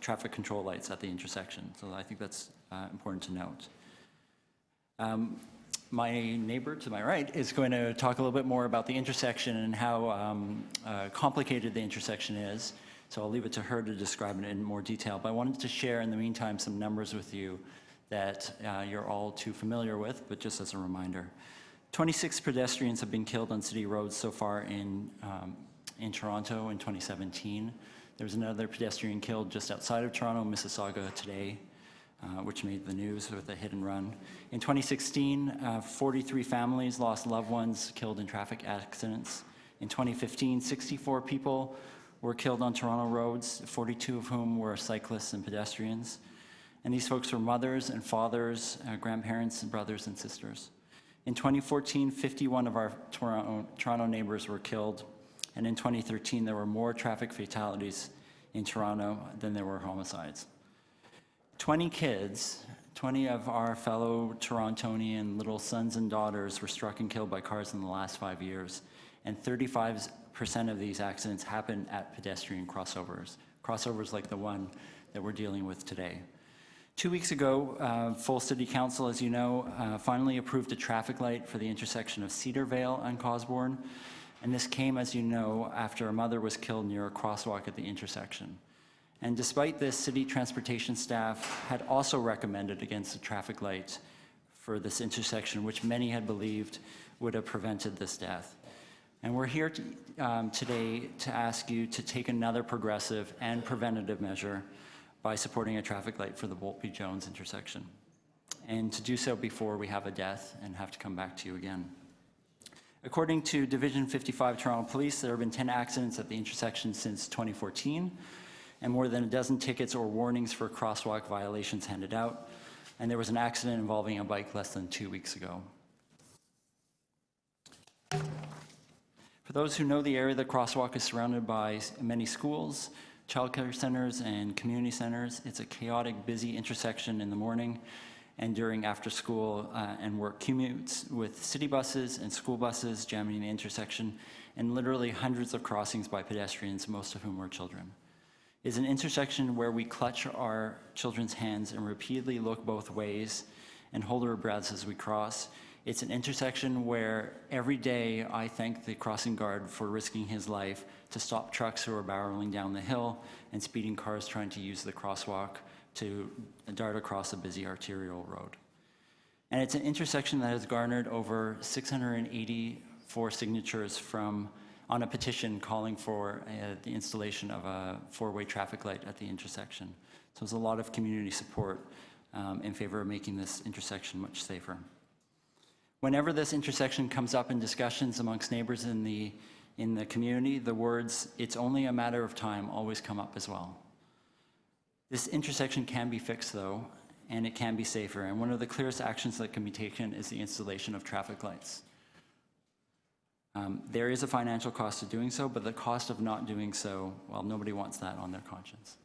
traffic control lights at the intersection. So I think that's important to note. My neighbor to my right is going to talk a little bit more about the intersection and how complicated the intersection is. So I'll leave it to her to describe it in more detail. But I wanted to share in the meantime some numbers with you that you're all too familiar with, but just as a reminder. 26 pedestrians have been killed on city roads so far in Toronto in 2017. There was another pedestrian killed just outside of Toronto, Mississauga, today, which made the news with a hit and run. In 2016, 43 families lost loved ones killed in traffic accidents. In 2015, 64 people were killed on Toronto roads, 42 of whom were cyclists and pedestrians. And these folks were mothers and fathers, grandparents and brothers and sisters. In 2014, 51 of our Toronto neighbors were killed, and in 2013, there were more traffic fatalities in Toronto than there were homicides. 20 kids, 20 of our fellow Torontonian little sons and daughters were struck and killed by cars in the last 5 years, and 35% of these accidents happened at pedestrian crossovers like the one that we're dealing with today. 2 weeks ago, full City Council, as you know, finally approved a traffic light for the intersection of Cedarvale and Cosbourne. And this came, as you know, after a mother was killed near a crosswalk at the intersection. And despite this, city transportation staff had also recommended against a traffic light for this intersection, which many had believed would have prevented this death. And we're here today to ask you to take another progressive and preventative measure by supporting a traffic light for the Volpe-Jones intersection, and to do so before we have a death and have to come back to you again. According to Division 55 Toronto Police, there have been 10 accidents at the intersection since 2014, and more than a dozen tickets or warnings for crosswalk violations handed out, and there was an accident involving a bike less than 2 weeks ago. For those who know the area, the crosswalk is surrounded by many schools, childcare centers, and community centers. It's a chaotic, busy intersection in the morning and during after school and work commutes, with city buses and school buses jamming the intersection, and literally hundreds of crossings by pedestrians, most of whom are children. It's an intersection where we clutch our children's hands and repeatedly look both ways and hold our breaths as we cross. It's an intersection where every day I thank the crossing guard for risking his life to stop trucks who are barreling down the hill and speeding cars trying to use the crosswalk to dart across a busy arterial road. And it's an intersection that has garnered over 684 signatures on a petition calling for the installation of a 4-way traffic light at the intersection. So there's a lot of community support in favor of making this intersection much safer. Whenever this intersection comes up in discussions amongst neighbors in the community, the words, "It's only a matter of time," always come up as well. This intersection can be fixed, though, and it can be safer. And one of the clearest actions that can be taken is the installation of traffic lights. There is a financial cost to doing so, but the cost of not doing so, well, nobody wants that on their conscience.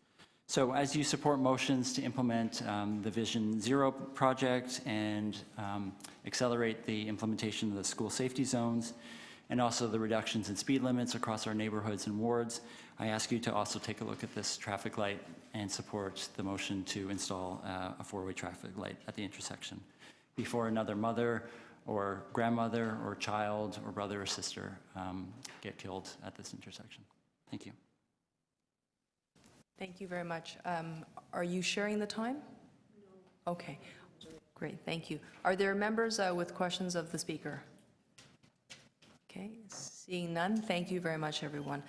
So as you support motions to implement the Vision Zero project and accelerate the implementation of the school safety zones, and also the reductions in speed limits across our neighborhoods and wards, I ask you to also take a look at this traffic light and support the motion to install a 4-way traffic light at the intersection before another mother or grandmother or child or brother or sister get killed at this intersection. Thank you. Thank you very much. Are you sharing the time? No. Okay, great, thank you. Are there members with questions of the speaker? Okay, seeing none, thank you very much, everyone.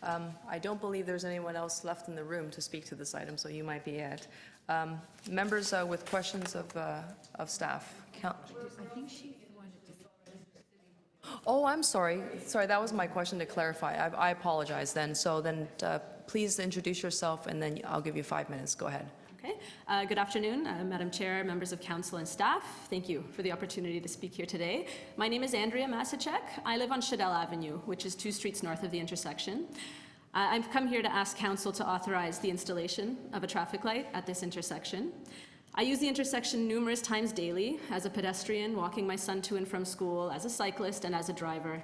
I don't believe there's anyone else left in the room to speak to this item, so you might be it. Members with questions of staff? I think she wanted to... Oh, I'm sorry. Sorry, that was my question to clarify. I apologize then. So then please introduce yourself, and then I'll give you 5 minutes. Go ahead. Okay. Good afternoon, Madam Chair, members of council and staff. Thank you for the opportunity to speak here today. My name is Andrea Masacek. I live on Shadell Avenue, which is 2 streets north of the intersection. I've come here to ask council to authorize the installation of a traffic light at this intersection. I use the intersection numerous times daily as a pedestrian, walking my son to and from school, as a cyclist, and as a driver.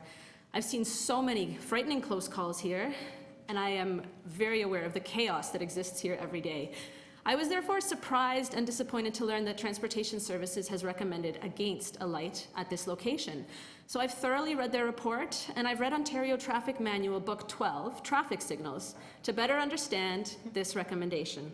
I've seen so many frightening close calls here, and I am very aware of the chaos that exists here every day. I was therefore surprised and disappointed to learn that Transportation Services has recommended against a light at this location. So I've thoroughly read their report, and I've read Ontario Traffic Manual Book 12, Traffic Signals, to better understand this recommendation.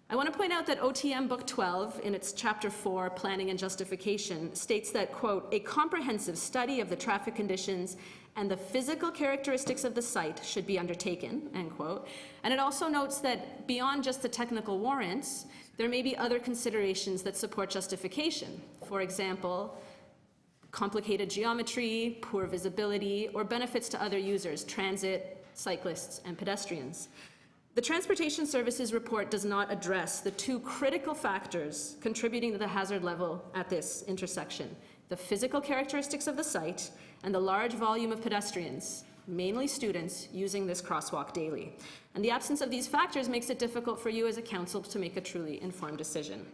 I want to point out that OTM Book 12, in its Chapter 4, Planning and Justification, states that, quote, a comprehensive study of the traffic conditions and the physical characteristics of the site should be undertaken, end quote. And it also notes that beyond just the technical warrants, there may be other considerations that support justification. For example, complicated geometry, poor visibility, or benefits to other users, transit, cyclists, and pedestrians. The Transportation Services report does not address the two critical factors contributing to the hazard level at this intersection: the physical characteristics of the site and the large volume of pedestrians, mainly students, using this crosswalk daily. And the absence of these factors makes it difficult for you as a council to make a truly informed decision.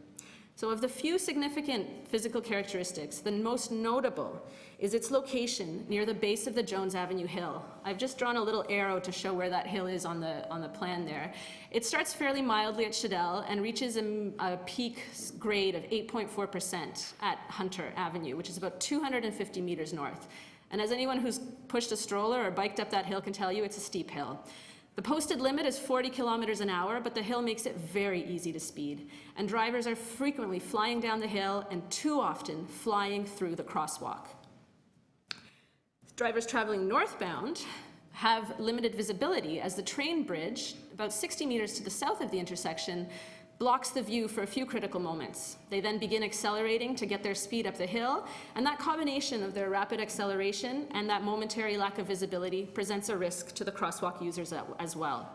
So of the few significant physical characteristics, the most notable is its location near the base of the Jones Avenue Hill. I've just drawn a little arrow to show where that hill is on the plan there. It starts fairly mildly at Shadell and reaches a peak grade of 8.4% at Hunter Avenue, which is about 250 meters north. And as anyone who's pushed a stroller or biked up that hill can tell you, it's a steep hill. The posted limit is 40 kilometers an hour, but the hill makes it very easy to speed. And drivers are frequently flying down the hill and too often flying through the crosswalk. Drivers traveling northbound have limited visibility as the train bridge, about 60 meters to the south of the intersection, blocks the view for a few critical moments. They then begin accelerating to get their speed up the hill, and that combination of their rapid acceleration and that momentary lack of visibility presents a risk to the crosswalk users as well.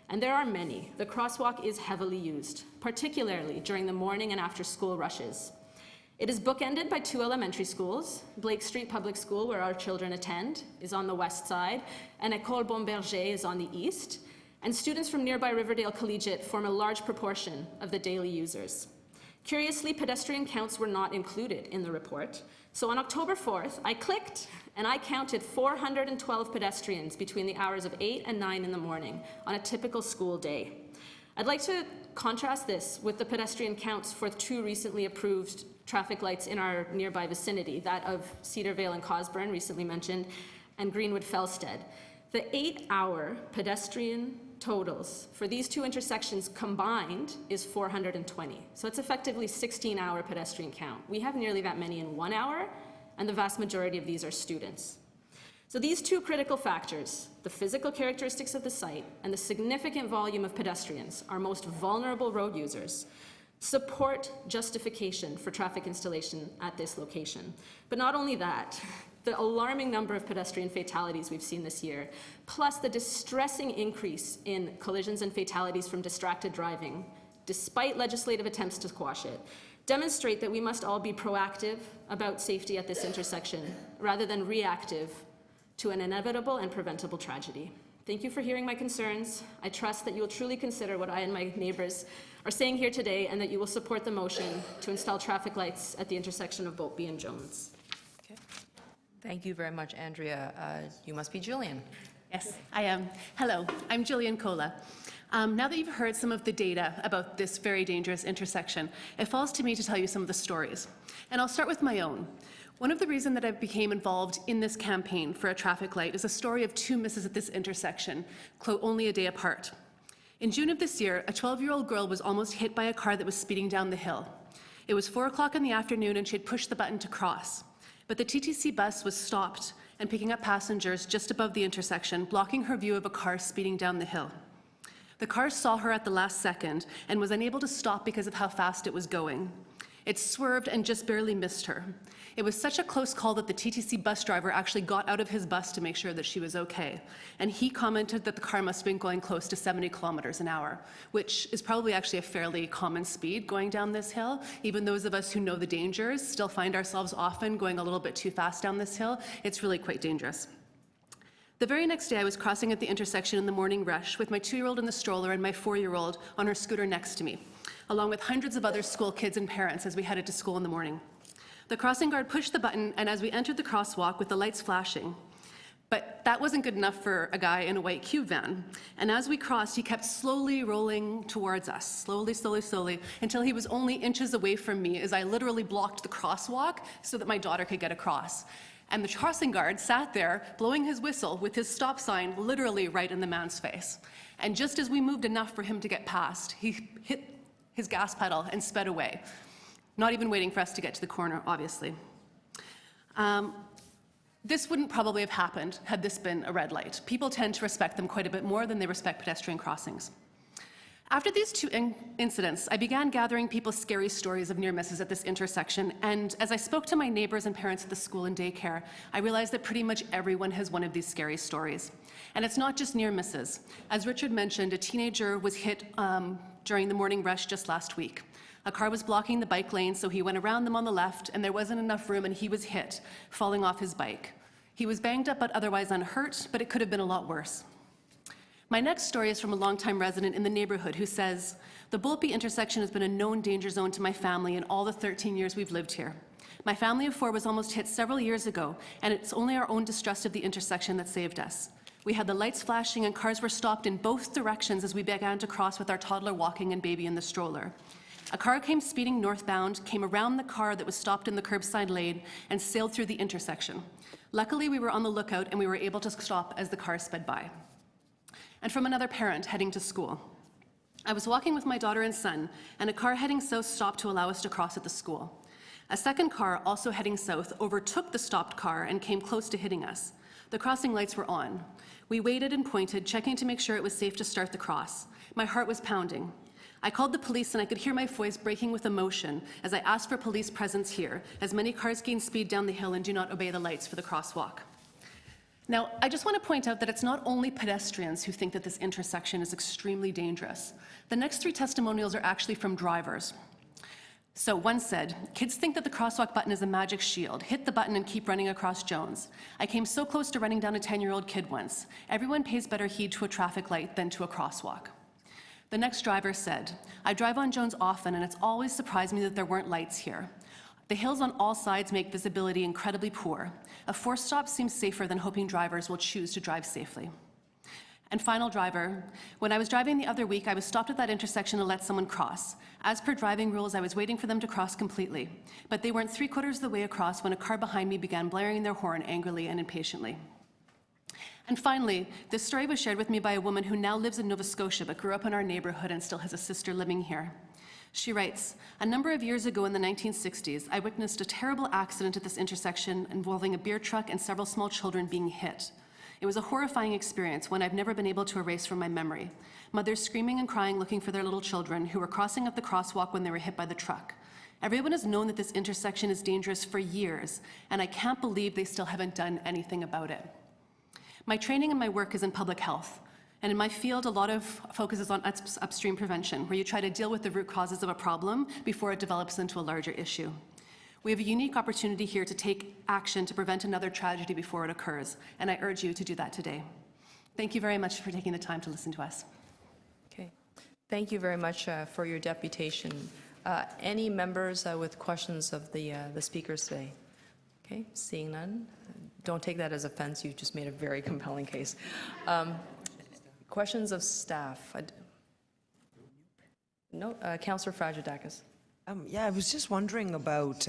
And there are many. The crosswalk is heavily used, particularly during the morning and after school rushes. It is bookended by two elementary schools. Blake Street Public School, where our children attend, is on the west side, and École Bomberger is on the east. And students from nearby Riverdale Collegiate form a large proportion of the daily users. Curiously, pedestrian counts were not included in the report. So on October 4th, I clicked and I counted 412 pedestrians between the hours of 8 and 9 in the morning on a typical school day. I'd like to contrast this with the pedestrian counts for two recently approved traffic lights in our nearby vicinity, that of Cedarvale and Cosburn, recently mentioned, and Greenwood Felsted. The 8-hour pedestrian totals for these two intersections combined is 420. So it's effectively 16-hour pedestrian count. We have nearly that many in 1 hour, and the vast majority of these are students. So these two critical factors, the physical characteristics of the site and the significant volume of pedestrians, our most vulnerable road users, support justification for traffic installation at this location. But not only that, the alarming number of pedestrian fatalities we've seen this year, plus the distressing increase in collisions and fatalities from distracted driving, despite legislative attempts to quash it, demonstrate that we must all be proactive about safety at this intersection, rather than reactive to an inevitable and preventable tragedy. Thank you for hearing my concerns. I trust that you will truly consider what I and my neighbors are saying here today, and that you will support the motion to install traffic lights at the intersection of Boltby and Jones. Okay. Thank you very much, Andrea. You must be Jillian. Yes, I am. Hello, I'm Jillian Cola. Now that you've heard some of the data about this very dangerous intersection, it falls to me to tell you some of the stories. And I'll start with my own. One of the reasons that I became involved in this campaign for a traffic light is a story of two misses at this intersection, only a day apart. In June of this year, a 12-year-old girl was almost hit by a car that was speeding down the hill. It was 4 o'clock in the afternoon and she had pushed the button to cross. But the TTC bus was stopped and picking up passengers just above the intersection, blocking her view of a car speeding down the hill. The car saw her at the last second and was unable to stop because of how fast it was going. It swerved and just barely missed her. It was such a close call that the TTC bus driver actually got out of his bus to make sure that she was okay. And he commented that the car must have been going close to 70 kilometers an hour, which is probably actually a fairly common speed going down this hill. Even those of us who know the dangers still find ourselves often going a little bit too fast down this hill. It's really quite dangerous. The very next day, I was crossing at the intersection in the morning rush with my 2-year-old in the stroller and my 4-year-old on her scooter next to me, along with hundreds of other school kids and parents as we headed to school in the morning. The crossing guard pushed the button, and as we entered the crosswalk with the lights flashing, but that wasn't good enough for a guy in a white cube van. And as we crossed, he kept slowly rolling towards us, slowly, until he was only inches away from me as I literally blocked the crosswalk so that my daughter could get across. And the crossing guard sat there blowing his whistle with his stop sign literally right in the man's face. And just as we moved enough for him to get past, he hit his gas pedal and sped away, not even waiting for us to get to the corner, obviously. This wouldn't probably have happened had this been a red light. People tend to respect them quite a bit more than they respect pedestrian crossings. After these two incidents, I began gathering people's scary stories of near misses at this intersection, and as I spoke to my neighbors and parents at the school and daycare, I realized that pretty much everyone has one of these scary stories. And it's not just near misses. As Richard mentioned, a teenager was hit during the morning rush just last week. A car was blocking the bike lane, so he went around them on the left, and there wasn't enough room, and he was hit, falling off his bike. He was banged up but otherwise unhurt, but it could have been a lot worse. My next story is from a longtime resident in the neighborhood who says, "The Bulpy intersection has been a known danger zone to my family in all the 13 years we've lived here. My family of 4 was almost hit several years ago, and it's only our own distrust of the intersection that saved us. We had the lights flashing and cars were stopped in both directions as we began to cross with our toddler walking and baby in the stroller. A car came speeding northbound, came around the car that was stopped in the curbside lane, and sailed through the intersection. Luckily, we were on the lookout and we were able to stop as the car sped by." And from another parent heading to school. "I was walking with my daughter and son, and a car heading south stopped to allow us to cross at the school. A second car, also heading south, overtook the stopped car and came close to hitting us. The crossing lights were on. We waited and pointed, checking to make sure it was safe to start the cross. My heart was pounding. I called the police and I could hear my voice breaking with emotion as I asked for police presence here, as many cars gain speed down the hill and do not obey the lights for the crosswalk." Now, I just want to point out that it's not only pedestrians who think that this intersection is extremely dangerous. The next 3 testimonials are actually from drivers. So one said, "Kids think that the crosswalk button is a magic shield. Hit the button and keep running across Jones. I came so close to running down a 10-year-old kid once. Everyone pays better heed to a traffic light than to a crosswalk." The next driver said, "I drive on Jones often, and it's always surprised me that there weren't lights here. The hills on all sides make visibility incredibly poor. A forced stop seems safer than hoping drivers will choose to drive safely." And final driver, "When I was driving the other week, I was stopped at that intersection to let someone cross. As per driving rules, I was waiting for them to cross completely. But they weren't 3/4 of the way across when a car behind me began blaring their horn angrily and impatiently." And finally, this story was shared with me by a woman who now lives in Nova Scotia but grew up in our neighborhood and still has a sister living here. She writes, "A number of years ago in the 1960s, I witnessed a terrible accident at this intersection involving a beer truck and several small children being hit. It was a horrifying experience, one I've never been able to erase from my memory. Mothers screaming and crying looking for their little children who were crossing up the crosswalk when they were hit by the truck. Everyone has known that this intersection is dangerous for years, and I can't believe they still haven't done anything about it. My training and my work is in public health, and in my field, a lot of focus is on upstream prevention, where you try to deal with the root causes of a problem before it develops into a larger issue. We have a unique opportunity here to take action to prevent another tragedy before it occurs, and I urge you to do that today. Thank you very much for taking the time to listen to us." Okay. Thank you very much for your deputation. Any members with questions of the speakers today? Okay, seeing none. Don't take that as offense. You just made a very compelling case. Questions of staff? No, Councillor Fragedakis. Yeah, I was just wondering about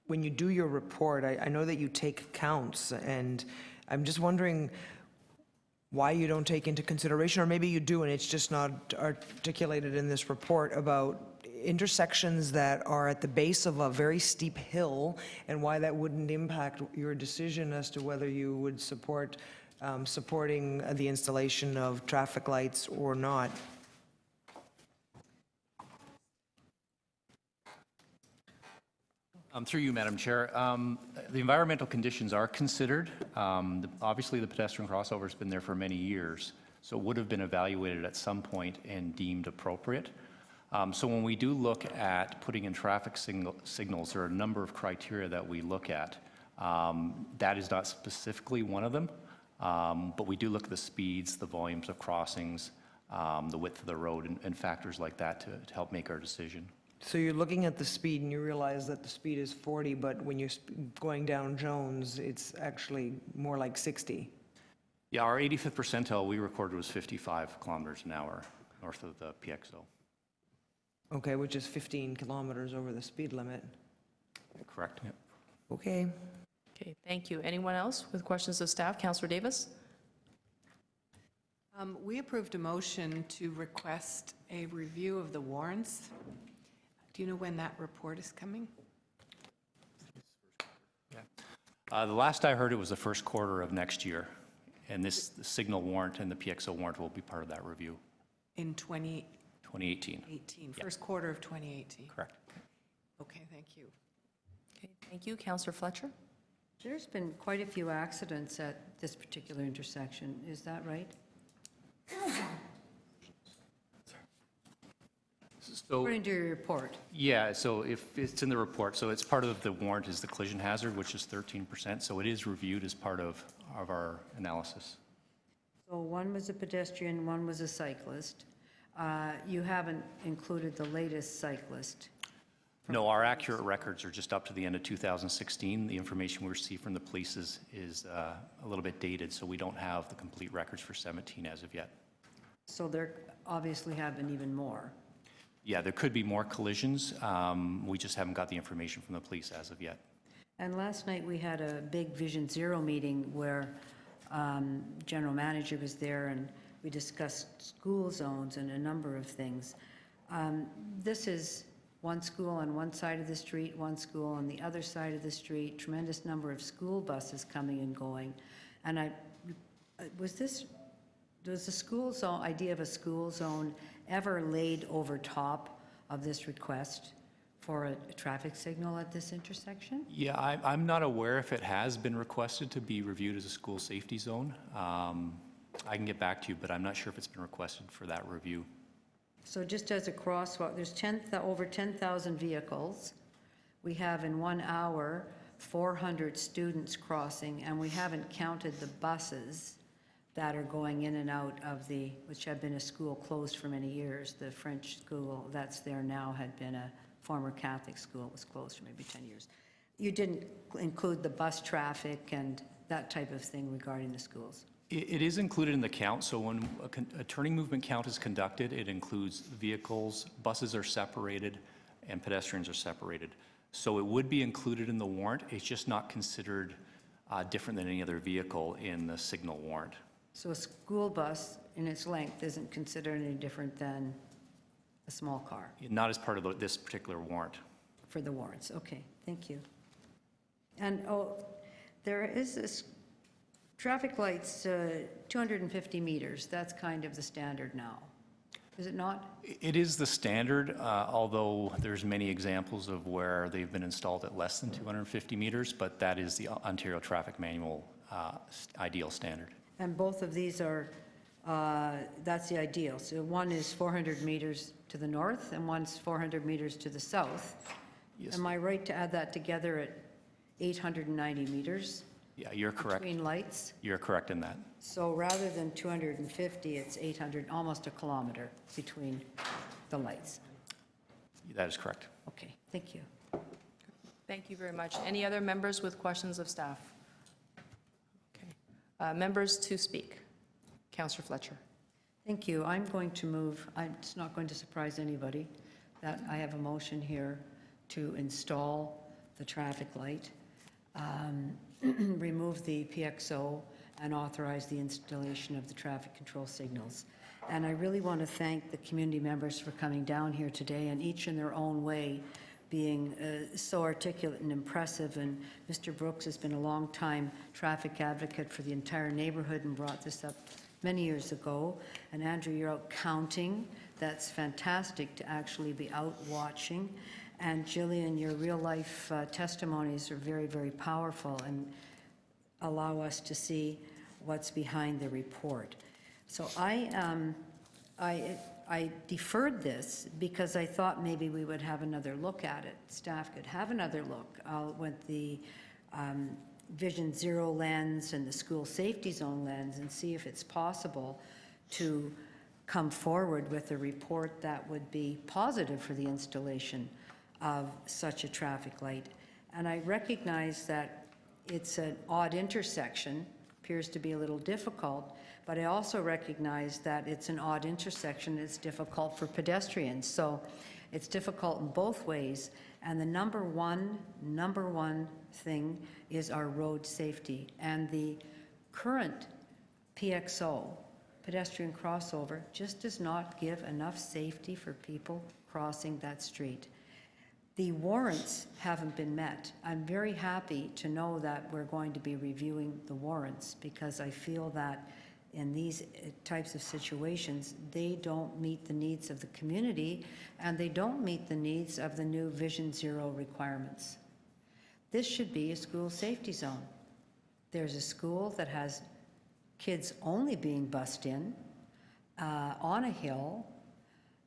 when you do your report, I know that you take counts, and I'm just wondering why you don't take into consideration, or maybe you do and it's just not articulated in this report, about intersections that are at the base of a very steep hill, and why that wouldn't impact your decision as to whether you would support supporting the installation of traffic lights or not. Through you, Madam Chair, the environmental conditions are considered. Obviously, the pedestrian crossover has been there for many years, so it would have been evaluated at some point and deemed appropriate. So when we do look at putting in traffic signals, there are a number of criteria that we look at. That is not specifically one of them, but we do look at the speeds, the volumes of crossings, the width of the road, and factors like that to help make our decision. So you're looking at the speed and you realize that the speed is 40, but when you're going down Jones, it's actually more like 60. Yeah, our 85th percentile we recorded was 55 kilometers an hour north of the PXO. Okay, which is 15 kilometers over the speed limit. Correct, yeah. Okay. Okay, thank you. Anyone else with questions of staff? Councillor Davis? We approved a motion to request a review of the warrants. Do you know when that report is coming? The last I heard, it was the first quarter of next year, and the signal warrant and the PXO warrant will be part of that review. In 2018. 2018. Yeah. First quarter of 2018. Correct. Okay, thank you. Okay, thank you. Councillor Fletcher? There's been quite a few accidents at this particular intersection, is that right? So, According to your report. yeah, so if it's in the report, so it's part of the warrant is the collision hazard, which is 13%, so it is reviewed as part of our analysis. So one was a pedestrian, one was a cyclist. You haven't included the latest cyclist. No, our accurate records are just up to the end of 2016. The information we receive from the police is a little bit dated, so we don't have the complete records for 17 as of yet. So there obviously have been even more. Yeah, there could be more collisions. We just haven't got the information from the police as of yet. And last night we had a big Vision Zero meeting where general manager was there and we discussed school zones and a number of things. This is one school on one side of the street, one school on the other side of the street, tremendous number of school buses coming and going. And was the school zone, idea of a school zone ever laid over top of this request for a traffic signal at this intersection? Yeah, I'm not aware if it has been requested to be reviewed as a school safety zone. I can get back to you, but I'm not sure if it's been requested for that review. So just as a crosswalk, there's over 10,000 vehicles. We have in 1 hour 400 students crossing, and we haven't counted the buses that are going in and out of which had been a school closed for many years. The French school that's there now had been a former Catholic school. It was closed for maybe 10 years. You didn't include the bus traffic and that type of thing regarding the schools? It is included in the count, so when a turning movement count is conducted, it includes vehicles, buses are separated, and pedestrians are separated. So it would be included in the warrant. It's just not considered different than any other vehicle in the signal warrant. So a school bus in its length isn't considered any different than a small car? Not as part of this particular warrant. For the warrants, okay, thank you. And, there is this traffic lights, 250 meters, that's kind of the standard now, is it not? It is the standard, although there's many examples of where they've been installed at less than 250 meters, but that is the Ontario Traffic Manual ideal standard. And both of these are, that's the ideal. So one is 400 meters to the north and one's 400 meters to the south. Yes. Am I right to add that together at 890 meters? Yeah, you're correct. Between lights? You're correct in that. So rather than 250, it's 800, almost a kilometer between the lights. That is correct. Okay, thank you. Thank you very much. Any other members with questions of staff? Okay. Members to speak. Councillor Fletcher. Thank you. I'm going to move, it's not going to surprise anybody that I have a motion here to install the traffic light, remove the PXO, and authorize the installation of the traffic control signals. And I really want to thank the community members for coming down here today, and each in their own way being so articulate and impressive. And Mr. Brooks has been a long-time traffic advocate for the entire neighborhood and brought this up many years ago. And Andrew, you're out counting. That's fantastic to actually be out watching. And Jillian, your real-life testimonies are very, very powerful and allow us to see what's behind the report. So I deferred this because I thought maybe we would have another look at it. Staff could have another look. With the Vision Zero lens and the school safety zone lens and see if it's possible to come forward with a report that would be positive for the installation of such a traffic light. And I recognize that it's an odd intersection, appears to be a little difficult, but I also recognize that it's an odd intersection, it's difficult for pedestrians. So it's difficult in both ways. And the number one thing is our road safety. And the current PXO, pedestrian crossover, just does not give enough safety for people crossing that street. The warrants haven't been met. I'm very happy to know that we're going to be reviewing the warrants because I feel that in these types of situations, they don't meet the needs of the community and they don't meet the needs of the new Vision Zero requirements. This should be a school safety zone. There's a school that has kids only being bussed in on a hill,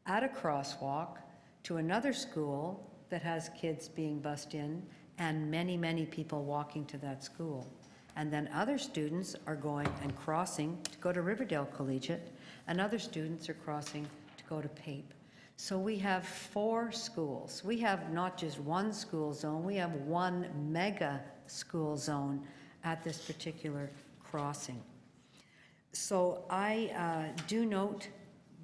at a crosswalk, to another school that has kids being bussed in and many, many people walking to that school. And then other students are going and crossing to go to Riverdale Collegiate, and other students are crossing to go to Pape. So we have 4 schools. We have not just one school zone, we have one mega school zone at this particular crossing. So I do note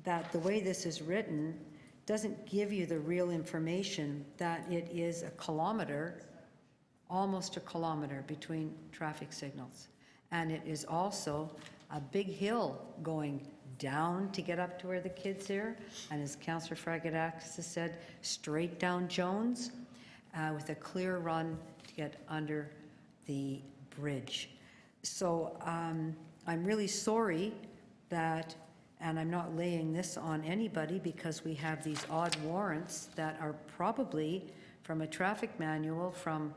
that the way this is written doesn't give you the real information that it is a kilometer, almost a kilometer between traffic signals. And it is also a big hill going down to get up to where the kids are. And as Councillor Fragadakis has said, straight down Jones with a clear run to get under the bridge. So I'm really sorry that, and I'm not laying this on anybody because we have these odd warrants that are probably from a traffic manual from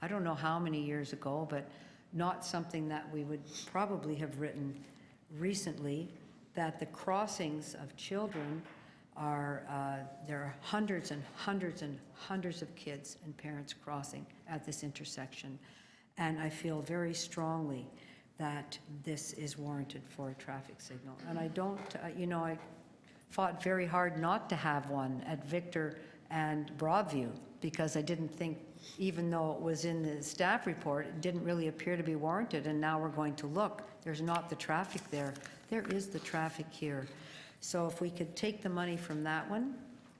I don't know how many years ago, but not something that we would probably have written recently, that the crossings of children are, there are hundreds and hundreds and hundreds of kids and parents crossing at this intersection. And I feel very strongly that this is warranted for a traffic signal. And I don't, I fought very hard not to have one at Victor and Broadview because I didn't think, even though it was in the staff report, it didn't really appear to be warranted. And now we're going to look. There's not the traffic there. There is the traffic here. So if we could take the money from that one,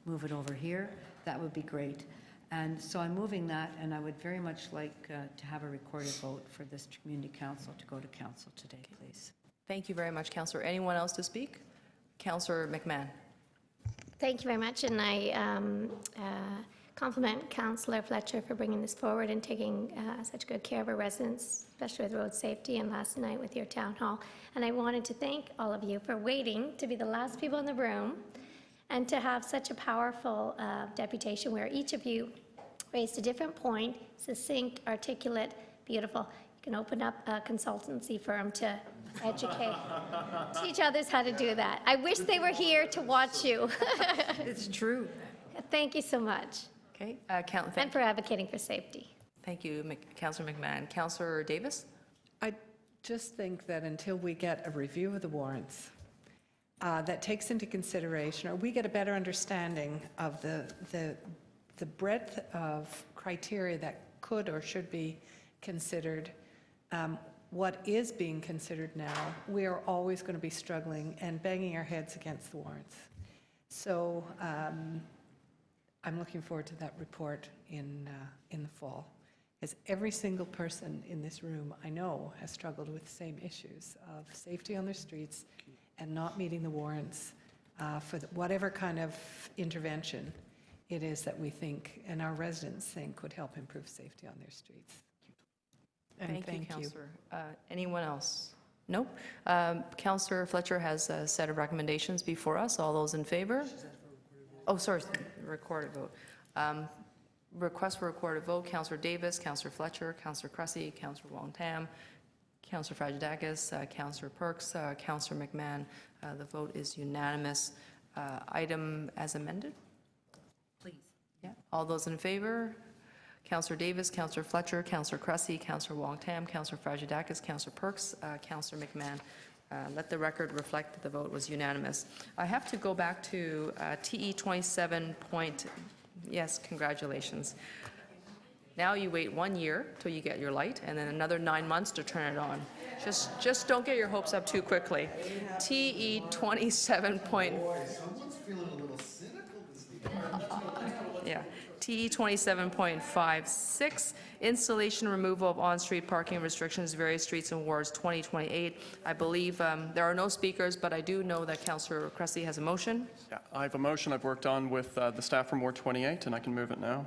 move it over here, that would be great. And so I'm moving that, and I would very much like to have a recorded vote for this community council to go to council today, please. Thank you very much, Councillor. Anyone else to speak? Councillor McMahon. Thank you very much, and I compliment Councillor Fletcher for bringing this forward and taking such good care of our residents, especially with road safety, and last night with your town hall. And I wanted to thank all of you for waiting to be the last people in the room and to have such a powerful deputation where each of you raised a different point, succinct, articulate, beautiful. You can open up a consultancy firm to educate, teach others how to do that. I wish they were here to watch you. It's true. Thank you so much. Okay, And for advocating for safety. Thank you, Councillor McMahon. Councillor Davis? I just think that until we get a review of the warrants that takes into consideration, or we get a better understanding of the breadth of criteria that could or should be considered, what is being considered now, we are always going to be struggling and banging our heads against the warrants. So I'm looking forward to that report in the fall, because every single person in this room I know has struggled with the same issues of safety on their streets and not meeting the warrants for whatever kind of intervention it is that we think and our residents think would help improve safety on their streets. And thank you, Councillor. Anyone else? Nope. Councillor Fletcher has a set of recommendations before us. All those in favor? Oh, sorry, recorded vote. Request for recorded vote, Councillor Davis, Councillor Fletcher, Councillor Cressy, Councillor Wong-Tam, Councillor Fragedakis, Councillor Perks, Councillor McMahon. The vote is unanimous. Item as amended? Please. Yeah. All those in favor? Councillor Davis, Councillor Fletcher, Councillor Cressy, Councillor Wong-Tam, Councillor Fragedakis, Councillor Perks, Councillor McMahon. Let the record reflect that the vote was unanimous. I have to go back to TE 27 point, yes, congratulations. Now you wait 1 year till you get your light, and then another 9 months to turn it on. Just don't get your hopes up too quickly. TE 27 point. Someone's feeling a little cynical this evening. Yeah. TE 27.56, installation removal of on-street parking restrictions, various streets and wards, 2028. I believe there are no speakers, but I do know that Councillor Cressy has a motion. Yeah, I have a motion I've worked on with the staff from Ward 28, and I can move it now.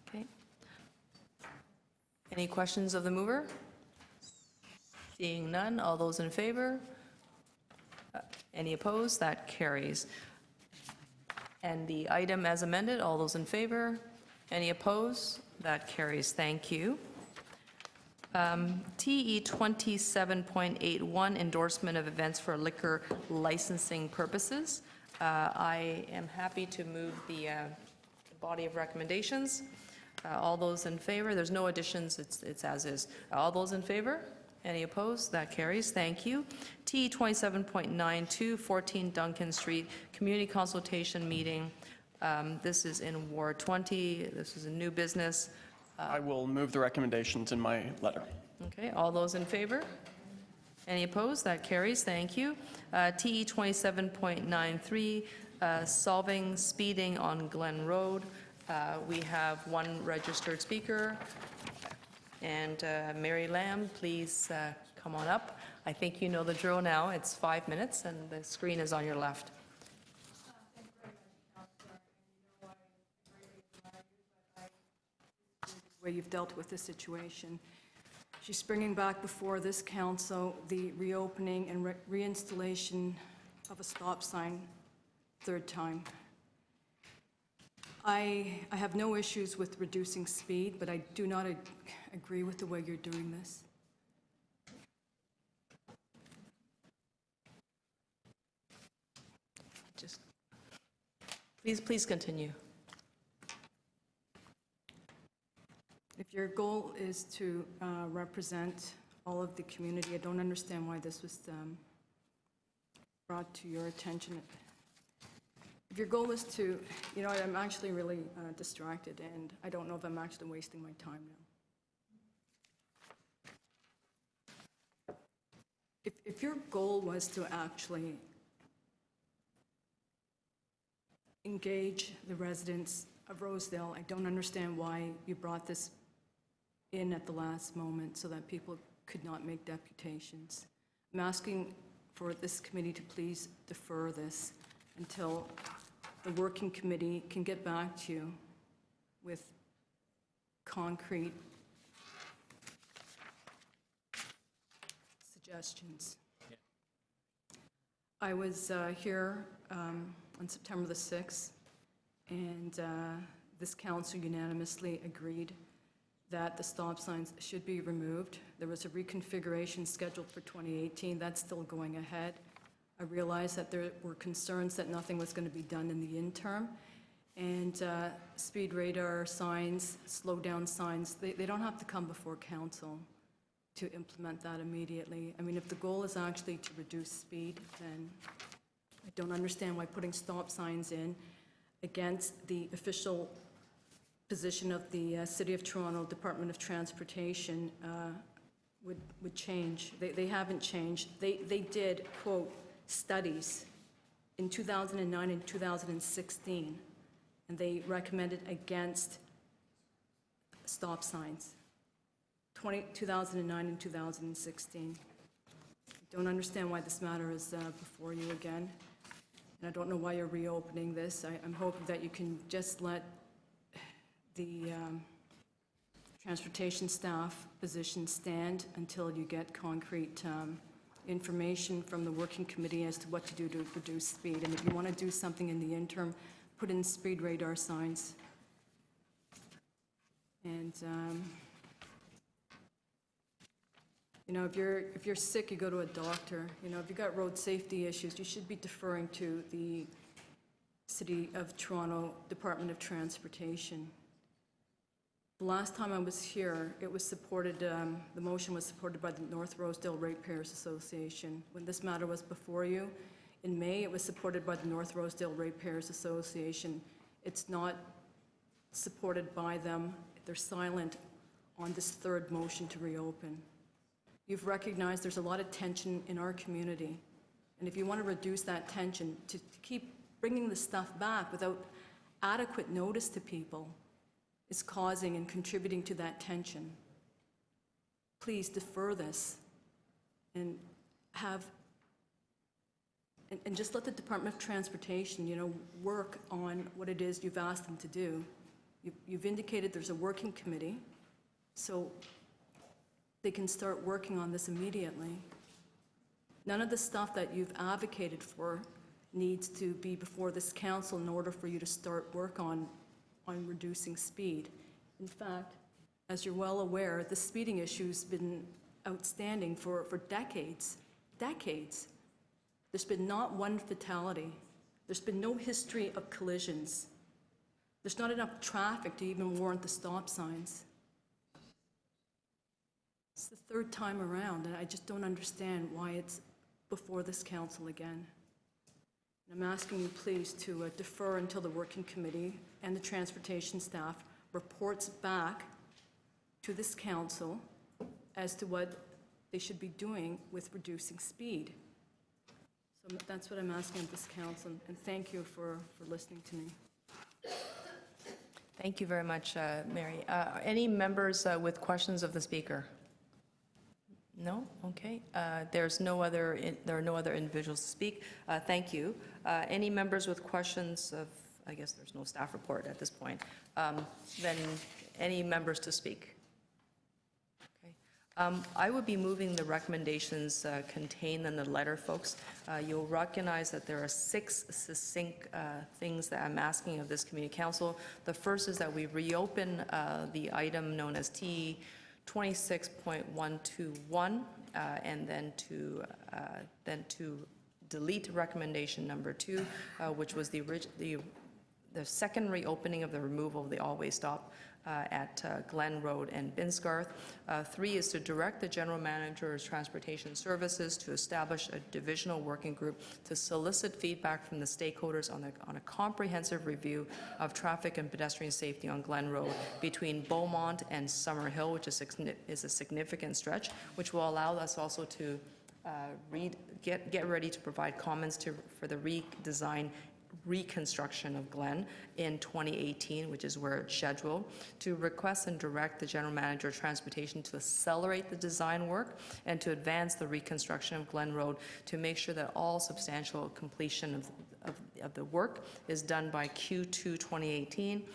Okay. Any questions of the mover? Seeing none, all those in favor? Any opposed? That carries. And the item as amended, all those in favor? Any opposed? That carries. Thank you. TE 27.81, endorsement of events for liquor licensing purposes. I am happy to move the body of recommendations. All those in favor? There's no additions, it's as is. All those in favor? Any opposed? That carries. Thank you. TE 27.92, 14 Duncan Street, community consultation meeting. This is in Ward 20. This is a new business. I will move the recommendations in my letter. Okay, all those in favor? Any opposed? That carries. Thank you. TE 27.93, solving speeding on Glen Road. We have one registered speaker. And Mary Lamb, please come on up. I think you know the drill now. It's 5 minutes, and the screen is on your left. Way you've dealt with the situation. She's bringing back before this council the reopening and reinstallation of a stop sign, third time. I have no issues with reducing speed, but I do not agree with the way you're doing this. Just please continue. If your goal is to represent all of the community, I don't understand why this was brought to your attention. If your goal is to, you know, I'm actually really distracted, and I don't know if I'm actually wasting my time now. If your goal was to actually engage the residents of Rosedale, I don't understand why you brought this in at the last moment so that people could not make deputations. I'm asking for this committee to please defer this until the working committee can get back to you with concrete suggestions. Yeah. I was here on September the 6th, and this council unanimously agreed that the stop signs should be removed. There was a reconfiguration scheduled for 2018. That's still going ahead. I realized that there were concerns that nothing was going to be done in the interim. And speed radar signs, slow down signs, they don't have to come before council to implement that immediately. I mean, if the goal is actually to reduce speed, then I don't understand why putting stop signs in against the official position of the City of Toronto Department of Transportation would change. They haven't changed. They did, quote, studies in 2009 and 2016, and they recommended against stop signs, 2009 and 2016. I don't understand why this matter is before you again, and I don't know why you're reopening this. I'm hoping that you can just let the transportation staff position stand until you get concrete information from the working committee as to what to do to reduce speed. And if you want to do something in the interim, put in speed radar signs. And you know, if you're sick, you go to a doctor. You know, if you've got road safety issues, you should be deferring to the City of Toronto Department of Transportation. The last time I was here, it was supported, the motion was supported by the North Rosedale Ratepayers Association. When this matter was before you, in May, it was supported by the North Rosedale Ratepayers Association. It's not supported by them. They're silent on this third motion to reopen. You've recognized there's a lot of tension in our community. And if you want to reduce that tension, to keep bringing the stuff back without adequate notice to people is causing and contributing to that tension. Please defer this and just let the Department of Transportation, work on what it is you've asked them to do. You've indicated there's a working committee, so they can start working on this immediately. None of the stuff that you've advocated for needs to be before this council in order for you to start work on reducing speed. In fact, as you're well aware, the speeding issue's been outstanding for decades. Decades. There's been not one fatality. There's been no history of collisions. There's not enough traffic to even warrant the stop signs. It's the third time around, and I just don't understand why it's before this council again. And I'm asking you, please, to defer until the working committee and the transportation staff reports back to this council as to what they should be doing with reducing speed. So that's what I'm asking of this council, and thank you for listening to me. Thank you very much, Mary. Any members with questions of the speaker? No? Okay. There are no other individuals to speak. Thank you. Any members with questions of, I guess there's no staff report at this point. Then any members to speak? Okay. I would be moving the recommendations contained in the letter, folks. You'll recognize that there are 6 succinct things that I'm asking of this community council. The first is that we reopen the item known as T 26.121, and then to delete recommendation number 2, which was the second reopening of the removal of the all-way stop at Glen Road and Binsgarth. 3 is to direct the General Manager of Transportation Services to establish a divisional working group to solicit feedback from the stakeholders on a comprehensive review of traffic and pedestrian safety on Glen Road between Beaumont and Summerhill, which is a significant stretch, which will allow us also to get ready to provide comments for the redesign reconstruction of Glen in 2018, which is where it's scheduled, to request and direct the General Manager of Transportation to accelerate the design work and to advance the reconstruction of Glen Road to make sure that all substantial completion of the work is done by Q2 2018,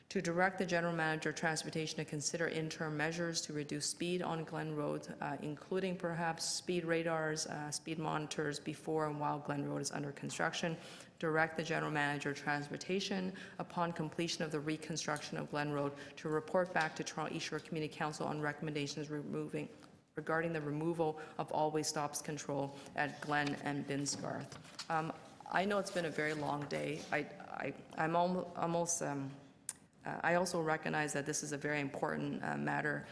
to direct the General Manager of Transportation to consider interim measures to reduce speed on Glen Road, including perhaps speed radars, speed monitors before and while Glen Road is under construction. Direct the General Manager of Transportation, upon completion of the reconstruction of Glen Road, to report back to Toronto East Shore Community Council on recommendations regarding the removal of all-way stops control at Glen and Binsgarth. I know it's been a very long day. I also recognize that this is a very important matter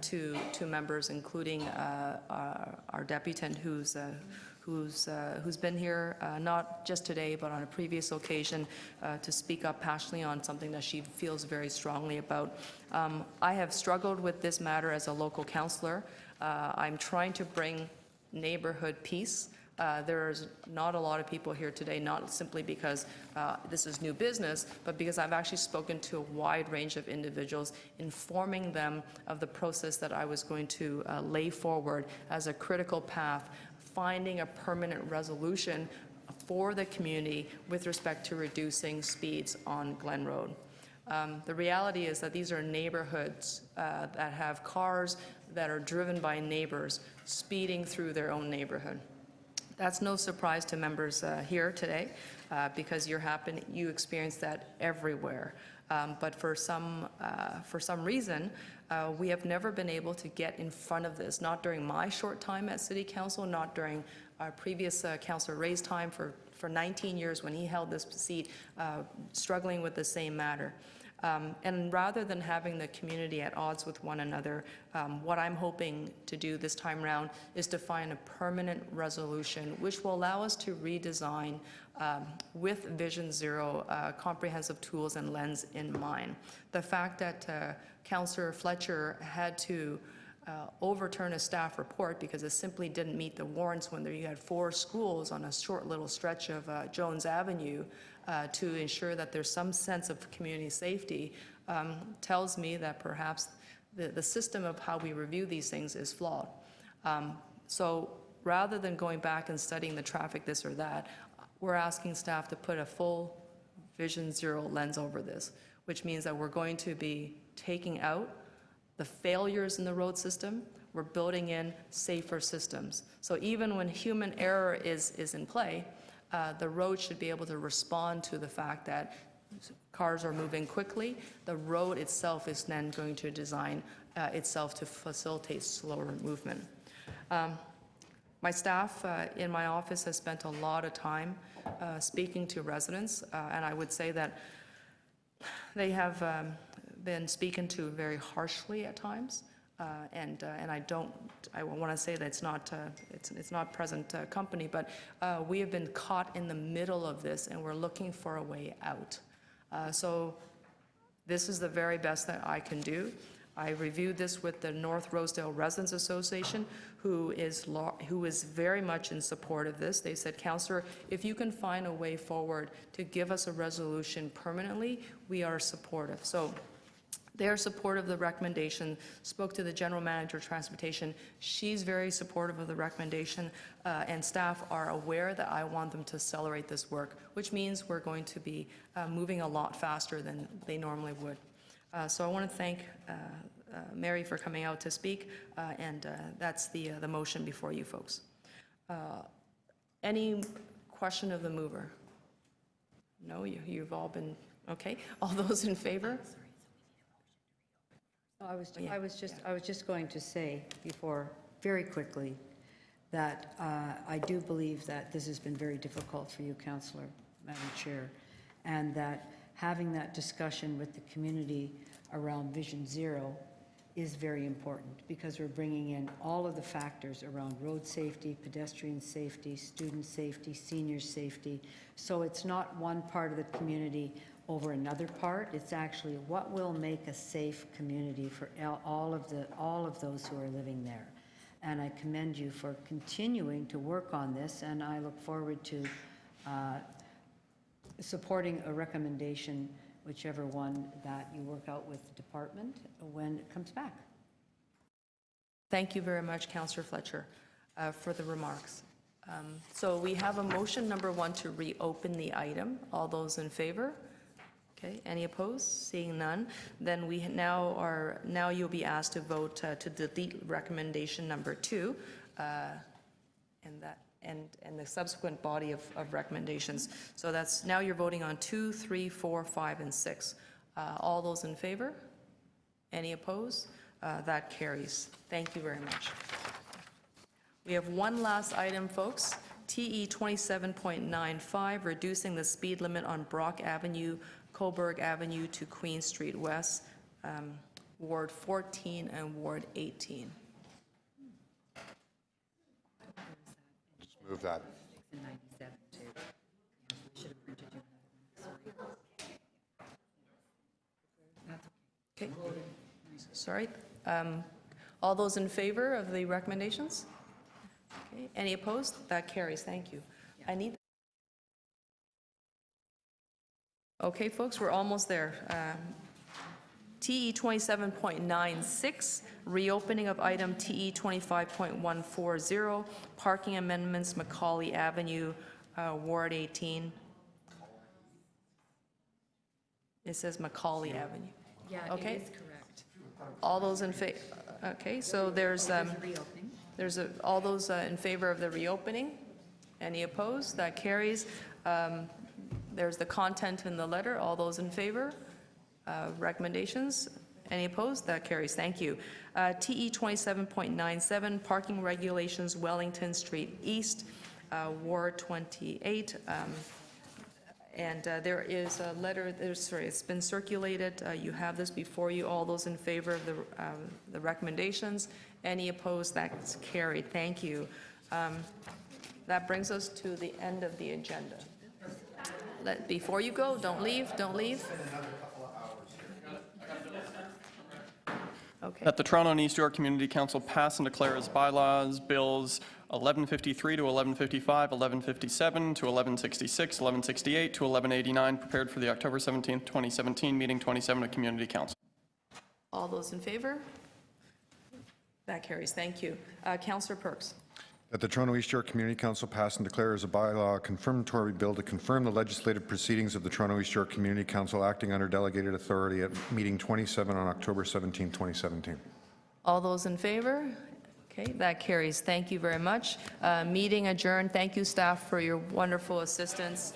to members, including our deputant who's been here not just today but on a previous occasion to speak up passionately on something that she feels very strongly about. I have struggled with this matter as a local councillor. I'm trying to bring neighborhood peace. There's not a lot of people here today, not simply because this is new business, but because I've actually spoken to a wide range of individuals, informing them of the process that I was going to lay forward as a critical path, finding a permanent resolution for the community with respect to reducing speeds on Glen Road. The reality is that these are neighborhoods that have cars that are driven by neighbors speeding through their own neighborhood. That's no surprise to members here today because you experience that everywhere. But for some reason, we have never been able to get in front of this, not during my short time at City Council, not during our previous Councillor Ray's time for 19 years when he held this seat, struggling with the same matter. And rather than having the community at odds with one another, what I'm hoping to do this time around is to find a permanent resolution which will allow us to redesign with Vision Zero comprehensive tools and lens in mind. The fact that Councillor Fletcher had to overturn a staff report because it simply didn't meet the warrants when you had 4 schools on a short little stretch of Jones Avenue to ensure that there's some sense of community safety tells me that perhaps the system of how we review these things is flawed. So rather than going back and studying the traffic this or that, we're asking staff to put a full Vision Zero lens over this, which means that we're going to be taking out the failures in the road system. We're building in safer systems. So even when human error is in play, the road should be able to respond to the fact that cars are moving quickly. The road itself is then going to design itself to facilitate slower movement. My staff in my office has spent a lot of time speaking to residents, and I would say that they have been spoken to very harshly at times, and I want to say that it's not present company, but we have been caught in the middle of this, and we're looking for a way out. So this is the very best that I can do. I reviewed this with the North Rosedale Residents Association, who is very much in support of this. They said, Councillor, if you can find a way forward to give us a resolution permanently, we are supportive. So they're supportive of the recommendation. Spoke to the General Manager of Transportation. She's very supportive of the recommendation, and staff are aware that I want them to accelerate this work, which means we're going to be moving a lot faster than they normally would. So I want to thank Mary for coming out to speak, and that's the motion before you folks. Any question of the mover? No, you've all been, okay. All those in favor? I was just going to say before, very quickly, that I do believe that this has been very difficult for you, Councillor, Madam Chair, and that having that discussion with the community around Vision Zero is very important, because we're bringing in all of the factors around road safety, pedestrian safety, student safety, senior safety. So it's not one part of the community over another part. It's actually what will make a safe community for all of those who are living there. And I commend you for continuing to work on this, and I look forward to supporting a recommendation, whichever one that you work out with the department when it comes back. Thank you very much, Councillor Fletcher, for the remarks. So we have a motion number 1 to reopen the item. All those in favor? Okay, any opposed? Seeing none, then we now you'll be asked to vote to delete recommendation number 2, and the subsequent body of recommendations. So that's, now you're voting on 2, 3, 4, 5, and 6. All those in favor? Any opposed? That carries. Thank you very much. We have one last item, folks. TE 27.95, reducing the speed limit on Brock Avenue, Coburg Avenue to Queen Street West, Ward 14 and Ward 18. Move that. Okay. Sorry. All those in favor of the recommendations? Okay. Any opposed? That carries. Thank you. I need. Okay, folks, we're almost there. TE 27.96, reopening of item TE 25.140, parking amendments, Macaulay Avenue, Ward 18. It says Macaulay Avenue. Yeah, okay. it is correct. All those in favor? Okay, so there's all those in favor of the reopening. Any opposed? That carries. There's the content in the letter. All those in favor? Recommendations? Any opposed? That carries. Thank you. TE 27.97, parking regulations, Wellington Street East, Ward 28. And there is a letter, it's been circulated. You have this before you. All those in favor of the recommendations? Any opposed? That's carried. Thank you. That brings us to the end of the agenda. Before you go, don't leave, don't leave. Okay. That the Toronto and East York Community Council pass and declare as bylaws Bills 1153 to 1155, 1157 to 1166, 1168 to 1189, prepared for the October 17, 2017 meeting 27 of Community Council. All those in favor? That carries. Thank you. Councillor Perks. That the Toronto East York Community Council pass and declare as a bylaw a confirmatory bill to confirm the legislative proceedings of the Toronto East York Community Council acting under delegated authority at meeting 27 on October 17, 2017. All those in favor? Okay, that carries. Thank you very much. Meeting adjourned. Thank you, staff, for your wonderful assistance.